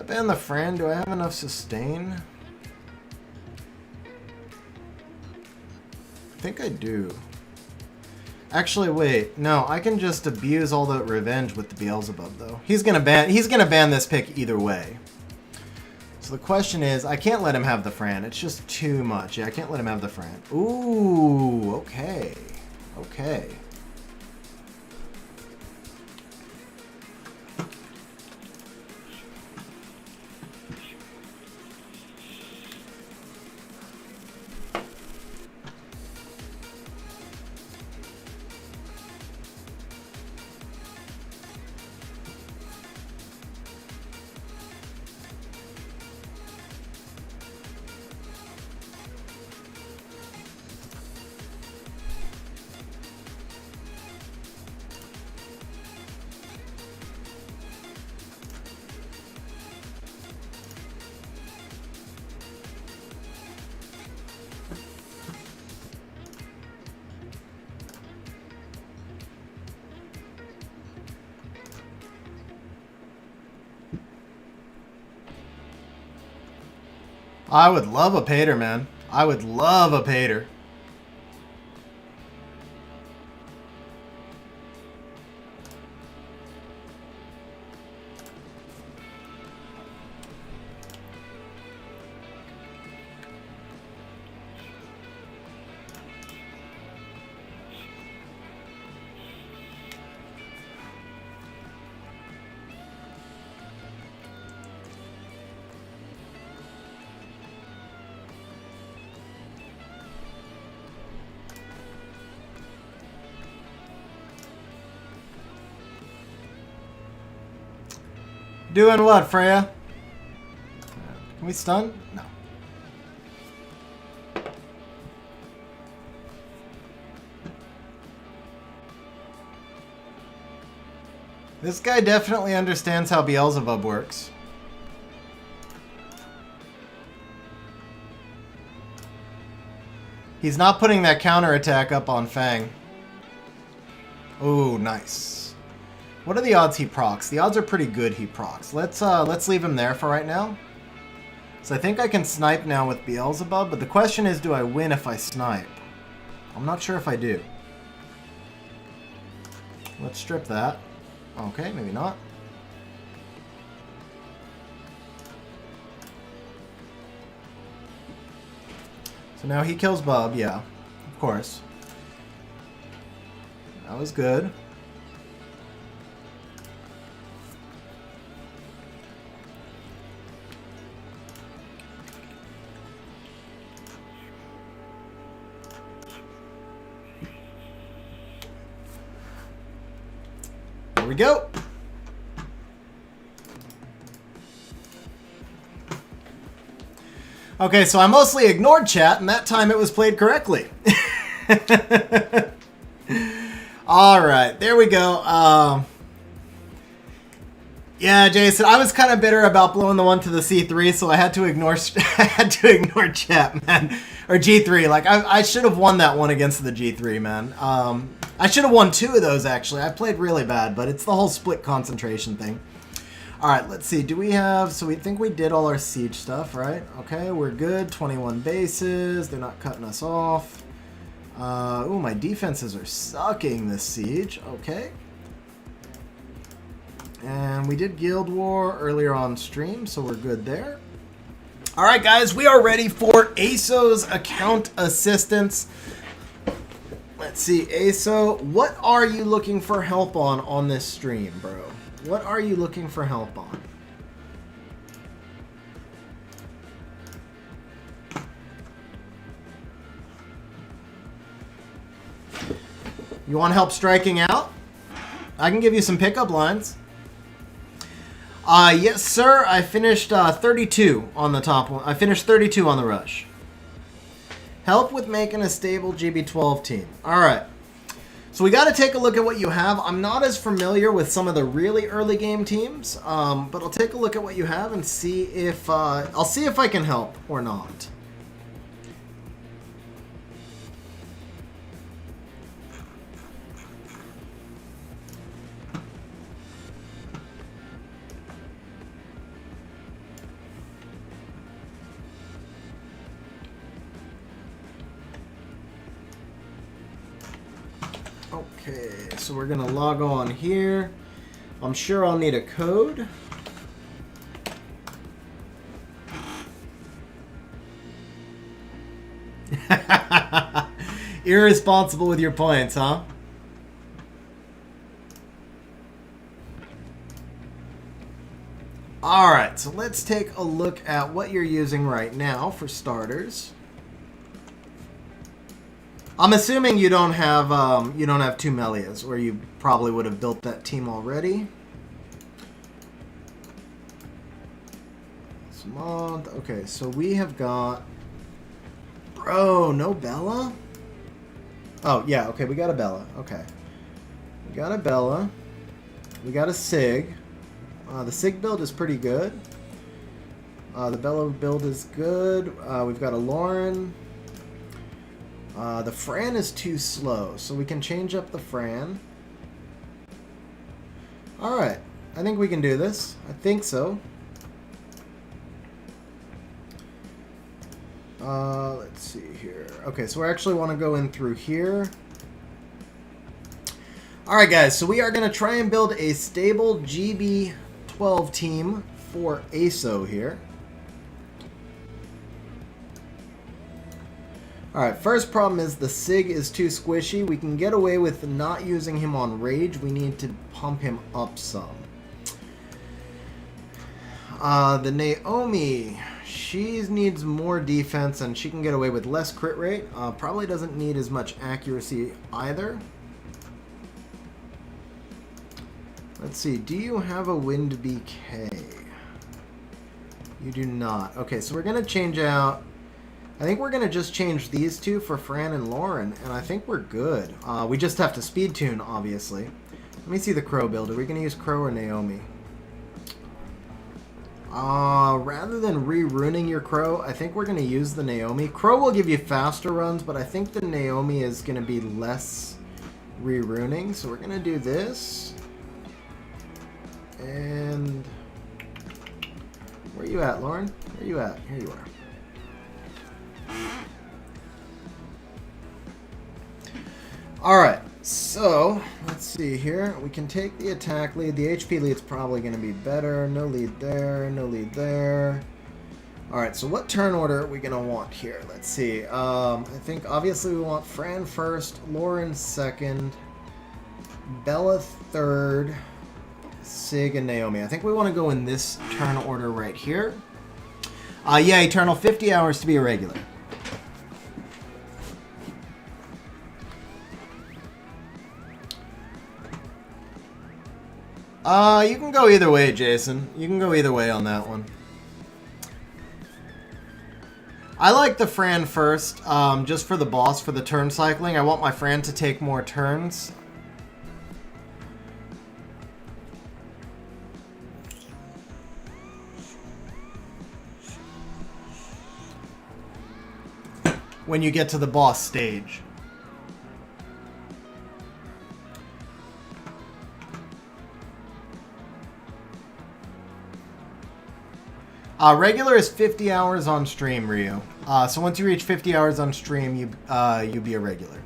ban the Fran? Do I have enough sustain? I think I do. Actually, wait. No, I can just abuse all the revenge with the Beelzebub, though. He's gonna ban this pick either way. So the question is, I can't let him have the Fran. It's just too much. Yeah, I can't let him have the Fran. Ooh, okay. Okay. I would love a Pater, man. I would love a Pater. Doing what, Freya? Can we stun? No. This guy definitely understands how Beelzebub works. He's not putting that counterattack up on Fang. Ooh, nice. What are the odds he procs? The odds are pretty good he procs. Let's leave him there for right now. So I think I can snipe now with Beelzebub, but the question is, do I win if I snipe? I'm not sure if I do. Let's strip that. Okay, maybe not. So now he kills Bub, yeah, of course. That was good. There we go. Okay, so I mostly ignored chat, and that time it was played correctly. All right, there we go. Yeah, Jason, I was kind of bitter about blowing the one to the C3, so I had to ignore chat, man. Or G3. Like, I should have won that one against the G3, man. I should have won two of those, actually. I played really bad, but it's the whole split concentration thing. All right, let's see. Do we have... So we think we did all our siege stuff, right? Okay, we're good. 21 bases. They're not cutting us off. Ooh, my defenses are sucking this siege. Okay. And we did Guild War earlier on stream, so we're good there. All right, guys, we are ready for ASO's account assistance. Let's see, ASO, what are you looking for help on this stream, bro? What are you looking for help on? You want help striking out? I can give you some pickup lines. Yes, sir. I finished 32 on the top one. I finished 32 on the rush. Help with making a stable GB12 team. All right. So we got to take a look at what you have. I'm not as familiar with some of the really early game teams, but I'll take a look at what you have and see if I'll see if I can help or not. Okay, so we're gonna log on here. I'm sure I'll need a code. Irresponsible with your points, huh? Alright, so let's take a look at what you're using right now for starters. I'm assuming you don't have two Melias, or you probably would have built that team already. This month. Okay, so we have got... Bro, no Bella? Oh, yeah, okay, we got a Bella. Okay. We got a Bella. We got a Sig. The Sig build is pretty good. The Bella build is good. We've got a Lauren. The Fran is too slow, so we can change up the Fran. Alright, I think we can do this. I think so. Let's see here. Okay, so we actually want to go in through here. Alright guys, so we are going to try and build a stable GB12 team for ASO here. Alright, first problem is the Sig is too squishy. We can get away with not using him on Rage. We need to pump him up some. The Naomi, she needs more defense and she can get away with less crit rate. Probably doesn't need as much accuracy either. Let's see, do you have a Wind BK? You do not. Okay, so we're going to change out... I think we're going to just change these two for Fran and Lauren, and I think we're good. We just have to speed tune, obviously. Let me see the Crow build. Are we going to use Crow or Naomi? Rather than re-runing your Crow, I think we're going to use the Naomi. Crow will give you faster runs, but I think the Naomi is going to be less re-runing. So we're going to do this. And... where are you at, Lauren? Where are you at? Here you are. Alright, so let's see here. We can take the attack lead. The HP lead's probably going to be better. No lead there, no lead there. Alright, so what turn order are we going to want here? Let's see. I think obviously we want Fran first, Lauren second, Bella third, Sig and Naomi. I think we want to go in this turn order right here. Yeah, Eternal, 50 hours to be a regular. You can go either way, Jason. You can go either way on that one. I like the Fran first, just for the boss, for the turn cycling. I want my Fran to take more turns. When you get to the boss stage. Regular is 50 hours on stream, Ryu. So once you reach 50 hours on stream, you be a regular.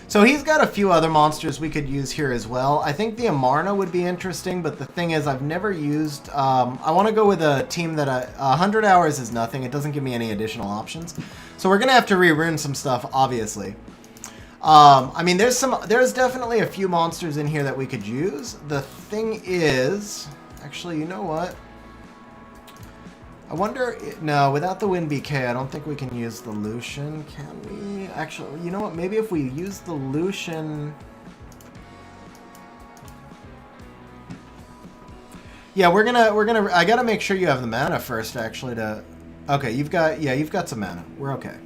So he's got a few other monsters we could use here as well. I think the Amarna would be interesting, but the thing is I've never used... I want to go with a team that 100 hours is nothing. It doesn't give me any additional options. So we're going to have to re-rune some stuff, obviously. I mean, there's definitely a few monsters in here that we could use. The thing is... Actually, you know what? I wonder... No, without the Wind BK, I don't think we can use the Lucian. Can we? Actually, you know what? Maybe if we use the Lucian... Yeah, we're gonna... I gotta make sure you have the mana first, actually, to... Okay, you've got some mana. We're okay.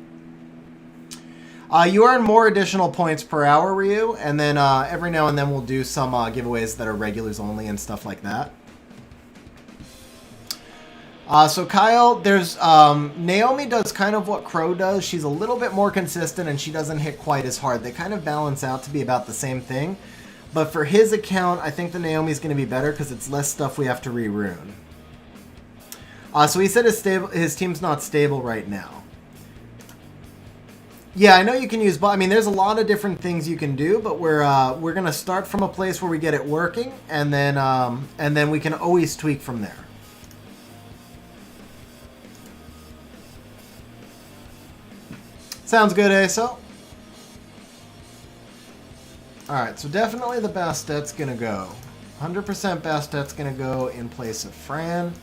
You earn more additional points per hour, Ryu, and then every now and then we'll do some giveaways that are regulars only and stuff like that. So Kyle, there's Naomi does kind of what Crow does. She's a little bit more consistent and she doesn't hit quite as hard. They kind of balance out to be about the same thing. But for his account, I think the Naomi's going to be better because it's less stuff we have to re-rune. So he said his team's not stable right now. Yeah, I know you can use, I mean, there's a lot of different things you can do, but we're gonna start from a place where we get it working, and then we can always tweak from there. Sounds good, Aso. Alright, so definitely the Bastette's gonna go. 100% Bastette's gonna go in place of Fran.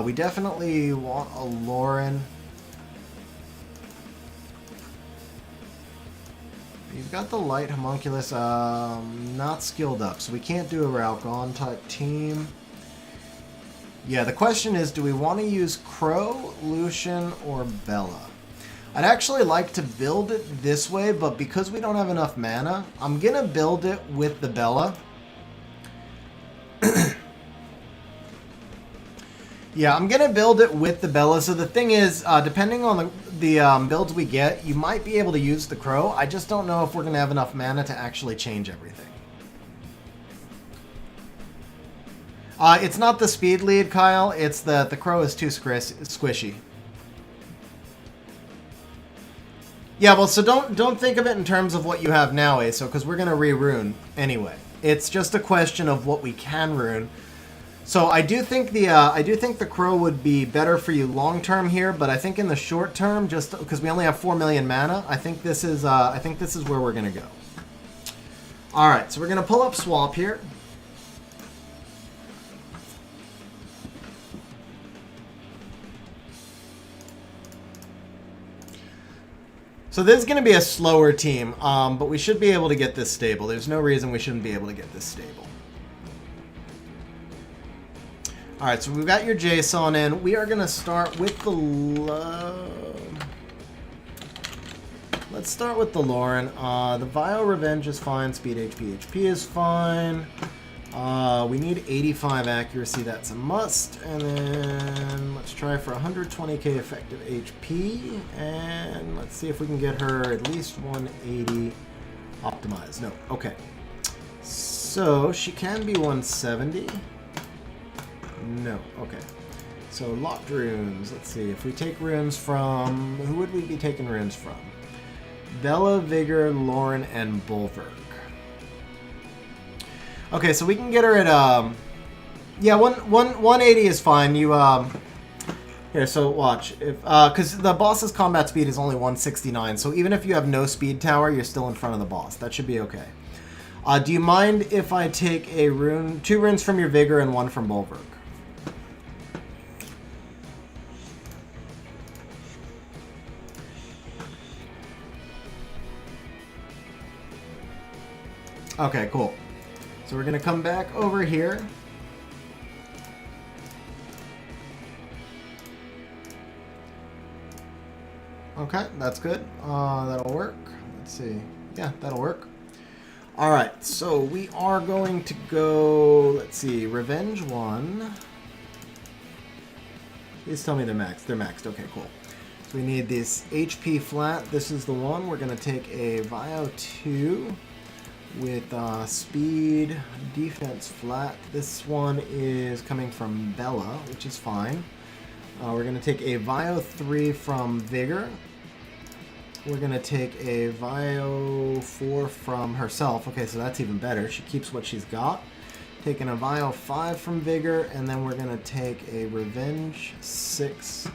We definitely want a Lauren. You've got the light homunculus, not skilled up, so we can't do a Ralgon type team. Yeah, the question is, do we want to use Crow, Lucian, or Bella? I'd actually like to build it this way, but because we don't have enough mana, I'm going to build it with the Bella. Yeah, I'm going to build it with the Bella. So the thing is, depending on the builds we get, you might be able to use the Crow. I just don't know if we're going to have enough mana to actually change everything. It's not the speed lead, Kyle. It's the Crow is too squishy. Yeah, well, so don't think of it in terms of what you have now, Aso, because we're going to re-rune anyway. It's just a question of what we can rune. So I do think the Crow would be better for you long term here, but I think in the short term, just because we only have 4 million mana, I think this is where we're gonna go. All right, so we're gonna pull up swap here. So this is going to be a slower team, but we should be able to get this stable. There's no reason we shouldn't be able to get this stable. Alright, so we've got your JSON in. We are going to start with the... let's start with the Lauren. The Vile Revenge is fine. Speed HP is fine. We need 85 accuracy. That's a must. And then let's try for 120k effective HP. And let's see if we can get her at least 180 optimized. No. Okay. So she can be 170. No, okay. So locked runes. Let's see. If we take runes from... Who would we be taking runes from? Bella, Vigor, Lauren, and Bulwark. Okay, so we can get her at... yeah, 180 is fine. You... Here, so watch. If because the boss's combat speed is only 169, so even if you have no speed tower, you're still in front of the boss. That should be okay. Do you mind if I take a rune... 2 runes from your Vigor and 1 from Bulwark? Okay, cool. So we're going to come back over here. Okay, that's good. That'll work. Let's see. Yeah, that'll work. All right, so we are going to go, let's see, Revenge 1. Please tell me they're maxed. They're maxed. Okay, cool. So we need this HP flat. This is the one. We're going to take a Vio 2. With speed, defense flat. This one is coming from Bella, which is fine. We're going to take a Vio 3 from Vigor. We're going to take a Vio 4 from herself. Okay, so that's even better. She keeps what she's got. Taking a Vio 5 from Vigor, and then we're going to take a Revenge 6.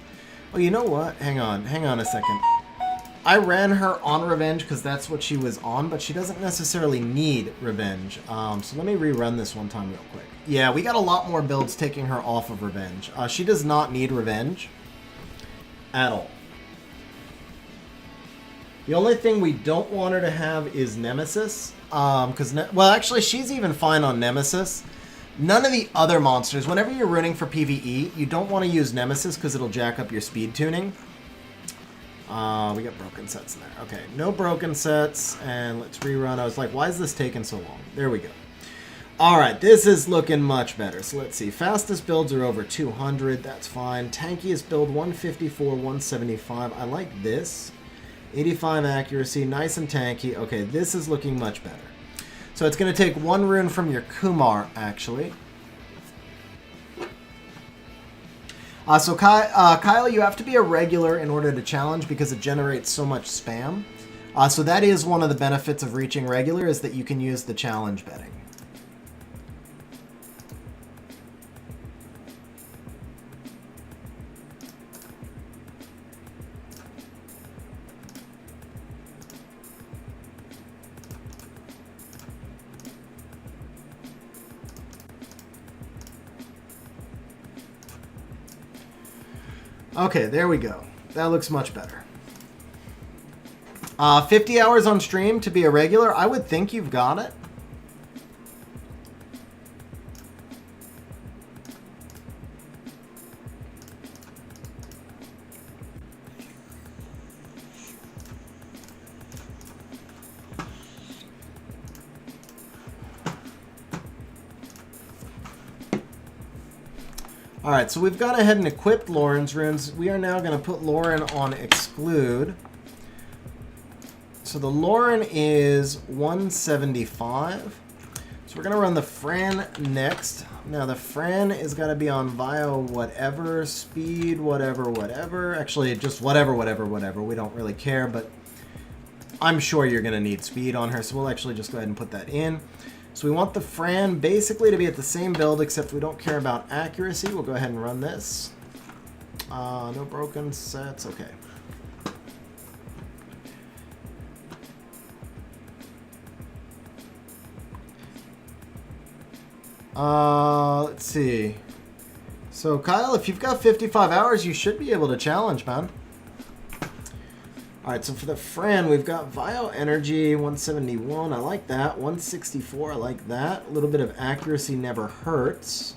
Oh, you know what? Hang on a second. I ran her on Revenge because that's what she was on, but she doesn't necessarily need Revenge. So let me rerun this one time real quick. Yeah, we got a lot more builds taking her off of Revenge. She does not need Revenge at all. The only thing we don't want her to have is Nemesis. Well, actually, she's even fine on Nemesis. None of the other monsters, whenever you're running for PvE, you don't want to use Nemesis because it'll jack up your speed tuning. We got broken sets in there. Okay, no broken sets, and let's rerun. I was like, why is this taking so long? There we go. All right, this is looking much better. So let's see. Fastest builds are over 200. That's fine. Tankiest build, 154, 175. I like this. 85 accuracy, nice and tanky. Okay, this is looking much better. So it's going to take 1 rune from your Kumar, actually. So Kyle, you have to be a regular in order to challenge because it generates so much spam. So that is one of the benefits of reaching regular, is that you can use the challenge betting. Okay, there we go. That looks much better. 50 hours on stream to be a regular. I would think you've got it. Alright, so we've gone ahead and equipped Lauren's runes. We are now going to put Lauren on exclude. So the Lauren is 175. So we're going to run the Fran next. Now the Fran is got to be on Vio whatever, speed, whatever. Actually, just whatever. We don't really care, but I'm sure you're going to need speed on her. So we'll actually just go ahead and put that in. So we want the Fran basically to be at the same build, except we don't care about accuracy. We'll go ahead and run this. No broken sets. Okay. Let's see. So Kyle, if you've got 55 hours, you should be able to challenge, man. Alright, so for the Fran, we've got Vio Energy, 171, I like that. 164, I like that. A little bit of accuracy never hurts.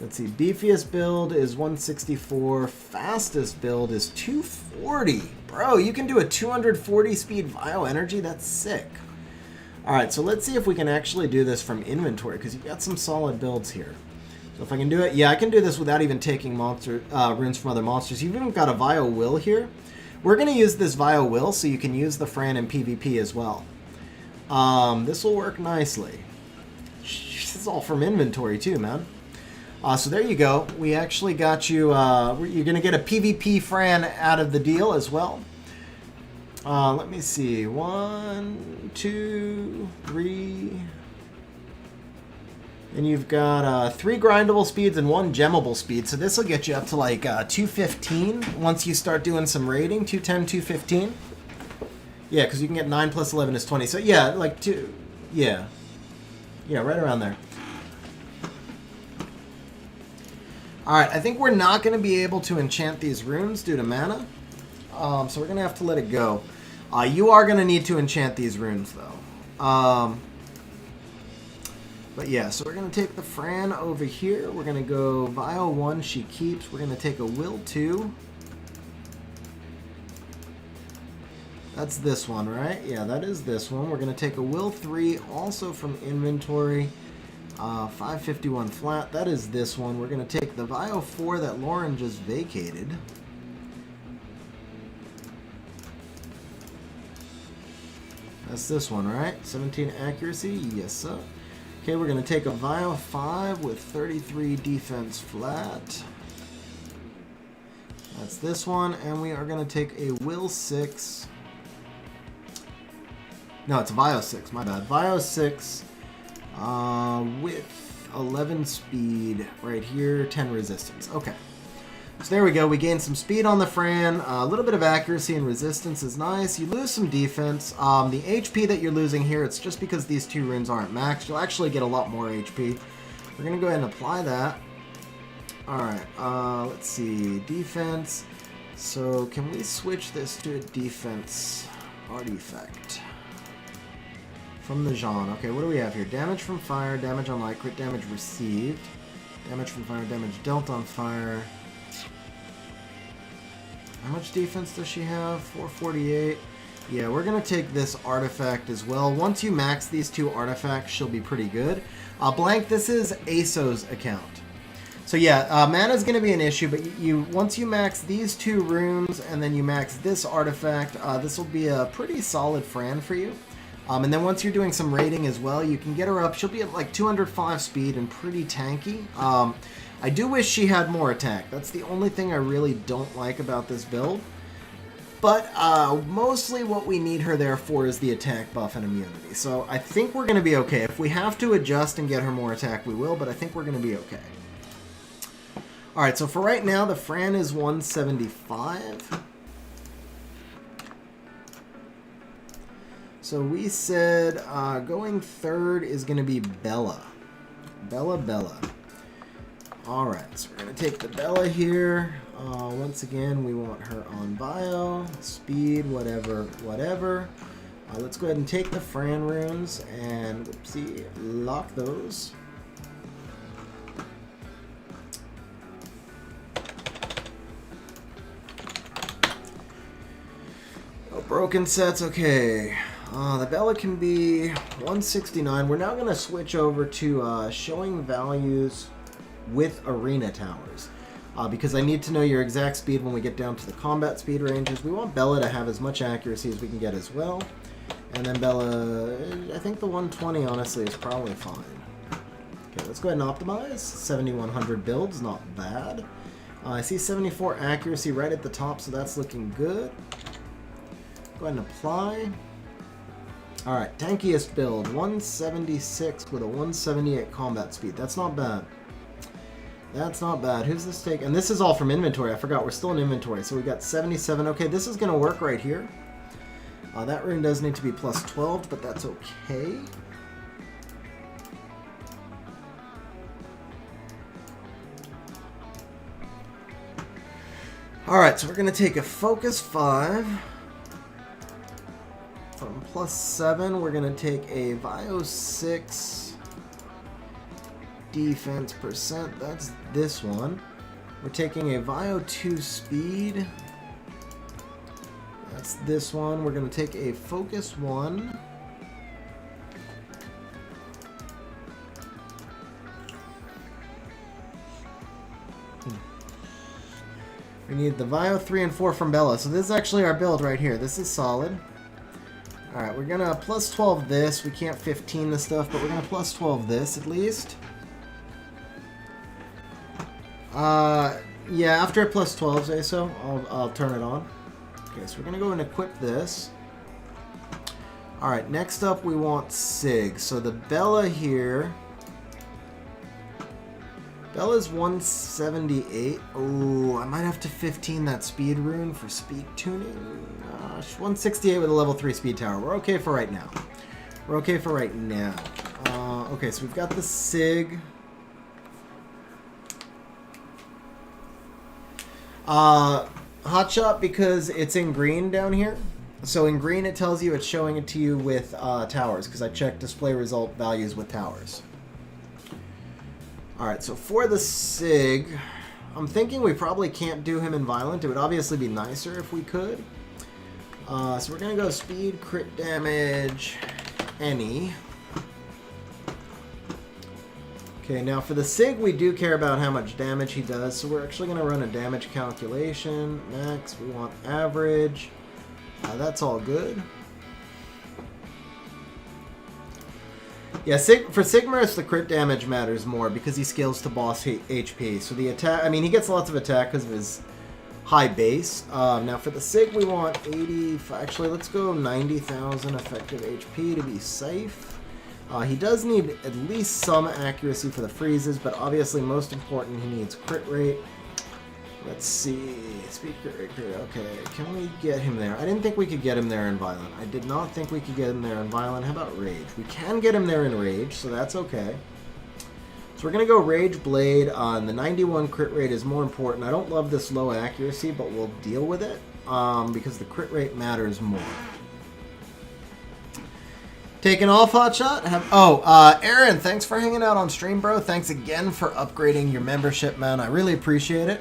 Let's see, beefiest build is 164, fastest build is 240. Bro, you can do a 240 speed Vio Energy? That's sick. Alright, so let's see if we can actually do this from inventory, because you've got some solid builds here. So if I can do it, yeah, I can do this without even taking runes from other monsters. You've even got a Vio Will here. We're going to use this Vio Will so you can use the Fran in PvP as well. This will work nicely. This is all from inventory too, man. So there you go. We actually got you, you're going to get a PvP Fran out of the deal as well. Let me see. 1, 2, 3... And you've got 3 grindable speeds and 1 gemmable speed. So this will get you up to like 215 once you start doing some raiding. 210, 215. Yeah, because you can get 9 plus 11 is 20. So yeah, like 2. Yeah. Yeah, right around there. Alright, I think we're not going to be able to enchant these runes due to mana. So we're going to have to let it go. You are going to need to enchant these runes though. But yeah, so we're going to take the Fran over here. We're going to go Vio 1, she keeps. We're going to take a Will 2. That's this one, right? Yeah, that is this one. We're going to take a Will 3, also from inventory. 551 flat. That is this one. We're going to take the Vio 4 that Lauren just vacated. That's this one, right? 17 accuracy. Yes, sir. Okay, we're going to take a Vio 5 with 33 defense flat. That's this one. And we are going to take a Will 6. No, it's a Vio 6. My bad. Vio 6 with 11 speed right here, 10 resistance. Okay. So there we go. We gained some speed on the Fran. A little bit of accuracy and resistance is nice. You lose some defense. The HP that you're losing here, it's just because these 2 runes aren't maxed. You'll actually get a lot more HP. We're going to go ahead and apply that. Alright, let's see. Defense. So can we switch this to a defense artifact? From the Jean. Okay, what do we have here? Damage from fire, damage on light, crit damage received. Damage from fire, damage dealt on fire. How much defense does she have? 448. Yeah, we're going to take this artifact as well. Once you max these 2 artifacts, she'll be pretty good. Blank, this is ASO's account. So yeah, mana's going to be an issue, but once you max these 2 runes and then you max this artifact, this will be a pretty solid Fran for you. And then once you're doing some raiding as well, you can get her up. She'll be at like 205 speed and pretty tanky. I do wish she had more attack. That's the only thing I really don't like about this build. But mostly what we need her there for is the attack buff and immunity. So I think we're going to be okay. If we have to adjust and get her more attack, we will, but I think we're going to be okay. Alright, so for right now, the Fran is 175. So we said going third is going to be Bella. Bella. Alright, so we're going to take the Bella here. Once again, we want her on bio, speed, whatever. Let's go ahead and take the Fran runes and, whoopsie, lock those. No broken sets, okay. The Bella can be 169. We're now going to switch over to showing values with arena towers. Because I need to know your exact speed when we get down to the combat speed ranges. We want Bella to have as much accuracy as we can get as well. And then Bella, I think the 120 honestly is probably fine. Okay, let's go ahead and optimize. 7100 builds, not bad. I see 74 accuracy right at the top, so that's looking good. Go ahead and apply. Alright, tankiest build, 176 with a 178 combat speed. That's not bad. That's not bad. Who's this take? And this is all from inventory. I forgot we're still in inventory. So we got 77. Okay, this is going to work right here. That rune does need to be plus 12, but that's okay. Alright, so we're going to take a focus 5. From plus 7, we're going to take a Vio 6. Defense percent, that's this one. We're taking a Vio 2 speed. That's this one. We're going to take a Focus 1. We need the Vio 3 and 4 from Bella. So this is actually our build right here. This is solid. Alright, we're going to plus 12 this. We can't 15 this stuff, but we're going to plus 12 this at least. Yeah, after plus 12, say so, I'll turn it on. Okay, so we're going to go and equip this. Alright, next up we want Sig. So the Bella here. Bella's 178. Oh, I might have to 15 that speed rune for speed tuning. 168 with a level 3 speed tower. We're okay for right now. Okay, so we've got the Sig. Hotshot because it's in green down here. So in green it tells you it's showing it to you with towers because I checked display result values with towers. Alright, so for the Sig, I'm thinking we probably can't do him in Violent. It would obviously be nicer if we could. So we're going to go speed, crit damage, any. Okay, now for the Sig, we do care about how much damage he does, so we're actually going to run a damage calculation. Max, we want average. That's all good. Yeah, for Sigmarus, the crit damage matters more because he scales to boss HP. So the attack, I mean, he gets lots of attack because of his high base. Now for the Sig, we want 80, actually, let's go 90,000 effective HP to be safe. He does need at least some accuracy for the freezes, but obviously most important, he needs crit rate. Let's see, speed crit rate, okay, can we get him there? I didn't think we could get him there in Violent. I did not think we could get him there in Violent. How about Rage? We can get him there in Rage, so that's okay. So we're going to go Rage Blade, and the 91 crit rate is more important. I don't love this low accuracy, but we'll deal with it, because the crit rate matters more. Taking off, Hotshot. Aaron, thanks for hanging out on stream, bro. Thanks again for upgrading your membership, man. I really appreciate it.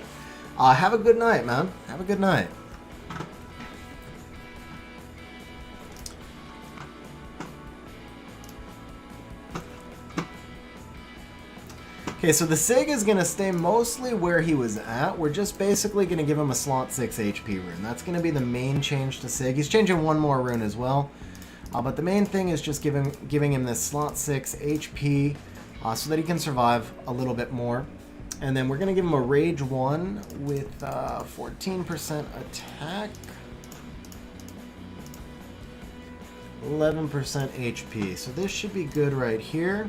Have a good night, man. Have a good night. Okay, so the Sig is going to stay mostly where he was at. We're just basically going to give him a slot 6 HP rune. That's going to be the main change to Sig. He's changing one more rune as well. But the main thing is just giving him this slot 6 HP so that he can survive a little bit more. And then we're going to give him a Rage 1 with 14% attack. 11% HP. So this should be good right here.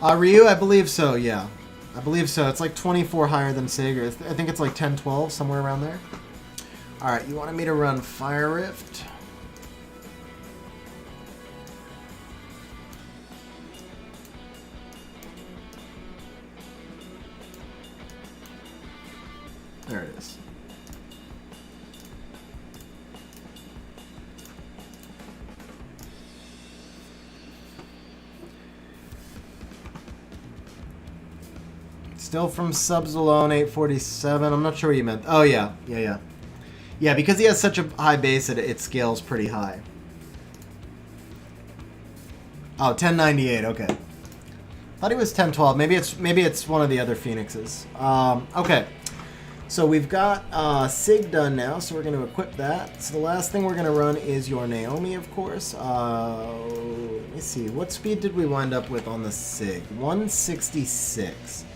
Ryu, I believe so, yeah. I believe so. It's like 24 higher than Sig. Or I think it's like 10, 12, somewhere around there. Alright, you wanted me to run Fire Rift. There it is. Still from subs alone, 847. I'm not sure what you meant. Oh, yeah. Yeah, because he has such a high base, it scales pretty high. Oh, 1098, okay. Thought he was 1012. Maybe it's one of the other Phoenixes. Okay. So we've got Sig done now, so we're going to equip that. So the last thing we're going to run is your Naomi, of course. Let me see. What speed did we wind up with on the Sig? 166.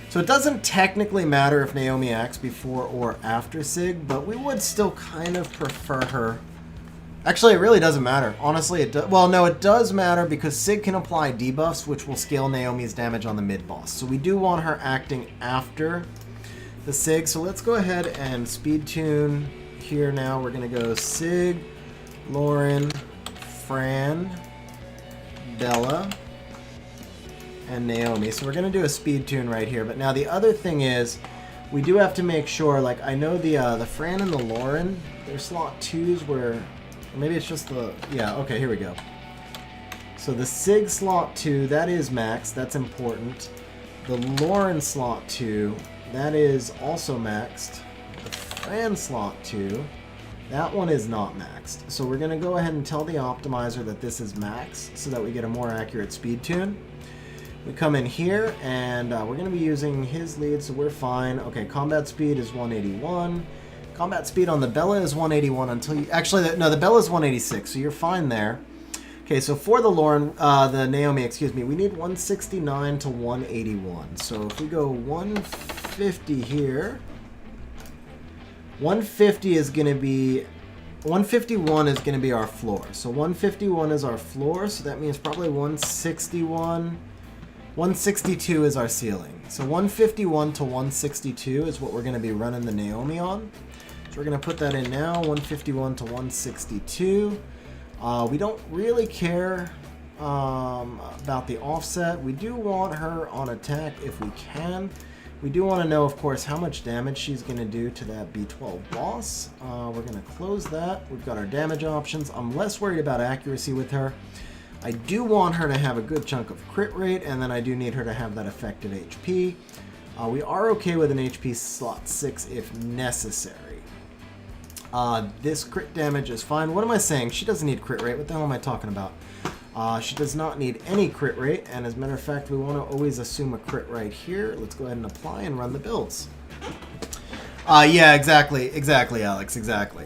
So it doesn't technically matter if Naomi acts before or after Sig, but we would still kind of prefer her. Actually, it really doesn't matter. Honestly, well, no, it does matter because Sig can apply debuffs, which will scale Naomi's damage on the mid-boss. So we do want her acting after the Sig. So let's go ahead and speed tune here now. We're going to go Sig, Lauren, Fran, Bella, and Naomi. So we're going to do a speed tune right here. But now the other thing is, we do have to make sure, like, I know the Fran and the Lauren, their slot 2s were, or maybe it's just the, yeah, okay, here we go. So the Sig slot 2, that is maxed, that's important. The Lauren slot 2, that is also maxed. The Fran slot 2, that one is not maxed. So we're going to go ahead and tell the optimizer that this is maxed so that we get a more accurate speed tune. We come in here, and we're going to be using his lead, so we're fine. Okay, combat speed is 181. Combat speed on the Bella is 181 until you... Actually, no, the Bella is 186, so you're fine there. Okay, so for the Lauren, the Naomi, excuse me, we need 169 to 181. So if we go 150 here, 150 is going to be... 151 is going to be our floor. So 151 is our floor, so that means probably 161... 162 is our ceiling. So 151 to 162 is what we're going to be running the Naomi on. So we're going to put that in now, 151 to 162. We don't really care about the offset. We do want her on attack if we can. We do want to know, of course, how much damage she's going to do to that B12 boss. We're going to close that. We've got our damage options. I'm less worried about accuracy with her. I do want her to have a good chunk of crit rate, and then I do need her to have that effective HP. We are okay with an HP slot 6 if necessary. This crit damage is fine. What am I saying? She doesn't need crit rate. What the hell am I talking about? She does not need any crit rate, and as a matter of fact, we want to always assume a crit right here. Let's go ahead and apply and run the builds. Yeah, exactly, Alex, exactly.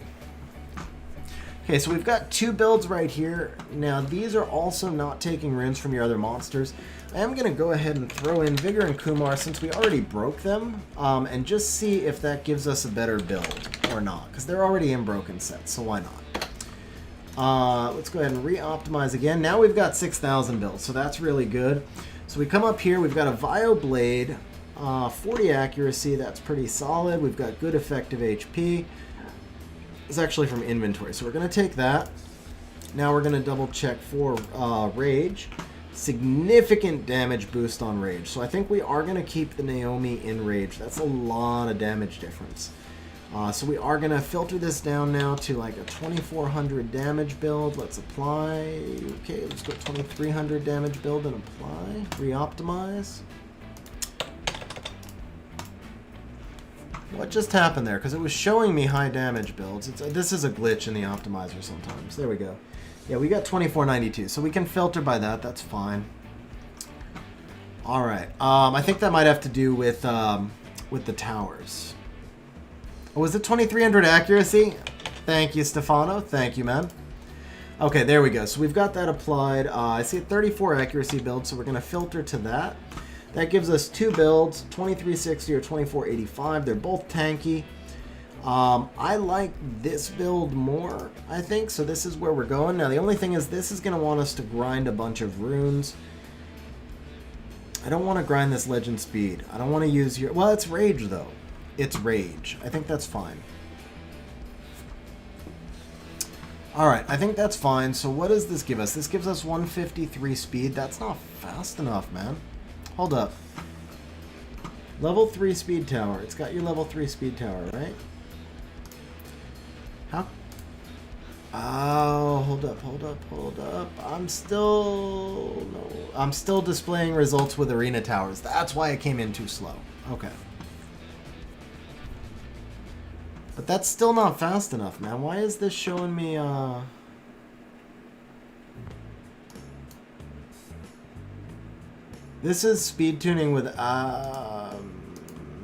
Okay, so we've got 2 builds right here. Now, these are also not taking runes from your other monsters. I am going to go ahead and throw in Vigor and Kumar since we already broke them, and just see if that gives us a better build or not, because they're already in broken sets, so why not? Let's go ahead and re-optimize again. Now we've got 6,000 builds, so that's really good. So we come up here, we've got a Vio Blade, 40 accuracy, that's pretty solid. We've got good effective HP. It's actually from inventory, so we're going to take that. Now we're going to double check for Rage. Significant damage boost on Rage. So I think we are going to keep the Naomi in Rage. That's a lot of damage difference. So we are going to filter this down now to like a 2400 damage build. Let's apply. Okay, let's go 2300 damage build and apply. Re-optimize. What just happened there? Because it was showing me high damage builds. This is a glitch in the optimizer sometimes. There we go. Yeah, we got 2492, so we can filter by that. That's fine. All right. I think that might have to do with the towers. Oh, was it 2300 accuracy? Thank you, Stefano. Thank you, man. Okay, there we go. So we've got that applied. I see a 34 accuracy build, so we're going to filter to that. That gives us two builds, 2360 or 2485. They're both tanky. I like this build more, I think, so this is where we're going. Now, the only thing is this is going to want us to grind a bunch of runes. I don't want to grind this legend speed. I don't want to use your... Well, it's rage, though. It's rage. I think that's fine. Alright, I think that's fine. So what does this give us? This gives us 153 speed. That's not fast enough, man. Hold up. Level 3 speed tower. It's got your level 3 speed tower, right? How? Oh, hold up. I'm still... No. I'm still displaying results with arena towers. That's why it came in too slow. Okay. But that's still not fast enough, man. Why is this showing me, This is speed tuning with,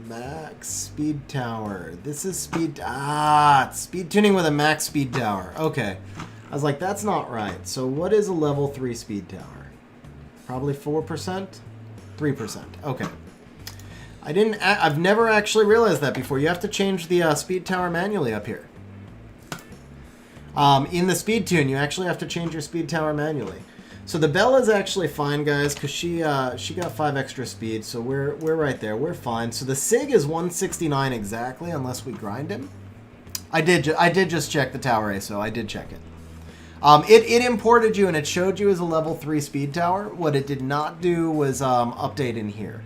max speed tower. This is speed... it's speed tuning with a max speed tower. Okay. I was like, that's not right. So what is a level 3 speed tower? Probably 4%? 3%. Okay. I've never actually realized that before. You have to change the speed tower manually up here. In the speed tune, you actually have to change your speed tower manually. So the Bella's actually fine, guys, because she got 5 extra speed, so we're right there. We're fine. So the Sig is 169 exactly, unless we grind him. I did just check the tower ASO. I did check it. It imported you and it showed you as a level 3 speed tower. What it did not do was update in here.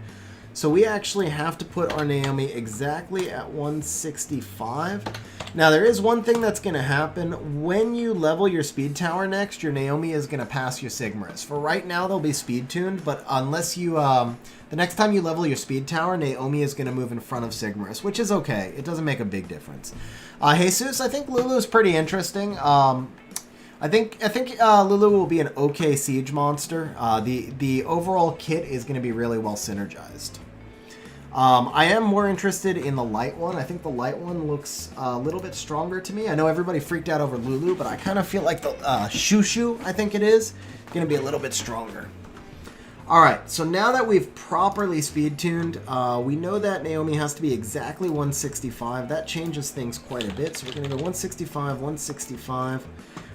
So we actually have to put our Naomi exactly at 165. Now, there is one thing that's going to happen. When you level your speed tower next, your Naomi is going to pass your Sigmarus. For right now, they'll be speed tuned, but unless you... the next time you level your speed tower, Naomi is going to move in front of Sigmarus, which is okay. It doesn't make a big difference. Jesus, I think Lulu's pretty interesting. I think Lulu will be an okay siege monster. The overall kit is going to be really well synergized. I am more interested in the light one. I think the light one looks a little bit stronger to me. I know everybody freaked out over Lulu, but I kind of feel like the Shushu, I think it is, going to be a little bit stronger. Alright, so now that we've properly speed tuned, we know that Naomi has to be exactly 165. That changes things quite a bit. So we're going to go 165, 165.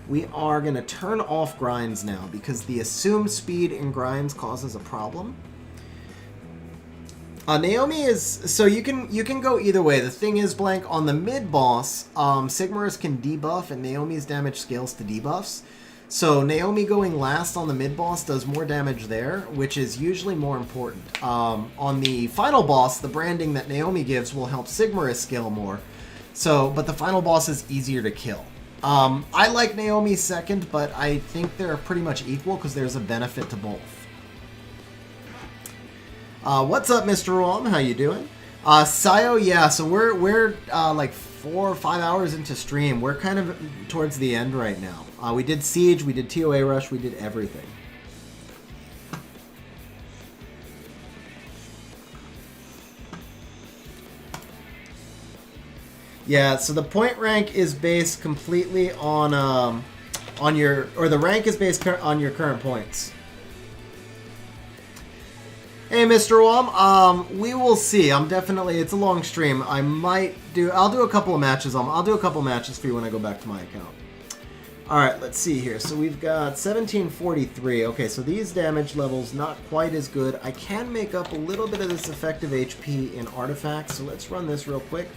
We are going to turn off grinds now because the assumed speed in grinds causes a problem. Naomi is... So you can go either way. The thing is, Blank, on the mid-boss, Sigmarus can debuff and Naomi's damage scales to debuffs. So Naomi going last on the mid-boss does more damage there, which is usually more important. On the final boss, the branding that Naomi gives will help Sigmarus scale more. So, but the final boss is easier to kill. I like Naomi second, but I think they're pretty much equal because there's a benefit to both. What's up, Mr. Rom? How you doing? Sayo, yeah, so we're like 4 or 5 hours into stream. We're kind of towards the end right now. We did Siege, we did TOA Rush, we did everything. Yeah, so the point rank is based completely on your, or the rank is based on your current points. Hey, Mr. Wom, we will see. I'm definitely, it's a long stream. I'll do a couple of matches. I'll do a couple of matches for you when I go back to my account. Alright, let's see here. So we've got 1743. Okay, so these damage levels not quite as good. I can make up a little bit of this effective HP in artifacts, so let's run this real quick.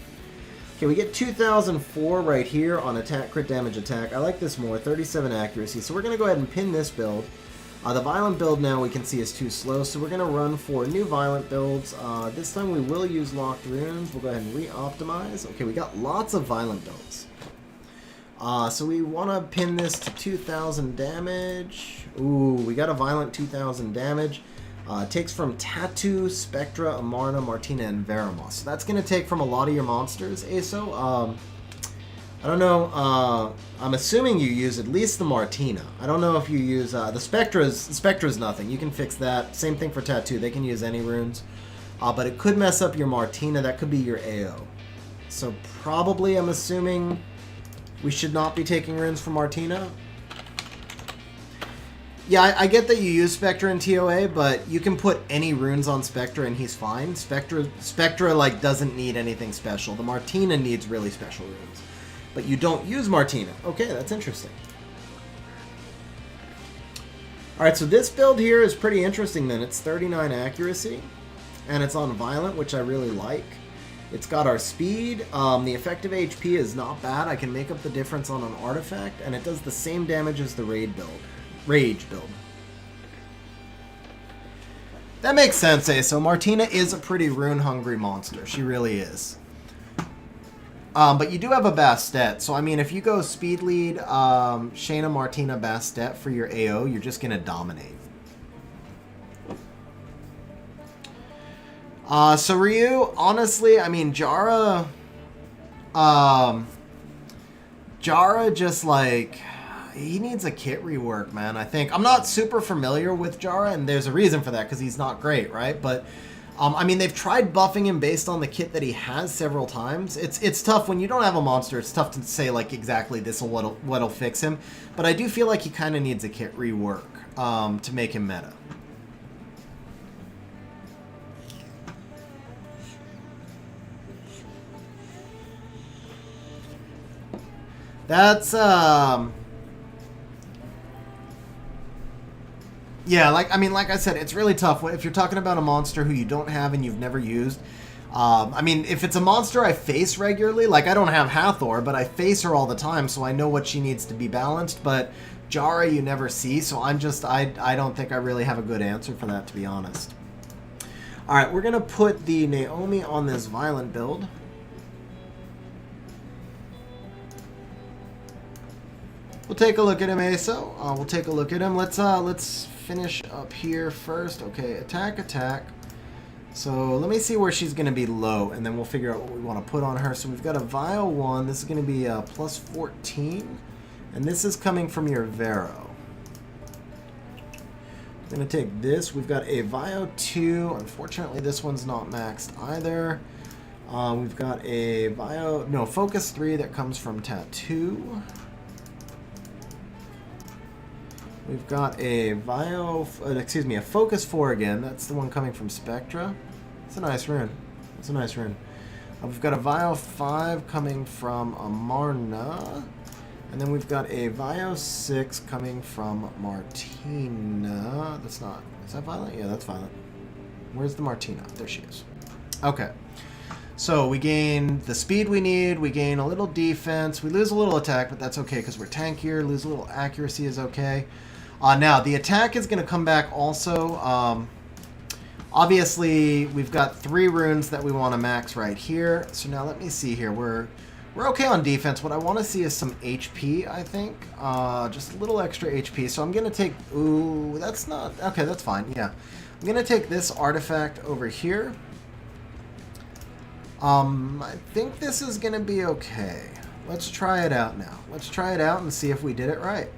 Okay, we get 2004 right here on attack, crit damage attack. I like this more, 37 accuracy. So we're going to go ahead and pin this build. The violent build now we can see is too slow, so we're going to run for new violent builds. This time we will use locked runes. We'll go ahead and re-optimize. Okay, we got lots of violent builds. So we want to pin this to 2,000 damage. Ooh, we got a violent 2,000 damage. Takes from Tattoo, Spectra, Amarna, Martina, and Veramos. So that's going to take from a lot of your monsters, ASO. I don't know. I'm assuming you use at least the Martina. I don't know if you use the Spectra's nothing. You can fix that. Same thing for Tattoo. They can use any runes. But it could mess up your Martina. That could be your AO. So probably, I'm assuming we should not be taking runes for Martina. Yeah, I get that you use Spectra in TOA, but you can put any runes on Spectra and he's fine. Spectra like doesn't need anything special. The Martina needs really special runes. But you don't use Martina. Okay, that's interesting. Alright, so this build here is pretty interesting then. It's 39 accuracy, and it's on Violent, which I really like. It's got our speed. The effective HP is not bad. I can make up the difference on an artifact, and it does the same damage as the Rage build. That makes sense, eh? So Martina is a pretty rune-hungry monster. She really is. But you do have a Bastet, so I mean, if you go Speed Lead, Shayna, Martina, Bastet for your AO, you're just going to dominate. So Ryu, honestly, I mean, Jara just like, he needs a kit rework, man, I think. I'm not super familiar with Jara, and there's a reason for that, because he's not great, right? But I mean, they've tried buffing him based on the kit that he has several times. It's tough when you don't have a monster. It's tough to say like exactly this what'll fix him. But I do feel like he kind of needs a kit rework to make him meta. That's yeah, like I said, it's really tough if you're talking about a monster who you don't have and you've never used. I mean, if it's a monster I face regularly, like I don't have Hathor, but I face her all the time, so I know what she needs to be balanced. But Jara you never see, so I don't think I really have a good answer for that, to be honest. All right, we're gonna put the Naomi on this Violent build. We'll take a look at him, Aso. We'll take a look at him. Let's finish up here first. Okay, attack. So let me see where she's going to be low, and then we'll figure out what we want to put on her. So we've got a Vile 1. This is going to be plus 14, and this is coming from your Vero. I'm going to take this. We've got a Vio 2. Unfortunately, this one's not maxed either. We've got a Focus 3 that comes from Tattoo. We've got a a Focus 4 again. That's the one coming from Spectra. It's a nice rune. We've got a Vio 5 coming from Amarna. And then we've got a Vio 6 coming from Martina. Is that Violet? Yeah, that's Violet. Where's the Martina? There she is. Okay. So we gain the speed we need. We gain a little defense. We lose a little attack, but that's okay because we're tankier. Lose a little accuracy is okay. Now, the attack is going to come back also. Obviously, we've got 3 runes that we want to max right here. So now let me see here. We're okay on defense. What I want to see is some HP, I think. Just a little extra HP. So I'm going to take... Ooh, that's not... Okay, that's fine. Yeah. I'm going to take this artifact over here. I think this is going to be okay. Let's try it out now. Let's try it out and see if we did it right.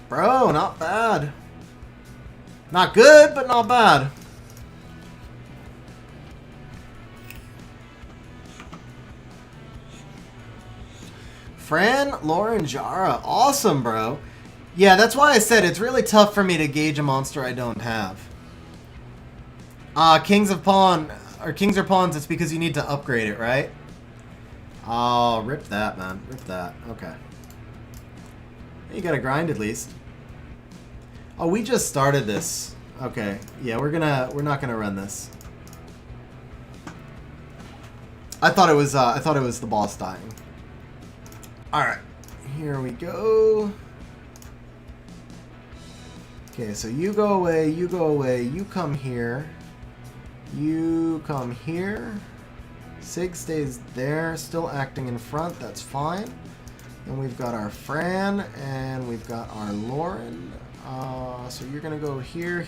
Bro, not bad. Not good, but not bad. Fran, Lauren, Jara. Awesome, bro. Yeah, that's why I said it's really tough for me to gauge a monster I don't have. Kings or Pawns, it's because you need to upgrade it, right? Oh, rip that, man. Rip that. Okay. You gotta grind at least. Oh, we just started this. Okay. Yeah, we're not gonna run this. I thought it was the boss dying. Alright. Here we go. Okay, so you go away, you come here. You come here. Sig stays there, still acting in front, that's fine. Then we've got our Fran, and we've got our Lauren. So you're going to go here,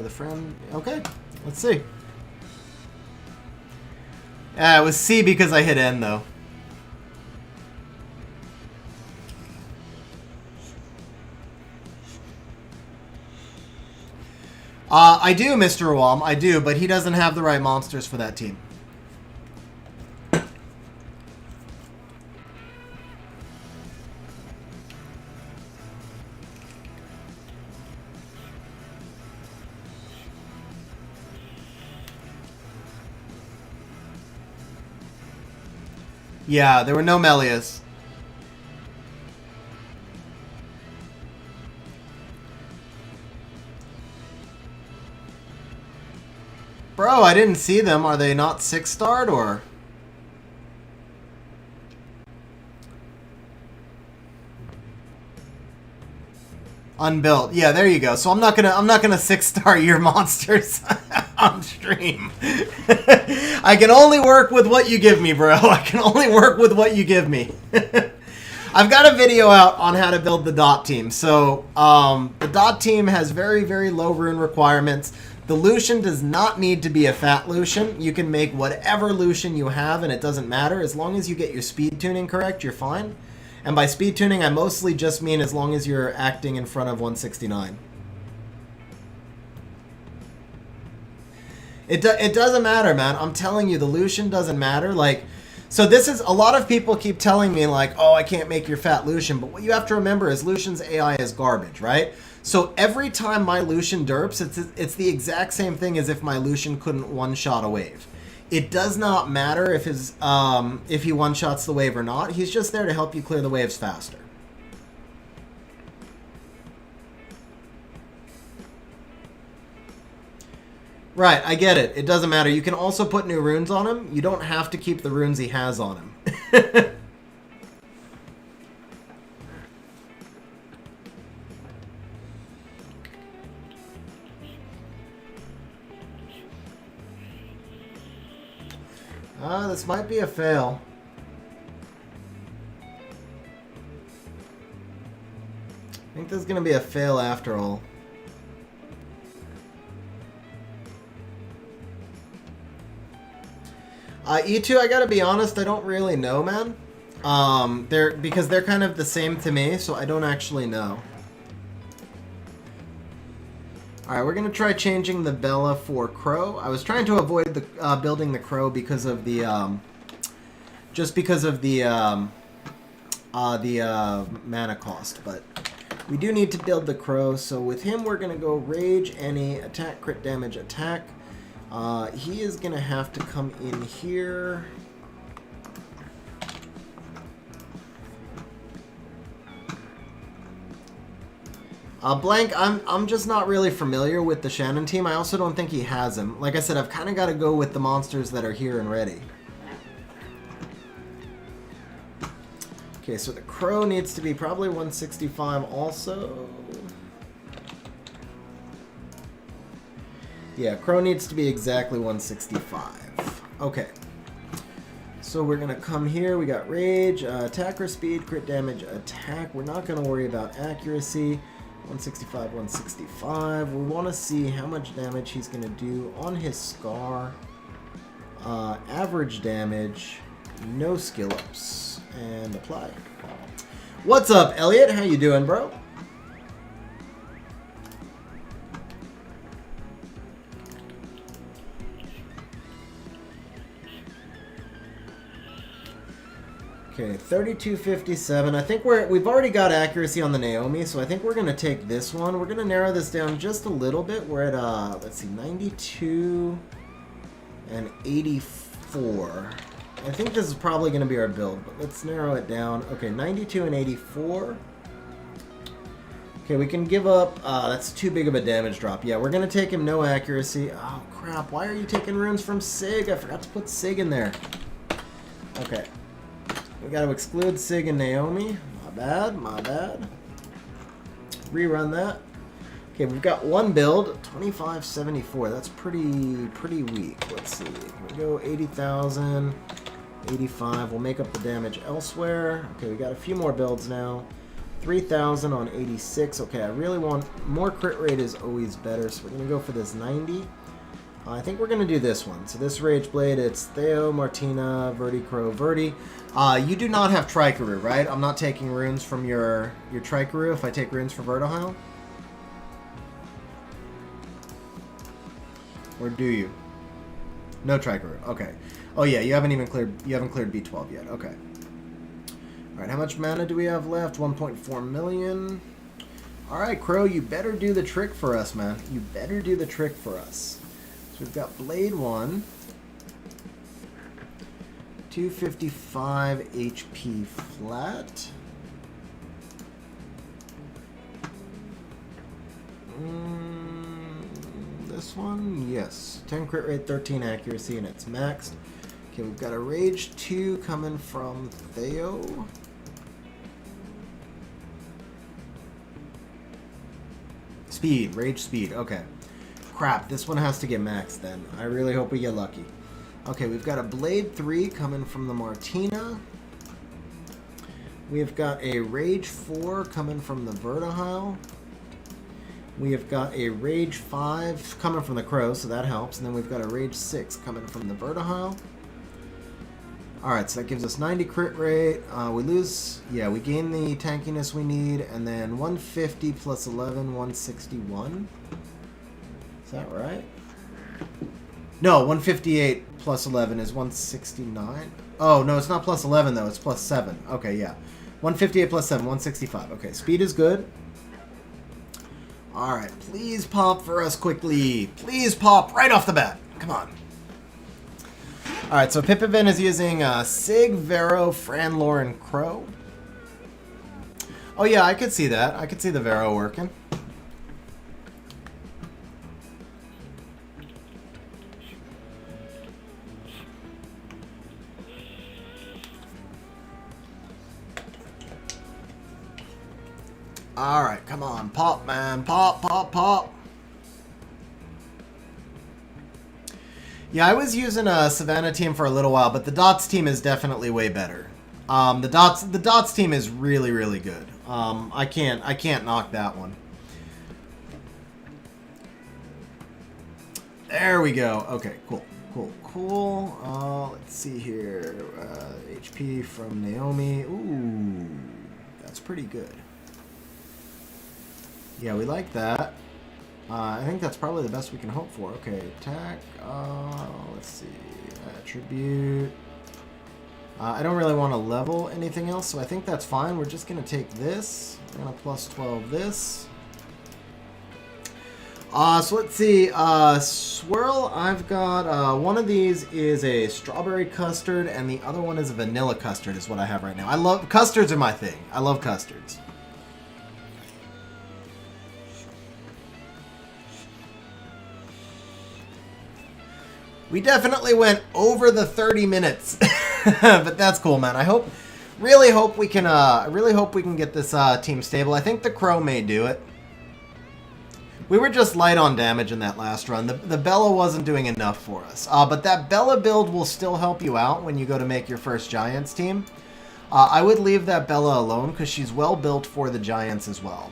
the Fran. Okay, let's see. It was C because I hit N, though. I do, Mr. Wom, I do, but he doesn't have the right monsters for that team. Yeah, there were no Melias. Bro, I didn't see them. Are they not 6-starred or? Unbuilt. Yeah, there you go. So I'm not gonna 6-star your monsters on stream. I can only work with what you give me, bro. I can only work with what you give me. I've got a video out on how to build the dot team. So the dot team has very, very low rune requirements. The Lucian does not need to be a fat Lucian. You can make whatever Lucian you have, and it doesn't matter. As long as you get your speed tuning correct, you're fine. And by speed tuning, I mostly just mean as long as you're acting in front of 169. It doesn't matter, man. I'm telling you, the Lucian doesn't matter. Like, so this is, a lot of people keep telling me like, oh, I can't make your fat Lucian. But what you have to remember is Lucian's AI is garbage, right? So every time my Lucian derps, it's the exact same thing as if my Lucian couldn't one-shot a wave. It does not matter if he one-shots the wave or not. He's just there to help you clear the waves faster. Right, I get it. It doesn't matter. You can also put new runes on him. You don't have to keep the runes he has on him. This might be a fail. I think this is going to be a fail after all. E2, I gotta be honest, I don't really know, man. Because they're kind of the same to me, so I don't actually know. Alright, we're gonna try changing the Bella for Crow. I was trying to avoid the building the Crow because of the just because of the mana cost, but we do need to build the Crow. So with him, we're gonna go Rage, any attack, crit damage, attack. He is gonna have to come in here. Blank, I'm just not really familiar with the Shannon team. I also don't think he has him. Like I said, I've kind of got to go with the monsters that are here and ready. Okay, so the Crow needs to be probably 165 also. Yeah, Crow needs to be exactly 165. Okay. So we're going to come here. We got Rage, attacker speed, crit damage, attack. We're not going to worry about accuracy. 165, 165. We want to see how much damage he's going to do on his Scar. Average damage, no skill ups, and apply. What's up, Elliot? How you doing, bro? Okay, 3257. I think we've already got accuracy on the Naomi, so I think we're gonna take this one. We're gonna narrow this down just a little bit. We're at let's see, 92 and 84. I think this is probably gonna be our build, but let's narrow it down. Okay, 92 and 84. Okay, we can give up. That's too big of a damage drop. Yeah, we're gonna take him no accuracy. Oh crap! Why are you taking runes from Sig? I forgot to put Sig in there. Okay. We got to exclude Sig and Naomi. My bad, my bad. Rerun that. Okay, we've got one build, 2574. That's pretty weak. Let's see. We go 80,000, 85. We'll make up the damage elsewhere. Okay, we got a few more builds now. 3,000 on 86. Okay, I really want more crit rate is always better, so we're gonna go for this 90. I think we're going to do this one. So this Rage Blade, it's Theo, Martina, Verdi, Crow, Verdi. You do not have Trikaru, right? I'm not taking runes from your Trikaru if I take runes for Vertihile. Or do you? No Triker. Okay. Oh yeah, you haven't cleared B12 yet. Okay. Alright, how much mana do we have left? 1.4 million. Alright, Crow, you better do the trick for us, man. You better do the trick for us. So we've got Blade 1. 255 HP flat. This one? Yes. 10 crit rate, 13 accuracy, and it's maxed. Okay, we've got a Rage 2 coming from Theo. Speed. Rage speed. Okay. Crap, this one has to get maxed then. I really hope we get lucky. Okay, we've got a Blade 3 coming from the Martina. We've got a Rage 4 coming from the Vertihile. We have got a Rage 5 coming from the Crow, so that helps. And then we've got a Rage 6 coming from the Vertihile. Alright, so that gives us 90 crit rate. We lose... Yeah, we gain the tankiness we need. And then 150 plus 11, 161. Is that right? No, 158 plus 11 is 169. Oh, no, it's not plus 11, though. It's plus 7. Okay, yeah. 158 plus 7, 165. Okay, speed is good. Alright, please pop for us quickly. Please pop right off the bat. Come on. Alright, so Pippin is using Sig, Vero, Fran, Lauren, Crow. Oh yeah, I could see that. I could see the Vero working. Alright, come on. Pop, man. Pop, pop, pop. Yeah, I was using a Savannah team for a little while, but the Dots team is definitely way better. The Dots team is really, really good. I can't knock that one. There we go. Okay, cool, cool, cool. Let's see here. HP from Naomi. Ooh, that's pretty good. Yeah, we like that. I think that's probably the best we can hope for. Okay, attack. Let's see. Attribute. I don't really want to level anything else, so I think that's fine. We're just going to take this. We're going to plus 12 this. So let's see. Swirl, I've got... one of these is a strawberry custard, and the other one is a vanilla custard is what I have right now. I love... Custards are my thing. I love custards. We definitely went over the 30 minutes, but that's cool, man. I really hope we can get this team stable. I think the Crow may do it. We were just light on damage in that last run. The Bella wasn't doing enough for us, but that Bella build will still help you out when you go to make your first Giants team. I would leave that Bella alone because she's well built for the Giants as well.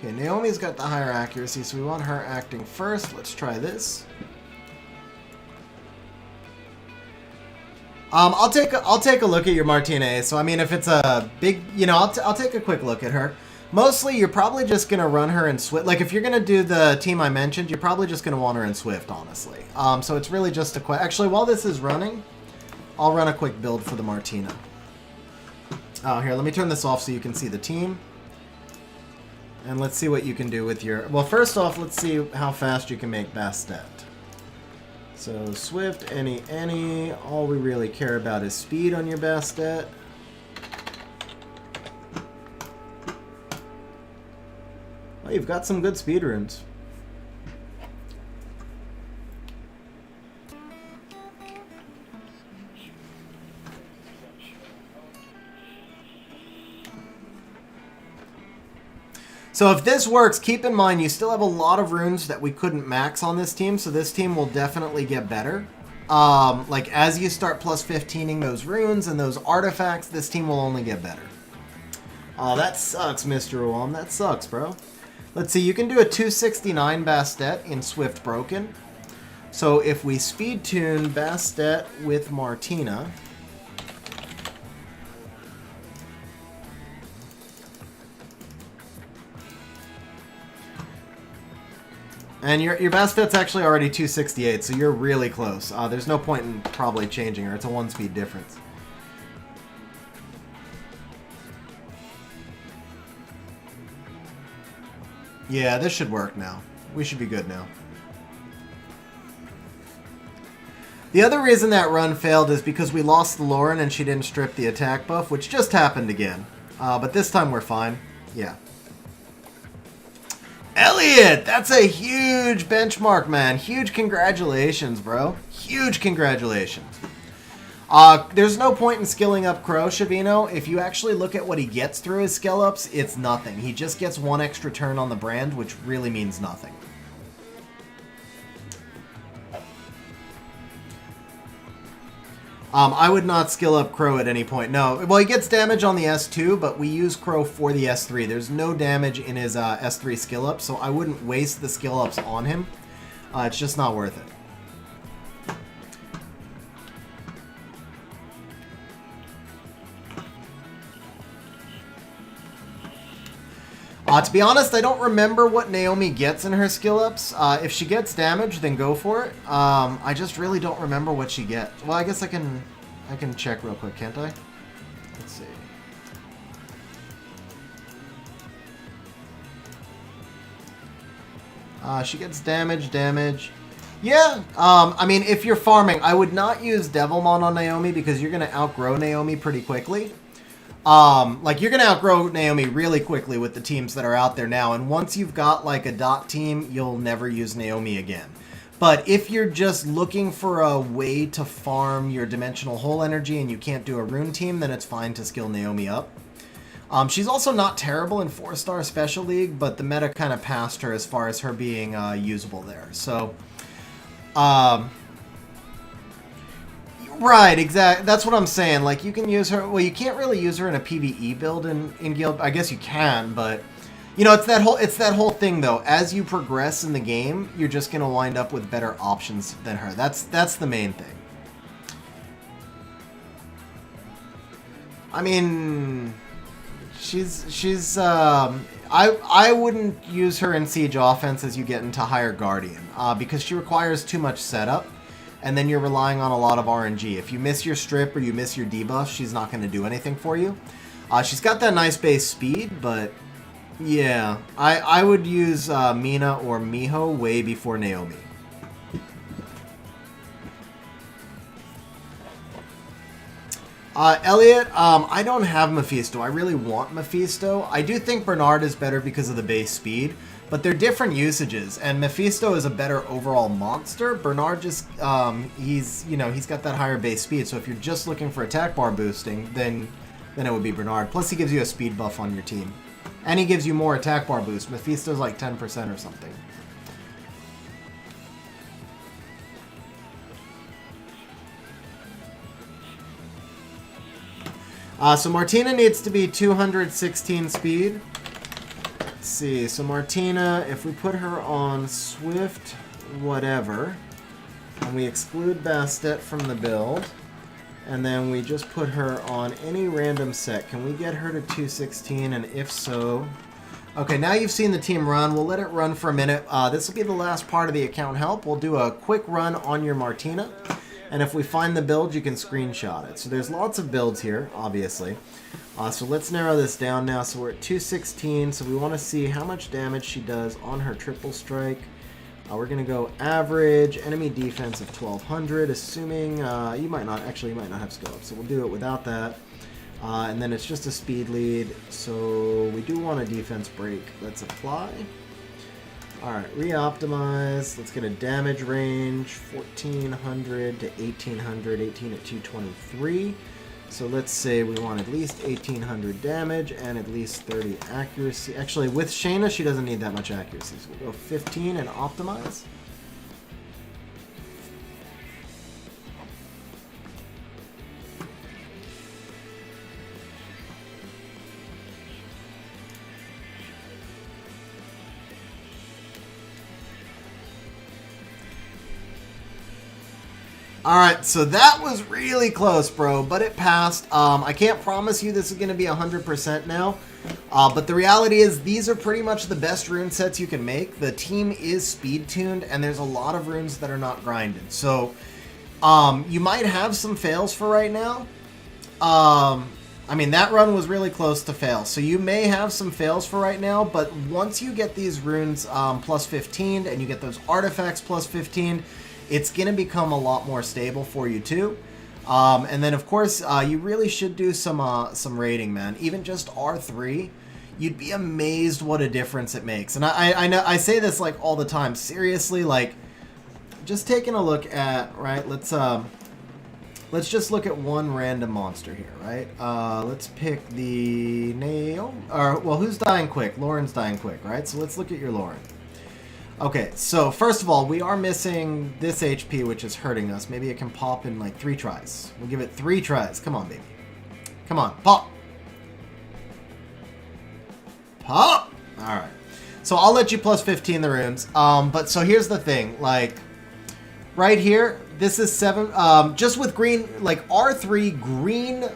Okay, Naomi's got the higher accuracy, so we want her acting first. Let's try this. I'll take a look at your Martina. So I mean, if it's a big, you know, I'll take a quick look at her. Mostly, you're probably just gonna run her in Swift. Like if you're gonna do the team I mentioned, you're probably just gonna want her in Swift, honestly. So it's really just a quick. Actually, while this is running, I'll run a quick build for the Martina. Oh, here, let me turn this off so you can see the team. And let's see what you can do with your... Well, first off, let's see how fast you can make Bastet. So, Swift, any. All we really care about is speed on your Bastet. Oh, you've got some good speed runes. So if this works, keep in mind you still have a lot of runes that we couldn't max on this team, so this team will definitely get better. Like as you start plus 15ing those runes and those artifacts, this team will only get better. Oh, that sucks, Mr. Uwam. That sucks, bro. Let's see, you can do a 269 Bastet in Swift Broken. So if we speed tune Bastet with Martina... And your best fit's actually already 268, so you're really close. There's no point in probably changing her. It's a 1-speed difference. Yeah, this should work now. We should be good now. The other reason that run failed is because we lost the Lauren and she didn't strip the attack buff, which just happened again. But this time we're fine. Yeah. Elliot! That's a huge benchmark, man. Huge congratulations, bro. Huge congratulations. There's no point in skilling up Crow, Shavino. If you actually look at what he gets through his skill ups, it's nothing. He just gets 1 extra turn on the brand, which really means nothing. I would not skill up Crow at any point. No. Well, he gets damage on the S2, but we use Crow for the S3. There's no damage in his S3 skill up, so I wouldn't waste the skill ups on him. It's just not worth it. To be honest, I don't remember what Naomi gets in her skill ups. If she gets damage, then go for it. I just really don't remember what she gets. Well, I guess I can check real quick, can't I? Let's see. She gets damage. Yeah, I mean, if you're farming, I would not use Devilmon on Naomi because you're going to outgrow Naomi pretty quickly. Like, you're going to outgrow Naomi really quickly with the teams that are out there now, and once you've got, like, a dot team, you'll never use Naomi again. But if you're just looking for a way to farm your Dimensional Hole energy and you can't do a rune team, then it's fine to skill Naomi up. She's also not terrible in 4-star Special League, but the meta kind of passed her as far as her being usable there. So, right, exactly. That's what I'm saying. Like, you can use her. Well, you can't really use her in a PvE build in Guild. I guess you can, but you know, it's that whole thing though. As you progress in the game, you're just gonna wind up with better options than her. That's the main thing. I mean, she's I wouldn't use her in Siege offense as you get into higher Guardian because she requires too much setup. And then you're relying on a lot of RNG. If you miss your strip or you miss your debuff, she's not going to do anything for you. She's got that nice base speed, but yeah, I would use Mina or Miho way before Naomi. Elliot, I don't have Mephisto. I really want Mephisto. I do think Bernard is better because of the base speed. But they're different usages, and Mephisto is a better overall monster. Bernard just, he's got that higher base speed, so if you're just looking for attack bar boosting, then it would be Bernard. Plus he gives you a speed buff on your team. And he gives you more attack bar boost. Mephisto's like 10% or something. So Martina needs to be 216 speed. Let's see, so Martina, if we put her on Swift whatever, and we exclude Bastet from the build, and then we just put her on any random set, can we get her to 216, and if so... Okay, now you've seen the team run, we'll let it run for a minute. This will be the last part of the account help. We'll do a quick run on your Martina, and if we find the build, you can screenshot it. So there's lots of builds here, obviously. So let's narrow this down now. So we're at 216, so we want to see how much damage she does on her triple strike. We're going to go average, enemy defense of 1200, assuming you might not have skill up, so we'll do it without that. And then it's just a speed lead, so we do want a defense break. Let's apply. Alright, re-optimize. Let's get a damage range, 1400 to 1800, 18 at 223. So let's say we want at least 1800 damage and at least 30 accuracy. Actually, with Shayna, she doesn't need that much accuracy. So we'll go 15 and optimize. Alright, so that was really close, bro, but it passed. I can't promise you this is going to be 100% now, But the reality is these are pretty much the best rune sets you can make. The team is speed tuned, and there's a lot of runes that are not grinded. So you might have some fails for right now. I mean, that run was really close to fail. So you may have some fails for right now, but once you get these runes plus 15 and you get those artifacts plus 15, it's going to become a lot more stable for you too. And then, of course, you really should do some raiding, man. Even just R3, you'd be amazed what a difference it makes. And I know I say this like all the time. Seriously, like just taking a look at, right? Let's just look at one random monster here, right? Let's pick the nail. Or well, who's dying quick? Lauren's dying quick, right? So let's look at your Lauren. Okay, so first of all, we are missing this HP, which is hurting us. Maybe it can pop in like 3 tries. We'll give it 3 tries. Come on, baby. Come on, pop. Pop. All right. So I'll let you plus 15 the runes. But so here's the thing, like right here, this is 7. Just with green, like R3 green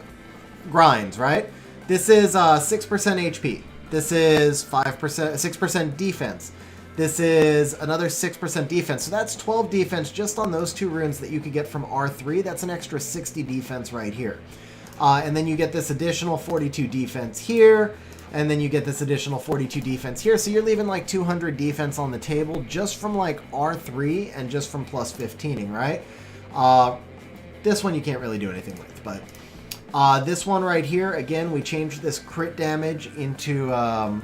grinds, right? This is 6% HP. This is 6% defense. This is another 6% defense. So that's 12 defense just on those 2 runes that you could get from R3. That's an extra 60 defense right here. And then you get this additional 42 defense here. And then you get this additional 42 defense here. So you're leaving like 200 defense on the table just from like R3 and just from plus 15ing, right? This one you can't really do anything with. But this one right here, again, we changed this crit damage into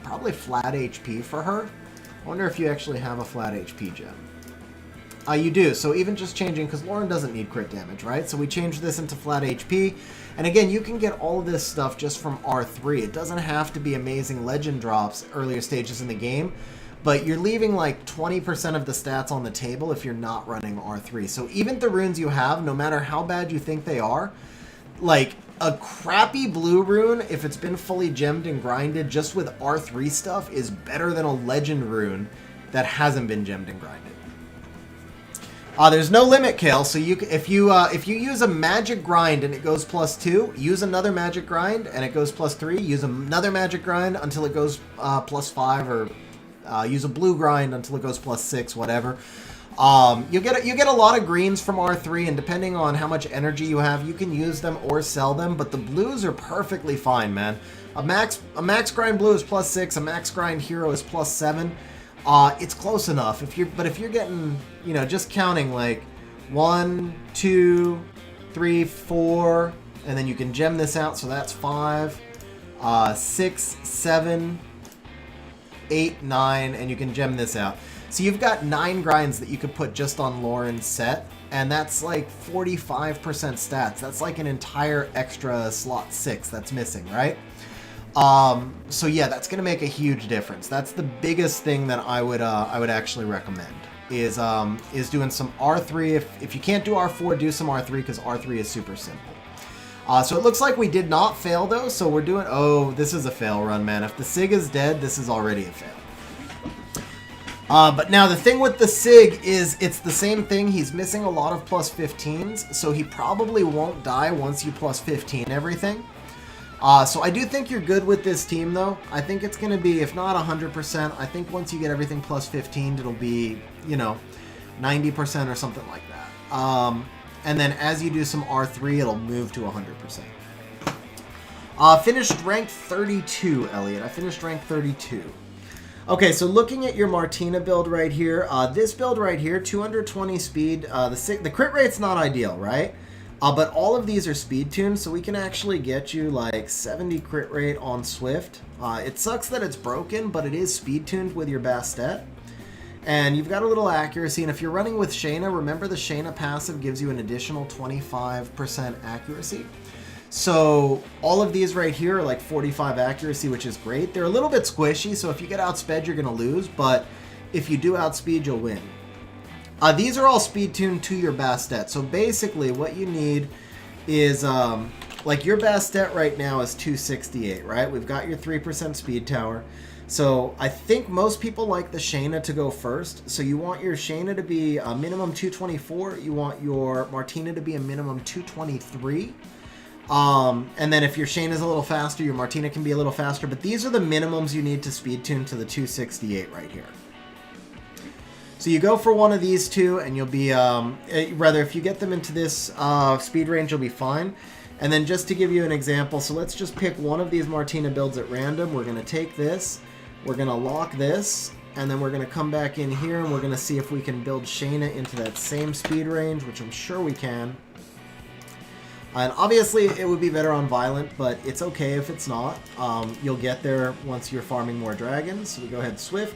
probably flat HP for her. I wonder if you actually have a flat HP gem. You do, so even just changing, because Lauren doesn't need crit damage, right? So we changed this into flat HP. And again, you can get all of this stuff just from R3. It doesn't have to be amazing legend drops earlier stages in the game, but you're leaving like 20% of the stats on the table if you're not running R3. So even the runes you have, no matter how bad you think they are, like a crappy blue rune, if it's been fully gemmed and grinded just with R3 stuff, is better than a legend rune that hasn't been gemmed and grinded. There's no limit, Kale, so if you use a magic grind and it goes plus 2, use another magic grind and it goes plus 3, use another magic grind until it goes plus 5, or use a blue grind until it goes plus 6, whatever. You get a lot of greens from R3, and depending on how much energy you have, you can use them or sell them, but the blues are perfectly fine, man. A max grind blue is plus 6, a max grind hero is plus 7. It's close enough. If you're getting, you know, just counting like 1, 2, 3, 4, and then you can gem this out, so that's 5, 6, 7, 8, 9, and you can gem this out. So you've got 9 grinds that you could put just on Lauren's set, and that's like 45% stats. That's like an entire extra slot 6 that's missing, right? So yeah, that's gonna make a huge difference. That's the biggest thing that I would actually recommend is doing some R3. If you can't do R4, do some R3, because R3 is super simple. So it looks like we did not fail though. So we're doing. Oh, this is a fail run, man. If the Sig is dead, this is already a fail. But now the thing with the Sig is it's the same thing. He's missing a lot of plus 15s, so he probably won't die once you plus 15 everything. So I do think you're good with this team, though. I think it's going to be, if not 100%, I think once you get everything plus 15, it'll be, you know, 90% or something like that. And then as you do some R3, it'll move to 100%. Finished ranked 32, Elliot. I finished ranked 32. Okay, so looking at your Martina build right here, this build right here, 220 speed, the crit rate's not ideal, right? But all of these are speed tuned, so we can actually get you like 70 crit rate on Swift. It sucks that it's broken, but it is speed tuned with your Bastet. And you've got a little accuracy, and if you're running with Shayna, remember the Shayna passive gives you an additional 25% accuracy. So all of these right here are like 45 accuracy, which is great. They're a little bit squishy, so if you get outsped, you're going to lose, but if you do outspeed, you'll win. These are all speed tuned to your Bastet. So basically what you need is, like your Bastet right now is 268, right? We've got your 3% speed tower. So I think most people like the Shayna to go first. So you want your Shayna to be a minimum 224. You want your Martina to be a minimum 223. And then if your Shane is a little faster, your Martina can be a little faster. But these are the minimums you need to speed tune to the 268 right here. So you go for one of these two, and you'll be, rather, if you get them into this speed range, you'll be fine. And then just to give you an example, so let's just pick one of these Martina builds at random. We're going to take this, we're going to lock this, and then we're going to come back in here, and we're going to see if we can build Shayna into that same speed range, which I'm sure we can. And obviously, it would be better on Violent, but it's okay if it's not. You'll get there once you're farming more dragons. So we go ahead Swift,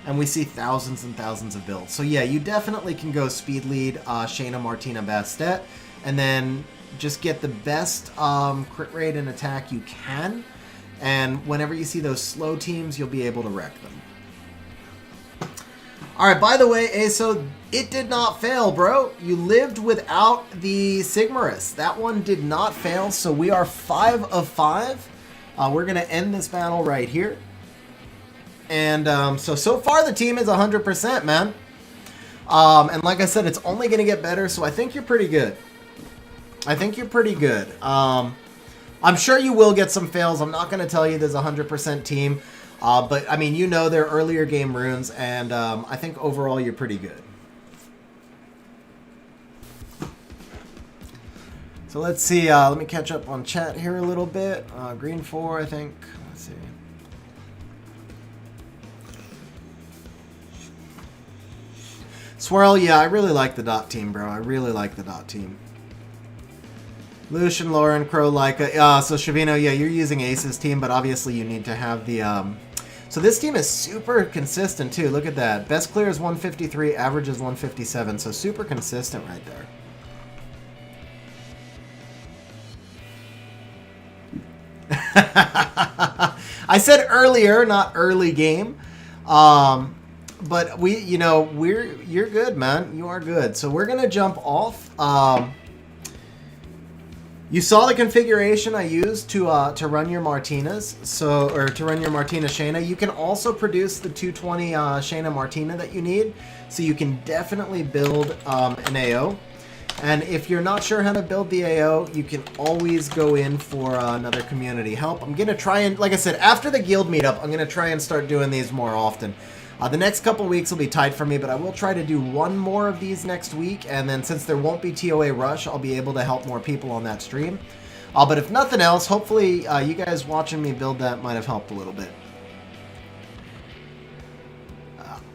and we see thousands and thousands of builds. So yeah, you definitely can go Speed Lead, Shayna, Martina, Bastet, and then just get the best crit rate and attack you can. And whenever you see those slow teams, you'll be able to wreck them. Alright, by the way, Aso, it did not fail, bro. You lived without the Sigmarus. That one did not fail, so we are 5 of 5. We're going to end this battle right here. And so far the team is 100%, man. And like I said, it's only going to get better, so I think you're pretty good. I think you're pretty good. I'm sure you will get some fails. I'm not going to tell you there's a 100% team. But, I mean, you know their earlier game runes, and I think overall you're pretty good. So let's see. Let me catch up on chat here a little bit. Green 4, I think. Let's see. Swirl, yeah, I really like the dot team, bro. I really like the dot team. Lucian, Lauren, Crow, Leica. So, Shavino, yeah, you're using Ace's team, but obviously you need to have the... So this team is super consistent, too. Look at that. Best clear is 153, average is 157, so super consistent right there. I said earlier, not early game. But you're good, man. You are good. So we're gonna jump off. You saw the configuration I used to run your Martinas, or to run your Martina Shayna. You can also produce the 220 Shayna Martina that you need, so you can definitely build an AO. And if you're not sure how to build the AO, you can always go in for another community help. I'm gonna try and, like I said, after the guild meetup, I'm gonna try and start doing these more often. The next couple weeks will be tight for me, but I will try to do one more of these next week, and then since there won't be TOA Rush, I'll be able to help more people on that stream. But if nothing else, hopefully you guys watching me build that might have helped a little bit.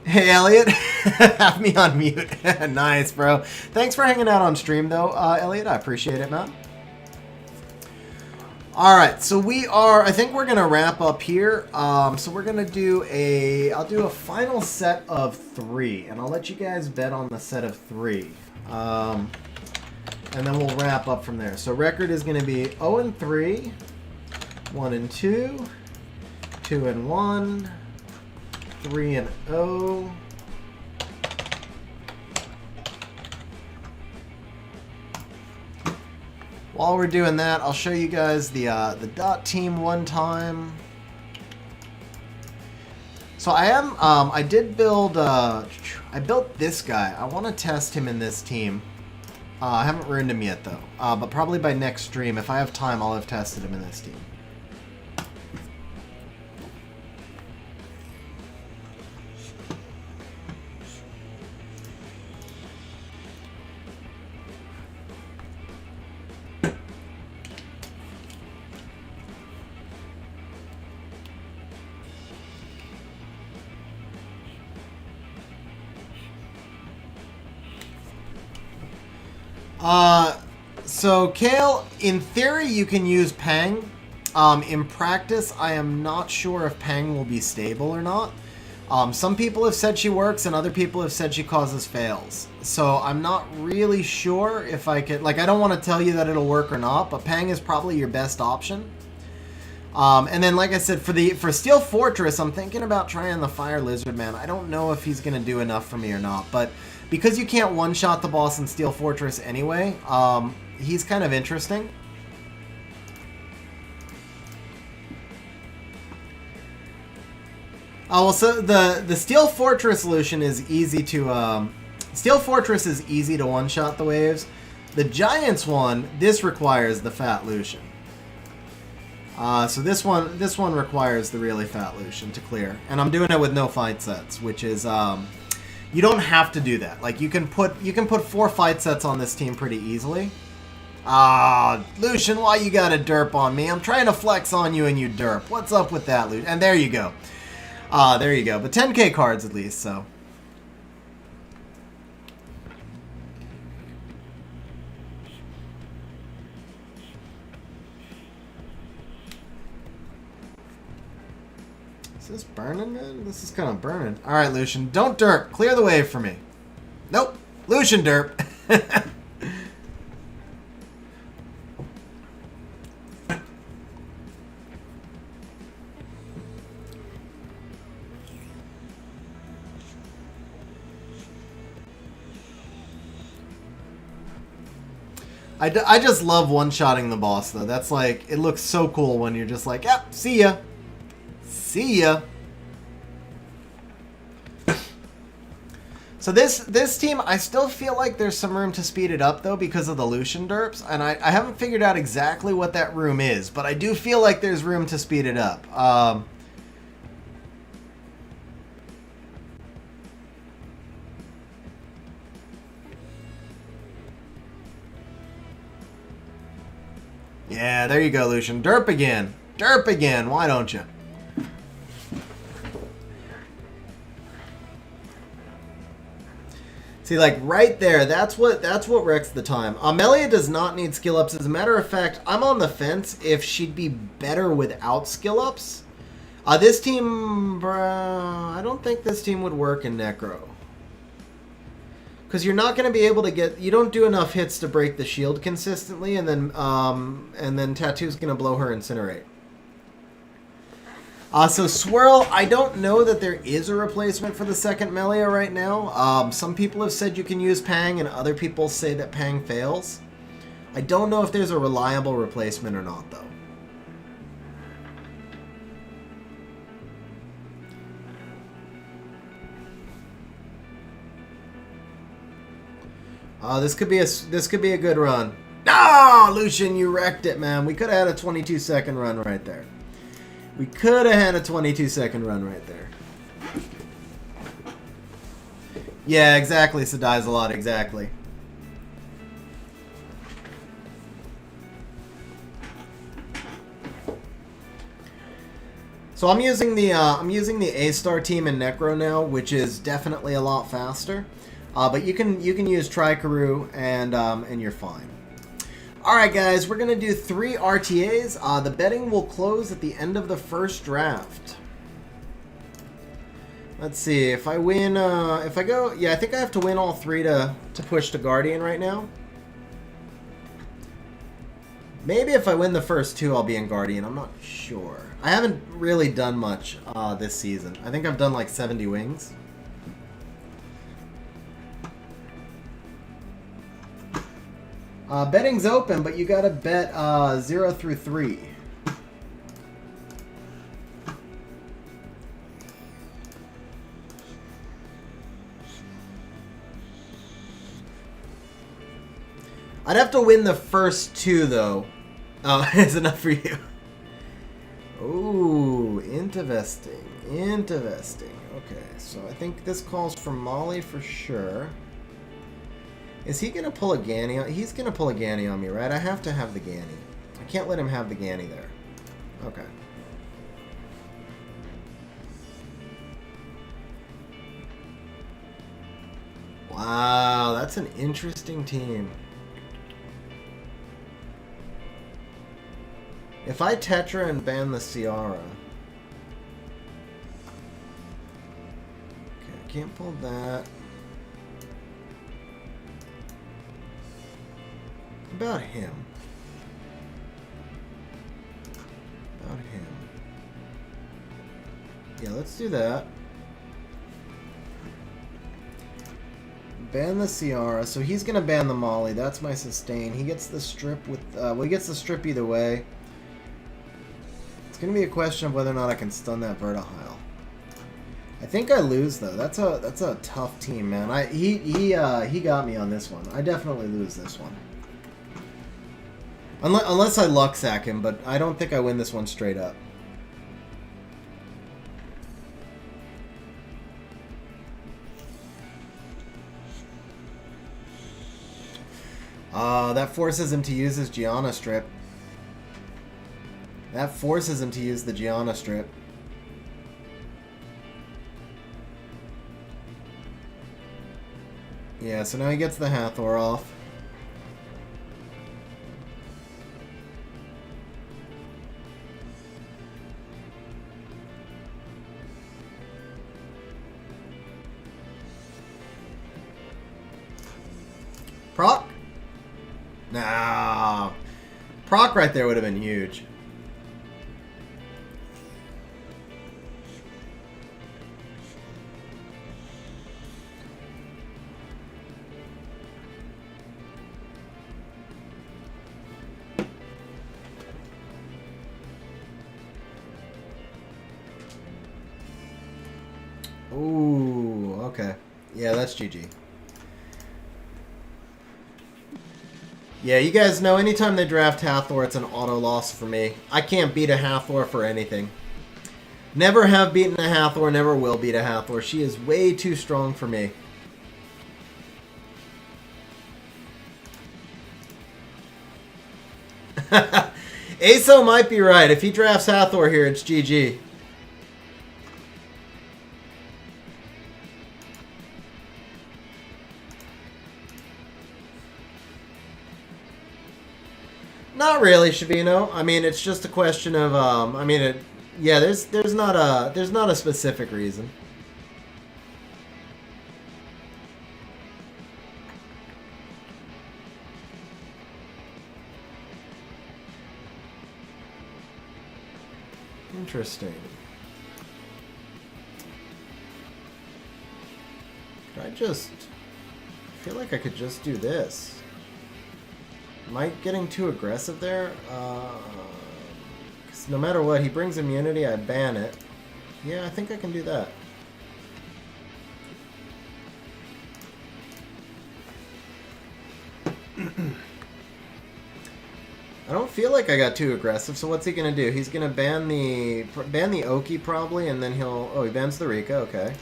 Hey, Elliot. Have me on mute. Nice, bro. Thanks for hanging out on stream, though, Elliot. I appreciate it, man. Alright, so I think we're going to wrap up here. So we're going to do I'll do a final set of 3, and I'll let you guys bet on the set of 3. And then we'll wrap up from there. So record is going to be 0-3, 1-2, 2-1, 3-0. While we're doing that, I'll show you guys the dot team one time. So I did build, I built this guy. I want to test him in this team. I haven't ruined him yet though, but probably by next stream, if I have time, I'll have tested him in this team. So Kale, in theory, you can use Pang. In practice, I am not sure if Pang will be stable or not. Some people have said she works, and other people have said she causes fails. So I'm not really sure if I could... Like, I don't want to tell you that it'll work or not, but Pang is probably your best option. And then, like I said, for Steel Fortress, I'm thinking about trying the Fire Lizard Man. I don't know if he's going to do enough for me or not, but because you can't one-shot the boss in Steel Fortress anyway, he's kind of interesting. Oh, well, so the Steel Fortress solution is easy to... Steel Fortress is easy to one-shot the waves. The Giants one, this requires the Fat Lucian. So this one requires the really Fat Lucian to clear. And I'm doing it with no fight sets, which is, you don't have to do that. Like, you can put 4 fight sets on this team pretty easily. Lucian, why you got a derp on me? I'm trying to flex on you and you derp. What's up with that, Lucian? And there you go. There you go. But 10k cards at least, so. Is this burning, man? This is kind of burning. Alright, Lucian. Don't derp. Clear the way for me. Nope. Lucian derp. I just love one-shotting the boss, though. That's like, it looks so cool when you're just like, yep, see ya. See ya. So this team, I still feel like there's some room to speed it up, though, because of the Lucian derps. And I haven't figured out exactly what that room is, but I do feel like there's room to speed it up. Yeah, there you go, Lucian. Derp again. Derp again. Why don't you? See, like, right there, that's what wrecks the time. Amelia does not need skill ups. As a matter of fact, I'm on the fence if she'd be better without skill ups. This team, I don't think this team would work in Necro. Because you're not going to be able to get... You don't do enough hits to break the shield consistently, and then Tattoo's going to blow her Incinerate. So Swirl, I don't know that there is a replacement for the second Melia right now. Some people have said you can use Pang, and other people say that Pang fails. I don't know if there's a reliable replacement or not, though. This could be a good run. Ah, Lucian, you wrecked it, man. We could have had a 22-second run right there. We could have had a 22-second run right there. Yeah, exactly, Sadai's a lot, exactly. So I'm using the A-Star team in Necro now, which is definitely a lot faster. But you can use Trikaru and you're fine. Alright guys, we're going to do 3 RTAs. The betting will close at the end of the first draft. Let's see, if I win, if I go, yeah, I think I have to win all 3 to push to Guardian right now. Maybe if I win the first 2, I'll be in Guardian, I'm not sure. I haven't really done much this season. I think I've done like 70 wings. Betting's open, but you gotta bet 0 through 3. I'd have to win the first 2, though. Oh, it's enough for you. Ooh, interesting. Interesting. Okay, so I think this calls for Molly for sure. Is he going to pull a Ganny? He's going to pull a Ganny on me, right? I have to have the Ganny. I can't let him have the Ganny there. Okay. Wow, that's an interesting team. If I Tetra and ban the Ciara... Okay, I can't pull that. About him. About him. Yeah, let's do that. Ban the Ciara. So he's going to ban the Molly. That's my sustain. He gets the strip with... well, he gets the strip either way. It's going to be a question of whether or not I can stun that Vertihile. I think I lose, though. That's a tough team, man. He got me on this one. I definitely lose this one. Unless I luck sack him, but I don't think I win this one straight up. That forces him to use his Gianna strip. That forces him to use the Gianna strip. Yeah, so now he gets the Hathor off. Proc? No. Proc right there would have been huge. Ooh, okay. Yeah, that's GG. Yeah, you guys know anytime they draft Hathor, it's an auto loss for me. I can't beat a Hathor for anything. Never have beaten a Hathor, never will beat a Hathor. She is way too strong for me. Aso might be right. If he drafts Hathor here, it's GG. Not really, Shavino. I mean, it's just a question of I mean, yeah, there's not a specific reason. Interesting. Could I just feel like I could just do this? Am I getting too aggressive there? 'Cause no matter what, he brings immunity, I ban it. Yeah, I think I can do that. I don't feel like I got too aggressive, so what's he gonna do? He's gonna ban the Oki probably, and then he'll... Oh, he bans the Rika, okay.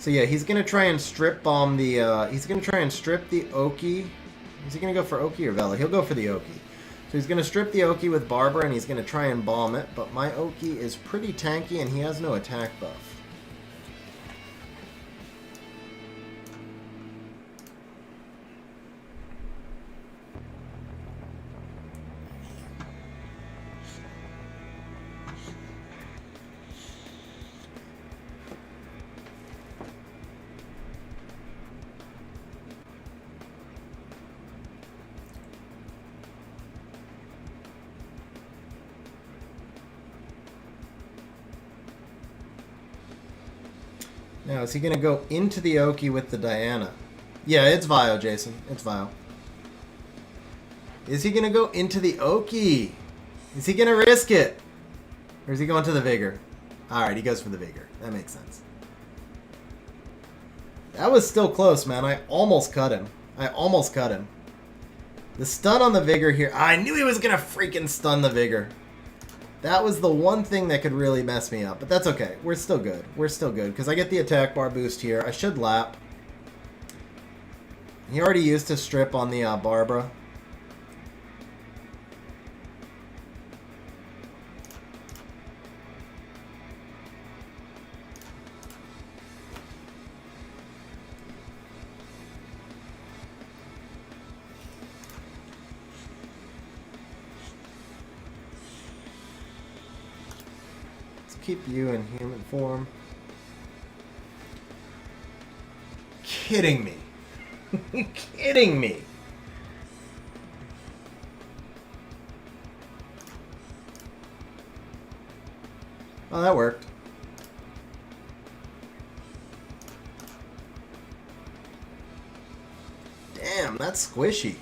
So yeah, he's gonna try and strip bomb the... he's gonna try and strip the Oki... Is he going to go for Oki or Vela? He'll go for the Oki. So he's going to strip the Oki with Barbara, and he's going to try and bomb it. But my Oki is pretty tanky, and he has no attack buff. Now, is he going to go into the Oki with the Diana? Yeah, it's Vio, Jason. It's Vio. Is he going to go into the Oki? Is he going to risk it? Or is he going to the Vigor? Alright, he goes for the Vigor. That makes sense. That was still close, man. I almost cut him. I almost cut him. The stun on the Vigor here. I knew he was going to freaking stun the Vigor. That was the one thing that could really mess me up. But that's okay. We're still good. We're still good. Because I get the attack bar boost here. I should lap. He already used his strip on the Barbara. Keep you in human form. Kidding me. Kidding me. Oh, that worked. Damn, that's squishy.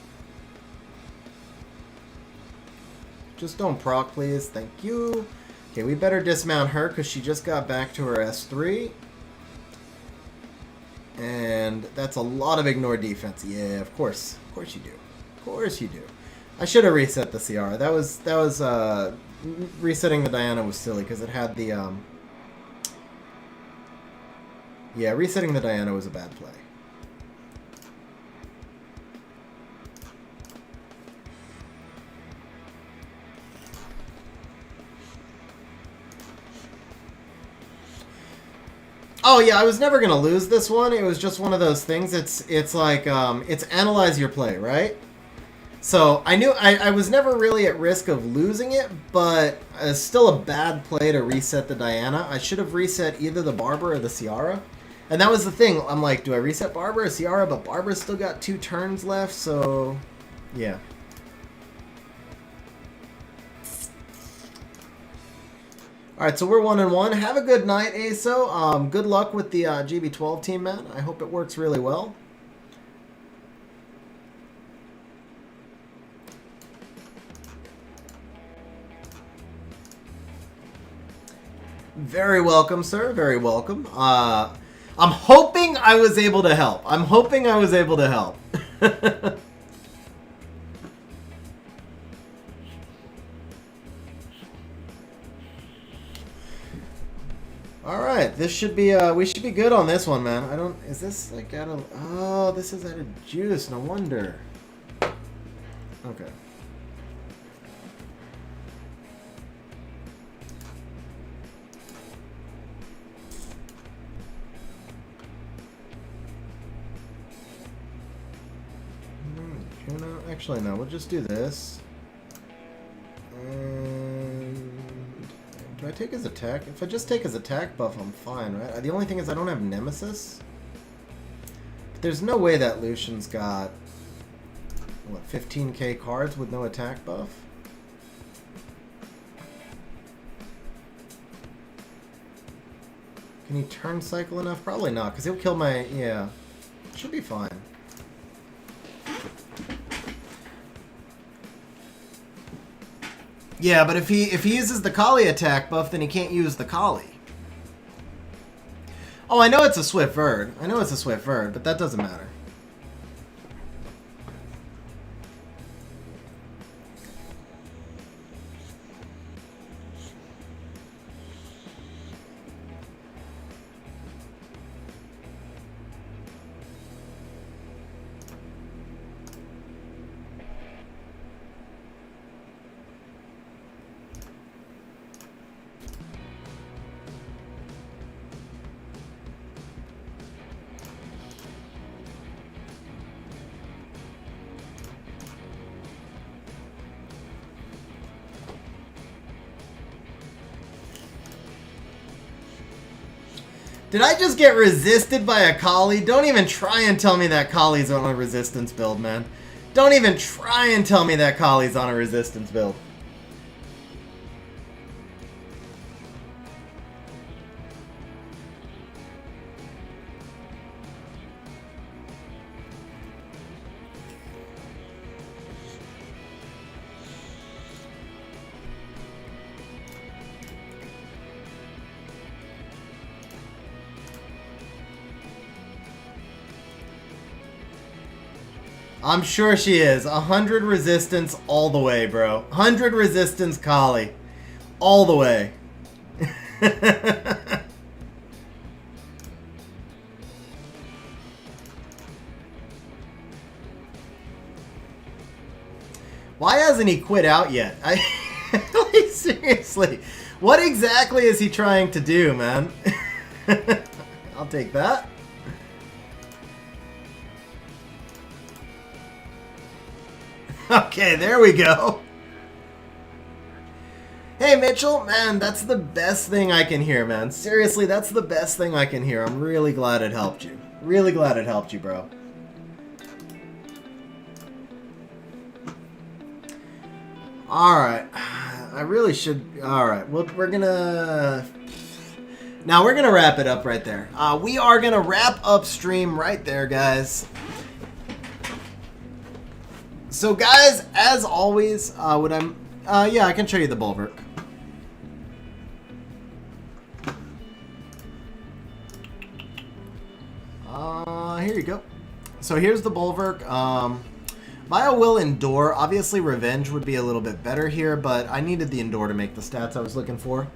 Just don't proc, please. Thank you. Okay, we better dismount her because she just got back to her S3. And that's a lot of ignore defense. Yeah, of course. Of course you do. Of course you do. I should have reset the CR. That was resetting the Diana was silly because it had the yeah, resetting the Diana was a bad play. Oh yeah, I was never gonna lose this one. It was just one of those things. It's like it's analyze your play, right? So I knew I was never really at risk of losing it, but it's still a bad play to reset the Diana. I should have reset either the Barber or the Ciara. And that was the thing. I'm like, do I reset Barber or Ciara? But Barber's still got 2 turns left, so yeah. Alright, so we're 1-1. Have a good night, ASO. Good luck with the GB12 team, man. I hope it works really well. Very welcome, sir. Very welcome. I'm hoping I was able to help. I'm hoping I was able to help. Alright, this should be, we should be good on this one, man. I don't, is this like out of, oh, this is out of juice, no wonder. Okay. Actually, no, we'll just do this. And do I take his attack? If I just take his attack buff, I'm fine, right? The only thing is I don't have Nemesis. But there's no way that Lucian's got, what, 15k cards with no attack buff? Can he turn cycle enough? Probably not, because he'll kill my, yeah. Should be fine. Yeah, but if he uses the Kali attack buff, then he can't use the Kali. Oh, I know it's a Swift Verd. I know it's a Swift Verd, but that doesn't matter. Did I just get resisted by a Kali? Don't even try and tell me that Kali's on a resistance build, man. Don't even try and tell me that Kali's on a resistance build. I'm sure she is. 100 resistance all the way, bro. 100 resistance Kali. All the way. Why hasn't he quit out yet? Like, seriously. What exactly is he trying to do, man? I'll take that. Okay, there we go. Hey, Mitchell, man, that's the best thing I can hear, man. Seriously, that's the best thing I can hear. I'm really glad it helped you. Really glad it helped you, bro. Alright. I really should... Alright, well, we're gonna... Now, we're gonna wrap it up right there. We are gonna wrap up stream right there, guys. So guys, as always, yeah, I can show you the Bulwark. Here you go. So here's the Bulwark. Bio will endure. Obviously, revenge would be a little bit better here, but I needed the endure to make the stats I was looking for.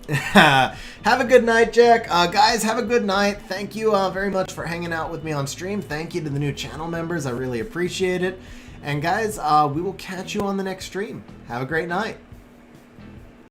Have a good night, Jack. Guys, have a good night. Thank you very much for hanging out with me on stream. Thank you to the new channel members. I really appreciate it. And guys, we will catch you on the next stream. Have a great night.